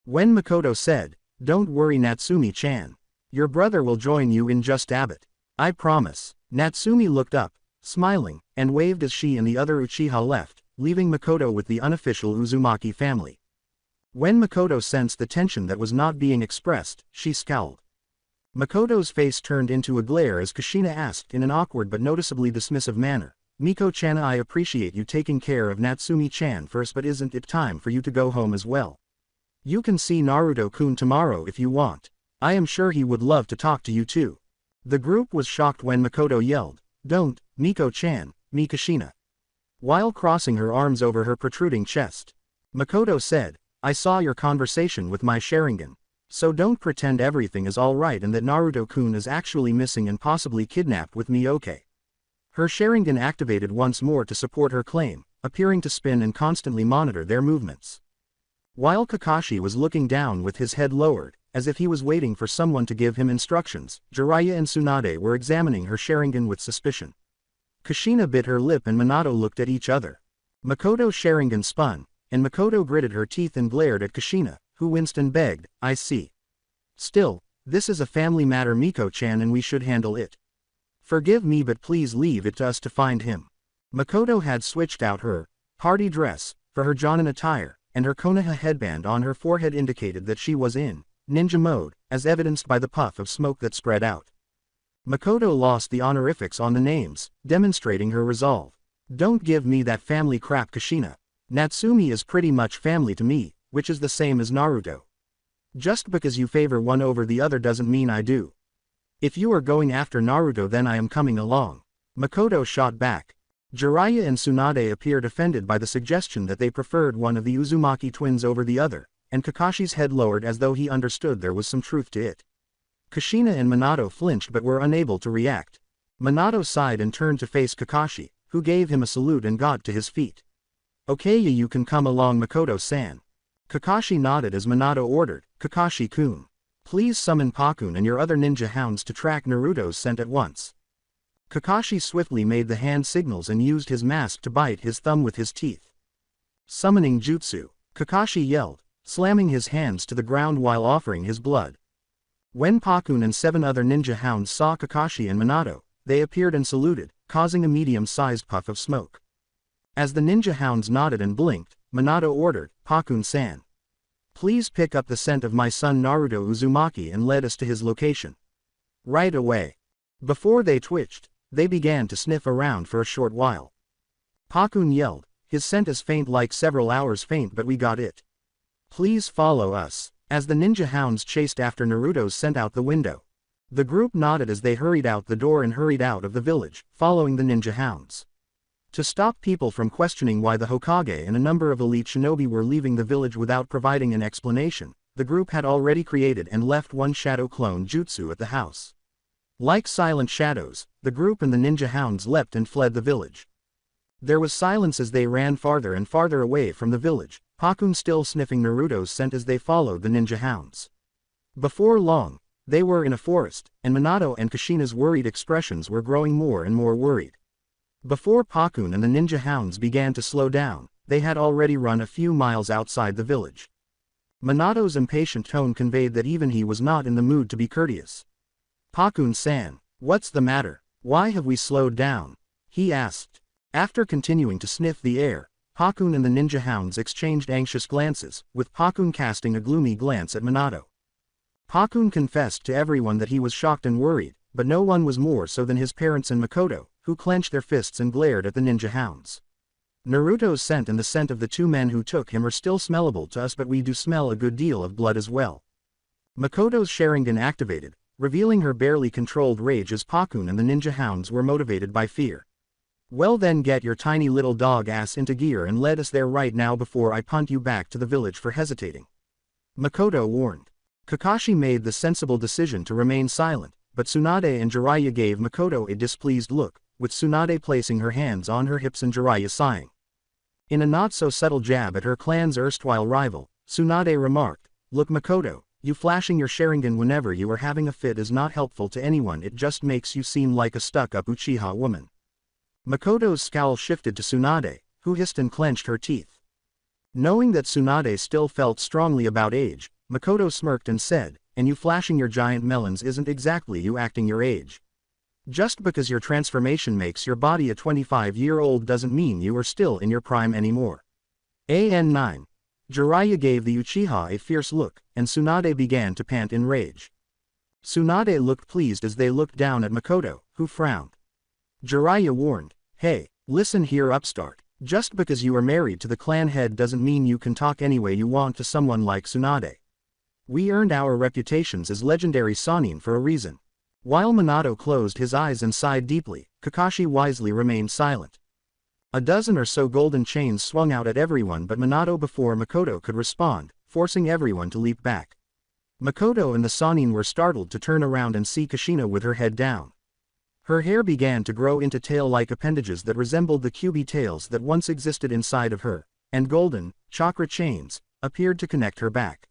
When Makoto said, "Don't worry Natsumi-chan. Your brother will join you in just a bit. I promise." Natsumi looked up, smiling, and waved as she and the other Uchiha left, leaving Makoto with the unofficial Uzumaki family. When Makoto sensed the tension that was not being expressed, she scowled. Makoto's face turned into a glare as Kushina asked in an awkward but noticeably dismissive manner, "Miko-chan, I appreciate you taking care of Natsumi-chan first, but isn't it time for you to go home as well? You can see Naruto-kun tomorrow if you want. I am sure he would love to talk to you too." The group was shocked when Makoto yelled, Don't, Miko-chan, Mikashina. While crossing her arms over her protruding chest, Makoto said, I saw your conversation with my Sharingan. So don't pretend everything is alright and that Naruto-kun is actually missing and possibly kidnapped with me, okay? Her Sharingan activated once more to support her claim, appearing to spin and constantly monitor their movements. While Kakashi was looking down with his head lowered, as if he was waiting for someone to give him instructions, Jiraiya and Tsunade were examining her Sharingan with suspicion. Kushina bit her lip and Minato looked at each other. Makoto's Sharingan spun, and Makoto gritted her teeth and glared at Kushina, who winced and begged, I see. Still, this is a family matter, Miko-chan, and we should handle it. Forgive me, but please leave it to us to find him. Makoto had switched out her party dress for her Jonin attire, and her Konoha headband on her forehead indicated that she was in ninja mode, as evidenced by the puff of smoke that spread out. Makoto lost the honorifics on the names, demonstrating her resolve. Don't give me that family crap, Kushina. Natsumi is pretty much family to me, which is the same as Naruto. Just because you favor one over the other doesn't mean I do. If you are going after Naruto, then I am coming along. Makoto shot back. Jiraiya and Tsunade appeared offended by the suggestion that they preferred one of the Uzumaki twins over the other, and Kakashi's head lowered as though he understood there was some truth to it. Kushina and Minato flinched but were unable to react. Minato sighed and turned to face Kakashi, who gave him a salute and got to his feet. Okay, you can come along, Makoto-san. Kakashi nodded as Minato ordered, Kakashi-kun. Please summon Pakun and your other ninja hounds to track Naruto's scent at once. Kakashi swiftly made the hand signals and used his mask to bite his thumb with his teeth. Summoning jutsu, Kakashi yelled, slamming his hands to the ground while offering his blood. When Pakun and 7 other ninja hounds saw Kakashi and Minato, they appeared and saluted, causing a medium-sized puff of smoke. As the ninja hounds nodded and blinked, Minato ordered, Pakun-san. Please pick up the scent of my son Naruto Uzumaki and lead us to his location. Right away. Before they twitched, they began to sniff around for a short while. Pakun yelled, his scent is faint, like several hours faint, but we got it. Please follow us. As the ninja hounds chased after Naruto's scent out the window. The group nodded as they hurried out the door and hurried out of the village, following the ninja hounds. To stop people from questioning why the Hokage and a number of elite shinobi were leaving the village without providing an explanation, the group had already created and left one shadow clone jutsu at the house. Like silent shadows, the group and the ninja hounds leapt and fled the village. There was silence as they ran farther and farther away from the village, Pakun still sniffing Naruto's scent as they followed the ninja hounds. Before long, they were in a forest, and Minato and Kushina's worried expressions were growing more and more worried. Before Pakun and the ninja hounds began to slow down, they had already run a few miles outside the village. Minato's impatient tone conveyed that even he was not in the mood to be courteous. Pakun-san, what's the matter? Why have we slowed down? He asked. After continuing to sniff the air, Pakun and the ninja hounds exchanged anxious glances, with Pakun casting a gloomy glance at Minato. Pakun confessed to everyone that he was shocked and worried, but no one was more so than his parents and Makoto, who clenched their fists and glared at the ninja hounds. Naruto's scent and the scent of the 2 men who took him are still smellable to us, but we do smell a good deal of blood as well. Makoto's Sharingan activated, revealing her barely controlled rage as Pakun and the ninja hounds were motivated by fear. Well then, get your tiny little dog ass into gear and lead us there right now before I punt you back to the village for hesitating. Makoto warned. Kakashi made the sensible decision to remain silent, but Tsunade and Jiraiya gave Makoto a displeased look, with Tsunade placing her hands on her hips and Jiraiya sighing. In a not-so-subtle jab at her clan's erstwhile rival, Tsunade remarked, Look Makoto, you flashing your Sharingan whenever you are having a fit is not helpful to anyone, it just makes you seem like a stuck-up Uchiha woman. Makoto's scowl shifted to Tsunade, who hissed and clenched her teeth. Knowing that Tsunade still felt strongly about age, Makoto smirked and said, And you flashing your giant melons isn't exactly you acting your age. Just because your transformation makes your body a 25-year-old doesn't mean you are still in your prime anymore. AN9. Jiraiya gave the Uchiha a fierce look, and Tsunade began to pant in rage. Tsunade looked pleased as they looked down at Makoto, who frowned. Jiraiya warned, Hey, listen here upstart, just because you are married to the clan head doesn't mean you can talk any way you want to someone like Tsunade. We earned our reputations as legendary Sannin for a reason. While Minato closed his eyes and sighed deeply, Kakashi wisely remained silent. A dozen or so golden chains swung out at everyone but Minato before Makoto could respond, forcing everyone to leap back. Makoto and the Sannin were startled to turn around and see Kushina with her head down. Her hair began to grow into tail-like appendages that resembled the cubey tails that once existed inside of her, and golden, chakra chains, appeared to connect her back.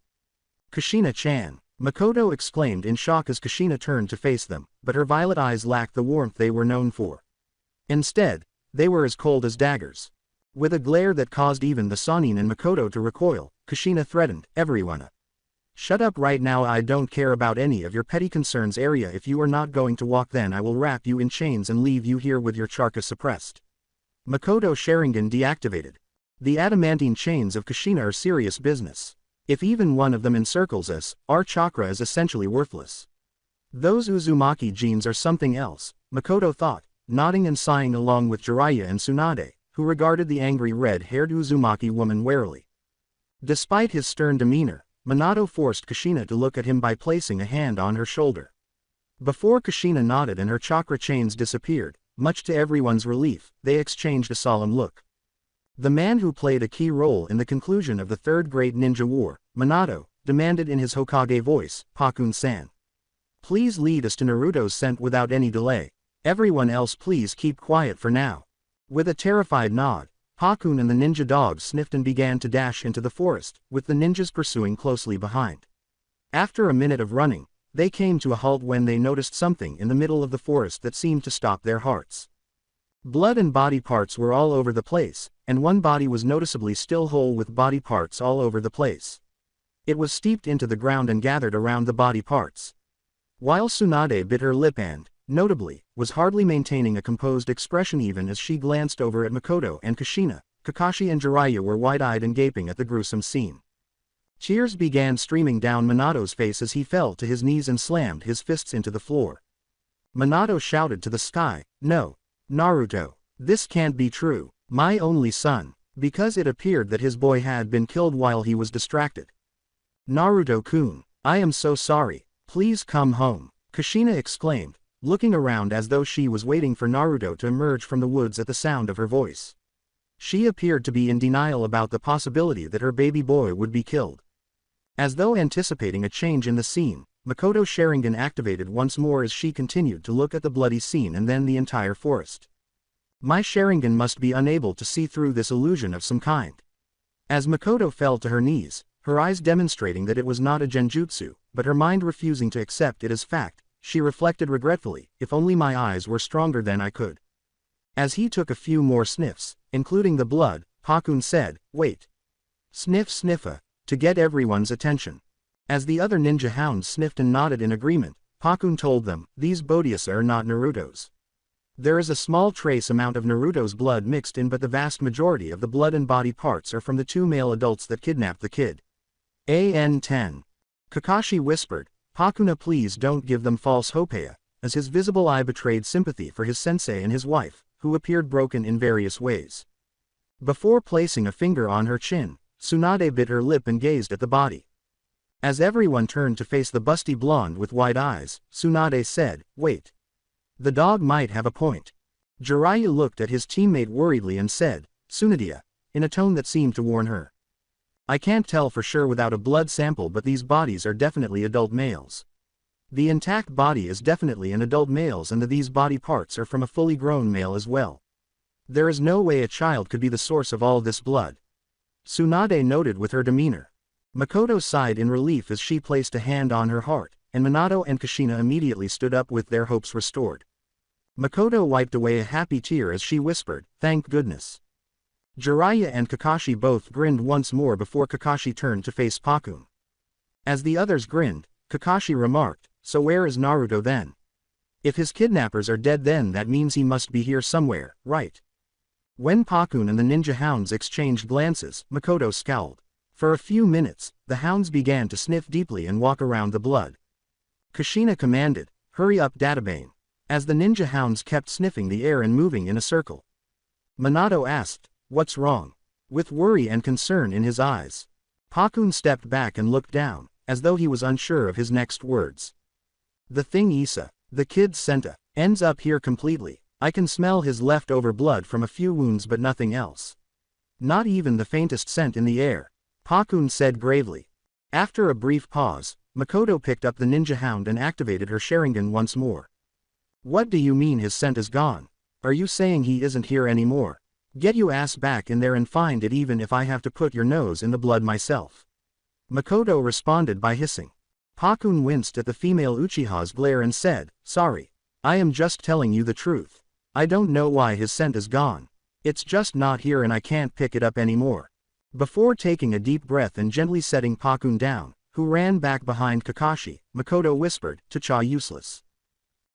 Kushina-chan, Makoto exclaimed in shock as Kushina turned to face them, but her violet eyes lacked the warmth they were known for. Instead, they were as cold as daggers. With a glare that caused even the Sannin and Makoto to recoil, Kushina threatened, "Everyone. Shut up right now, I don't care about any of your petty concerns area. If you are not going to walk then I will wrap you in chains and leave you here with your chakra suppressed." Makoto Sharingan deactivated. The adamantine chains of Kushina are serious business. If even one of them encircles us, our chakra is essentially worthless. Those Uzumaki genes are something else, Makoto thought, nodding and sighing along with Jiraiya and Tsunade, who regarded the angry red-haired Uzumaki woman warily. Despite his stern demeanor, Minato forced Kushina to look at him by placing a hand on her shoulder. Before Kushina nodded and her chakra chains disappeared, much to everyone's relief, they exchanged a solemn look. The man who played a key role in the conclusion of the Third Great Ninja War, Minato, demanded in his Hokage voice, "Pakun-san. Please lead us to Naruto's scent without any delay. Everyone else please keep quiet for now." With a terrified nod, Pakun and the ninja dogs sniffed and began to dash into the forest, with the ninjas pursuing closely behind. After a minute of running, they came to a halt when they noticed something in the middle of the forest that seemed to stop their hearts. Blood and body parts were all over the place, and one body was noticeably still whole with body parts all over the place. It was steeped into the ground and gathered around the body parts. While Tsunade bit her lip and, notably, was hardly maintaining a composed expression even as she glanced over at Makoto and Kushina, Kakashi and Jiraiya were wide-eyed and gaping at the gruesome scene. Tears began streaming down Minato's face as he fell to his knees and slammed his fists into the floor. Minato shouted to the sky, "No! Naruto! This can't be true, my only son," because it appeared that his boy had been killed while he was distracted. "Naruto-kun, I am so sorry, please come home," Kushina exclaimed, looking around as though she was waiting for Naruto to emerge from the woods at the sound of her voice. She appeared to be in denial about the possibility that her baby boy would be killed. As though anticipating a change in the scene, Makoto Sharingan activated once more as she continued to look at the bloody scene and then the entire forest. My Sharingan must be unable to see through this illusion of some kind. As Makoto fell to her knees, her eyes demonstrating that it was not a genjutsu, but her mind refusing to accept it as fact, she reflected regretfully, "If only my eyes were stronger then I could." As he took a few more sniffs, including the blood, Pakun said, "Wait. Sniff sniffa," to get everyone's attention. As the other ninja hounds sniffed and nodded in agreement, Pakun told them, "These Bodiasa are not Naruto's. There is a small trace amount of Naruto's blood mixed in, but the vast majority of the blood and body parts are from the two male adults that kidnapped the kid." AN10. Kakashi whispered, "Pakuna, please don't give them false hope," as his visible eye betrayed sympathy for his sensei and his wife, who appeared broken in various ways. Before placing a finger on her chin, Tsunade bit her lip and gazed at the body. As everyone turned to face the busty blonde with wide eyes, Tsunade said, "Wait. The dog might have a point." Jiraiya looked at his teammate worriedly and said, "Tsunadia," in a tone that seemed to warn her. "I can't tell for sure without a blood sample, but these bodies are definitely adult males. The intact body is definitely an adult male's and these body parts are from a fully grown male as well. There is no way a child could be the source of all this blood." Tsunade noted with her demeanor. Makoto sighed in relief as she placed a hand on her heart, and Minato and Kushina immediately stood up with their hopes restored. Makoto wiped away a happy tear as she whispered, "Thank goodness." Jiraiya and Kakashi both grinned once more before Kakashi turned to face Pakun. As the others grinned, Kakashi remarked, "So where is Naruto then? If his kidnappers are dead then that means he must be here somewhere, right?" When Pakun and the ninja hounds exchanged glances, Makoto scowled. For a few minutes, the hounds began to sniff deeply and walk around the blood. Kushina commanded, "Hurry up, Databane," as the ninja hounds kept sniffing the air and moving in a circle. Minato asked, "What's wrong?" with worry and concern in his eyes. Pakun stepped back and looked down, as though he was unsure of his next words. "The thing Issa, the kid Senta, ends up here completely," I can smell his leftover blood from a few wounds but nothing else. Not even the faintest scent in the air, Pakun said gravely. After a brief pause, Makoto picked up the ninja hound and activated her Sharingan once more. What do you mean his scent is gone? Are you saying he isn't here anymore? Get your ass back in there and find it even if I have to put your nose in the blood myself. Makoto responded by hissing. Pakun winced at the female Uchiha's glare and said, sorry. I am just telling you the truth. I don't know why his scent is gone. It's just not here and I can't pick it up anymore. Before taking a deep breath and gently setting Pakun down, who ran back behind Kakashi, Makoto whispered, "Cha useless."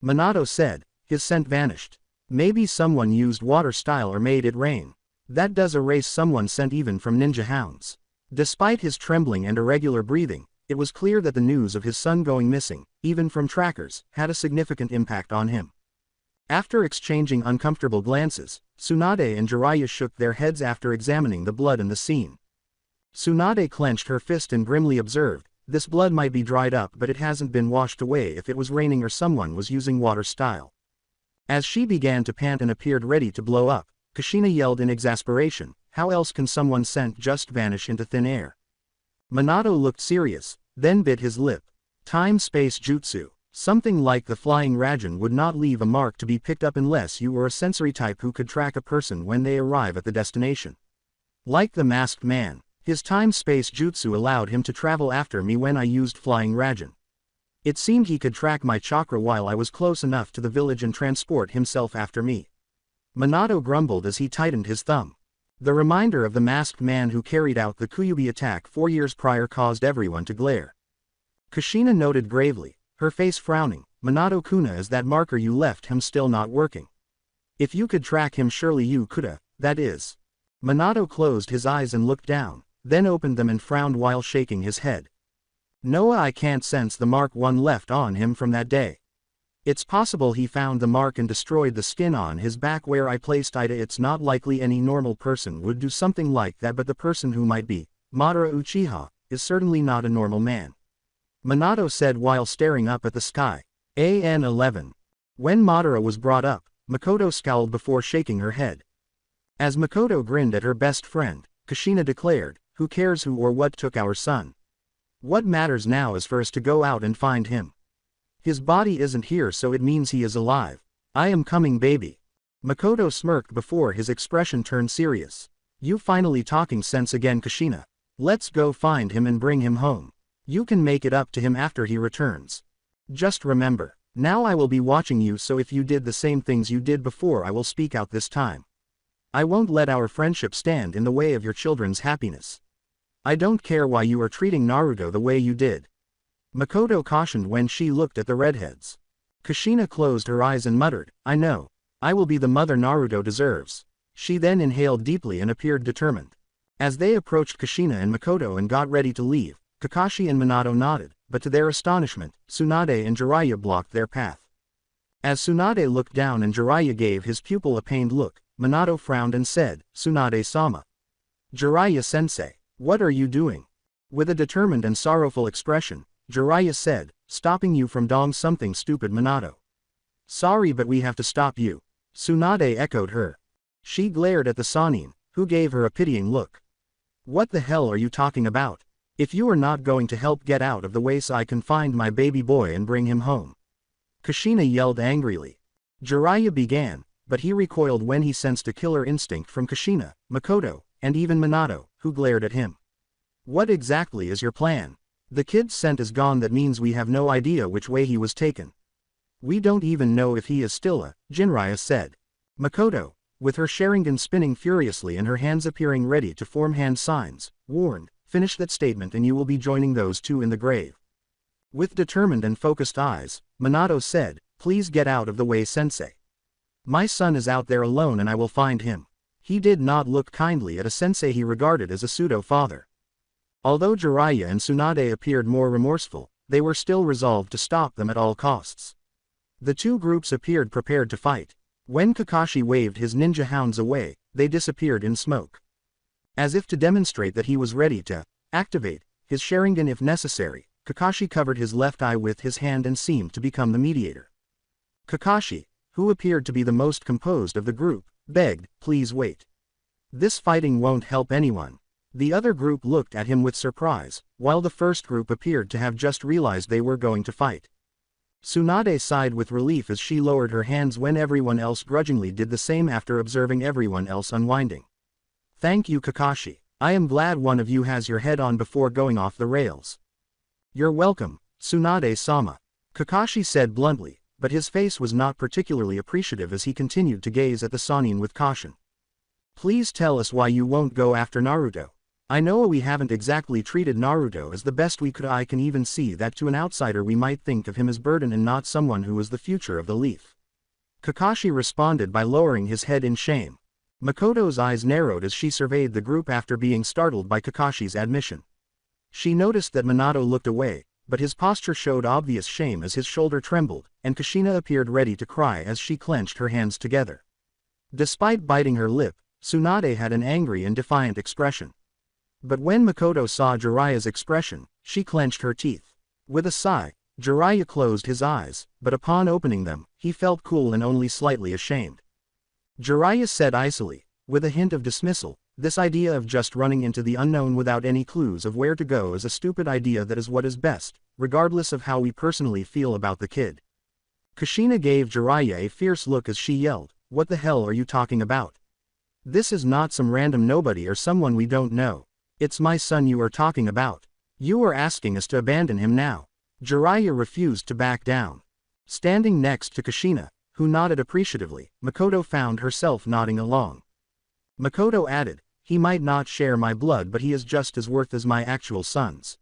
Minato said, his scent vanished. Maybe someone used water style or made it rain. That does erase someone's scent even from ninja hounds. Despite his trembling and irregular breathing, it was clear that the news of his son going missing, even from trackers, had a significant impact on him. After exchanging uncomfortable glances, Tsunade and Jiraiya shook their heads after examining the blood in the scene. Tsunade clenched her fist and grimly observed, this blood might be dried up but it hasn't been washed away if it was raining or someone was using water style. As she began to pant and appeared ready to blow up, Kushina yelled in exasperation, how else can someone's scent just vanish into thin air? Minato looked serious, then bit his lip. Time-space jutsu. Something like the flying Rajan would not leave a mark to be picked up unless you were a sensory type who could track a person when they arrive at the destination. Like the masked man, his time-space jutsu allowed him to travel after me when I used flying Rajan. It seemed he could track my chakra while I was close enough to the village and transport himself after me. Minato grumbled as he tightened his thumb. The reminder of the masked man who carried out the Kyuubi attack 4 years prior caused everyone to glare. Kushina noted gravely, her face frowning, Minato-kuna, is that marker you left him still not working? If you could track him surely you coulda, that is. Minato closed his eyes and looked down, then opened them and frowned while shaking his head. Noah, I can't sense the mark one left on him from that day. It's possible he found the mark and destroyed the skin on his back where I placed Ida. It's not likely any normal person would do something like that, but the person who might be, Madara Uchiha, is certainly not a normal man. Minato said while staring up at the sky. AN 11. When Madara was brought up, Makoto scowled before shaking her head. As Makoto grinned at her best friend, Kushina declared, who cares who or what took our son? What matters now is for us to go out and find him. His body isn't here, so it means he is alive. I am coming, baby. Makoto smirked before his expression turned serious. You finally talking sense again, Kushina. Let's go find him and bring him home. You can make it up to him after he returns. Just remember, now I will be watching you, so if you did the same things you did before I will speak out this time. I won't let our friendship stand in the way of your children's happiness. I don't care why you are treating Naruto the way you did. Makoto cautioned when she looked at the redheads. Kushina closed her eyes and muttered, I know. I will be the mother Naruto deserves. She then inhaled deeply and appeared determined. As they approached Kushina and Makoto and got ready to leave, Kakashi and Minato nodded, but to their astonishment, Tsunade and Jiraiya blocked their path. As Tsunade looked down and Jiraiya gave his pupil a pained look, Minato frowned and said, Tsunade-sama. Jiraiya-sensei, what are you doing? With a determined and sorrowful expression, Jiraiya said, stopping you from doing something stupid, Minato. Sorry, but we have to stop you. Tsunade echoed her. She glared at the Sannin, who gave her a pitying look. What the hell are you talking about? If you are not going to help get out of the way so I can find my baby boy and bring him home. Kushina yelled angrily. Jiraiya began, but he recoiled when he sensed a killer instinct from Kushina, Makoto, and even Minato, who glared at him. What exactly is your plan? The kid's scent is gone, that means we have no idea which way he was taken. We don't even know if he is still a, Jinraya said. Makoto, with her Sharingan spinning furiously and her hands appearing ready to form hand signs, warned, finish that statement and you will be joining those two in the grave. With determined and focused eyes, Minato said, please get out of the way, sensei. My son is out there alone and I will find him. He did not look kindly at a sensei he regarded as a pseudo-father. Although Jiraiya and Tsunade appeared more remorseful, they were still resolved to stop them at all costs. The two groups appeared prepared to fight. When Kakashi waved his ninja hounds away, they disappeared in smoke. As if to demonstrate that he was ready to activate his Sharingan if necessary, Kakashi covered his left eye with his hand and seemed to become the mediator. Kakashi, who appeared to be the most composed of the group, begged, "Please wait. This fighting won't help anyone." The other group looked at him with surprise, while the first group appeared to have just realized they were going to fight. Tsunade sighed with relief as she lowered her hands when everyone else grudgingly did the same after observing everyone else unwinding. "Thank you, Kakashi. I am glad one of you has your head on before going off the rails." "You're welcome, Tsunade-sama," Kakashi said bluntly, but his face was not particularly appreciative as he continued to gaze at the Sannin with caution. "Please tell us why you won't go after Naruto. I know we haven't exactly treated Naruto as the best we could. I can even see that to an outsider we might think of him as burden and not someone who was the future of the Leaf." Kakashi responded by lowering his head in shame. Makoto's eyes narrowed as she surveyed the group after being startled by Kakashi's admission. She noticed that Minato looked away, but his posture showed obvious shame as his shoulder trembled, and Kushina appeared ready to cry as she clenched her hands together. Despite biting her lip, Tsunade had an angry and defiant expression. But when Makoto saw Jiraiya's expression, she clenched her teeth. With a sigh, Jiraiya closed his eyes, but upon opening them, he felt cool and only slightly ashamed. Jiraiya said icily, with a hint of dismissal, "This idea of just running into the unknown without any clues of where to go is a stupid idea. That is what is best, regardless of how we personally feel about the kid." Kushina gave Jiraiya a fierce look as she yelled, "What the hell are you talking about? This is not some random nobody or someone we don't know. It's my son you are talking about. You are asking us to abandon him now." Jiraiya refused to back down. Standing next to Kushina, who nodded appreciatively, Makoto found herself nodding along. Makoto added, "He might not share my blood, but he is just as worth as my actual son's."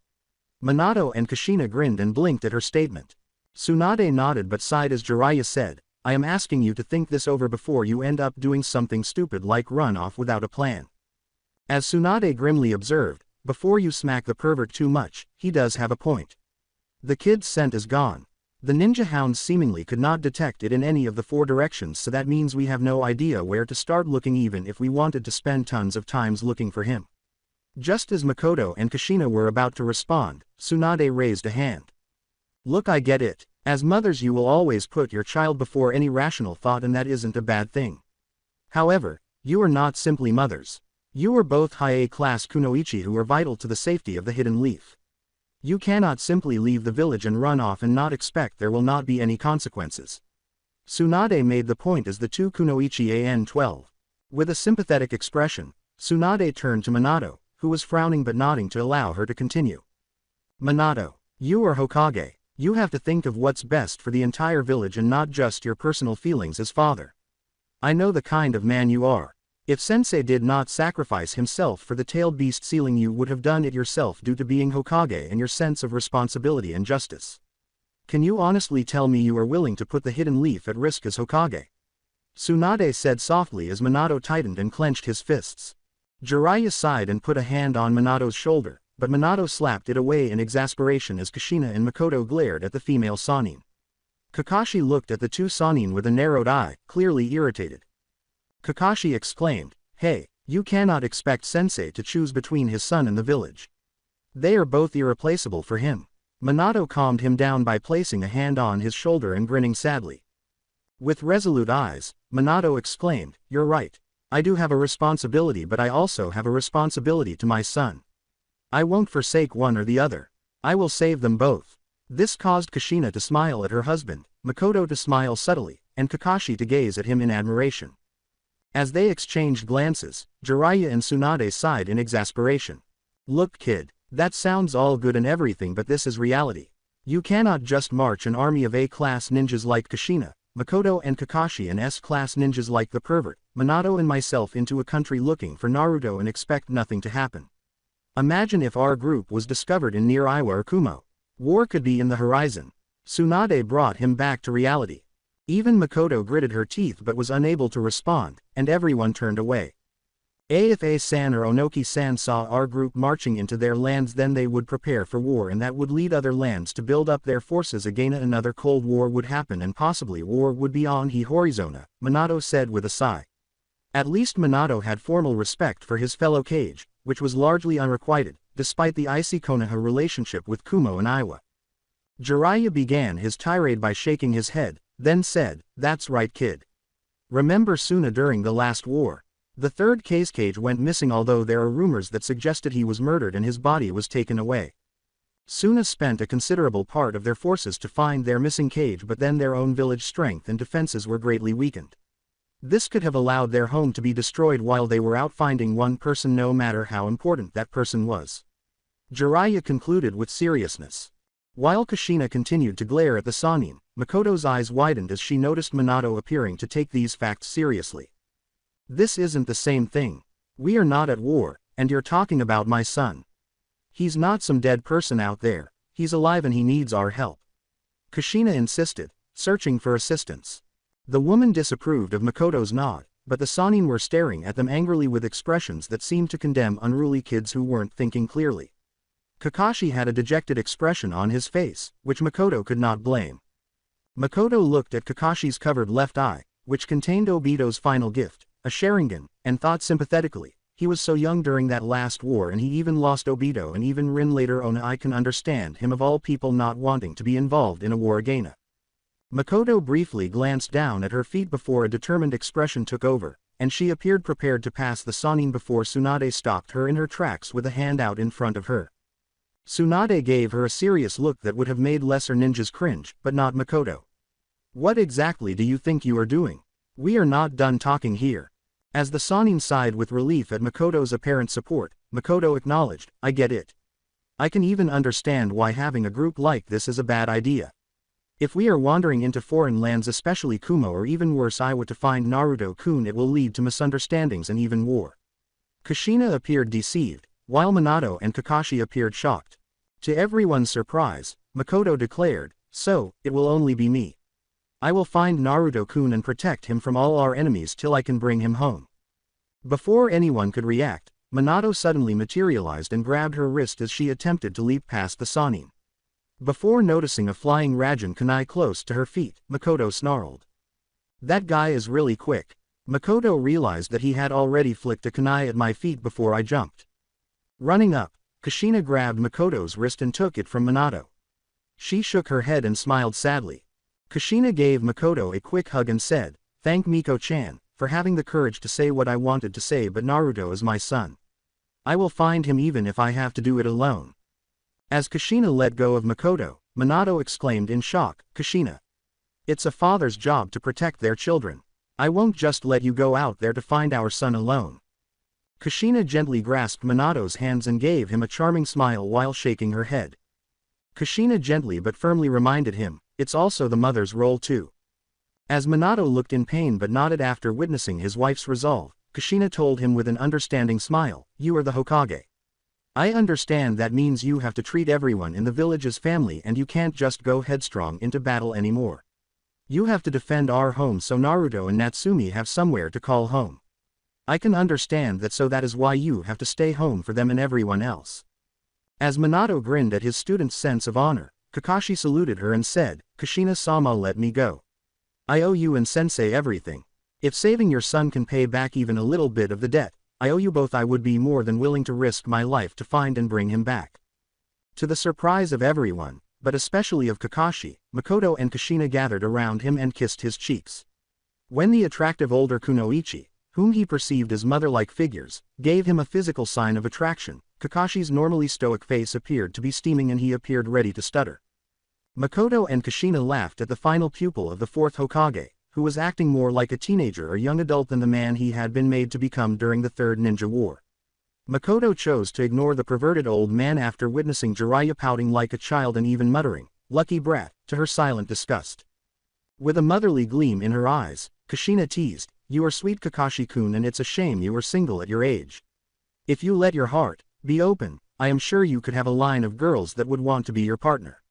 Minato and Kushina grinned and blinked at her statement. Tsunade nodded but sighed as Jiraiya said, "I am asking you to think this over before you end up doing something stupid like run off without a plan." As Tsunade grimly observed, "Before you smack the pervert too much, he does have a point. The kid's scent is gone. The ninja hounds seemingly could not detect it in any of the 4 directions, so that means we have no idea where to start looking even if we wanted to spend tons of times looking for him." Just as Makoto and Kushina were about to respond, Tsunade raised a hand. "Look, I get it. As mothers you will always put your child before any rational thought, and that isn't a bad thing. However, you are not simply mothers. You are both high-A-class kunoichi who are vital to the safety of the Hidden Leaf. You cannot simply leave the village and run off and not expect there will not be any consequences." Tsunade made the point as the 2 kunoichi an-12. With a sympathetic expression, Tsunade turned to Minato, who was frowning but nodding to allow her to continue. "Minato, you are Hokage. You have to think of what's best for the entire village and not just your personal feelings as father. I know the kind of man you are. If Sensei did not sacrifice himself for the tailed beast sealing, you would have done it yourself due to being Hokage and your sense of responsibility and justice. Can you honestly tell me you are willing to put the Hidden Leaf at risk as Hokage?" Tsunade said softly as Minato tightened and clenched his fists. Jiraiya sighed and put a hand on Minato's shoulder, but Minato slapped it away in exasperation as Kushina and Makoto glared at the female Sannin. Kakashi looked at the 2 Sannin with a narrowed eye, clearly irritated. Kakashi exclaimed, "Hey, you cannot expect Sensei to choose between his son and the village. They are both irreplaceable for him." Minato calmed him down by placing a hand on his shoulder and grinning sadly. With resolute eyes, Minato exclaimed, "You're right. I do have a responsibility, but I also have a responsibility to my son. I won't forsake one or the other. I will save them both." This caused Kushina to smile at her husband, Makoto to smile subtly, and Kakashi to gaze at him in admiration. As they exchanged glances, Jiraiya and Tsunade sighed in exasperation. "Look, kid, that sounds all good and everything, but this is reality. You cannot just march an army of A-class ninjas like Kushina, Makoto and Kakashi and S-class ninjas like the pervert, Minato and myself into a country looking for Naruto and expect nothing to happen. Imagine if our group was discovered in near Iwa or Kumo. War could be in the horizon." Tsunade brought him back to reality. Even Makoto gritted her teeth but was unable to respond, and everyone turned away. If A-san or Onoki-san saw our group marching into their lands, then they would prepare for war, and that would lead other lands to build up their forces again. Another Cold War would happen, and possibly war would be on the horizon, Minato said with a sigh. At least Minato had formal respect for his fellow Kage, which was largely unrequited, despite the icy Konoha relationship with Kumo and Iwa. Jiraiya began his tirade by shaking his head, then said, "That's right, kid. Remember Suna during the last war? The third cage went missing, although there are rumors that suggested he was murdered and his body was taken away. Suna spent a considerable part of their forces to find their missing cage, but then their own village strength and defenses were greatly weakened. This could have allowed their home to be destroyed while they were out finding one person, no matter how important that person was." Jiraiya concluded with seriousness. While Kushina continued to glare at the Sannin, Makoto's eyes widened as she noticed Minato appearing to take these facts seriously. "This isn't the same thing. We are not at war, and you're talking about my son. He's not some dead person out there, he's alive and he needs our help," Kushina insisted, searching for assistance. The woman disapproved of Makoto's nod, but the Sannin were staring at them angrily with expressions that seemed to condemn unruly kids who weren't thinking clearly. Kakashi had a dejected expression on his face, which Makoto could not blame. Makoto looked at Kakashi's covered left eye, which contained Obito's final gift, a Sharingan, and thought sympathetically, he was so young during that last war and he even lost Obito, and even Rin later on. I can understand him of all people not wanting to be involved in a war again. Makoto briefly glanced down at her feet before a determined expression took over, and she appeared prepared to pass the Sannin before Tsunade stopped her in her tracks with a hand out in front of her. Tsunade gave her a serious look that would have made lesser ninjas cringe, but not Makoto. "What exactly do you think you are doing? We are not done talking here." As the Sannin sighed with relief at Makoto's apparent support, Makoto acknowledged, "I get it. I can even understand why having a group like this is a bad idea. If we are wandering into foreign lands, especially Kumo, or even worse Iwa, to find Naruto-kun, it will lead to misunderstandings and even war." Kushina appeared deceived, while Minato and Kakashi appeared shocked. To everyone's surprise, Makoto declared, "So, it will only be me. I will find Naruto-kun and protect him from all our enemies till I can bring him home." Before anyone could react, Minato suddenly materialized and grabbed her wrist as she attempted to leap past the Sannin. Before noticing a flying Rajan kunai close to her feet, Makoto snarled, "That guy is really quick." Makoto realized that he had already flicked a kunai at my feet before I jumped. Running up, Kushina grabbed Makoto's wrist and took it from Minato. She shook her head and smiled sadly. Kushina gave Makoto a quick hug and said, "Thank Miko-chan for having the courage to say what I wanted to say, but Naruto is my son. I will find him even if I have to do it alone." As Kushina let go of Makoto, Minato exclaimed in shock, "Kushina. It's a father's job to protect their children. I won't just let you go out there to find our son alone." Kushina gently grasped Minato's hands and gave him a charming smile while shaking her head. Kushina gently but firmly reminded him, "It's also the mother's role too." As Minato looked in pain but nodded after witnessing his wife's resolve, Kushina told him with an understanding smile, "You are the Hokage. I understand that means you have to treat everyone in the village as family and you can't just go headstrong into battle anymore. You have to defend our home so Naruto and Natsumi have somewhere to call home. I can understand that, so that is why you have to stay home for them and everyone else." As Minato grinned at his student's sense of honor, Kakashi saluted her and said, "Kushina-sama, let me go. I owe you and sensei everything. If saving your son can pay back even a little bit of the debt I owe you both, I would be more than willing to risk my life to find and bring him back." To the surprise of everyone, but especially of Kakashi, Makoto and Kushina gathered around him and kissed his cheeks. When the attractive older Kunoichi, whom he perceived as mother-like figures, gave him a physical sign of attraction, Kakashi's normally stoic face appeared to be steaming and he appeared ready to stutter. Makoto and Kushina laughed at the final pupil of the fourth Hokage, who was acting more like a teenager or young adult than the man he had been made to become during the Third Ninja War. Makoto chose to ignore the perverted old man after witnessing Jiraiya pouting like a child and even muttering, "Lucky brat," to her silent disgust. With a motherly gleam in her eyes, Kushina teased, "You are sweet, Kakashi-kun, and it's a shame you were single at your age. If you let your heart be open, I am sure you could have a line of girls that would want to be your partner."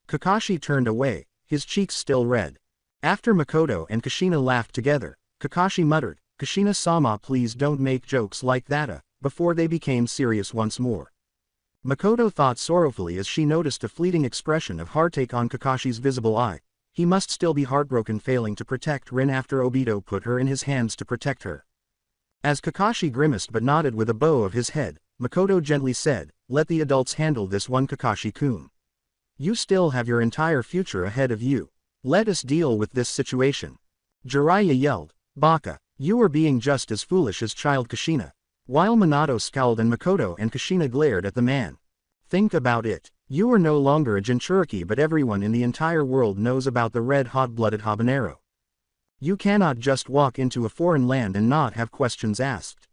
Kakashi turned away, his cheeks still red. After Makoto and Kushina laughed together, Kakashi muttered, "Kushina-sama, please don't make jokes like that," before they became serious once more. Makoto thought sorrowfully as she noticed a fleeting expression of heartache on Kakashi's visible eye. He must still be heartbroken failing to protect Rin after Obito put her in his hands to protect her. As Kakashi grimaced but nodded with a bow of his head, Makoto gently said, "Let the adults handle this one, Kakashi-kun. You still have your entire future ahead of you. Let us deal with this situation. Jiraiya yelled. Baka, you are being just as foolish as child Kushina. While Minato scowled and Makoto and Kushina glared at the man. Think about it. You are no longer a Jinchuriki, but everyone in the entire world knows about the red hot-blooded habanero. You cannot just walk into a foreign land and not have questions asked.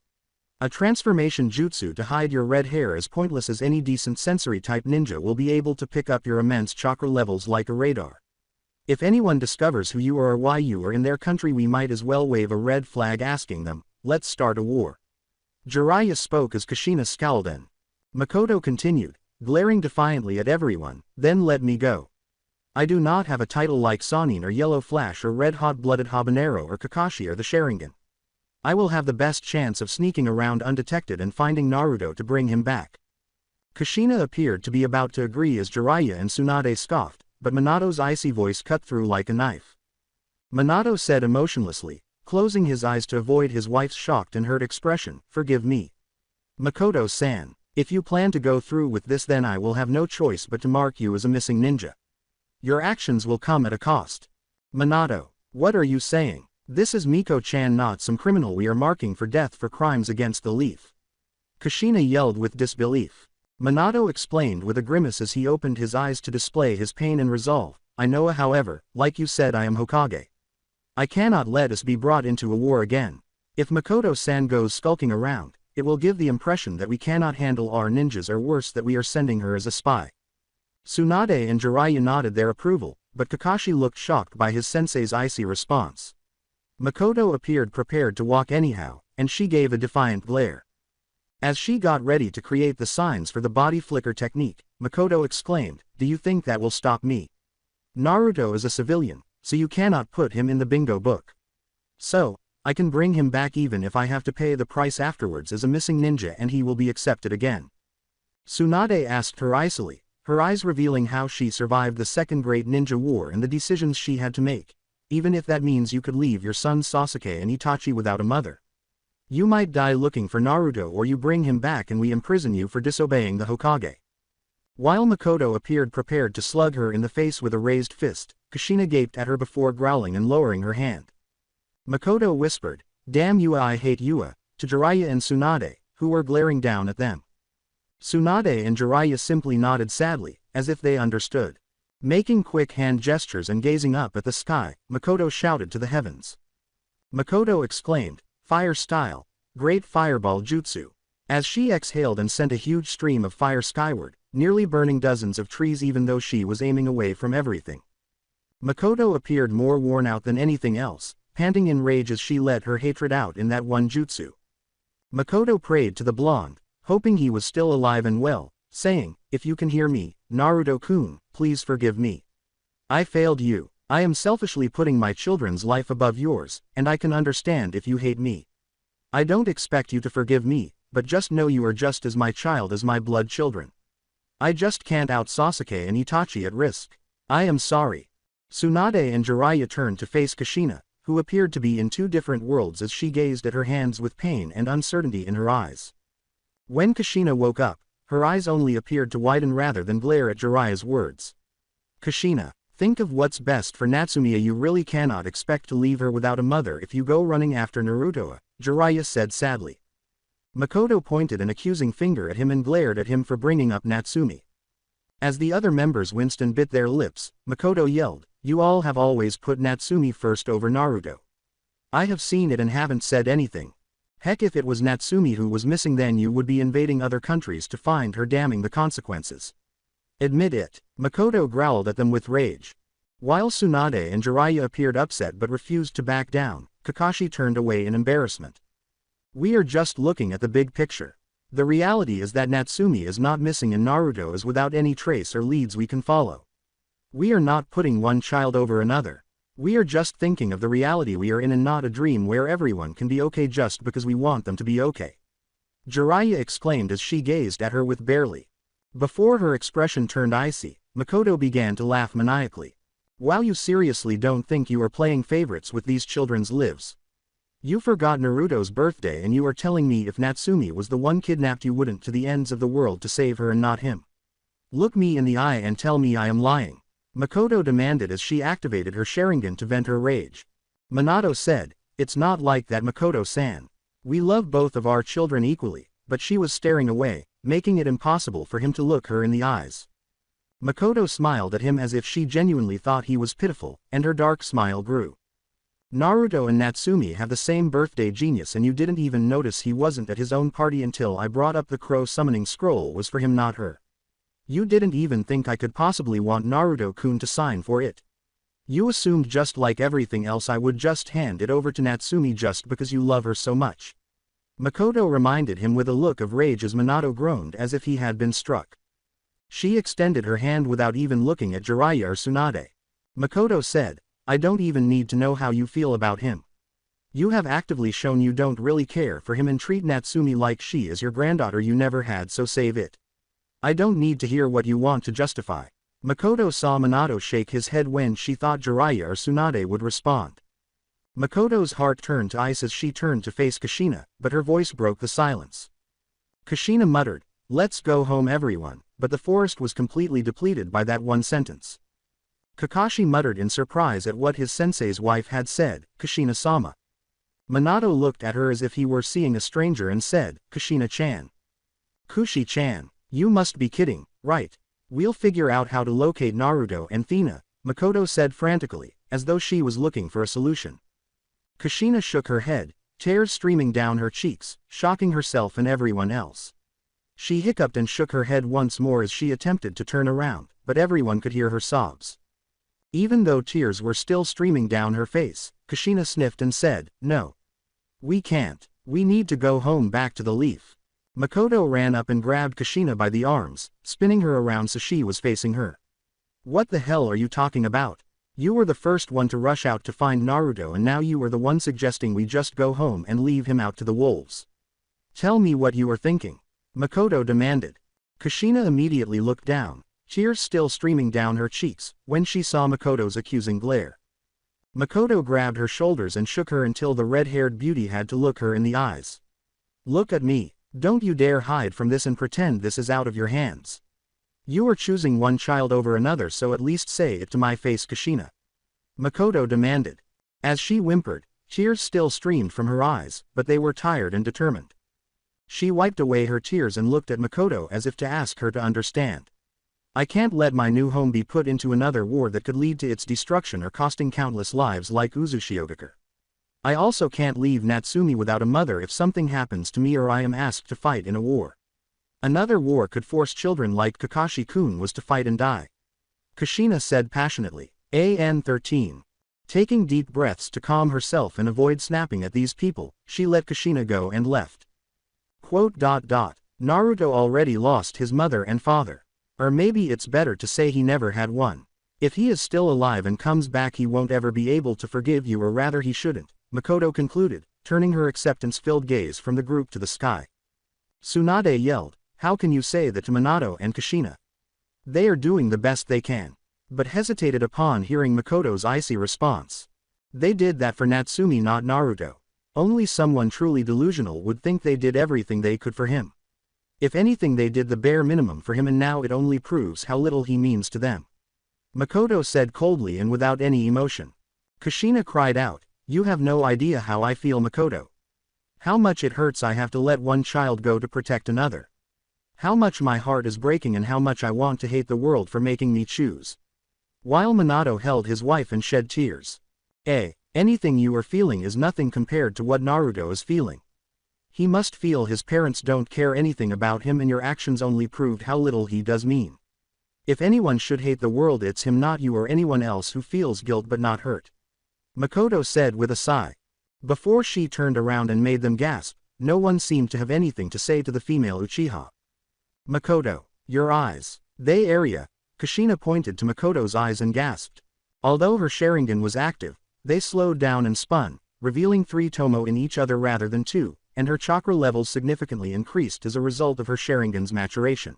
A transformation jutsu to hide your red hair as pointless as any decent sensory-type ninja will be able to pick up your immense chakra levels like a radar. If anyone discovers who you are or why you are in their country, we might as well wave a red flag asking them, let's start a war. Jiraiya spoke as Kushina scowled and Makoto continued, glaring defiantly at everyone, then let me go. I do not have a title like Sanin or Yellow Flash or Red Hot-Blooded Habanero or Kakashi or the Sharingan. I will have the best chance of sneaking around undetected and finding Naruto to bring him back. Kushina appeared to be about to agree as Jiraiya and Tsunade scoffed, but Minato's icy voice cut through like a knife. Minato said emotionlessly, closing his eyes to avoid his wife's shocked and hurt expression, forgive me. Makoto-san, if you plan to go through with this, then I will have no choice but to mark you as a missing ninja. Your actions will come at a cost. Minato, what are you saying? This is Miko-chan, not some criminal we are marking for death for crimes against the leaf. Kushina yelled with disbelief. Minato explained with a grimace as he opened his eyes to display his pain and resolve. I know, however, like you said, I am Hokage. I cannot let us be brought into a war again. If Makoto-san goes skulking around, it will give the impression that we cannot handle our ninjas, or worse, that we are sending her as a spy. Tsunade and Jiraiya nodded their approval, but Kakashi looked shocked by his sensei's icy response. Makoto appeared prepared to walk anyhow, and she gave a defiant glare. As she got ready to create the signs for the body flicker technique, Makoto exclaimed, do you think that will stop me? Naruto is a civilian, so you cannot put him in the bingo book. So, I can bring him back even if I have to pay the price afterwards as a missing ninja, and he will be accepted again. Tsunade asked her icily, her eyes revealing how she survived the Second Great Ninja War and the decisions she had to make. Even if that means you could leave your sons Sasuke and Itachi without a mother. You might die looking for Naruto, or you bring him back and we imprison you for disobeying the Hokage. While Makoto appeared prepared to slug her in the face with a raised fist, Kushina gaped at her before growling and lowering her hand. Makoto whispered, damn you, I hate you, to Jiraiya and Tsunade, who were glaring down at them. Tsunade and Jiraiya simply nodded sadly, as if they understood. Making quick hand gestures and gazing up at the sky, Makoto shouted to the heavens. Makoto exclaimed, fire style, great fireball jutsu. As she exhaled and sent a huge stream of fire skyward, nearly burning dozens of trees even though she was aiming away from everything. Makoto appeared more worn out than anything else, panting in rage as she let her hatred out in that one jutsu. Makoto prayed to the blonde, hoping he was still alive and well, saying, if you can hear me, Naruto-kun, please forgive me. I failed you. I am selfishly putting my children's life above yours, and I can understand if you hate me. I don't expect you to forgive me, but just know you are just as my child as my blood children. I just can't out Sasuke and Itachi at risk. I am sorry. Tsunade and Jiraiya turned to face Kushina, who appeared to be in two different worlds as she gazed at her hands with pain and uncertainty in her eyes. When Kushina woke up, her eyes only appeared to widen rather than glare at Jiraiya's words. Kushina, think of what's best for Natsume. You really cannot expect to leave her without a mother if you go running after Naruto, Jiraiya said sadly. Makoto pointed an accusing finger at him and glared at him for bringing up Natsume. As the other members winced and bit their lips, Makoto yelled, you all have always put Natsume first over Naruto. I have seen it and haven't said anything. Heck, if it was Natsume who was missing, then you would be invading other countries to find her, damning the consequences. Admit it. Makoto growled at them with rage. While Tsunade and Jiraiya appeared upset but refused to back down, Kakashi turned away in embarrassment. We are just looking at the big picture. The reality is that Natsume is not missing and Naruto is without any trace or leads we can follow. We are not putting one child over another. We are just thinking of the reality we are in and not a dream where everyone can be okay just because we want them to be okay. Jiraiya exclaimed as she gazed at her with barely. Before her expression turned icy, Makoto began to laugh maniacally. Wow, you seriously don't think you are playing favorites with these children's lives? You forgot Naruto's birthday and you are telling me if Natsume was the one kidnapped you wouldn't to the ends of the world to save her and not him. Look me in the eye and tell me I am lying. Makoto demanded as she activated her Sharingan to vent her rage. Minato said, "It's not like that, Makoto-san. We love both of our children equally," but she was staring away, making it impossible for him to look her in the eyes. Makoto smiled at him as if she genuinely thought he was pitiful, and her dark smile grew. "Naruto and Natsumi have the same birthday, genius, and you didn't even notice he wasn't at his own party until I brought up the crow summoning scroll was for him, not her. You didn't even think I could possibly want Naruto-kun to sign for it. You assumed, just like everything else, I would just hand it over to Natsumi just because you love her so much." Makoto reminded him with a look of rage as Minato groaned as if he had been struck. She extended her hand without even looking at Jiraiya or Tsunade. Makoto said, "I don't even need to know how you feel about him. You have actively shown you don't really care for him and treat Natsumi like she is your granddaughter you never had, so save it. I don't need to hear what you want to justify." Makoto saw Minato shake his head when she thought Jiraiya or Tsunade would respond. Makoto's heart turned to ice as she turned to face Kushina, but her voice broke the silence. Kushina muttered, "Let's go home everyone," but the forest was completely depleted by that one sentence. Kakashi muttered in surprise at what his sensei's wife had said, "Kushina-sama." Minato looked at her as if he were seeing a stranger and said, "Kushina-chan. Kushi-chan, you must be kidding, right? We'll figure out how to locate Naruto and Thena," Makoto said frantically, as though she was looking for a solution. Kushina shook her head, tears streaming down her cheeks, shocking herself and everyone else. She hiccuped and shook her head once more as she attempted to turn around, but everyone could hear her sobs. Even though tears were still streaming down her face, Kushina sniffed and said, "No. We can't. We need to go home back to the leaf." Makoto ran up and grabbed Kushina by the arms, spinning her around so she was facing her. "What the hell are you talking about? You were the first one to rush out to find Naruto, and now you are the one suggesting we just go home and leave him out to the wolves. Tell me what you are thinking," Makoto demanded. Kushina immediately looked down, tears still streaming down her cheeks, when she saw Makoto's accusing glare. Makoto grabbed her shoulders and shook her until the red-haired beauty had to look her in the eyes. "Look at me. Don't you dare hide from this and pretend this is out of your hands. You are choosing one child over another, so at least say it to my face, Kushina," Makoto demanded. As she whimpered, tears still streamed from her eyes, but they were tired and determined. She wiped away her tears and looked at Makoto as if to ask her to understand. "I can't let my new home be put into another war that could lead to its destruction or costing countless lives like Uzushiogakure. I also can't leave Natsumi without a mother if something happens to me or I am asked to fight in a war. Another war could force children like Kakashi-kun was to fight and die," Kushina said passionately. AN 13. Taking deep breaths to calm herself and avoid snapping at these people, she let Kushina go and left. Naruto already lost his mother and father. Or maybe it's better to say he never had one. If he is still alive and comes back, he won't ever be able to forgive you, or rather he shouldn't, Makoto concluded, turning her acceptance-filled gaze from the group to the sky. Tsunade yelled, "How can you say that to Minato and Kushina? They are doing the best they can," but hesitated upon hearing Makoto's icy response. "They did that for Natsumi, not Naruto. Only someone truly delusional would think they did everything they could for him. If anything, they did the bare minimum for him, and now it only proves how little he means to them," Makoto said coldly and without any emotion. Kushina cried out, "You have no idea how I feel, Makoto. How much it hurts I have to let one child go to protect another. How much my heart is breaking and how much I want to hate the world for making me choose." While Minato held his wife and shed tears. Anything you are feeling is nothing compared to what Naruto is feeling. He must feel his parents don't care anything about him, and your actions only proved how little he does mean. If anyone should hate the world, it's him, not you or anyone else who feels guilt but not hurt," Makoto said with a sigh. Before she turned around and made them gasp, no one seemed to have anything to say to the female Uchiha. "Makoto, your eyes. They area." Kushina pointed to Makoto's eyes and gasped. Although her Sharingan was active, they slowed down and spun, revealing 3 tomo in each other rather than 2, and her chakra levels significantly increased as a result of her Sharingan's maturation.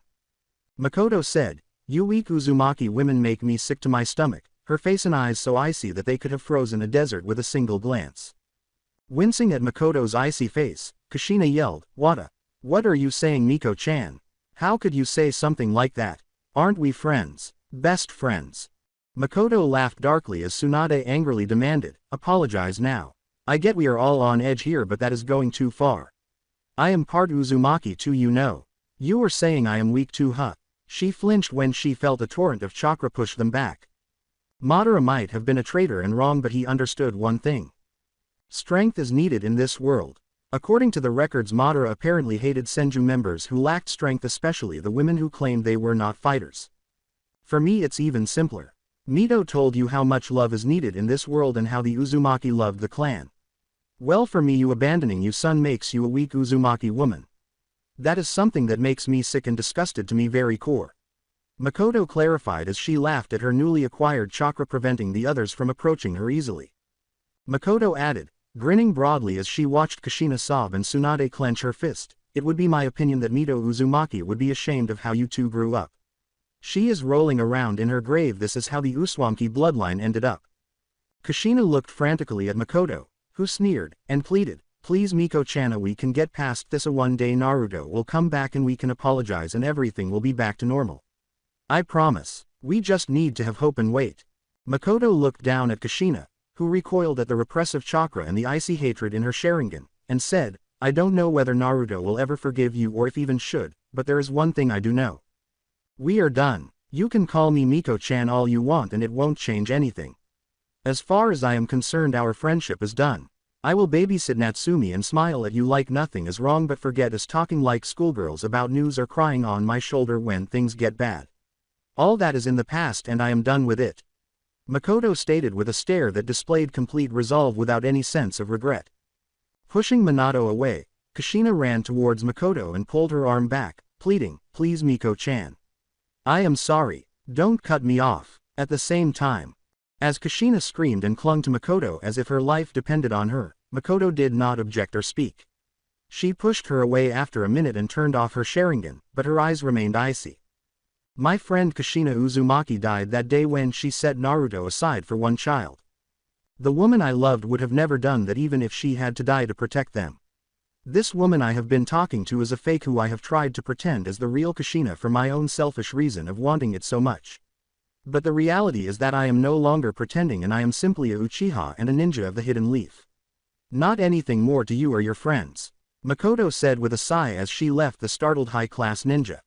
Makoto said, "You weak Uzumaki women make me sick to my stomach," her face and eyes so icy that they could have frozen a desert with a single glance. Wincing at Makoto's icy face, Kushina yelled, What are you saying, Miko-chan? How could you say something like that? Aren't we friends? Best friends?" Makoto laughed darkly as Tsunade angrily demanded, "Apologize now. I get we are all on edge here, but that is going too far. I am part Uzumaki too, you know. You are saying I am weak too, huh?" She flinched when she felt a torrent of chakra push them back. Madara might have been a traitor and wrong, but he understood one thing. Strength is needed in this world. According to the records, Madara apparently hated Senju members who lacked strength, especially the women who claimed they were not fighters. For me it's even simpler. Mito told you how much love is needed in this world and how the Uzumaki loved the clan. Well, for me, you abandoning your son makes you a weak Uzumaki woman. That is something that makes me sick and disgusted to me very core. Makoto clarified as she laughed at her newly acquired chakra, preventing the others from approaching her easily. Makoto added, grinning broadly as she watched Kushina sob and Tsunade clench her fist, "It would be my opinion that Mito Uzumaki would be ashamed of how you two grew up. She is rolling around in her grave. This is how the Uzumaki bloodline ended up." Kushina looked frantically at Makoto, who sneered, and pleaded, "Please Miko-chan, we can get past this. One day Naruto will come back and we can apologize and everything will be back to normal. I promise. We just need to have hope and wait." Makoto looked down at Kushina, who recoiled at the repressive chakra and the icy hatred in her Sharingan, and said, "I don't know whether Naruto will ever forgive you or if even should, but there is one thing I do know. We are done. You can call me Miko-chan all you want and it won't change anything. As far as I am concerned, our friendship is done. I will babysit Natsumi and smile at you like nothing is wrong, but forget us talking like schoolgirls about news or crying on my shoulder when things get bad. All that is in the past and I am done with it." Makoto stated with a stare that displayed complete resolve without any sense of regret. Pushing Minato away, Kushina ran towards Makoto and pulled her arm back, pleading, "Please Miko-chan. I am sorry. Don't cut me off." At the same time, as Kushina screamed and clung to Makoto as if her life depended on her, Makoto did not object or speak. She pushed her away after a minute and turned off her Sharingan, but her eyes remained icy. "My friend Kushina Uzumaki died that day when she set Naruto aside for one child. The woman I loved would have never done that even if she had to die to protect them. This woman I have been talking to is a fake who I have tried to pretend as the real Kushina for my own selfish reason of wanting it so much. But the reality is that I am no longer pretending and I am simply a Uchiha and a ninja of the Hidden Leaf. Not anything more to you or your friends," Makoto said with a sigh as she left the startled high-class ninja.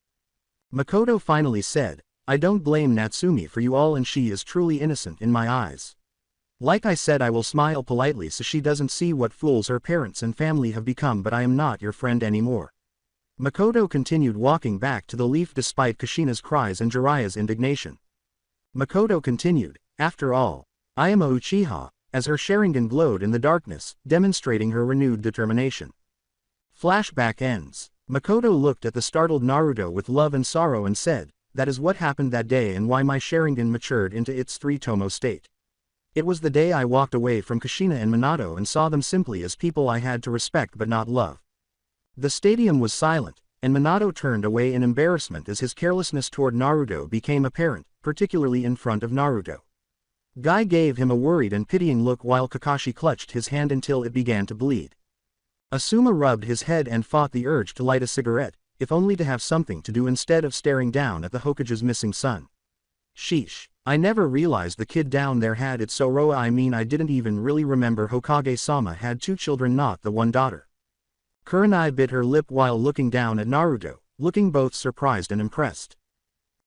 Makoto finally said, "I don't blame Natsumi for you all and she is truly innocent in my eyes. Like I said, I will smile politely so she doesn't see what fools her parents and family have become, but I am not your friend anymore." Makoto continued walking back to the leaf despite Kushina's cries and Jiraiya's indignation. Makoto continued, "After all, I am a Uchiha," as her Sharingan glowed in the darkness, demonstrating her renewed determination. Flashback ends. Makoto looked at the startled Naruto with love and sorrow and said, "That is what happened that day and why my Sharingan matured into its 3-tomo state. It was the day I walked away from Kushina and Minato and saw them simply as people I had to respect but not love." The stadium was silent, and Minato turned away in embarrassment as his carelessness toward Naruto became apparent, particularly in front of Naruto. Guy gave him a worried and pitying look while Kakashi clutched his hand until it began to bleed. Asuma rubbed his head and fought the urge to light a cigarette, if only to have something to do instead of staring down at the Hokage's missing son. Sheesh. I never realized the kid down there had it so raw. I mean, I didn't even really remember Hokage-sama had 2 children, not the 1 daughter. Kurenai bit her lip while looking down at Naruto, looking both surprised and impressed.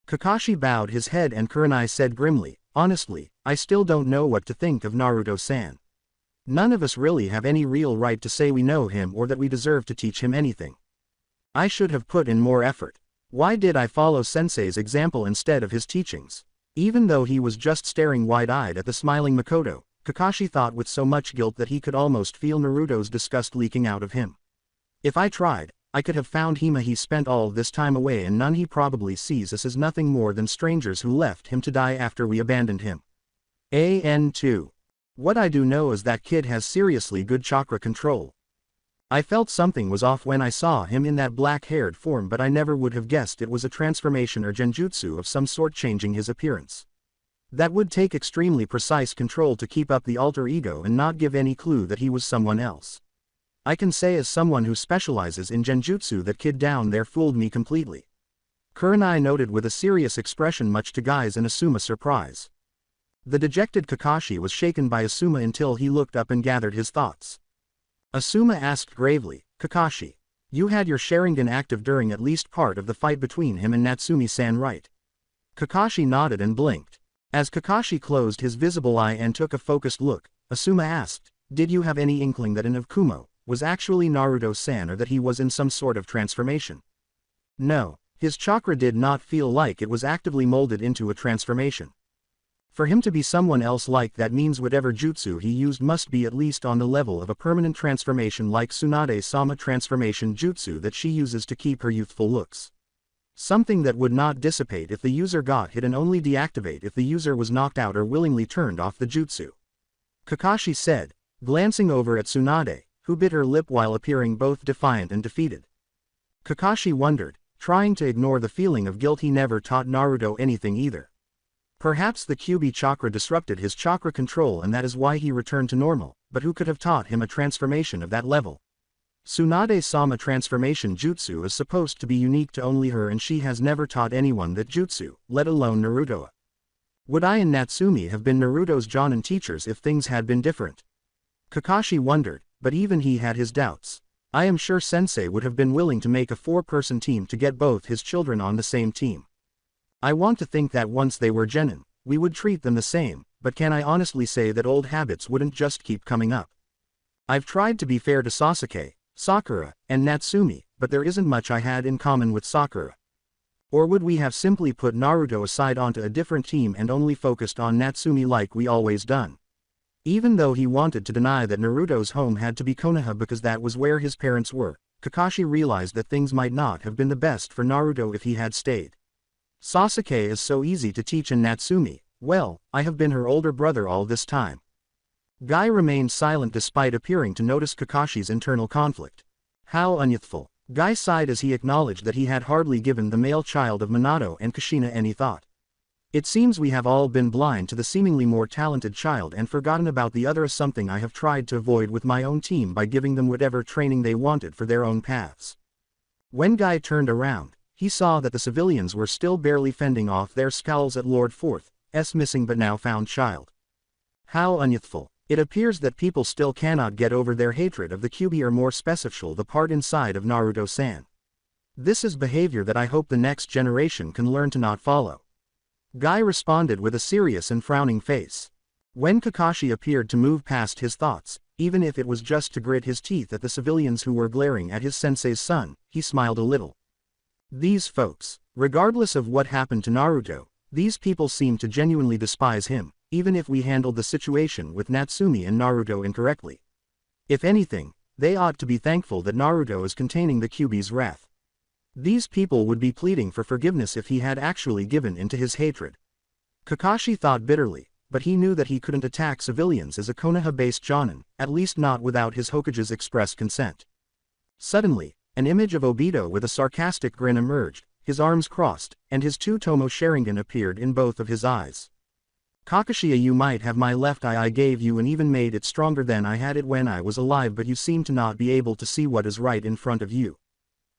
Kakashi bowed his head and Kurenai said grimly, "Honestly, I still don't know what to think of Naruto-san. None of us really have any real right to say we know him or that we deserve to teach him anything. I should have put in more effort. Why did I follow Sensei's example instead of his teachings?" Even though he was just staring wide-eyed at the smiling Makoto, Kakashi thought with so much guilt that he could almost feel Naruto's disgust leaking out of him. "If I tried, I could have found Hima. He spent all this time away and none. He probably sees us as nothing more than strangers who left him to die after we abandoned him. An2. What I do know is that kid has seriously good chakra control. I felt something was off when I saw him in that black-haired form, but I never would have guessed it was a transformation or genjutsu of some sort changing his appearance. That would take extremely precise control to keep up the alter ego and not give any clue that he was someone else. I can say as someone who specializes in genjutsu that kid down there fooled me completely." Kurenai noted with a serious expression, much to Guy's and Asuma's surprise. The dejected Kakashi was shaken by Asuma until he looked up and gathered his thoughts. Asuma asked gravely, "Kakashi, you had your Sharingan active during at least part of the fight between him and Natsumi-san, right?" Kakashi nodded and blinked. As Kakashi closed his visible eye and took a focused look, Asuma asked, "Did you have any inkling that an of Kumo was actually Naruto-san, or that he was in some sort of transformation?" No, his chakra did not feel like it was actively molded into a transformation. For him to be someone else like that means whatever jutsu he used must be at least on the level of a permanent transformation, like Tsunade-sama transformation jutsu that she uses to keep her youthful looks. Something that would not dissipate if the user got hit and only deactivate if the user was knocked out or willingly turned off the jutsu. Kakashi said, glancing over at Tsunade, who bit her lip while appearing both defiant and defeated. Kakashi wondered, trying to ignore the feeling of guilt he never taught Naruto anything either. Perhaps the Kyuubi chakra disrupted his chakra control and that is why he returned to normal, but who could have taught him a transformation of that level? Tsunade-sama transformation jutsu is supposed to be unique to only her, and she has never taught anyone that jutsu, let alone Naruto. Would I and Natsumi have been Naruto's Jonin teachers if things had been different? Kakashi wondered, but even he had his doubts. I am sure Sensei would have been willing to make a 4-person team to get both his children on the same team. I want to think that once they were genin, we would treat them the same, but can I honestly say that old habits wouldn't just keep coming up? I've tried to be fair to Sasuke, Sakura, and Natsumi, but there isn't much I had in common with Sakura. Or would we have simply put Naruto aside onto a different team and only focused on Natsumi like we always done? Even though he wanted to deny that Naruto's home had to be Konoha because that was where his parents were, Kakashi realized that things might not have been the best for Naruto if he had stayed. Sasuke is so easy to teach, and Natsumi, well, I have been her older brother all this time. Guy remained silent despite appearing to notice Kakashi's internal conflict. How unyouthful. Guy sighed as he acknowledged that he had hardly given the male child of Minato and Kushina any thought. It seems we have all been blind to the seemingly more talented child and forgotten about the other, something I have tried to avoid with my own team by giving them whatever training they wanted for their own paths. When Guy turned around, he saw that the civilians were still barely fending off their scowls at Lord Fourth's missing but now found child. How unyouthful. It appears that people still cannot get over their hatred of the Kyuubi, or more specifically the part inside of Naruto-san. This is behavior that I hope the next generation can learn to not follow. Guy responded with a serious and frowning face. When Kakashi appeared to move past his thoughts, even if it was just to grit his teeth at the civilians who were glaring at his sensei's son, he smiled a little. These folks, regardless of what happened to Naruto, these people seem to genuinely despise him, even if we handled the situation with Natsumi and Naruto incorrectly. If anything, they ought to be thankful that Naruto is containing the Kyuubi's wrath. These people would be pleading for forgiveness if he had actually given into his hatred. Kakashi thought bitterly, but he knew that he couldn't attack civilians as a Konoha-based Jonin, at least not without his Hokage's express consent. Suddenly, an image of Obito with a sarcastic grin emerged, his arms crossed, and his 2 Tomo Sharingan appeared in both of his eyes. Kakashi, you might have my left eye. I gave you and even made it stronger than I had it when I was alive, but you seem to not be able to see what is right in front of you.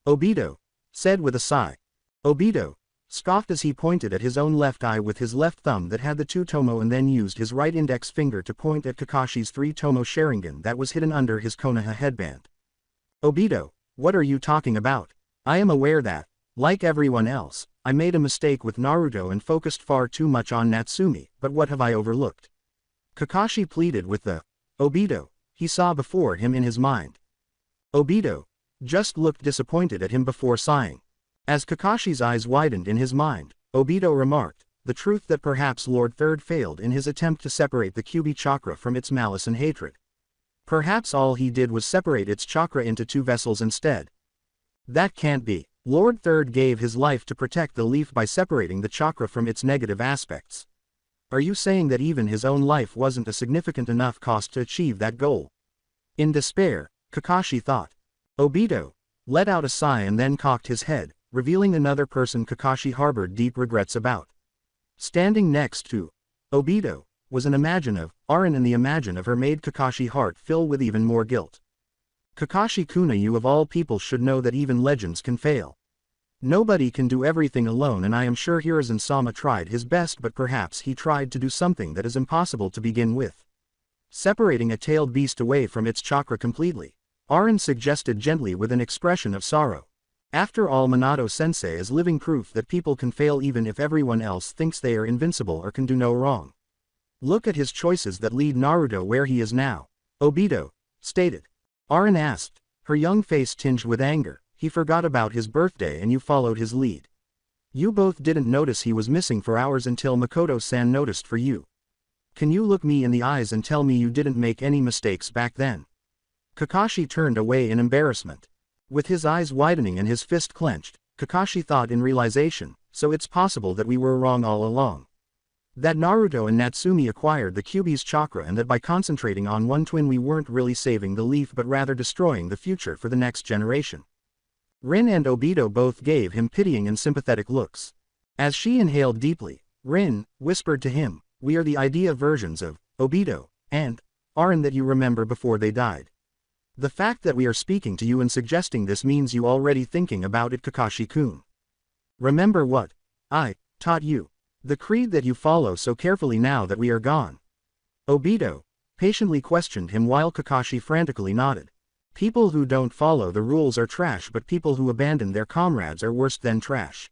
Obito said with a sigh. Obito scoffed as he pointed at his own left eye with his left thumb that had the 2 Tomo, and then used his right index finger to point at Kakashi's 3 Tomo Sharingan that was hidden under his Konoha headband. Obito, what are you talking about? I am aware that, like everyone else, I made a mistake with Naruto and focused far too much on Natsumi, but what have I overlooked? Kakashi pleaded with the Obito he saw before him in his mind. Obito just looked disappointed at him before sighing. As Kakashi's eyes widened in his mind, Obito remarked, the truth that perhaps Lord Third failed in his attempt to separate the Kyuubi chakra from its malice and hatred. Perhaps all he did was separate its chakra into 2 vessels instead. That can't be. Lord Third gave his life to protect the leaf by separating the chakra from its negative aspects. Are you saying that even his own life wasn't a significant enough cost to achieve that goal? In despair, Kakashi thought. Obito let out a sigh and then cocked his head, revealing another person Kakashi harbored deep regrets about. Standing next to Obito was an imagine of Arin, and the imagine of her made Kakashi heart fill with even more guilt. Kakashi Kuna, you of all people should know that even legends can fail. Nobody can do everything alone, and I am sure Hiruzen-sama tried his best, but perhaps he tried to do something that is impossible to begin with. Separating a tailed beast away from its chakra completely. Arin suggested gently with an expression of sorrow. After all, Minato-sensei is living proof that people can fail even if everyone else thinks they are invincible or can do no wrong. Look at his choices that lead Naruto where he is now. Obito stated. Arin asked, her young face tinged with anger. He forgot about his birthday and you followed his lead. You both didn't notice he was missing for hours until Makoto-san noticed for you. Can you look me in the eyes and tell me you didn't make any mistakes back then? Kakashi turned away in embarrassment. With his eyes widening and his fist clenched, Kakashi thought in realization, so it's possible that we were wrong all along. That Naruto and Natsumi acquired the Kyuubi's chakra, and that by concentrating on one twin we weren't really saving the leaf but rather destroying the future for the next generation. Rin and Obito both gave him pitying and sympathetic looks. As she inhaled deeply, Rin whispered to him, we are the idea versions of Obito and Arin that you remember before they died. The fact that we are speaking to you and suggesting this means you already thinking about it, Kakashi-kun. Remember what I taught you. The creed that you follow so carefully now that we are gone. Obito patiently questioned him while Kakashi frantically nodded. People who don't follow the rules are trash, but people who abandon their comrades are worse than trash.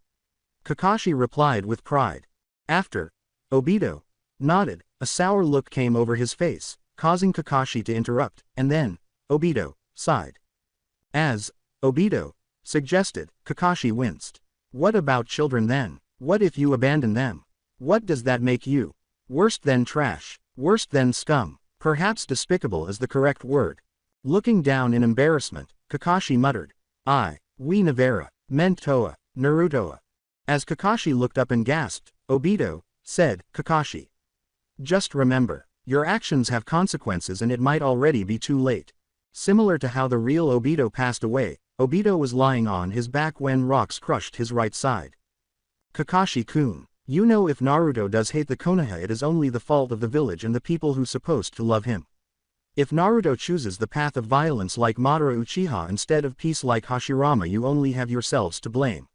Kakashi replied with pride. After Obito nodded, a sour look came over his face, causing Kakashi to interrupt, and then Obito sighed. As Obito suggested, Kakashi winced. What about children then? What if you abandon them? What does that make you? Worse than trash, worse than scum. Perhaps despicable is the correct word. Looking down in embarrassment, Kakashi muttered, we Navara, meant Toa, Narutoa. As Kakashi looked up and gasped, Obito said, Kakashi, just remember, your actions have consequences and it might already be too late. Similar to how the real Obito passed away, Obito was lying on his back when rocks crushed his right side. Kakashi-kun, you know if Naruto does hate the Konoha, it is only the fault of the village and the people who supposed to love him. If Naruto chooses the path of violence like Madara Uchiha instead of peace like Hashirama, you only have yourselves to blame.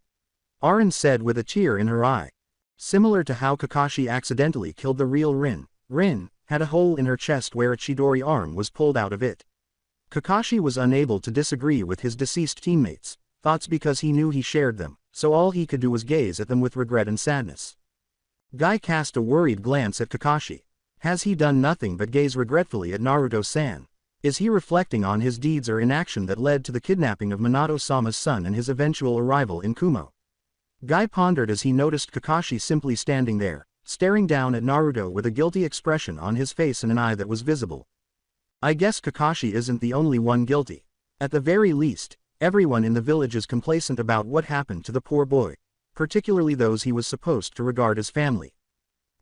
Arin said with a tear in her eye. Similar to how Kakashi accidentally killed the real Rin, Rin had a hole in her chest where a Chidori arm was pulled out of it. Kakashi was unable to disagree with his deceased teammates' thoughts because he knew he shared them, so all he could do was gaze at them with regret and sadness. Guy cast a worried glance at Kakashi. Has he done nothing but gaze regretfully at Naruto-san? Is he reflecting on his deeds or inaction that led to the kidnapping of Minato-sama's son and his eventual arrival in Kumo? Guy pondered as he noticed Kakashi simply standing there, staring down at Naruto with a guilty expression on his face and an eye that was visible. I guess Kakashi isn't the only one guilty. At the very least, everyone in the village is complacent about what happened to the poor boy, particularly those he was supposed to regard as family.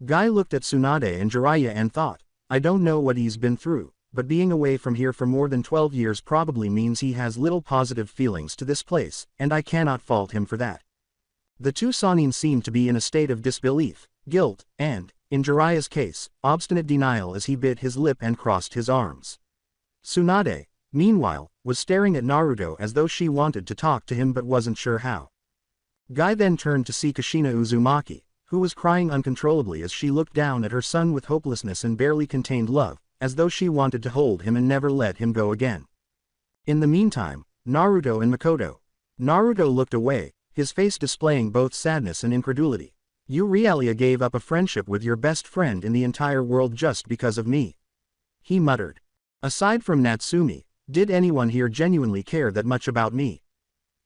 Guy looked at Tsunade and Jiraiya and thought, I don't know what he's been through, but being away from here for more than 12 years probably means he has little positive feelings to this place, and I cannot fault him for that. The two Sannin seemed to be in a state of disbelief, guilt, and, in Jiraiya's case, obstinate denial as he bit his lip and crossed his arms. Tsunade, meanwhile, was staring at Naruto as though she wanted to talk to him but wasn't sure how. Guy then turned to see Kushina Uzumaki, who was crying uncontrollably as she looked down at her son with hopelessness and barely contained love, as though she wanted to hold him and never let him go again. In the meantime, Naruto and Makoto. Naruto looked away, his face displaying both sadness and incredulity. You really gave up a friendship with your best friend in the entire world just because of me? He muttered. Aside from Natsumi, did anyone here genuinely care that much about me?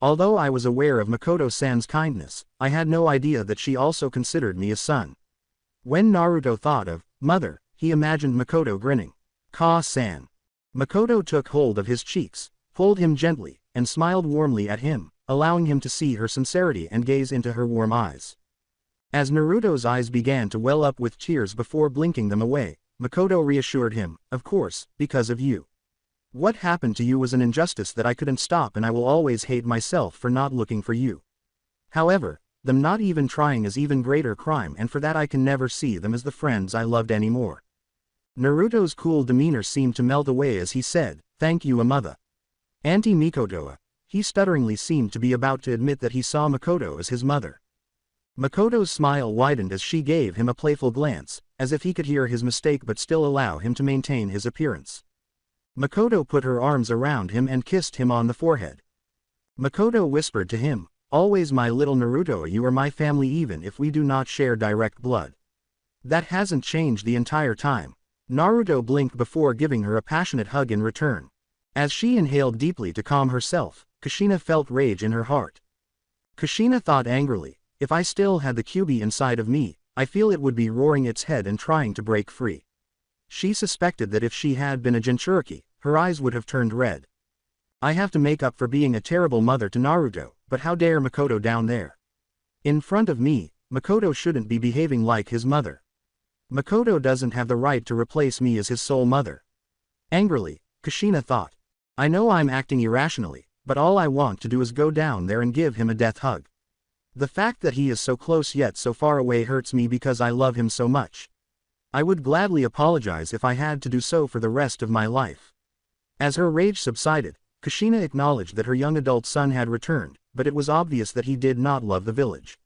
Although I was aware of Makoto-san's kindness, I had no idea that she also considered me a son. When Naruto thought of mother, he imagined Makoto grinning. Ka-san. Makoto took hold of his cheeks, pulled him gently, and smiled warmly at him, allowing him to see her sincerity and gaze into her warm eyes. As Naruto's eyes began to well up with tears before blinking them away, Makoto reassured him, of course, because of you. What happened to you was an injustice that I couldn't stop, and I will always hate myself for not looking for you. However, them not even trying is even greater crime, and for that I can never see them as the friends I loved anymore. Naruto's cool demeanor seemed to melt away as he said, thank you, Amother. Auntie Mikotoa. He stutteringly seemed to be about to admit that he saw Makoto as his mother. Makoto's smile widened as she gave him a playful glance, as if he could hear his mistake but still allow him to maintain his appearance. Makoto put her arms around him and kissed him on the forehead. Makoto whispered to him, "Always my little Naruto, you are my family even if we do not share direct blood." "That hasn't changed the entire time." Naruto blinked before giving her a passionate hug in return. As she inhaled deeply to calm herself, Kushina felt rage in her heart. Kushina thought angrily, "If I still had the Kyuubi inside of me, I feel it would be roaring its head and trying to break free." She suspected that if she had been a Jinchuriki, her eyes would have turned red. "I have to make up for being a terrible mother to Naruto, but how dare Makoto down there? In front of me, Makoto shouldn't be behaving like his mother. Makoto doesn't have the right to replace me as his sole mother." Angrily, Kushina thought, "I know I'm acting irrationally, but all I want to do is go down there and give him a death hug. The fact that he is so close yet so far away hurts me because I love him so much. I would gladly apologize if I had to do so for the rest of my life." As her rage subsided, Kushina acknowledged that her young adult son had returned, but it was obvious that he did not love the village.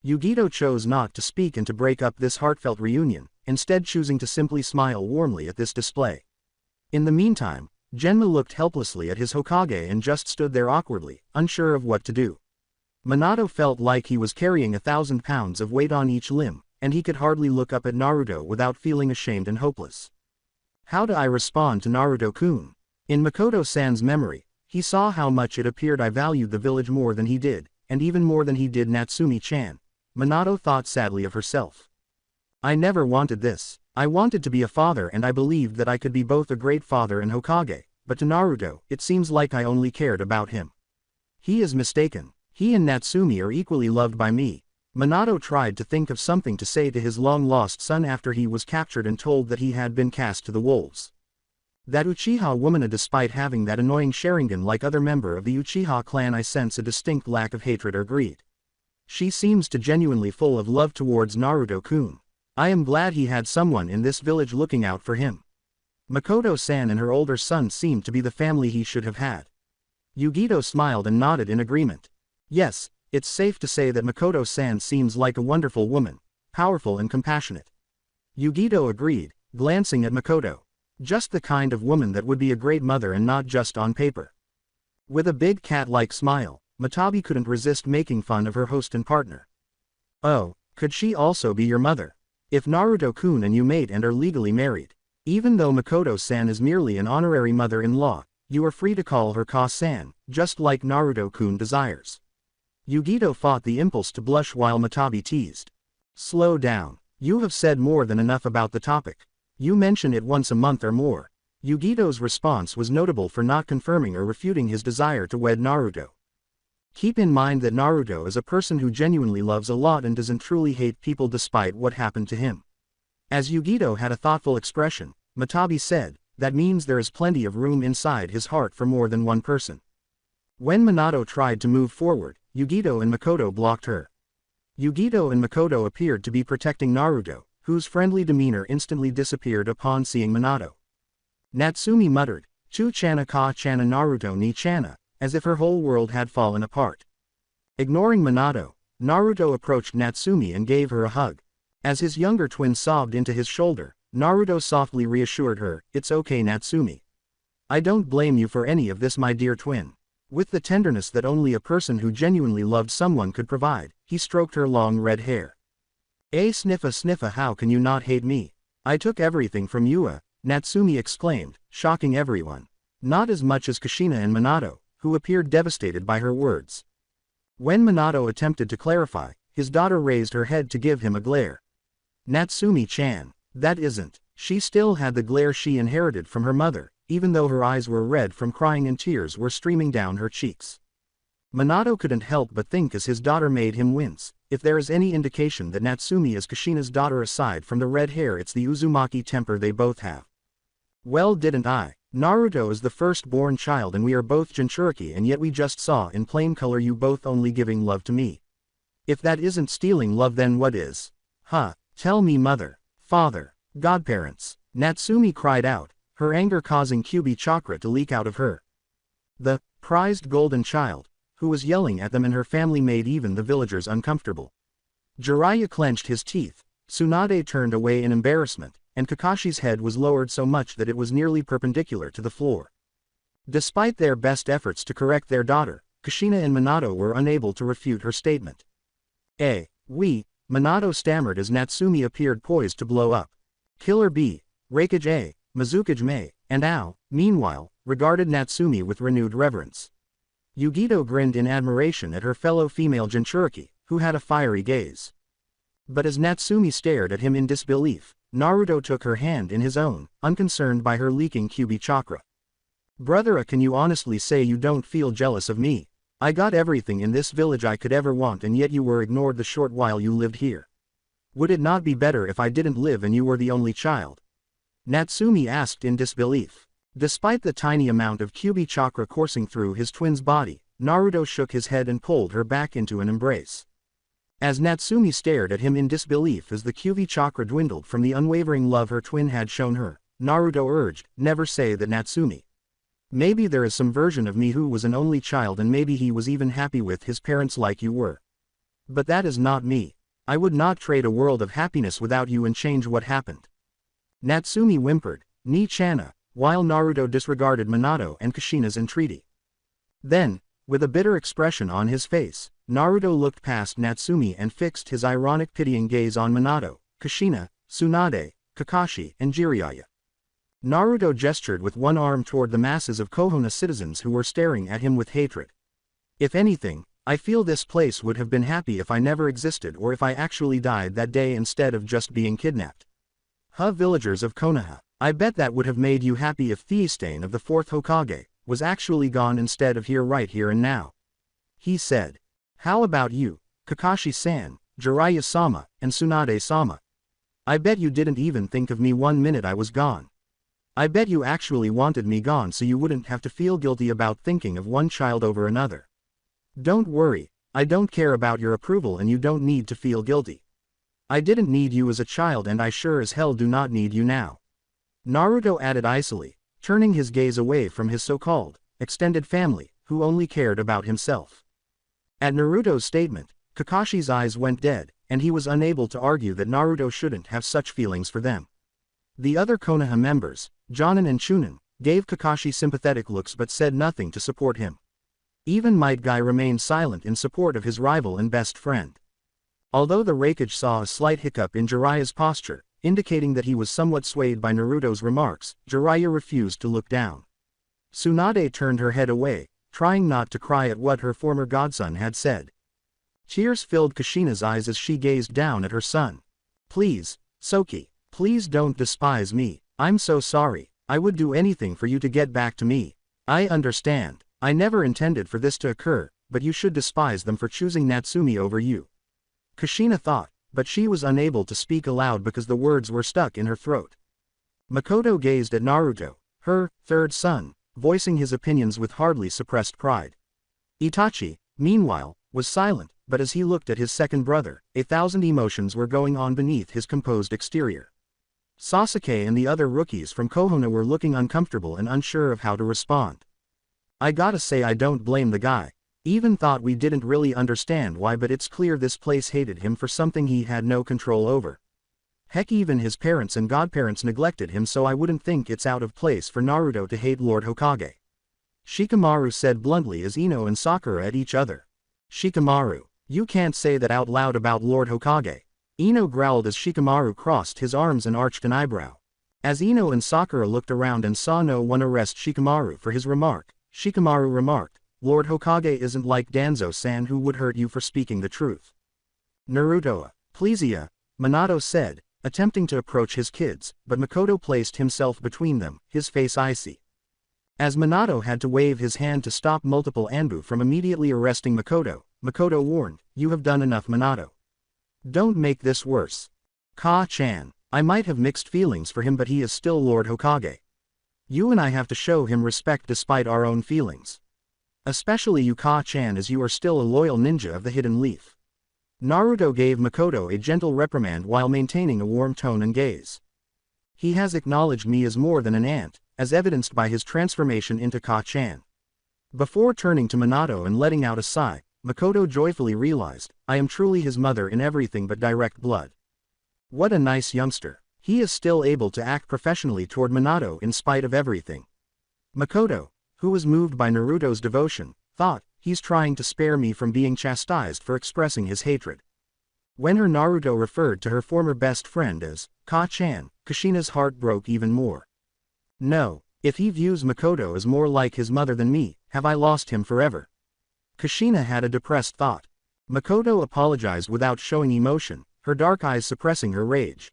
Yugito chose not to speak and to break up this heartfelt reunion, instead choosing to simply smile warmly at this display. In the meantime, Genma looked helplessly at his Hokage and just stood there awkwardly, unsure of what to do. Minato felt like he was carrying 1,000 pounds of weight on each limb, and he could hardly look up at Naruto without feeling ashamed and hopeless. How do I respond to Naruto-kun? In Makoto-san's memory, he saw how much it appeared I valued the village more than he did, and even more than he did Natsumi-chan. Minato thought sadly of herself. "I never wanted this. I wanted to be a father and I believed that I could be both a great father and Hokage, but to Naruto, it seems like I only cared about him. He is mistaken. He and Natsumi are equally loved by me." Minato tried to think of something to say to his long-lost son after he was captured and told that he had been cast to the wolves. That Uchiha woman, despite having that annoying Sharingan like other member of the Uchiha clan, I sense a distinct lack of hatred or greed. She seems to genuinely full of love towards Naruto-kun. I am glad he had someone in this village looking out for him. Makoto-san and her older son seemed to be the family he should have had. Yugito smiled and nodded in agreement. Yes, it's safe to say that Makoto-san seems like a wonderful woman, powerful and compassionate. Yugito agreed, glancing at Makoto. Just the kind of woman that would be a great mother and not just on paper. With a big cat-like smile, Matabi couldn't resist making fun of her host and partner. "Oh, could she also be your mother? If Naruto-kun and you mate and are legally married, even though Makoto-san is merely an honorary mother-in-law, you are free to call her Ka-san, just like Naruto-kun desires." Yugito fought the impulse to blush while Matabi teased. "Slow down. You have said more than enough about the topic. You mention it once a month or more." Yugito's response was notable for not confirming or refuting his desire to wed Naruto. Keep in mind that Naruto is a person who genuinely loves a lot and doesn't truly hate people despite what happened to him. As Yugito had a thoughtful expression, Matabi said, "That means there is plenty of room inside his heart for more than one person." When Minato tried to move forward, Yugito and Makoto blocked her. Yugito and Makoto appeared to be protecting Naruto, whose friendly demeanor instantly disappeared upon seeing Minato. Natsumi muttered, "Chu-chana ka-chana Naruto ni-chana," as if her whole world had fallen apart. Ignoring Minato, Naruto approached Natsumi and gave her a hug. As his younger twin sobbed into his shoulder, Naruto softly reassured her, "It's okay, Natsumi. I don't blame you for any of this, my dear twin." With the tenderness that only a person who genuinely loved someone could provide, he stroked her long red hair. Sniffa, how can you not hate me? I took everything from you," Natsumi exclaimed, shocking everyone. Not as much as Kushina and Minato, who appeared devastated by her words. When Minato attempted to clarify, his daughter raised her head to give him a glare. "Natsumi-chan, that isn't." She still had the glare she inherited from her mother, even though her eyes were red from crying and tears were streaming down her cheeks. Minato couldn't help but think as his daughter made him wince, if there is any indication that Natsumi is Kushina's daughter aside from the red hair, it's the Uzumaki temper they both have. Well, didn't I? Naruto is the first-born child and we are both Jinchuriki, and yet we just saw in plain color you both only giving love to me. If that isn't stealing love, then what is? Tell me, mother, father, godparents. Natsumi cried out, her anger causing Kyuubi chakra to leak out of her. The prized golden child, who was yelling at them, and her family made even the villagers uncomfortable. Jiraiya clenched his teeth, Tsunade turned away in embarrassment, and Kakashi's head was lowered so much that it was nearly perpendicular to the floor. Despite their best efforts to correct their daughter, Kushina and Minato were unable to refute her statement. Minato stammered as Natsumi appeared poised to blow up. Killer B, Raikage, Mizukage Mei, and Ao, meanwhile, regarded Natsumi with renewed reverence. Yugito grinned in admiration at her fellow female Jinchuriki, who had a fiery gaze. But as Natsumi stared at him in disbelief, Naruto took her hand in his own, unconcerned by her leaking Kyuubi chakra. Brother, can you honestly say you don't feel jealous of me? I got everything in this village I could ever want, and yet you were ignored the short while you lived here. Would it not be better if I didn't live and you were the only child? Natsumi asked in disbelief. Despite the tiny amount of Kyuubi chakra coursing through his twin's body, Naruto shook his head and pulled her back into an embrace. As Natsumi stared at him in disbelief as the Kyuubi chakra dwindled from the unwavering love her twin had shown her, Naruto urged, never say that, Natsumi. Maybe there is some version of me who was an only child, and maybe he was even happy with his parents like you were. But that is not me. I would not trade a world of happiness without you and change what happened. Natsumi whimpered, Ni-chana, while Naruto disregarded Minato and Kushina's entreaty. Then, with a bitter expression on his face, Naruto looked past Natsumi and fixed his ironic pitying gaze on Minato, Kushina, Tsunade, Kakashi, and Jiraiya. Naruto gestured with one arm toward the masses of Konoha citizens who were staring at him with hatred. If anything, I feel this place would have been happy if I never existed, or if I actually died that day instead of just being kidnapped. Villagers of Konoha, I bet that would have made you happy if Theistain of the 4th Hokage was actually gone instead of here right here and now. He said. How about you, Kakashi-san, Jiraiya-sama, and Tsunade-sama? I bet you didn't even think of me 1 minute I was gone. I bet you actually wanted me gone so you wouldn't have to feel guilty about thinking of one child over another. Don't worry, I don't care about your approval, and you don't need to feel guilty. I didn't need you as a child, and I sure as hell do not need you now. Naruto added icily, turning his gaze away from his so-called extended family, who only cared about himself. At Naruto's statement, Kakashi's eyes went dead, and he was unable to argue that Naruto shouldn't have such feelings for them. The other Konoha members, Jonin and Chunin, gave Kakashi sympathetic looks but said nothing to support him. Even Might Guy remained silent in support of his rival and best friend. Although the Raikage saw a slight hiccup in Jiraiya's posture, indicating that he was somewhat swayed by Naruto's remarks, Jiraiya refused to look down. Tsunade turned her head away, trying not to cry at what her former godson had said. Tears filled Kushina's eyes as she gazed down at her son. Please, Soki, please don't despise me. I'm so sorry. I would do anything for you to get back to me. I understand. I never intended for this to occur, but you should despise them for choosing Natsumi over you. Kushina thought, but she was unable to speak aloud because the words were stuck in her throat. Makoto gazed at Naruto, her third son, voicing his opinions with hardly suppressed pride. Itachi, meanwhile, was silent, but as he looked at his second brother, 1,000 emotions were going on beneath his composed exterior. Sasuke and the other rookies from Konoha were looking uncomfortable and unsure of how to respond. I gotta say, I don't blame the guy. Even thought we didn't really understand why, but it's clear this place hated him for something he had no control over. Heck, even his parents and godparents neglected him, so I wouldn't think it's out of place for Naruto to hate Lord Hokage. Shikamaru said bluntly as Ino and Sakura at each other. Shikamaru, you can't say that out loud about Lord Hokage. Ino growled as Shikamaru crossed his arms and arched an eyebrow. As Ino and Sakura looked around and saw no one arrest Shikamaru for his remark, Shikamaru remarked, Lord Hokage isn't like Danzo-san, who would hurt you for speaking the truth. Naruto, please, Minato said, attempting to approach his kids, but Makoto placed himself between them, his face icy. As Minato had to wave his hand to stop multiple Anbu from immediately arresting Makoto, Makoto warned, you have done enough, Minato. Don't make this worse. Ka-chan, I might have mixed feelings for him, but he is still Lord Hokage. You and I have to show him respect despite our own feelings. Especially you, Ka-chan, as you are still a loyal ninja of the Hidden Leaf. Naruto gave Makoto a gentle reprimand while maintaining a warm tone and gaze. He has acknowledged me as more than an aunt, as evidenced by his transformation into Ka-chan. Before turning to Minato and letting out a sigh, Makoto joyfully realized, I am truly his mother in everything but direct blood. What a nice youngster. He is still able to act professionally toward Minato in spite of everything. Makoto, who was moved by Naruto's devotion, thought, he's trying to spare me from being chastised for expressing his hatred. When her Naruto referred to her former best friend as Ka-chan, Kushina's heart broke even more. No, if he views Makoto as more like his mother than me, have I lost him forever? Kushina had a depressed thought. Makoto apologized without showing emotion, her dark eyes suppressing her rage.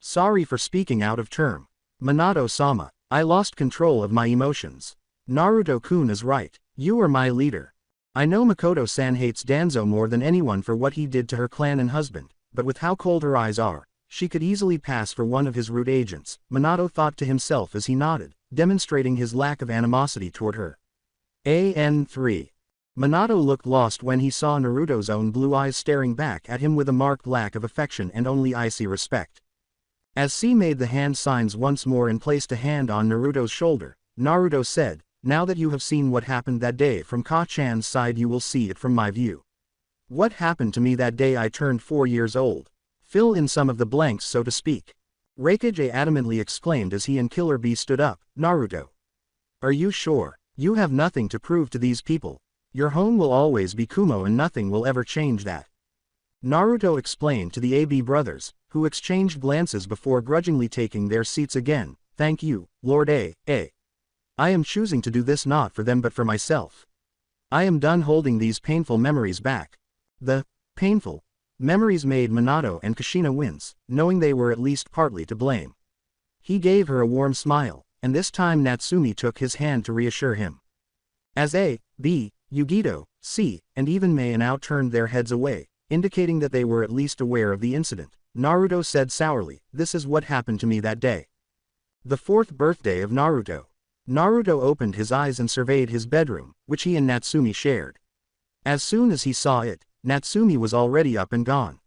Sorry for speaking out of turn. Minato-sama, I lost control of my emotions. Naruto-kun is right, you are my leader. I know Makoto-san hates Danzo more than anyone for what he did to her clan and husband, but with how cold her eyes are, she could easily pass for one of his root agents, Minato thought to himself as he nodded, demonstrating his lack of animosity toward her. AN3. Minato looked lost when he saw Naruto's own blue eyes staring back at him with a marked lack of affection and only icy respect. As C made the hand signs once more and placed a hand on Naruto's shoulder, Naruto said, now that you have seen what happened that day from Ka-chan's side you will see it from my view. What happened to me that day I turned 4 years old? Fill in some of the blanks so to speak. RyugaXD adamantly exclaimed as he and Killer Bee stood up, Naruto. Are you sure? You have nothing to prove to these people. Your home will always be Kumo and nothing will ever change that. Naruto explained to the AB brothers, who exchanged glances before grudgingly taking their seats again, thank you, Lord A. I am choosing to do this not for them but for myself. I am done holding these painful memories back. The painful memories made Minato and Kushina wince, knowing they were at least partly to blame. He gave her a warm smile, and this time Natsumi took his hand to reassure him. As A, B, Yugito, C, and even Mei now turned their heads away, indicating that they were at least aware of the incident, Naruto said sourly, this is what happened to me that day. The 4th birthday of Naruto. Naruto opened his eyes and surveyed his bedroom, which he and Natsumi shared. As soon as he saw it, Natsumi was already up and gone.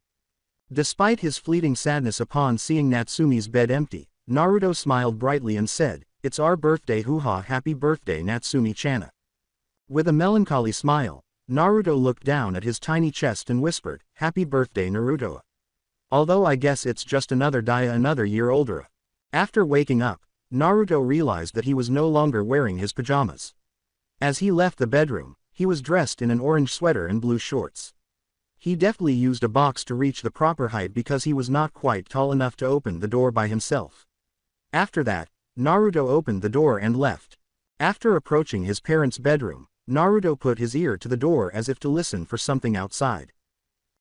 Despite his fleeting sadness upon seeing Natsumi's bed empty, Naruto smiled brightly and said, it's our birthday hoo-ha, happy birthday Natsumi-chana. With a melancholy smile, Naruto looked down at his tiny chest and whispered, happy birthday Naruto. Although I guess it's just another day another year older. After waking up, Naruto realized that he was no longer wearing his pajamas. As he left the bedroom, he was dressed in an orange sweater and blue shorts. He deftly used a box to reach the proper height because he was not quite tall enough to open the door by himself. After that, Naruto opened the door and left. After approaching his parents' bedroom, Naruto put his ear to the door as if to listen for something outside.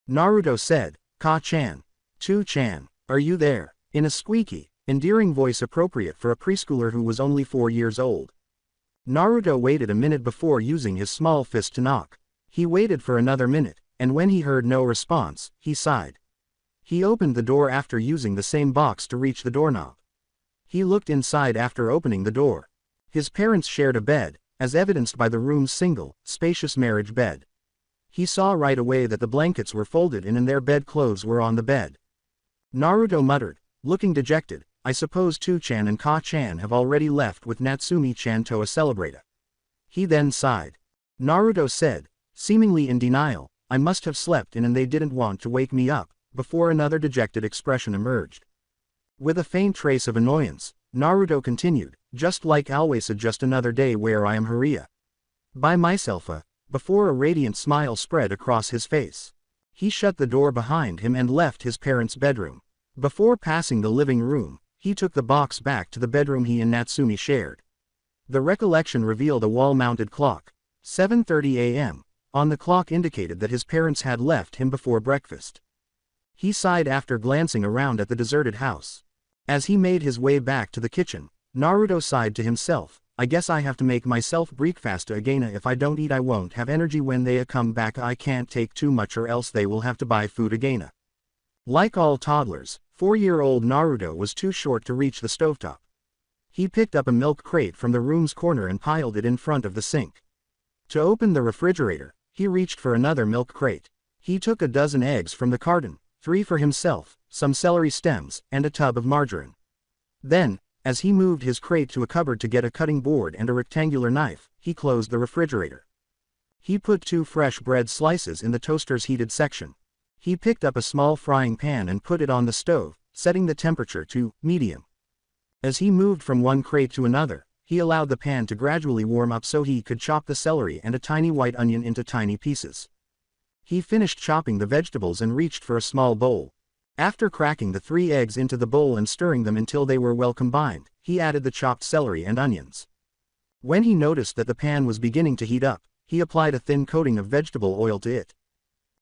Naruto said, Ka-chan. 2-chan, are you there? In a squeaky, endearing voice appropriate for a preschooler who was only 4 years old. Naruto waited a minute before using his small fist to knock. He waited for another minute, and when he heard no response, he sighed. He opened the door after using the same box to reach the doorknob. He looked inside after opening the door. His parents shared a bed, as evidenced by the room's single, spacious marriage bed. He saw right away that the blankets were folded in and their bedclothes were on the bed. Naruto muttered, looking dejected, I suppose 2-chan and Ka-chan have already left with Natsumi-chan to celebrate. He then sighed. Naruto said, seemingly in denial, I must have slept in and they didn't want to wake me up, before another dejected expression emerged. With a faint trace of annoyance, Naruto continued, just like always just another day where I am Haria. By myself before a radiant smile spread across his face. He shut the door behind him and left his parents' bedroom. Before passing the living room, he took the box back to the bedroom he and Natsumi shared. The recollection revealed a wall-mounted clock. 7:30 a.m. on the clock indicated that his parents had left him before breakfast. He sighed after glancing around at the deserted house. As he made his way back to the kitchen, Naruto sighed to himself, I guess I have to make myself breakfast again. If I don't eat I won't have energy when they come back. I can't take too much or else they will have to buy food again. Like all toddlers, 4-year-old Naruto was too short to reach the stovetop. He picked up a milk crate from the room's corner and piled it in front of the sink. To open the refrigerator, he reached for another milk crate. He took a dozen eggs from the carton, 3 for himself, some celery stems, and a tub of margarine. Then, As he moved his crate to a cupboard to get a cutting board and a rectangular knife, he closed the refrigerator. He put 2 fresh bread slices in the toaster's heated section. He picked up a small frying pan and put it on the stove, setting the temperature to medium. As he moved from one crate to another, he allowed the pan to gradually warm up so he could chop the celery and a tiny white onion into tiny pieces. He finished chopping the vegetables and reached for a small bowl. After cracking the 3 eggs into the bowl and stirring them until they were well combined, he added the chopped celery and onions. When he noticed that the pan was beginning to heat up, he applied a thin coating of vegetable oil to it.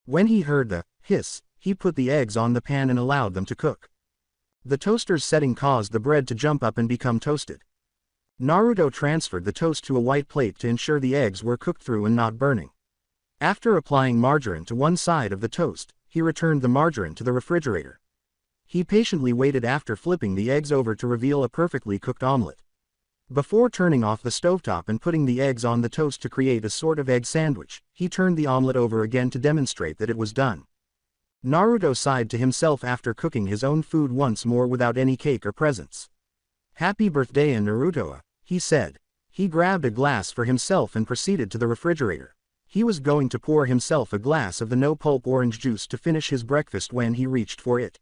When he heard the hiss, he put the eggs on the pan and allowed them to cook. The toaster's setting caused the bread to jump up and become toasted. Naruto transferred the toast to a white plate to ensure the eggs were cooked through and not burning. After applying margarine to one side of the toast, he returned the margarine to the refrigerator. He patiently waited after flipping the eggs over to reveal a perfectly cooked omelet. Before turning off the stovetop and putting the eggs on the toast to create a sort of egg sandwich, he turned the omelet over again to demonstrate that it was done. Naruto sighed to himself after cooking his own food once more without any cake or presents. "Happy birthday, Naruto," he said. He grabbed a glass for himself and proceeded to the refrigerator. He was going to pour himself a glass of the no-pulp orange juice to finish his breakfast when he reached for it.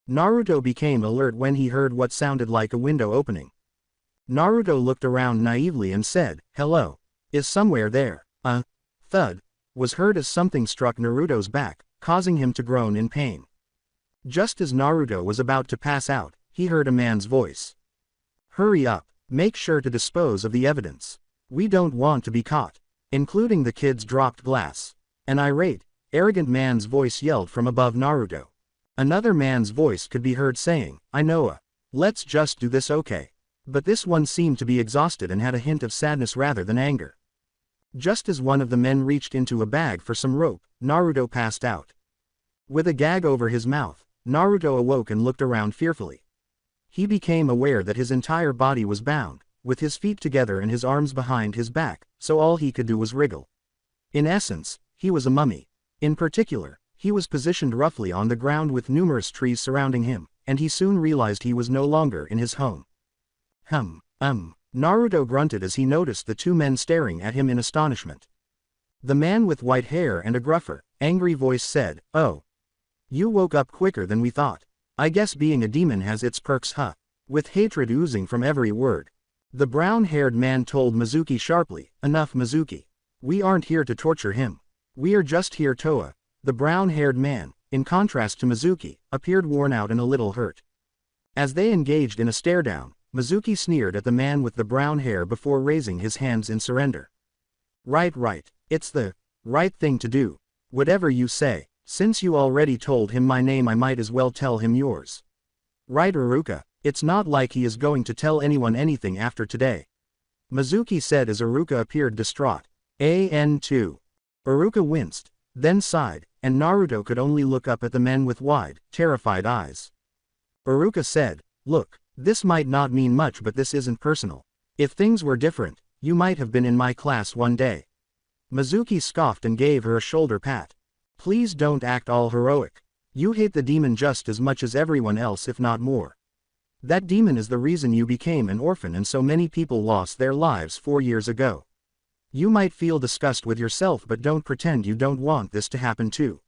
Naruto became alert when he heard what sounded like a window opening. Naruto looked around naively and said, "Hello. Is somewhere there?" A thud was heard as something struck Naruto's back, causing him to groan in pain. Just as Naruto was about to pass out, he heard a man's voice. "Hurry up, make sure to dispose of the evidence. We don't want to be caught." Including the kid's dropped glass. An irate, arrogant man's voice yelled from above Naruto. Another man's voice could be heard saying, "I know. Let's just do this, okay?" But this one seemed to be exhausted and had a hint of sadness rather than anger. Just as one of the men reached into a bag for some rope, Naruto passed out. With a gag over his mouth, Naruto awoke and looked around fearfully. He became aware that his entire body was bound, with his feet together and his arms behind his back, so all he could do was wriggle. In essence, he was a mummy. In particular, he was positioned roughly on the ground with numerous trees surrounding him, and he soon realized he was no longer in his home. Naruto grunted as he noticed the 2 men staring at him in astonishment. The man with white hair and a gruffer, angry voice said, "Oh. You woke up quicker than we thought. I guess being a demon has its perks, huh?" With hatred oozing from every word. The brown-haired man told Mizuki sharply, "Enough, Mizuki. We aren't here to torture him. We are just here to." The brown-haired man, in contrast to Mizuki, appeared worn out and a little hurt. As they engaged in a stare-down, Mizuki sneered at the man with the brown hair before raising his hands in surrender. Right. It's the right thing to do. Whatever you say. Since you already told him my name, I might as well tell him yours. Right, Iruka? It's not like he is going to tell anyone anything after today," Mizuki said as Iruka appeared distraught. An2. Iruka winced, then sighed, and Naruto could only look up at the men with wide, terrified eyes. Iruka said, "Look, this might not mean much, but this isn't personal. If things were different, you might have been in my class one day." Mizuki scoffed and gave her a shoulder pat. "Please don't act all heroic. You hate the demon just as much as everyone else, if not more. That demon is the reason you became an orphan and so many people lost their lives 4 years ago. You might feel disgust with yourself, but don't pretend you don't want this to happen too,"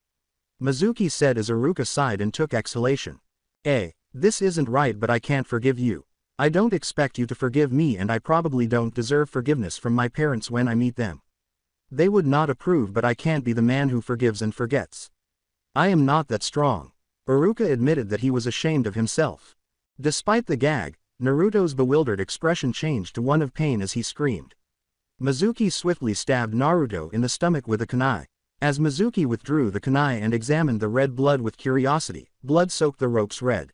Mizuki said as Iruka sighed and took exhalation. This isn't right, but I can't forgive you. I don't expect you to forgive me, and I probably don't deserve forgiveness from my parents when I meet them. They would not approve, but I can't be the man who forgives and forgets. I am not that strong." Iruka admitted that he was ashamed of himself. Despite the gag, Naruto's bewildered expression changed to one of pain as he screamed. Mizuki swiftly stabbed Naruto in the stomach with a kunai. As Mizuki withdrew the kunai and examined the red blood with curiosity, blood soaked the ropes red.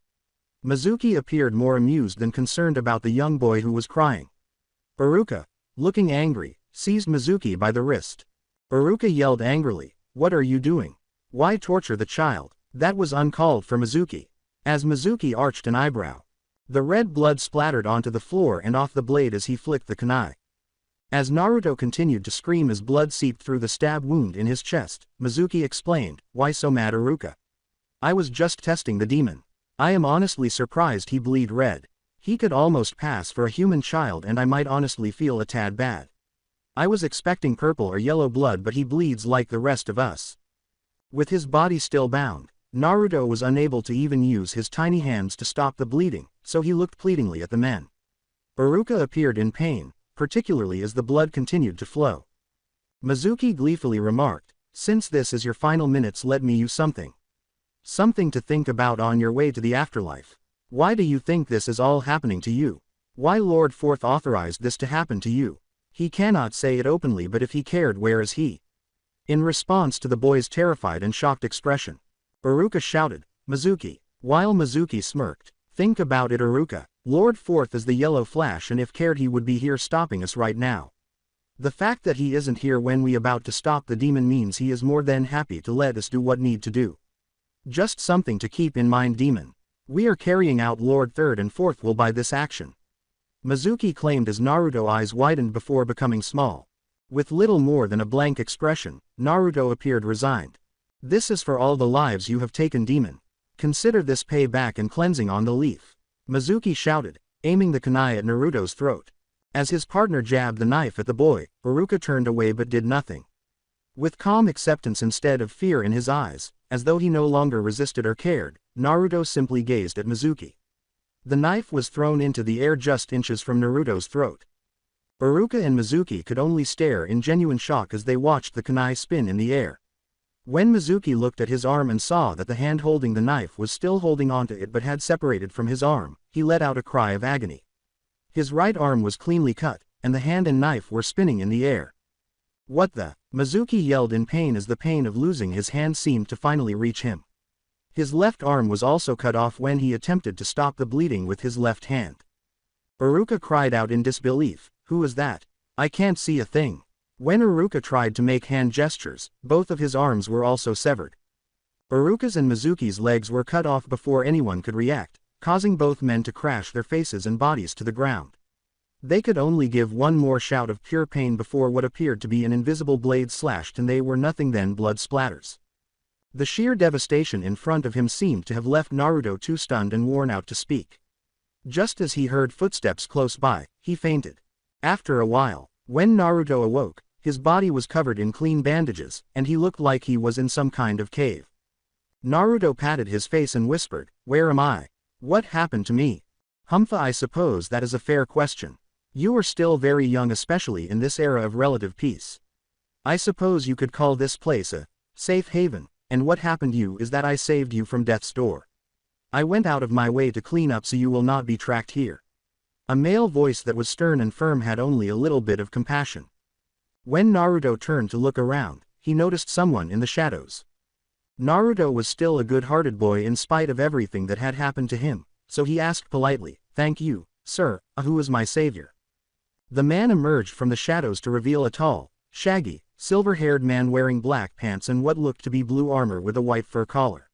Mizuki appeared more amused than concerned about the young boy who was crying. Iruka, looking angry, seized Mizuki by the wrist. Iruka yelled angrily, "What are you doing? Why torture the child?" That was uncalled for, Mizuki. As Mizuki arched an eyebrow, the red blood splattered onto the floor and off the blade as he flicked the kunai. As Naruto continued to scream as blood seeped through the stab wound in his chest, Mizuki explained, "Why so mad, Iruka? I was just testing the demon. I am honestly surprised he bleed red. He could almost pass for a human child, and I might honestly feel a tad bad. I was expecting purple or yellow blood, but he bleeds like the rest of us. With his body still bound, Naruto was unable to even use his tiny hands to stop the bleeding, so he looked pleadingly at the men. Iruka appeared in pain, particularly as the blood continued to flow. Mizuki gleefully remarked, "Since this is your final minutes, let me use something. Something to think about on your way to the afterlife. Why do you think this is all happening to you? Why Lord Fourth authorized this to happen to you? He cannot say it openly, but if he cared, where is he?" In response to the boy's terrified and shocked expression, Iruka shouted, "Mizuki." While Mizuki smirked, "Think about it, Iruka. Lord Fourth is the Yellow Flash, and if cared he would be here stopping us right now. The fact that he isn't here when we about to stop the demon means he is more than happy to let us do what need to do. Just something to keep in mind, demon. We are carrying out Lord Third and Fourth will by this action," Mizuki claimed as Naruto's eyes widened before becoming small. With little more than a blank expression, Naruto appeared resigned. "This is for all the lives you have taken, demon. Consider this payback and cleansing on the leaf," Mizuki shouted, aiming the kunai at Naruto's throat. As his partner jabbed the knife at the boy, Iruka turned away but did nothing. With calm acceptance instead of fear in his eyes, as though he no longer resisted or cared, Naruto simply gazed at Mizuki. The knife was thrown into the air just inches from Naruto's throat. Iruka and Mizuki could only stare in genuine shock as they watched the kunai spin in the air. When Mizuki looked at his arm and saw that the hand holding the knife was still holding onto it but had separated from his arm, he let out a cry of agony. His right arm was cleanly cut, and the hand and knife were spinning in the air. "What the?" Mizuki yelled in pain as the pain of losing his hand seemed to finally reach him. His left arm was also cut off when he attempted to stop the bleeding with his left hand. Iruka cried out in disbelief, "Who is that? I can't see a thing." When Iruka tried to make hand gestures, both of his arms were also severed. Iruka's and Mizuki's legs were cut off before anyone could react, causing both men to crash their faces and bodies to the ground. They could only give one more shout of pure pain before what appeared to be an invisible blade slashed, and they were nothing than blood splatters. The sheer devastation in front of him seemed to have left Naruto too stunned and worn out to speak. Just as he heard footsteps close by, he fainted. After a while, when Naruto awoke, his body was covered in clean bandages, and he looked like he was in some kind of cave. Naruto patted his face and whispered, "Where am I? What happened to me?" "Humph, I suppose that is a fair question. You are still very young, especially in this era of relative peace. I suppose you could call this place a safe haven, and what happened to you is that I saved you from death's door. I went out of my way to clean up so you will not be tracked here." A male voice that was stern and firm had only a little bit of compassion. When Naruto turned to look around, he noticed someone in the shadows. Naruto was still a good-hearted boy in spite of everything that had happened to him, so he asked politely, "Thank you, sir, who is my savior?" The man emerged from the shadows to reveal a tall, shaggy, silver-haired man wearing black pants and what looked to be blue armor with a white fur collar.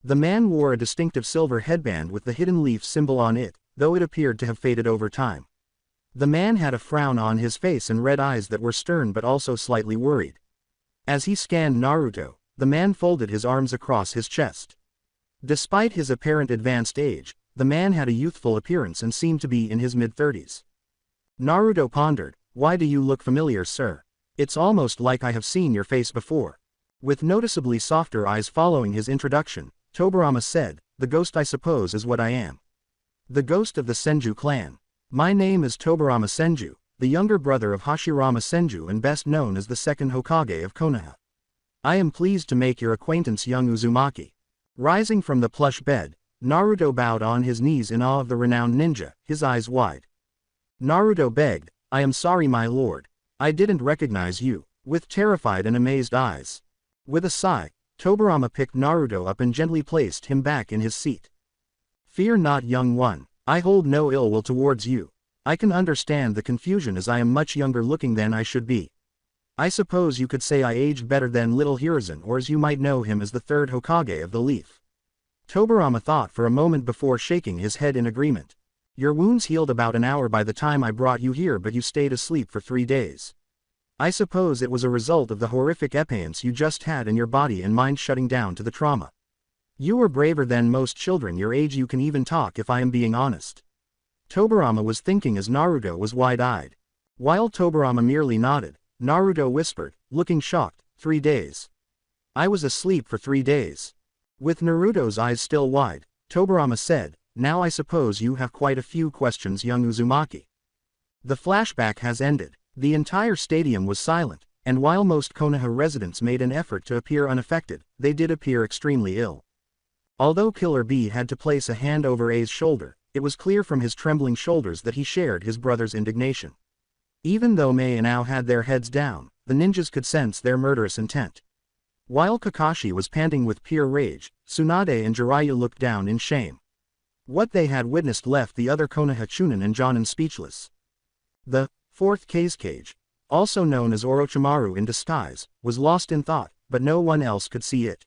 The man wore a distinctive silver headband with the hidden leaf symbol on it, though it appeared to have faded over time. The man had a frown on his face and red eyes that were stern but also slightly worried. As he scanned Naruto, the man folded his arms across his chest. Despite his apparent advanced age, the man had a youthful appearance and seemed to be in his mid-30s. Naruto pondered, "Why do you look familiar, sir? It's almost like I have seen your face before." With noticeably softer eyes following his introduction, Tobirama said, "The ghost, I suppose, is what I am. The ghost of the Senju clan. My name is Tobirama Senju, the younger brother of Hashirama Senju and best known as the second Hokage of Konoha. I am pleased to make your acquaintance, young Uzumaki." Rising from the plush bed, Naruto bowed on his knees in awe of the renowned ninja, his eyes wide. Naruto begged, "I am sorry, my lord. I didn't recognize you," with terrified and amazed eyes. With a sigh, Tobirama picked Naruto up and gently placed him back in his seat. "Fear not, young one. I hold no ill will towards you. I can understand the confusion as I am much younger looking than I should be. I suppose you could say I aged better than little Hiruzen, or as you might know him as the third Hokage of the Leaf." Tobirama thought for a moment before shaking his head in agreement. "Your wounds healed about an hour by the time I brought you here, but you stayed asleep for 3 days. I suppose it was a result of the horrific experience you just had in your body and mind shutting down to the trauma. You were braver than most children your age. You can even talk, if I am being honest." Tobirama was thinking as Naruto was wide-eyed. While Tobirama merely nodded, Naruto whispered, looking shocked, 3 days. I was asleep for 3 days. With Naruto's eyes still wide, Tobirama said, now I suppose you have quite a few questions, young Uzumaki. The flashback has ended. The entire stadium was silent, and while most Konoha residents made an effort to appear unaffected, they did appear extremely ill. Although Killer B had to place a hand over A's shoulder, it was clear from his trembling shoulders that he shared his brother's indignation. Even though Mei and Ao had their heads down, the ninjas could sense their murderous intent. While Kakashi was panting with pure rage, Tsunade and Jiraiya looked down in shame. What they had witnessed left the other Konoha Chunin and Jonin speechless. The fourth Kazekage, also known as Orochimaru in disguise, was lost in thought, but no one else could see it.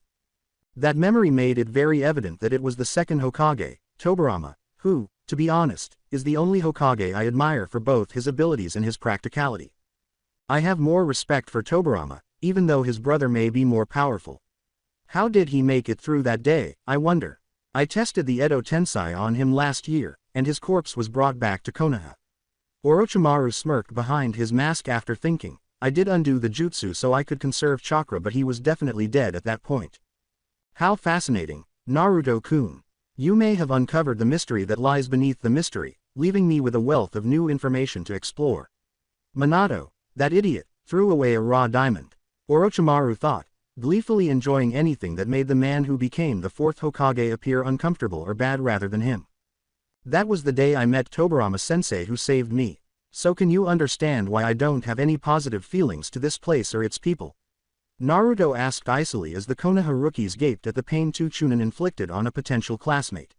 That memory made it very evident that it was the second Hokage, Tobirama, who, to be honest, is the only Hokage I admire for both his abilities and his practicality. I have more respect for Tobirama, even though his brother may be more powerful. How did he make it through that day, I wonder? I tested the Edo Tensei on him last year, and his corpse was brought back to Konoha. Orochimaru smirked behind his mask after thinking, I did undo the jutsu so I could conserve chakra, but he was definitely dead at that point. How fascinating, Naruto-kun. You may have uncovered the mystery that lies beneath the mystery, leaving me with a wealth of new information to explore. Minato, that idiot, threw away a raw diamond. Orochimaru thought, gleefully enjoying anything that made the man who became the fourth Hokage appear uncomfortable or bad rather than him. That was the day I met Tobirama-sensei who saved me. So can you understand why I don't have any positive feelings to this place or its people? Naruto asked icily as the Konoha rookies gaped at the pain two Chunin inflicted on a potential classmate.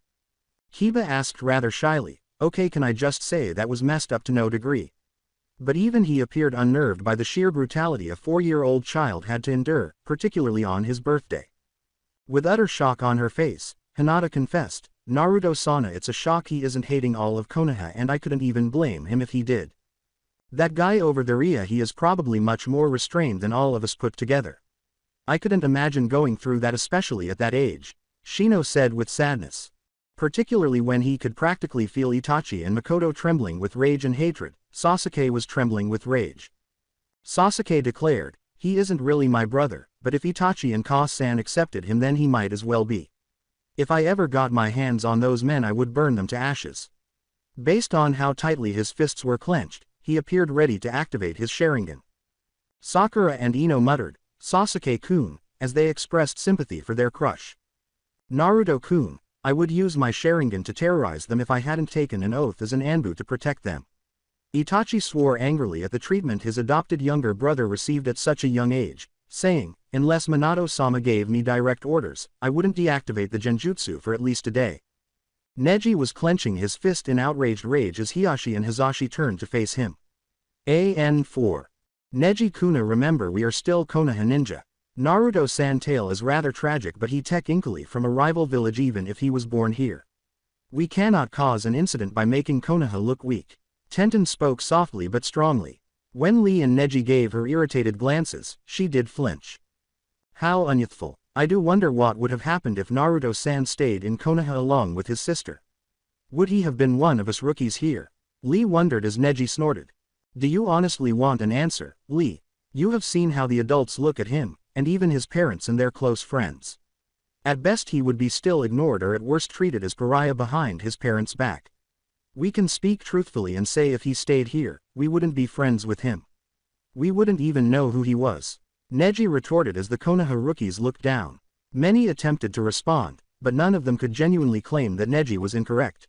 Kiba asked rather shyly, okay, can I just say that was messed up to no degree? But even he appeared unnerved by the sheer brutality a 4-year-old child had to endure, particularly on his birthday. With utter shock on her face, Hinata confessed, Naruto-sana, it's a shock he isn't hating all of Konoha, and I couldn't even blame him if he did. That guy over there, he is probably much more restrained than all of us put together. I couldn't imagine going through that, especially at that age, Shino said with sadness. Particularly when he could practically feel Itachi and Makoto trembling with rage and hatred. Sasuke was trembling with rage. Sasuke declared, he isn't really my brother, but if Itachi and Ka-san accepted him, then he might as well be. If I ever got my hands on those men, I would burn them to ashes. Based on how tightly his fists were clenched, he appeared ready to activate his Sharingan. Sakura and Ino muttered, Sasuke-kun, as they expressed sympathy for their crush. Naruto-kun, I would use my Sharingan to terrorize them if I hadn't taken an oath as an Anbu to protect them. Itachi swore angrily at the treatment his adopted younger brother received at such a young age, saying, unless Minato-sama gave me direct orders, I wouldn't deactivate the Genjutsu for at least a day. Neji was clenching his fist in outraged rage as Hiashi and Hizashi turned to face him. AN4. Neji-kuna, remember, we are still Konoha ninja. Naruto-san tale is rather tragic, but he technically from a rival village even if he was born here. We cannot cause an incident by making Konoha look weak. Tenten spoke softly but strongly. When Lee and Neji gave her irritated glances, she did flinch. How unyouthful. I do wonder what would have happened if Naruto-san stayed in Konoha along with his sister. Would he have been one of us rookies here? Lee wondered as Neji snorted. Do you honestly want an answer, Lee? You have seen how the adults look at him, and even his parents and their close friends. At best he would be still ignored, or at worst treated as pariah behind his parents' back. We can speak truthfully and say if he stayed here, we wouldn't be friends with him. We wouldn't even know who he was. Neji retorted as the Konoha rookies looked down. Many attempted to respond, but none of them could genuinely claim that Neji was incorrect.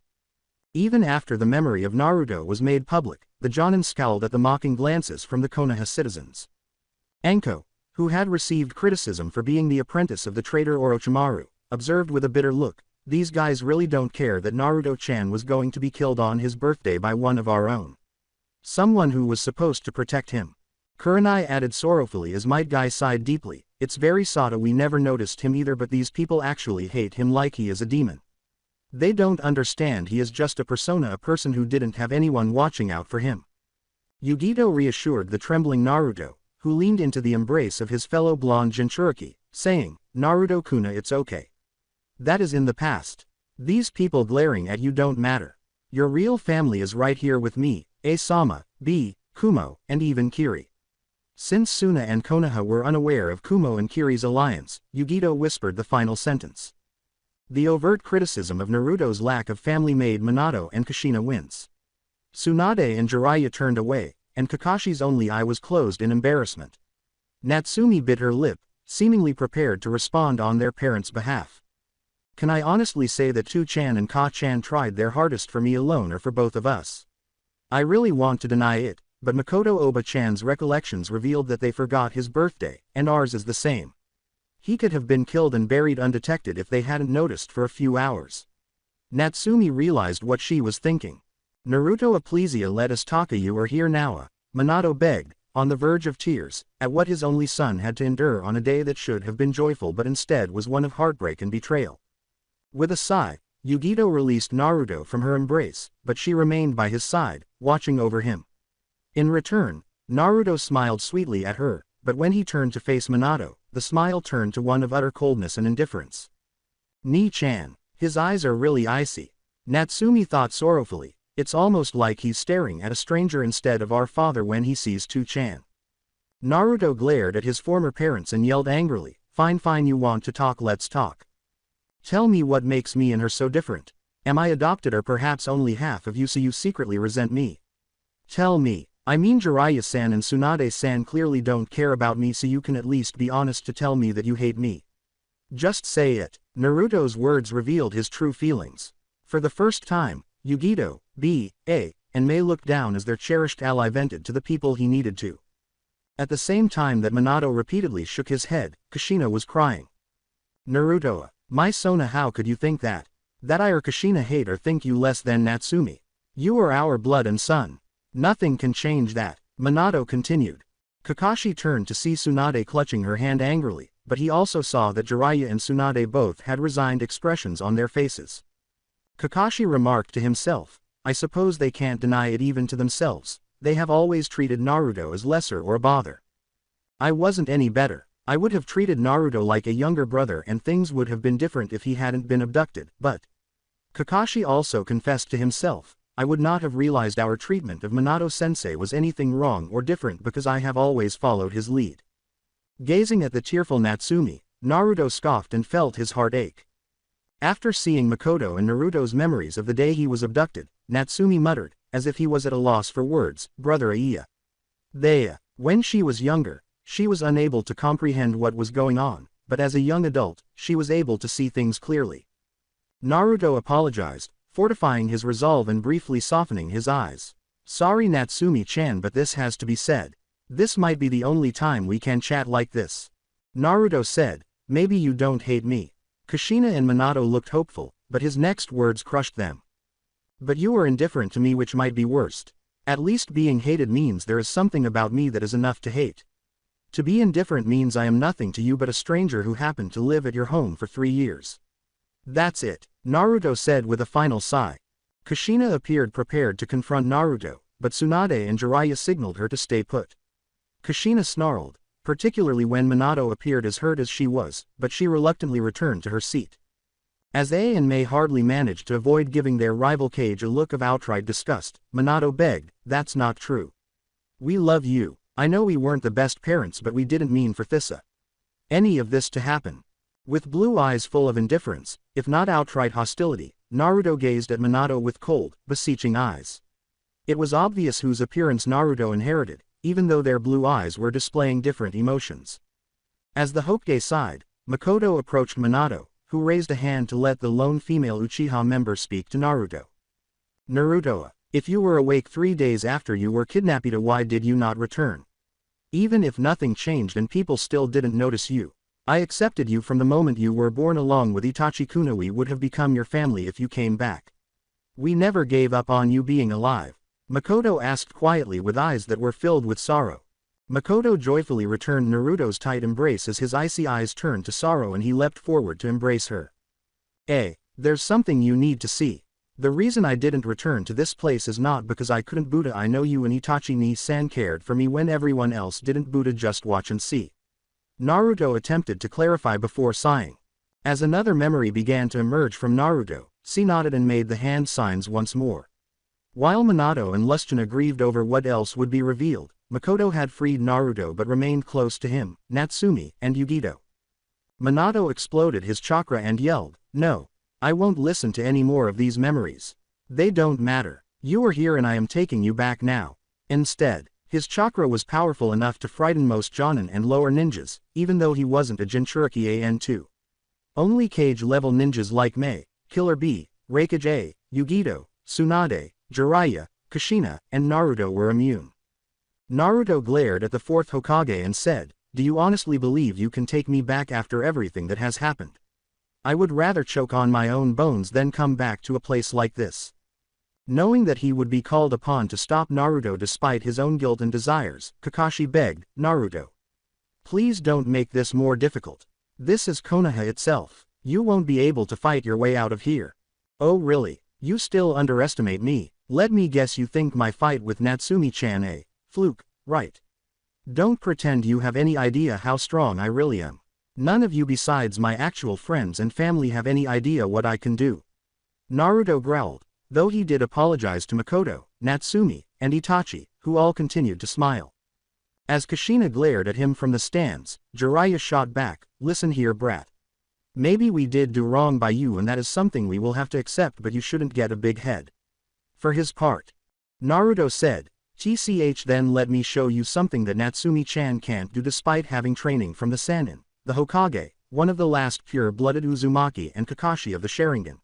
Even after the memory of Naruto was made public, the Jonin scowled at the mocking glances from the Konoha citizens. Anko, who had received criticism for being the apprentice of the traitor Orochimaru, observed with a bitter look, these guys really don't care that Naruto-chan was going to be killed on his birthday by one of our own. Someone who was supposed to protect him. Kurenai added sorrowfully as Might Guy sighed deeply, it's very sada we never noticed him either, but these people actually hate him like he is a demon. They don't understand he is just a persona, a person who didn't have anyone watching out for him. Yugito reassured the trembling Naruto, who leaned into the embrace of his fellow blonde Jinchuriki, saying, Naruto-kuna, it's okay. That is in the past. These people glaring at you don't matter. Your real family is right here with me, A-sama, B, Kumo, and even Kiri. Since Suna and Konoha were unaware of Kumo and Kiri's alliance, Yugito whispered the final sentence. The overt criticism of Naruto's lack of family made Minato and Kushina wince. Tsunade and Jiraiya turned away, and Kakashi's only eye was closed in embarrassment. Natsumi bit her lip, seemingly prepared to respond on their parents' behalf. Can I honestly say that Tu-chan and Ka-chan tried their hardest for me alone or for both of us? I really want to deny it, but Makoto Oba-chan's recollections revealed that they forgot his birthday, and ours is the same. He could have been killed and buried undetected if they hadn't noticed for a few hours. Natsumi realized what she was thinking. Naruto, please let us talk. You are here now, Minato begged, on the verge of tears, at what his only son had to endure on a day that should have been joyful but instead was one of heartbreak and betrayal. With a sigh, Yugito released Naruto from her embrace, but she remained by his side, watching over him. In return, Naruto smiled sweetly at her, but when he turned to face Minato, the smile turned to one of utter coldness and indifference. Ni-chan, his eyes are really icy. Natsumi thought sorrowfully, it's almost like he's staring at a stranger instead of our father when he sees Tu-chan. Naruto glared at his former parents and yelled angrily, fine, you want to talk, let's talk. Tell me what makes me and her so different. Am I adopted or perhaps only half of you so you secretly resent me? Tell me. I mean Jiraiya-san and Tsunade-san clearly don't care about me, so you can at least be honest to tell me that you hate me. Just say it. Naruto's words revealed his true feelings. For the first time, Yugito, B.A., and Mei looked down as their cherished ally vented to the people he needed to. At the same time that Minato repeatedly shook his head, Kushina was crying. Naruto, my Sona, how could you think that? That I or Kushina hate or think you less than Natsumi? You are our blood and son. Nothing can change that, Minato continued. Kakashi turned to see Tsunade clutching her hand angrily, but he also saw that Jiraiya and Tsunade both had resigned expressions on their faces. Kakashi remarked to himself, I suppose they can't deny it even to themselves, they have always treated Naruto as lesser or a bother. I wasn't any better. I would have treated Naruto like a younger brother and things would have been different if he hadn't been abducted, but... Kakashi also confessed to himself, I would not have realized our treatment of Minato-sensei was anything wrong or different because I have always followed his lead. Gazing at the tearful Natsumi, Naruto scoffed and felt his heart ache. After seeing Makoto and Naruto's memories of the day he was abducted, Natsumi muttered, as if he was at a loss for words, Brother Aiya. When she was younger, she was unable to comprehend what was going on, but as a young adult, she was able to see things clearly. Naruto apologized, fortifying his resolve and briefly softening his eyes. Sorry Natsumi-chan, but this has to be said. This might be the only time we can chat like this. Naruto said, maybe you don't hate me. Kushina and Minato looked hopeful, but his next words crushed them. But you are indifferent to me, which might be worst. At least being hated means there is something about me that is enough to hate. To be indifferent means I am nothing to you but a stranger who happened to live at your home for 3 years. That's it, Naruto said with a final sigh. Kushina appeared prepared to confront Naruto, but Tsunade and Jiraiya signaled her to stay put. Kushina snarled, particularly when Minato appeared as hurt as she was, but she reluctantly returned to her seat. As A and Mei hardly managed to avoid giving their rival Kage a look of outright disgust, Minato begged, that's not true. We love you. I know we weren't the best parents, but we didn't mean for any of this to happen. With blue eyes full of indifference, if not outright hostility, Naruto gazed at Minato with cold, beseeching eyes. It was obvious whose appearance Naruto inherited, even though their blue eyes were displaying different emotions. As the Hokage sighed, Makoto approached Minato, who raised a hand to let the lone female Uchiha member speak to Naruto. Naruto, if you were awake 3 days after you were kidnapped, why did you not return? Even if nothing changed and people still didn't notice you, I accepted you from the moment you were born, along with Itachi Kuno. We would have become your family if you came back. We never gave up on you being alive. Makoto asked quietly with eyes that were filled with sorrow. Makoto joyfully returned Naruto's tight embrace as his icy eyes turned to sorrow and he leapt forward to embrace her. There's something you need to see. The reason I didn't return to this place is not because I couldn't. Buddha, I know you and Itachi ni-san cared for me when everyone else didn't. Buddha, just watch and see. Naruto attempted to clarify before sighing. As another memory began to emerge from Naruto, she nodded and made the hand signs once more. While Minato and Lustina grieved over what else would be revealed, Makoto had freed Naruto but remained close to him, Natsumi, and Yugito. Minato exploded his chakra and yelled, "No! I won't listen to any more of these memories. They don't matter. You are here and I am taking you back now." Instead, his chakra was powerful enough to frighten most Jonin and lower ninjas, even though he wasn't a Jinchuriki AN2. Only cage-level ninjas like Mei, Killer B, Raikage A, Yugito, Tsunade, Jiraiya, Kushina, and Naruto were immune. Naruto glared at the fourth Hokage and said, "Do you honestly believe you can take me back after everything that has happened? I would rather choke on my own bones than come back to a place like this." Knowing that he would be called upon to stop Naruto despite his own guilt and desires, Kakashi begged, "Naruto, please don't make this more difficult. This is Konoha itself. You won't be able to fight your way out of here." "Oh really? You still underestimate me. Let me guess you think my fight with Natsumi-chan a fluke, right? Don't pretend you have any idea how strong I really am. None of you besides my actual friends and family have any idea what I can do." Naruto growled, though he did apologize to Makoto, Natsumi, and Itachi, who all continued to smile. As Kushina glared at him from the stands, Jiraiya shot back, "Listen here brat. Maybe we did do wrong by you and that is something we will have to accept, but you shouldn't get a big head." For his part, Naruto said, "TCH then let me show you something that Natsumi-chan can't do despite having training from the Sannin, the Hokage, one of the last pure-blooded Uzumaki and Kakashi of the Sharingan."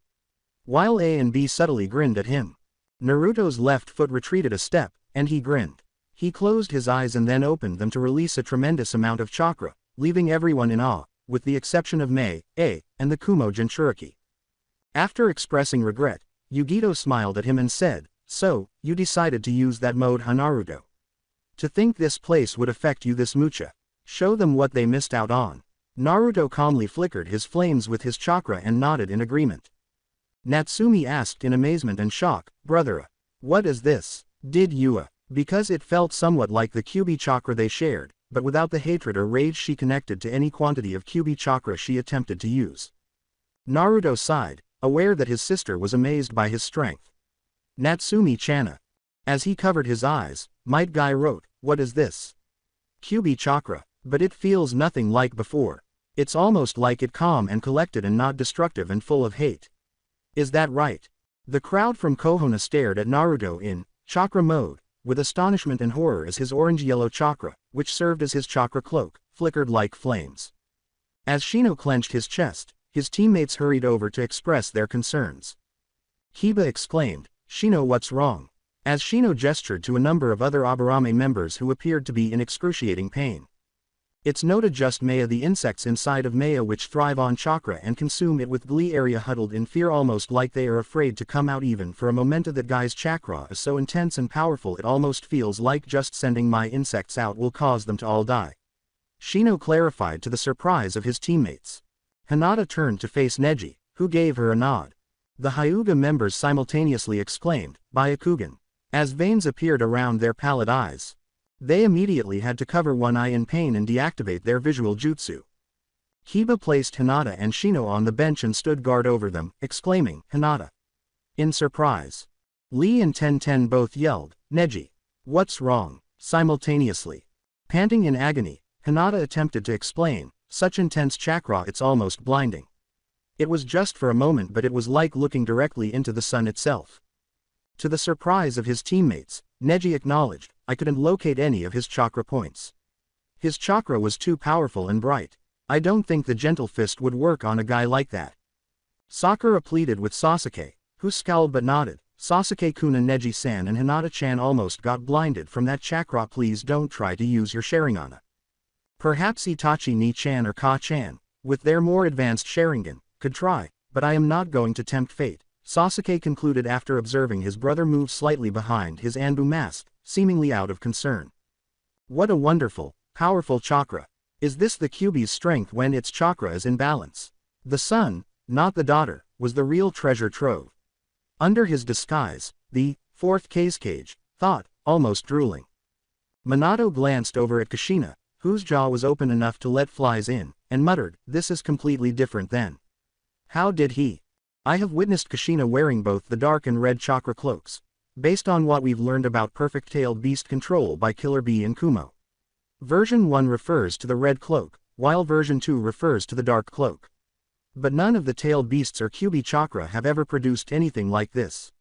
While A and B subtly grinned at him, Naruto's left foot retreated a step, and he grinned. He closed his eyes and then opened them to release a tremendous amount of chakra, leaving everyone in awe, with the exception of Mei, A, and the Kumo Jinchuriki. After expressing regret, Yugito smiled at him and said, "So, you decided to use that mode, huh, Naruto? To think this place would affect you this mucha. Show them what they missed out on." Naruto calmly flickered his flames with his chakra and nodded in agreement. Natsumi asked in amazement and shock, "Brother, what is this? Did you, because it felt somewhat like the Kyuubi chakra they shared, but without the hatred or rage she connected to any quantity of Kyuubi chakra she attempted to use." Naruto sighed, aware that his sister was amazed by his strength. Natsumi-chan. As he covered his eyes, Might Guy wrote, "What is this? Kyuubi chakra, but it feels nothing like before. It's almost like it calm and collected and not destructive and full of hate. Is that right?" The crowd from Konoha stared at Naruto in chakra mode, with astonishment and horror as his orange-yellow chakra, which served as his chakra cloak, flickered like flames. As Shino clenched his chest, his teammates hurried over to express their concerns. Kiba exclaimed, "Shino, what's wrong?" as Shino gestured to a number of other Aburame members who appeared to be in excruciating pain. "It's no just Maya, the insects inside of Maya which thrive on chakra and consume it with glee, area huddled in fear almost like they are afraid to come out even for a moment. That guy's chakra is so intense and powerful it almost feels like just sending my insects out will cause them to all die." Shino clarified to the surprise of his teammates. Hinata turned to face Neji, who gave her a nod. The Hyuga members simultaneously exclaimed, "Byakugan," as veins appeared around their pallid eyes. They immediately had to cover one eye in pain and deactivate their visual jutsu. Kiba placed Hinata and Shino on the bench and stood guard over them, exclaiming, "Hinata!" in surprise. Lee and Ten both yelled, "Neji! What's wrong?" simultaneously. Panting in agony, Hinata attempted to explain, "Such intense chakra it's almost blinding. It was just for a moment but it was like looking directly into the sun itself." To the surprise of his teammates, Neji acknowledged, "I couldn't locate any of his chakra points. His chakra was too powerful and bright. I don't think the gentle fist would work on a guy like that." Sakura pleaded with Sasuke, who scowled but nodded. "Sasuke-kun and Neji-san and Hinata-chan almost got blinded from that chakra. Please don't try to use your Sharingan. Perhaps Itachi-ni-chan or Ka-chan, with their more advanced Sharingan, could try, but I am not going to tempt fate," Sasuke concluded after observing his brother move slightly behind his Anbu mask, seemingly out of concern. "What a wonderful, powerful chakra. Is this the Kyuubi's strength when its chakra is in balance? The son, not the daughter, was the real treasure trove." Under his disguise, the fourth Kazekage thought, almost drooling. Minato glanced over at Kushina, whose jaw was open enough to let flies in, and muttered, "This is completely different then. How did he?" I have witnessed Kushina wearing both the dark and red chakra cloaks. based on what we've learned about perfect-tailed beast control by Killer Bee and Kumo. Version 1 refers to the red cloak, while version 2 refers to the dark cloak. But none of the tailed beasts or Kyuubi chakra have ever produced anything like this.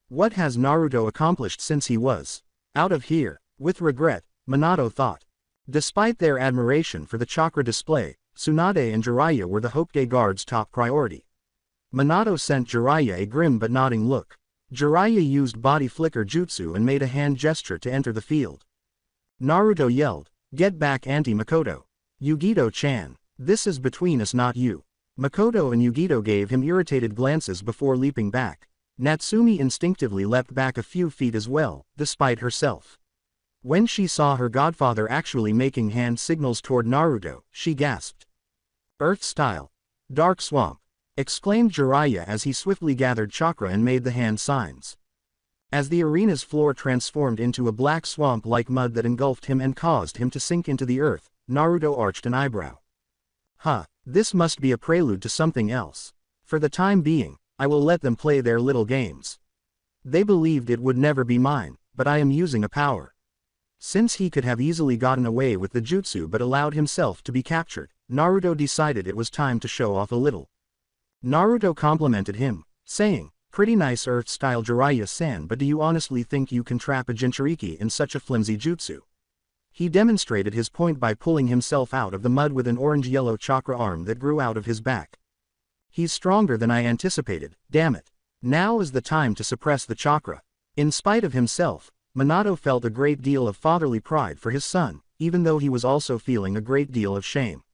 What has Naruto accomplished since he was out of here? With regret, Minato thought. Despite their admiration for the chakra display, Tsunade and Jiraiya were the Hokage guard's top priority. Minato sent Jiraiya a grim but nodding look. Jiraiya used body flicker jutsu and made a hand gesture to enter the field. Naruto yelled, "Get back, Anti-Makoto! Yugito-chan! This is between us, not you." Makoto and Yugito gave him irritated glances before leaping back. Natsumi instinctively leapt back a few feet as well, despite herself. When she saw her godfather actually making hand signals toward Naruto, she gasped. "Earth style! Dark swamp!" exclaimed Jiraiya as he swiftly gathered chakra and made the hand signs. As the arena's floor transformed into a black swamp like mud that engulfed him and caused him to sink into the earth, Naruto arched an eyebrow. This must be a prelude to something else. For the time being, I will let them play their little games. They believed it would never be mine, but I am using a power. Since he could have easily gotten away with the jutsu but allowed himself to be captured, Naruto decided it was time to show off a little. Naruto complimented him, saying, "Pretty nice Earth-style Jiraiya-san, but do you honestly think you can trap a Jinchuriki in such a flimsy jutsu?" He demonstrated his point by pulling himself out of the mud with an orange-yellow chakra arm that grew out of his back. "He's stronger than I anticipated, damn it. Now is the time to suppress the chakra." In spite of himself, Minato felt a great deal of fatherly pride for his son, even though he was also feeling a great deal of shame.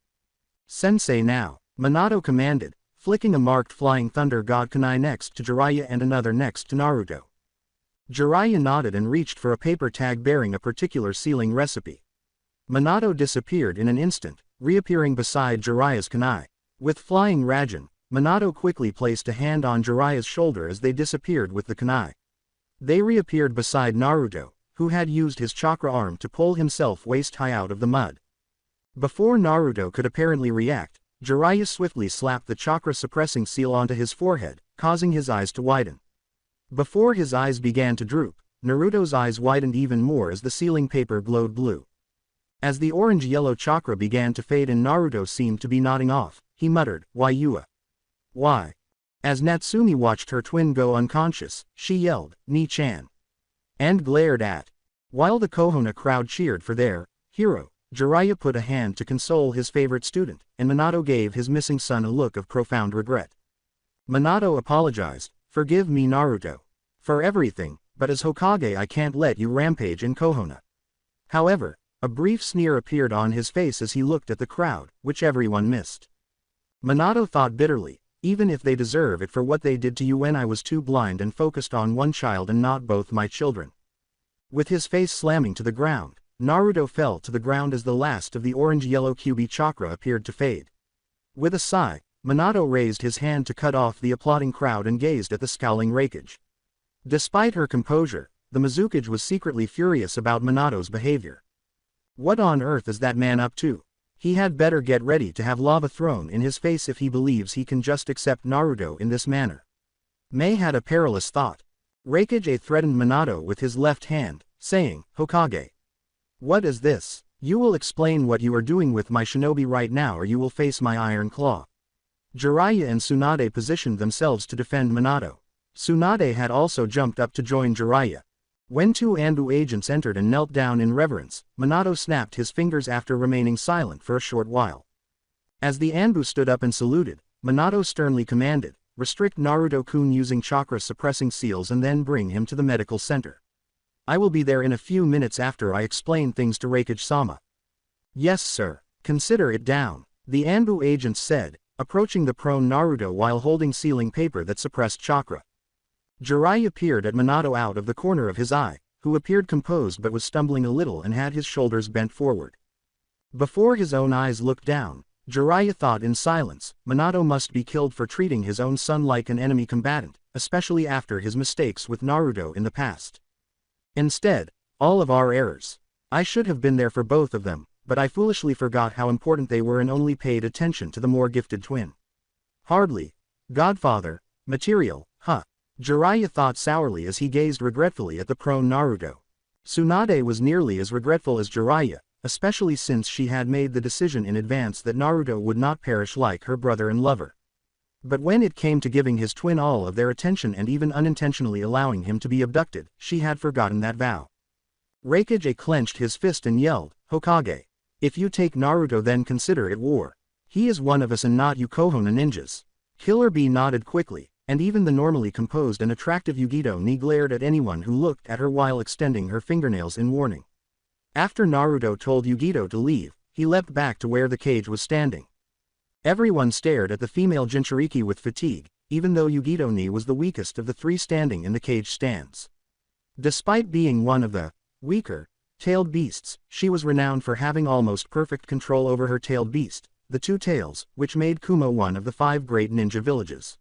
"Sensei now," Minato commanded, flicking a marked flying thunder god kunai next to Jiraiya and another next to Naruto. Jiraiya nodded and reached for a paper tag bearing a particular sealing recipe. Minato disappeared in an instant, reappearing beside Jiraiya's kunai. With flying Raijin, Minato quickly placed a hand on Jiraiya's shoulder as they disappeared with the kunai. They reappeared beside Naruto, who had used his chakra arm to pull himself waist-high out of the mud. Before Naruto could apparently react, Jiraiya swiftly slapped the chakra-suppressing seal onto his forehead, causing his eyes to widen. Before his eyes began to droop, Naruto's eyes widened even more as the sealing paper glowed blue. As the orange-yellow chakra began to fade and Naruto seemed to be nodding off, he muttered, "Why Yua? Why?" As Natsumi watched her twin go unconscious, she yelled, "Ni-chan!" and glared at. While the Kohona crowd cheered for their hero, Jiraiya put a hand to console his favorite student, and Minato gave his missing son a look of profound regret. Minato apologized, "Forgive me, Naruto, for everything, but as Hokage I can't let you rampage in Kohona." However, a brief sneer appeared on his face as he looked at the crowd, which everyone missed. Minato thought bitterly, "Even if they deserve it for what they did to you when I was too blind and focused on one child and not both my children." With his face slamming to the ground, Naruto fell to the ground as the last of the orange-yellow Kyuubi chakra appeared to fade. With a sigh, Minato raised his hand to cut off the applauding crowd and gazed at the scowling Raikage. Despite her composure, the Mizukage was secretly furious about Minato's behavior. What on earth is that man up to? He had better get ready to have lava thrown in his face if he believes he can just accept Naruto in this manner. Mei had a perilous thought. Raikage threatened Minato with his left hand, saying, "Hokage. What is this? You will explain what you are doing with my shinobi right now or you will face my iron claw." Jiraiya and Tsunade positioned themselves to defend Minato. Tsunade had also jumped up to join Jiraiya. When two Anbu agents entered and knelt down in reverence, Minato snapped his fingers after remaining silent for a short while. As the Anbu stood up and saluted, Minato sternly commanded, "Restrict Naruto-kun using chakra-suppressing seals and then bring him to the medical center. I will be there in a few minutes after I explain things to Raikage-sama." "Yes, sir. Consider it down," the Anbu agents said, approaching the prone Naruto while holding sealing paper that suppressed chakra. Jiraiya peered at Minato out of the corner of his eye, who appeared composed but was stumbling a little and had his shoulders bent forward. Before his own eyes looked down, Jiraiya thought in silence, Minato must be killed for treating his own son like an enemy combatant, especially after his mistakes with Naruto in the past. Instead, all of our errors. I should have been there for both of them, but I foolishly forgot how important they were and only paid attention to the more gifted twin. Hardly. Godfather, material, huh. Jiraiya thought sourly as he gazed regretfully at the prone Naruto. Tsunade was nearly as regretful as Jiraiya, especially since she had made the decision in advance that Naruto would not perish like her brother and lover. But when it came to giving his twin all of their attention and even unintentionally allowing him to be abducted, she had forgotten that vow. RyugaXD clenched his fist and yelled, "Hokage! If you take Naruto, then consider it war. He is one of us and not you Konoha ninjas." Killer Bee nodded quickly, and even the normally composed and attractive Yugito glared at anyone who looked at her while extending her fingernails in warning. After Naruto told Yugito to leave, he leapt back to where the cage was standing. Everyone stared at the female Jinchuriki with fatigue, even though Yugito was the weakest of the three standing in the cage stands. Despite being one of the weaker tailed beasts, she was renowned for having almost perfect control over her tailed beast, the Two Tails, which made Kumo one of the 5 great ninja villages.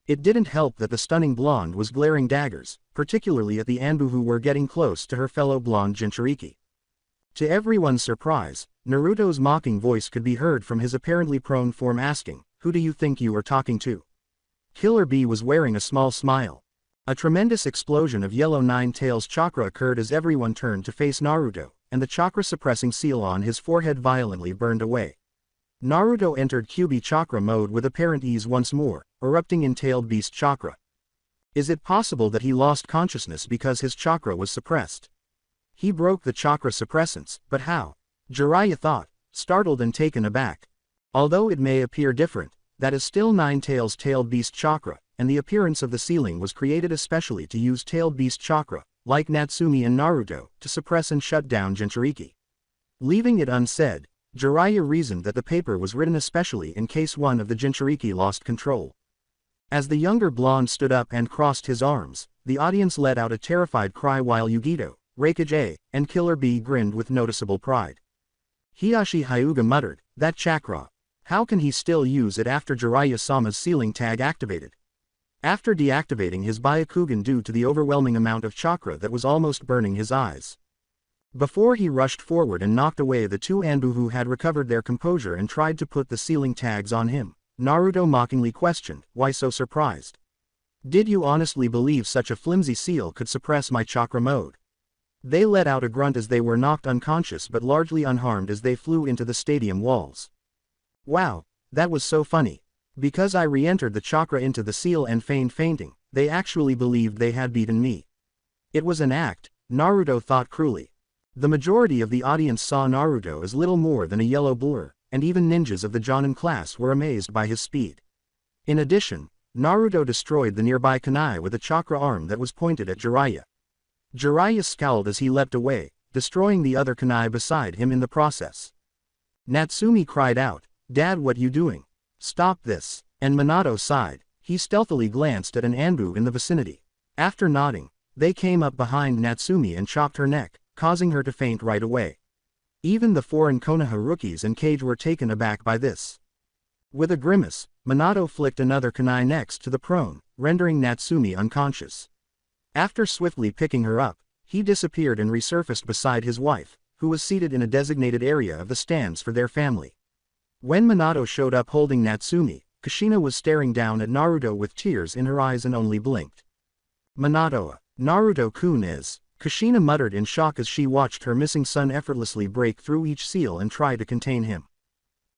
It didn't help that the stunning blonde was glaring daggers, particularly at the Anbu who were getting close to her fellow blonde Jinchuriki. To everyone's surprise, Naruto's mocking voice could be heard from his apparently prone form asking, "Who do you think you are talking to?" Killer Bee was wearing a small smile. A tremendous explosion of yellow Nine Tails chakra occurred as everyone turned to face Naruto, and the chakra-suppressing seal on his forehead violently burned away. Naruto entered Kyuubi chakra mode with apparent ease once more, erupting in tailed beast chakra. Is it possible that he lost consciousness because his chakra was suppressed? He broke the chakra suppressants, but how? Jiraiya thought, startled and taken aback. Although it may appear different, that is still Nine Tails tailed beast chakra, and the appearance of the ceiling was created especially to use tailed beast chakra, like Natsumi and Naruto, to suppress and shut down Jinchuriki. Leaving it unsaid, Jiraiya reasoned that the paper was written especially in case one of the Jinchuriki lost control. As the younger blonde stood up and crossed his arms, the audience let out a terrified cry while Yugito, RyugaXD, and Killer Bee grinned with noticeable pride. Hiashi Hyuga muttered, "That chakra. How can he still use it after Jiraiya-sama's ceiling tag activated?" After deactivating his Byakugan due to the overwhelming amount of chakra that was almost burning his eyes. Before he rushed forward and knocked away the 2 Anbu who had recovered their composure and tried to put the ceiling tags on him, Naruto mockingly questioned, "Why so surprised? Did you honestly believe such a flimsy seal could suppress my chakra mode?" They let out a grunt as they were knocked unconscious but largely unharmed as they flew into the stadium walls. "Wow, that was so funny. Because I re-entered the chakra into the seal and feigned fainting, they actually believed they had beaten me. It was an act," Naruto thought cruelly. The majority of the audience saw Naruto as little more than a yellow blur, and even ninjas of the Jonin class were amazed by his speed. In addition, Naruto destroyed the nearby kunai with a chakra arm that was pointed at Jiraiya. Jiraiya scowled as he leapt away, destroying the other kunai beside him in the process. Natsumi cried out, "Dad, what you doing? Stop this," and Minato sighed. He stealthily glanced at an Anbu in the vicinity. After nodding, they came up behind Natsumi and chopped her neck, causing her to faint right away. Even the foreign Konoha rookies and Cage were taken aback by this. With a grimace, Minato flicked another kunai next to the prone, rendering Natsumi unconscious. After swiftly picking her up, he disappeared and resurfaced beside his wife, who was seated in a designated area of the stands for their family. When Minato showed up holding Natsumi, Kushina was staring down at Naruto with tears in her eyes and only blinked. "Minato, Naruto-kun is," Kushina muttered in shock as she watched her missing son effortlessly break through each seal and try to contain him.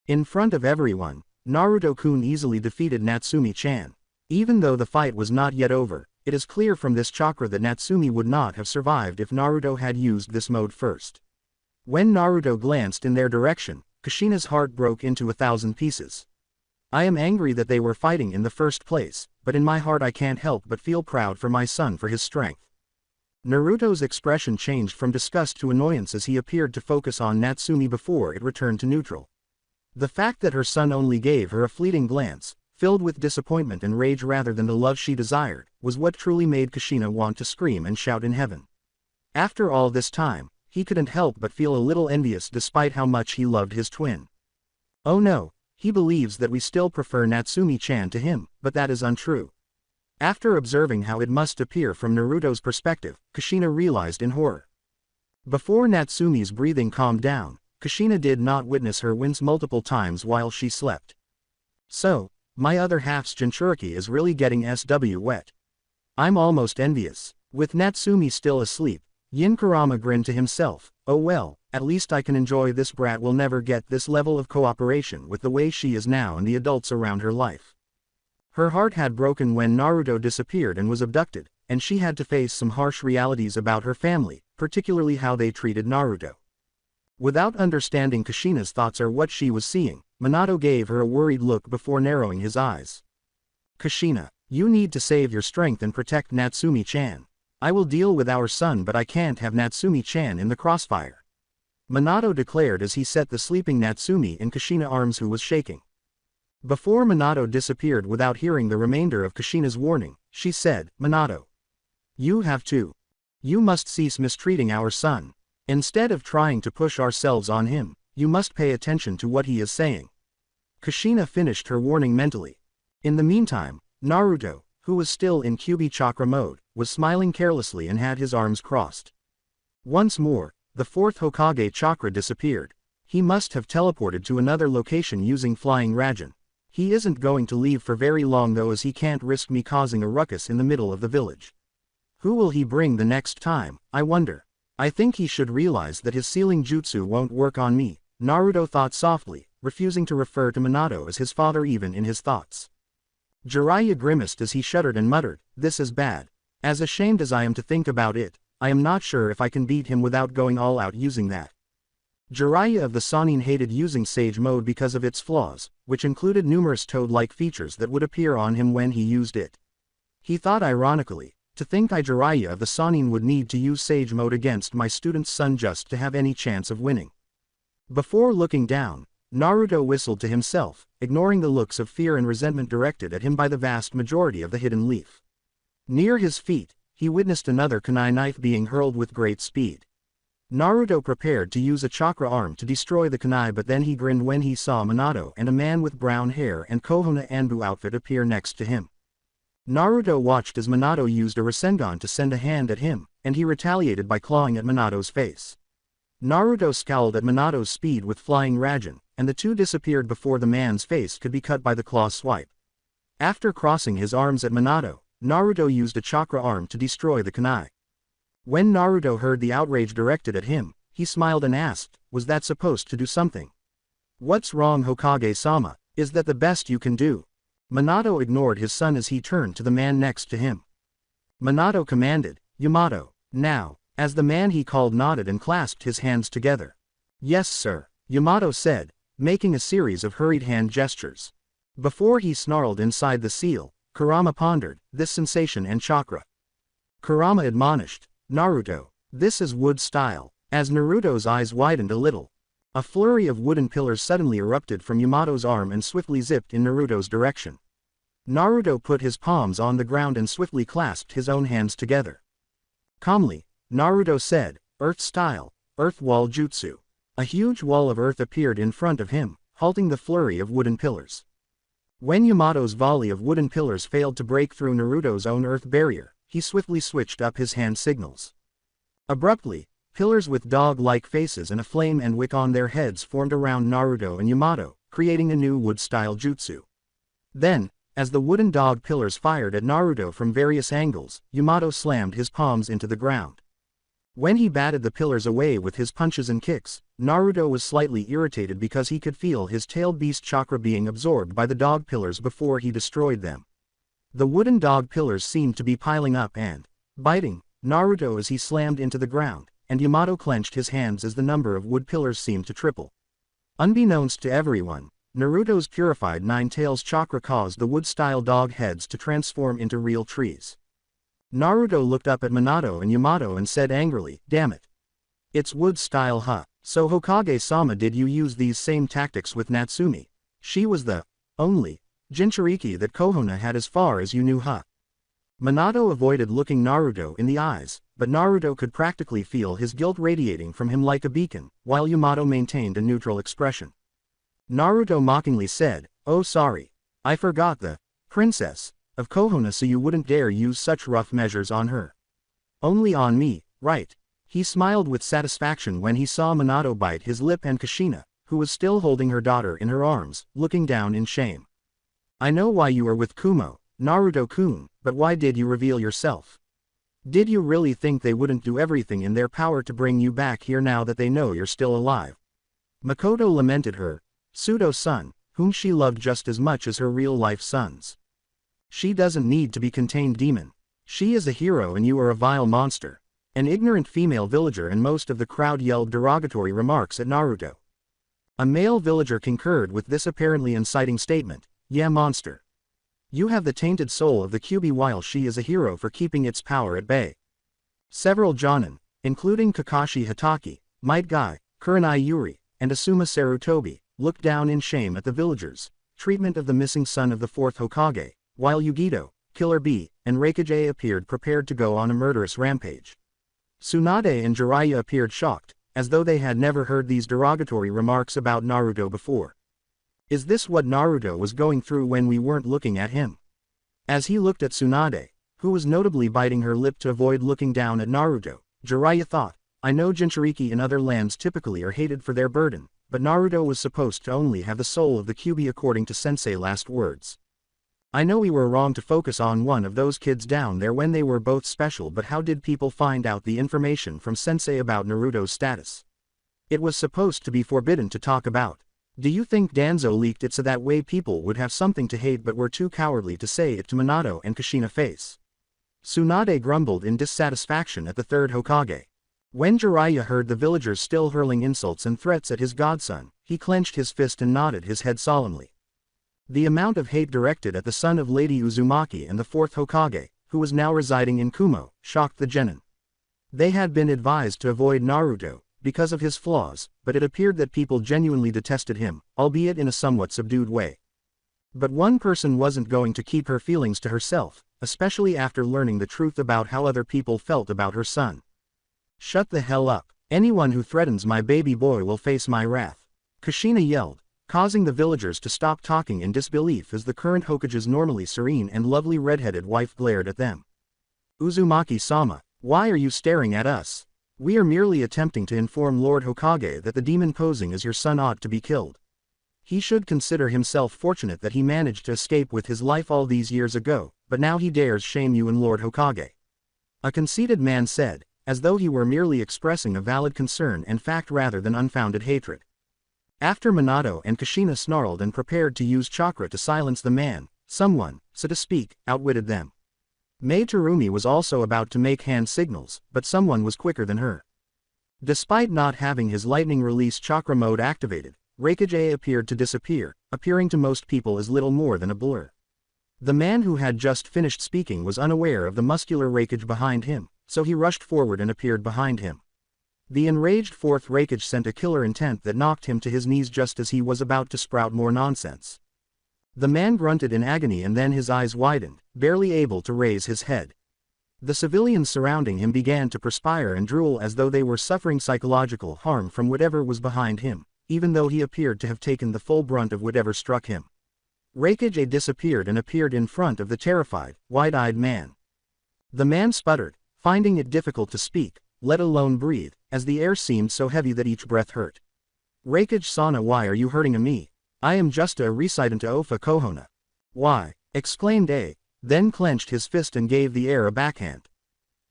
In front of everyone, Naruto-kun easily defeated Natsumi-chan. Even though the fight was not yet over, it is clear from this chakra that Natsumi would not have survived if Naruto had used this mode first. When Naruto glanced in their direction, Kushina's heart broke into 1,000 pieces. "I am angry that they were fighting in the first place, but in my heart I can't help but feel proud for my son for his strength." Naruto's expression changed from disgust to annoyance as he appeared to focus on Natsumi before it returned to neutral. The fact that her son only gave her a fleeting glance, filled with disappointment and rage rather than the love she desired, was what truly made Kushina want to scream and shout in heaven. After all this time, he couldn't help but feel a little envious despite how much he loved his twin. Oh no, he believes that we still prefer Natsumi-chan to him, but that is untrue. After observing how it must appear from Naruto's perspective, Kushina realized in horror. Before Natsumi's breathing calmed down, Kushina did not witness her wince multiple times while she slept. "So, my other half's Jinchuriki is really getting SW wet. I'm almost envious. With Natsumi still asleep, Yin Kurama grinned to himself. Oh well, at least I can enjoy this brat will never get this level of cooperation with the way she is now and the adults around her life. Her heart had broken when Naruto disappeared and was abducted, and she had to face some harsh realities about her family, particularly how they treated Naruto. Without understanding Kushina's thoughts or what she was seeing, Minato gave her a worried look before narrowing his eyes. Kushina, you need to save your strength and protect Natsumi-chan. I will deal with our son, but I can't have Natsumi-chan in the crossfire. Minato declared as he set the sleeping Natsumi in Kushina's arms, who was shaking. Before Minato disappeared without hearing the remainder of Kushina's warning, she said, Minato, you have to. You must cease mistreating our son. Instead of trying to push ourselves on him, you must pay attention to what he is saying. Kushina finished her warning mentally. In the meantime, Naruto, who was still in Kyuubi chakra mode, was smiling carelessly and had his arms crossed. Once more, the fourth Hokage chakra disappeared. He must have teleported to another location using Flying Rajan. He isn't going to leave for very long though, as he can't risk me causing a ruckus in the middle of the village. Who will he bring the next time, I wonder? I think he should realize that his sealing jutsu won't work on me, Naruto thought softly, refusing to refer to Minato as his father even in his thoughts. Jiraiya grimaced as he shuddered and muttered, this is bad. As ashamed as I am to think about it, I am not sure if I can beat him without going all out using that. Jiraiya of the Sannin hated using Sage Mode because of its flaws, which included numerous toad-like features that would appear on him when he used it. He thought ironically, to think I Jiraiya of the Sannin would need to use Sage Mode against my student's son just to have any chance of winning. Before looking down, Naruto whistled to himself, ignoring the looks of fear and resentment directed at him by the vast majority of the hidden leaf. Near his feet, he witnessed another kunai knife being hurled with great speed. Naruto prepared to use a chakra arm to destroy the kunai, but then he grinned when he saw Minato and a man with brown hair and Kohono Anbu outfit appear next to him. Naruto watched as Minato used a Rasengan to send a hand at him, and he retaliated by clawing at Minato's face. Naruto scowled at Minato's speed with Flying Rajan, and the two disappeared before the man's face could be cut by the claw swipe. After crossing his arms at Minato, Naruto used a chakra arm to destroy the kunai. When Naruto heard the outrage directed at him, he smiled and asked, was that supposed to do something? What's wrong, Hokage-sama? Is that the best you can do? Minato ignored his son as he turned to the man next to him. Minato commanded, Yamato, now, as the man he called nodded and clasped his hands together. Yes sir, Yamato said, making a series of hurried hand gestures. Before he snarled inside the seal, Kurama pondered, this sensation and chakra. Kurama admonished, Naruto, this is wood style. As Naruto's eyes widened a little, a flurry of wooden pillars suddenly erupted from Yamato's arm and swiftly zipped in Naruto's direction. Naruto put his palms on the ground and swiftly clasped his own hands together. Calmly, Naruto said, Earth style, Earth Wall Jutsu. A huge wall of earth appeared in front of him, halting the flurry of wooden pillars. When Yamato's volley of wooden pillars failed to break through Naruto's own earth barrier, he swiftly switched up his hand signals. Abruptly, pillars with dog-like faces and a flame and wick on their heads formed around Naruto and Yamato, creating a new wood-style jutsu. Then, as the wooden dog pillars fired at Naruto from various angles, Yamato slammed his palms into the ground. When he batted the pillars away with his punches and kicks, Naruto was slightly irritated because he could feel his tailed beast chakra being absorbed by the dog pillars before he destroyed them. The wooden dog pillars seemed to be piling up and biting Naruto as he slammed into the ground, and Yamato clenched his hands as the number of wood pillars seemed to triple. Unbeknownst to everyone, Naruto's purified Nine Tails chakra caused the wood-style dog heads to transform into real trees. Naruto looked up at Minato and Yamato and said angrily, damn it. It's wood-style huh? So Hokage-sama, did you use these same tactics with Natsumi? She was the only Jinchuriki that Kohono had as far as you knew huh? Minato avoided looking Naruto in the eyes, but Naruto could practically feel his guilt radiating from him like a beacon, while Yamato maintained a neutral expression. Naruto mockingly said, oh sorry. I forgot the princess of Kohono, so you wouldn't dare use such rough measures on her. Only on me, right? He smiled with satisfaction when he saw Minato bite his lip and Kushina, who was still holding her daughter in her arms, looking down in shame. I know why you are with Kumo, Naruto-kun, but why did you reveal yourself? Did you really think they wouldn't do everything in their power to bring you back here now that they know you're still alive? Makoto lamented her pseudo-son, whom she loved just as much as her real-life sons. She doesn't need to be contained, demon. She is a hero and you are a vile monster. An ignorant female villager and most of the crowd yelled derogatory remarks at Naruto. A male villager concurred with this apparently inciting statement. Yeah, monster. You have the tainted soul of the Kyuubi while she is a hero for keeping its power at bay. Several jonin, including Kakashi Hatake, Might Guy, Kurenai Yuri, and Asuma Sarutobi, looked down in shame at the villagers' treatment of the missing son of the fourth Hokage, while Yugito, Killer Bee, and Raikage appeared prepared to go on a murderous rampage. Tsunade and Jiraiya appeared shocked, as though they had never heard these derogatory remarks about Naruto before. Is this what Naruto was going through when we weren't looking at him? As he looked at Tsunade, who was notably biting her lip to avoid looking down at Naruto, Jiraiya thought, I know Jinchuriki in other lands typically are hated for their burden, but Naruto was supposed to only have the soul of the Kyuubi according to Sensei last words. I know we were wrong to focus on one of those kids down there when they were both special, but how did people find out the information from Sensei about Naruto's status? It was supposed to be forbidden to talk about. Do you think Danzo leaked it so that way people would have something to hate but were too cowardly to say it to Minato and Kushina face? Tsunade grumbled in dissatisfaction at the third Hokage. When Jiraiya heard the villagers still hurling insults and threats at his godson, he clenched his fist and nodded his head solemnly. The amount of hate directed at the son of Lady Uzumaki and the fourth Hokage, who was now residing in Kumo, shocked the genin. They had been advised to avoid Naruto, because of his flaws, but it appeared that people genuinely detested him, albeit in a somewhat subdued way. But one person wasn't going to keep her feelings to herself, especially after learning the truth about how other people felt about her son. Shut the hell up. Anyone who threatens my baby boy will face my wrath. Kushina yelled, causing the villagers to stop talking in disbelief as the current Hokage's normally serene and lovely red-headed wife glared at them. Uzumaki-sama, why are you staring at us? We are merely attempting to inform Lord Hokage that the demon posing as your son ought to be killed. He should consider himself fortunate that he managed to escape with his life all these years ago, but now he dares shame you and Lord Hokage. A conceited man said, as though he were merely expressing a valid concern and fact rather than unfounded hatred. After Minato and Kushina snarled and prepared to use chakra to silence the man, someone, so to speak, outwitted them. Mei Terumi was also about to make hand signals, but someone was quicker than her. Despite not having his lightning release chakra mode activated, Raikage appeared to disappear, appearing to most people as little more than a blur. The man who had just finished speaking was unaware of the muscular Raikage behind him, so he rushed forward and appeared behind him. The enraged fourth Raikage sent a killer intent that knocked him to his knees just as he was about to sprout more nonsense. The man grunted in agony and then his eyes widened, barely able to raise his head. The civilians surrounding him began to perspire and drool as though they were suffering psychological harm from whatever was behind him, even though he appeared to have taken the full brunt of whatever struck him. Raikage disappeared and appeared in front of the terrified, wide-eyed man. The man sputtered, finding it difficult to speak, let alone breathe, as the air seemed so heavy that each breath hurt. Raikage-sana, why are you hurting me? I am just a recitant Ofa Kohona. Why? Exclaimed A, then clenched his fist and gave the air a backhand.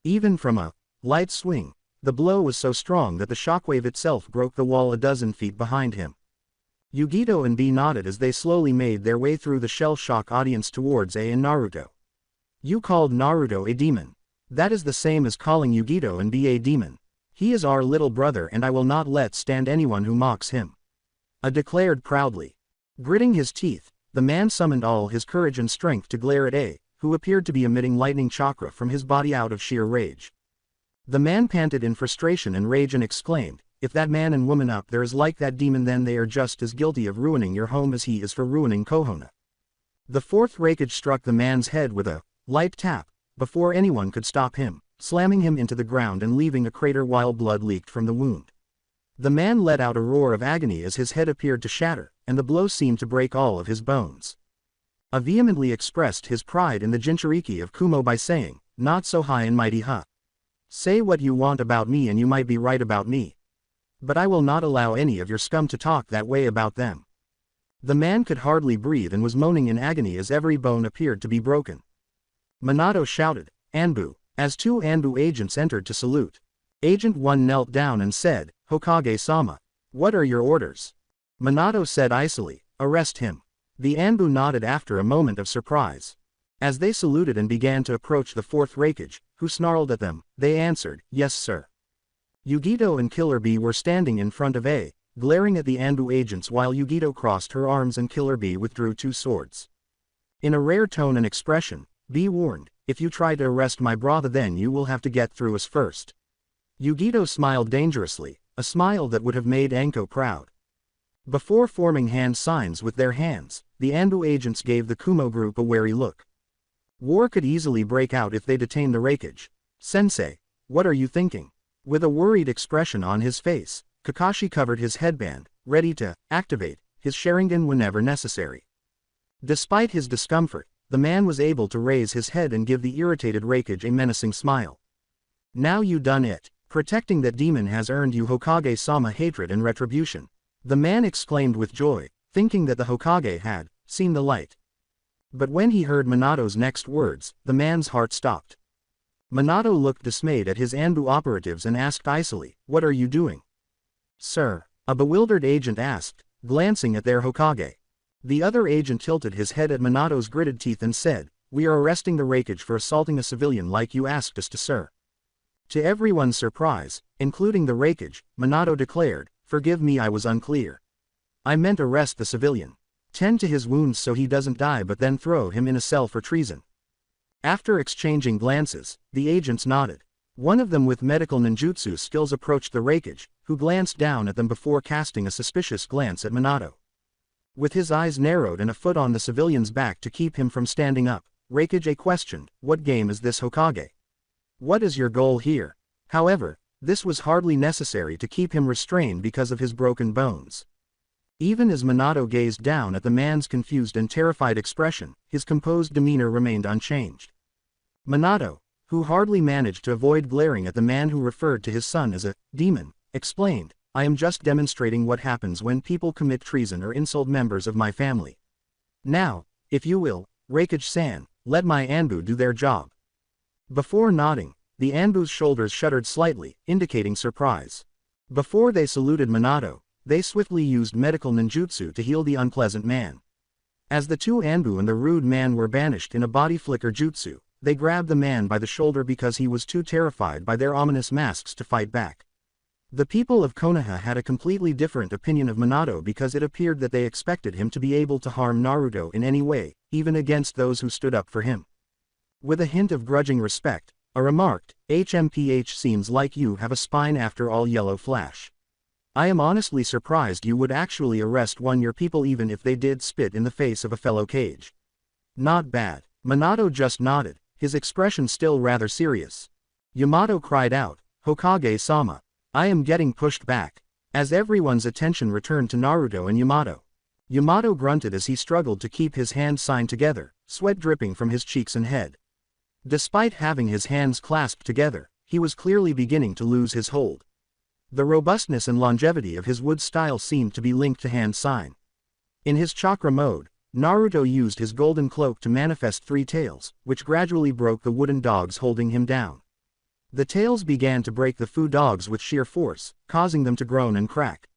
Even from a light swing, the blow was so strong that the shockwave itself broke the wall a dozen feet behind him. Yugito and B nodded as they slowly made their way through the shell-shock audience towards A and Naruto. You called Naruto a demon. That is the same as calling Yugito and B a demon. He is our little brother and I will not let stand anyone who mocks him. A declared proudly. Gritting his teeth, the man summoned all his courage and strength to glare at A, who appeared to be emitting lightning chakra from his body out of sheer rage. The man panted in frustration and rage and exclaimed, if that man and woman up there is like that demon, then they are just as guilty of ruining your home as he is for ruining Kohona. The fourth Raikage struck the man's head with a light tap, before anyone could stop him, slamming him into the ground and leaving a crater while blood leaked from the wound. The man let out a roar of agony as his head appeared to shatter, and the blow seemed to break all of his bones. A vehemently expressed his pride in the Jinchuriki of Kumo by saying, not so high and mighty, huh? Say what you want about me and you might be right about me. But I will not allow any of your scum to talk that way about them. The man could hardly breathe and was moaning in agony as every bone appeared to be broken. Minato shouted, "Anbu," as two Anbu agents entered to salute. Agent 1 knelt down and said, "Hokage-sama. What are your orders?" Minato said icily, "Arrest him." The Anbu nodded after a moment of surprise. As they saluted and began to approach the fourth Raikage, who snarled at them, they answered, "Yes sir." Yugito and Killer Bee were standing in front of A, glaring at the Anbu agents while Yugito crossed her arms and Killer Bee withdrew two swords. In a rare tone and expression, Bee warned, "If you try to arrest my brother then you will have to get through us first." Yugito smiled dangerously, a smile that would have made Anko proud. Before forming hand signs with their hands, the Anbu agents gave the Kumo group a wary look. War could easily break out if they detain the Raikage. "Sensei, what are you thinking?" With a worried expression on his face, Kakashi covered his headband, ready to activate his Sharingan whenever necessary. Despite his discomfort, the man was able to raise his head and give the irritated Raikage a menacing smile. "Now you done it. Protecting that demon has earned you Hokage-sama hatred and retribution," the man exclaimed with joy, thinking that the Hokage had seen the light. But when he heard Minato's next words, the man's heart stopped. Minato looked dismayed at his Anbu operatives and asked icily, "What are you doing?" "Sir," a bewildered agent asked, glancing at their Hokage. The other agent tilted his head at Minato's gritted teeth and said, "We are arresting the Raikage for assaulting a civilian like you asked us to, sir." To everyone's surprise, including the Raikage, Minato declared, "Forgive me, I was unclear. I meant arrest the civilian. Tend to his wounds so he doesn't die but then throw him in a cell for treason." After exchanging glances, the agents nodded. One of them with medical ninjutsu skills approached the Raikage, who glanced down at them before casting a suspicious glance at Minato. With his eyes narrowed and a foot on the civilian's back to keep him from standing up, Raikage A questioned, "What game is this, Hokage? What is your goal here?" However, this was hardly necessary to keep him restrained because of his broken bones. Even as Minato gazed down at the man's confused and terrified expression, his composed demeanor remained unchanged. Minato, who hardly managed to avoid glaring at the man who referred to his son as a demon, explained, "I am just demonstrating what happens when people commit treason or insult members of my family. Now, if you will, Raikage-san, let my Anbu do their job." Before nodding, the Anbu's shoulders shuddered slightly, indicating surprise. Before they saluted Minato, they swiftly used medical ninjutsu to heal the unpleasant man. As the two Anbu and the rude man were banished in a body flicker jutsu, they grabbed the man by the shoulder because he was too terrified by their ominous masks to fight back. The people of Konoha had a completely different opinion of Minato because it appeared that they expected him to be able to harm Naruto in any way, even against those who stood up for him. With a hint of grudging respect, I remarked, "HMPH seems like you have a spine after all, Yellow Flash. I am honestly surprised you would actually arrest your people even if they did spit in the face of a fellow Kage." "Not bad." Minato just nodded, his expression still rather serious. Yamato cried out, "Hokage-sama. I am getting pushed back." As everyone's attention returned to Naruto and Yamato. Yamato grunted as he struggled to keep his hands signed together, sweat dripping from his cheeks and head. Despite having his hands clasped together, he was clearly beginning to lose his hold. The robustness and longevity of his wood style seemed to be linked to hand sign. In his chakra mode, Naruto used his golden cloak to manifest three tails, which gradually broke the wooden dogs holding him down. The tails began to break the Fu dogs with sheer force, causing them to groan and crack.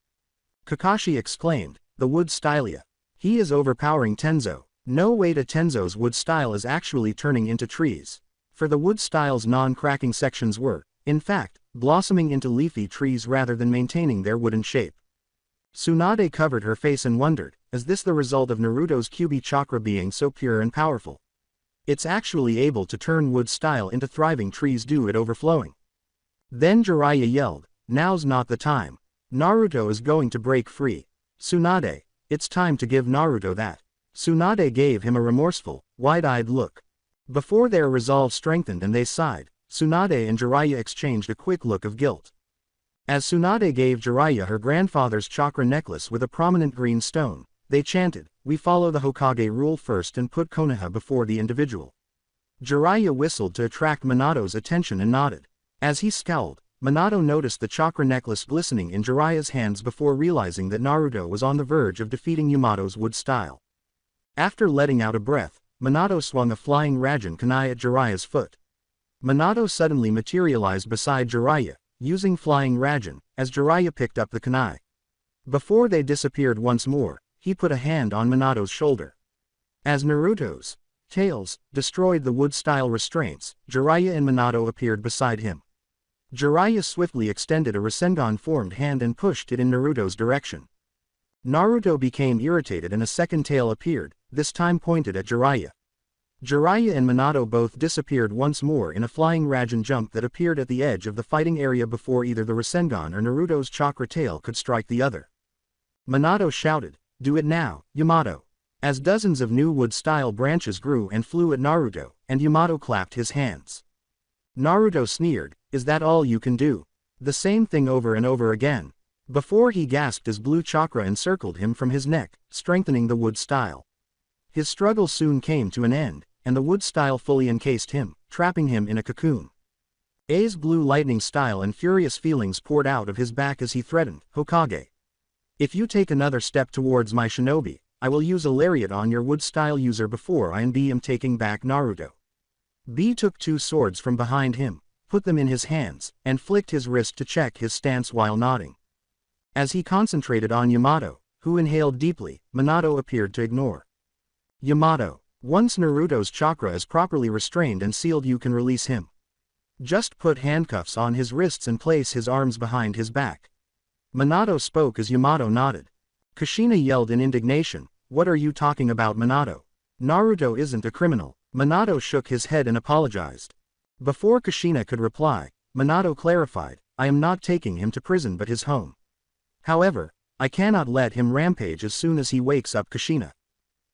Kakashi exclaimed, "The wood stylia. He is overpowering Tenzo." No way to Tenzo's wood style is actually turning into trees. For the wood style's non-cracking sections were, in fact, blossoming into leafy trees rather than maintaining their wooden shape. Tsunade covered her face and wondered, is this the result of Naruto's Kyuubi chakra being so pure and powerful? It's actually able to turn wood style into thriving trees due it overflowing. Then Jiraiya yelled, "Now's not the time. Naruto is going to break free. Tsunade, it's time to give Naruto that." Tsunade gave him a remorseful, wide-eyed look. Before their resolve strengthened and they sighed, Tsunade and Jiraiya exchanged a quick look of guilt. As Tsunade gave Jiraiya her grandfather's chakra necklace with a prominent green stone, they chanted, "We follow the Hokage rule first and put Konoha before the individual." Jiraiya whistled to attract Minato's attention and nodded. As he scowled, Minato noticed the chakra necklace glistening in Jiraiya's hands before realizing that Naruto was on the verge of defeating Yamato's wood style. After letting out a breath, Minato swung a flying Rajan kunai at Jiraiya's foot. Minato suddenly materialized beside Jiraiya, using flying Rajan, as Jiraiya picked up the kunai. Before they disappeared once more, he put a hand on Minato's shoulder. As Naruto's tails destroyed the wood-style restraints, Jiraiya and Minato appeared beside him. Jiraiya swiftly extended a Rasengan-formed hand and pushed it in Naruto's direction. Naruto became irritated and a second tail appeared, this time pointed at Jiraiya. Jiraiya and Minato both disappeared once more in a flying Rajan jump that appeared at the edge of the fighting area before either the Rasengan or Naruto's chakra tail could strike the other. Minato shouted, "Do it now, Yamato!" As dozens of new wood-style branches grew and flew at Naruto, and Yamato clapped his hands. Naruto sneered, "Is that all you can do? The same thing over and over again?" Before he gasped as blue chakra encircled him from his neck, strengthening the wood style. His struggle soon came to an end, and the wood style fully encased him, trapping him in a cocoon. A's blue lightning style and furious feelings poured out of his back as he threatened, "Hokage. If you take another step towards my shinobi, I will use a lariat on your wood style user before I and B am taking back Naruto." B took two swords from behind him, put them in his hands, and flicked his wrist to check his stance while nodding. As he concentrated on Yamato, who inhaled deeply, Minato appeared to ignore. "Yamato, once Naruto's chakra is properly restrained and sealed, you can release him. Just put handcuffs on his wrists and place his arms behind his back." Minato spoke as Yamato nodded. Kushina yelled in indignation, "What are you talking about, Minato? Naruto isn't a criminal." Minato shook his head and apologized. Before Kushina could reply, Minato clarified, "I am not taking him to prison but his home. However, I cannot let him rampage as soon as he wakes up." Kushina.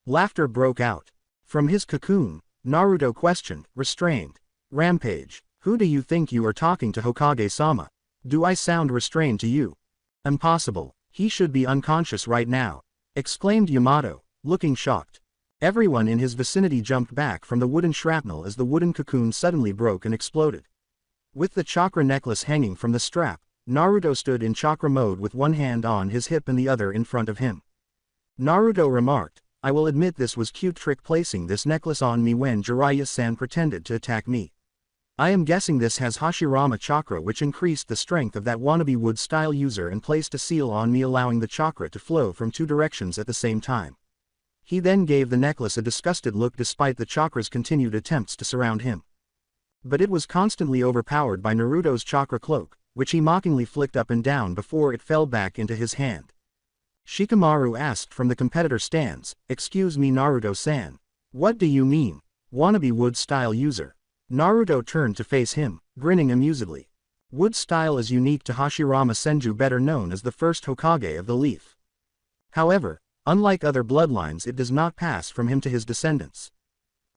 Laughter broke out. From his cocoon, Naruto questioned, "Restrained? Rampage? Who do you think you are talking to, Hokage-sama? Do I sound restrained to you?" "Impossible, he should be unconscious right now," exclaimed Yamato, looking shocked. Everyone in his vicinity jumped back from the wooden shrapnel as the wooden cocoon suddenly broke and exploded. With the chakra necklace hanging from the strap, Naruto stood in chakra mode with one hand on his hip and the other in front of him. Naruto remarked, "I will admit this was cute trick placing this necklace on me when Jiraiya-san pretended to attack me. I am guessing this has Hashirama chakra, which increased the strength of that wannabe wood-style user and placed a seal on me, allowing the chakra to flow from two directions at the same time." He then gave the necklace a disgusted look despite the chakra's continued attempts to surround him. But it was constantly overpowered by Naruto's chakra cloak, which he mockingly flicked up and down before it fell back into his hand. Shikamaru asked from the competitor stands, "Excuse me, Naruto-san. What do you mean, wannabe wood-style user?" Naruto turned to face him, grinning amusedly. Wood style is unique to Hashirama Senju, better known as the first Hokage of the Leaf. However, unlike other bloodlines, it does not pass from him to his descendants.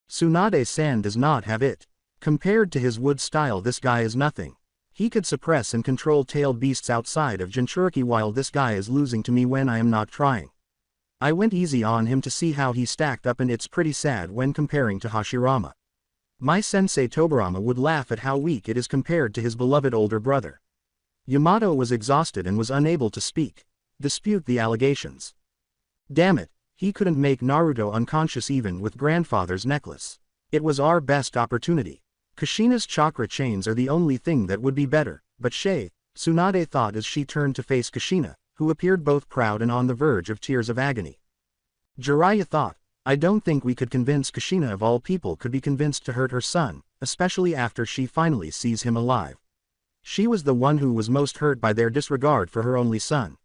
Tsunade-san does not have it. Compared to his wood style, this guy is nothing. He could suppress and control tailed beasts outside of Jinchuriki, while this guy is losing to me when I am not trying. I went easy on him to see how he stacked up, and it's pretty sad when comparing to Hashirama. My sensei Tobirama would laugh at how weak it is compared to his beloved older brother." Yamato was exhausted and was unable to dispute the allegations. Damn it, he couldn't make Naruto unconscious even with grandfather's necklace. It was our best opportunity. Kushina's chakra chains are the only thing that would be better, but Tsunade thought as she turned to face Kushina, who appeared both proud and on the verge of tears of agony. Jiraiya thought, "I don't think we could convince Kushina, of all people, could be convinced to hurt her son, especially after she finally sees him alive. She was the one who was most hurt by their disregard for her only son."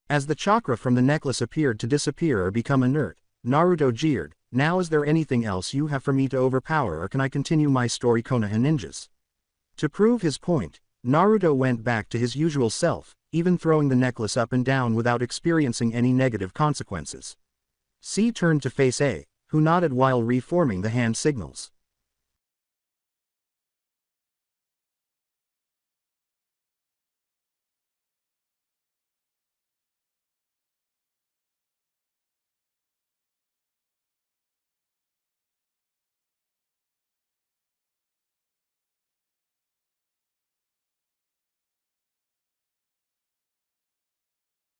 As the chakra from the necklace appeared to disappear or become inert, Naruto jeered, "Now is there anything else you have for me to overpower, or can I continue my story, Konoha ninjas?" To prove his point, Naruto went back to his usual self, even throwing the necklace up and down without experiencing any negative consequences. C turned to face A, who nodded while reforming the hand signals.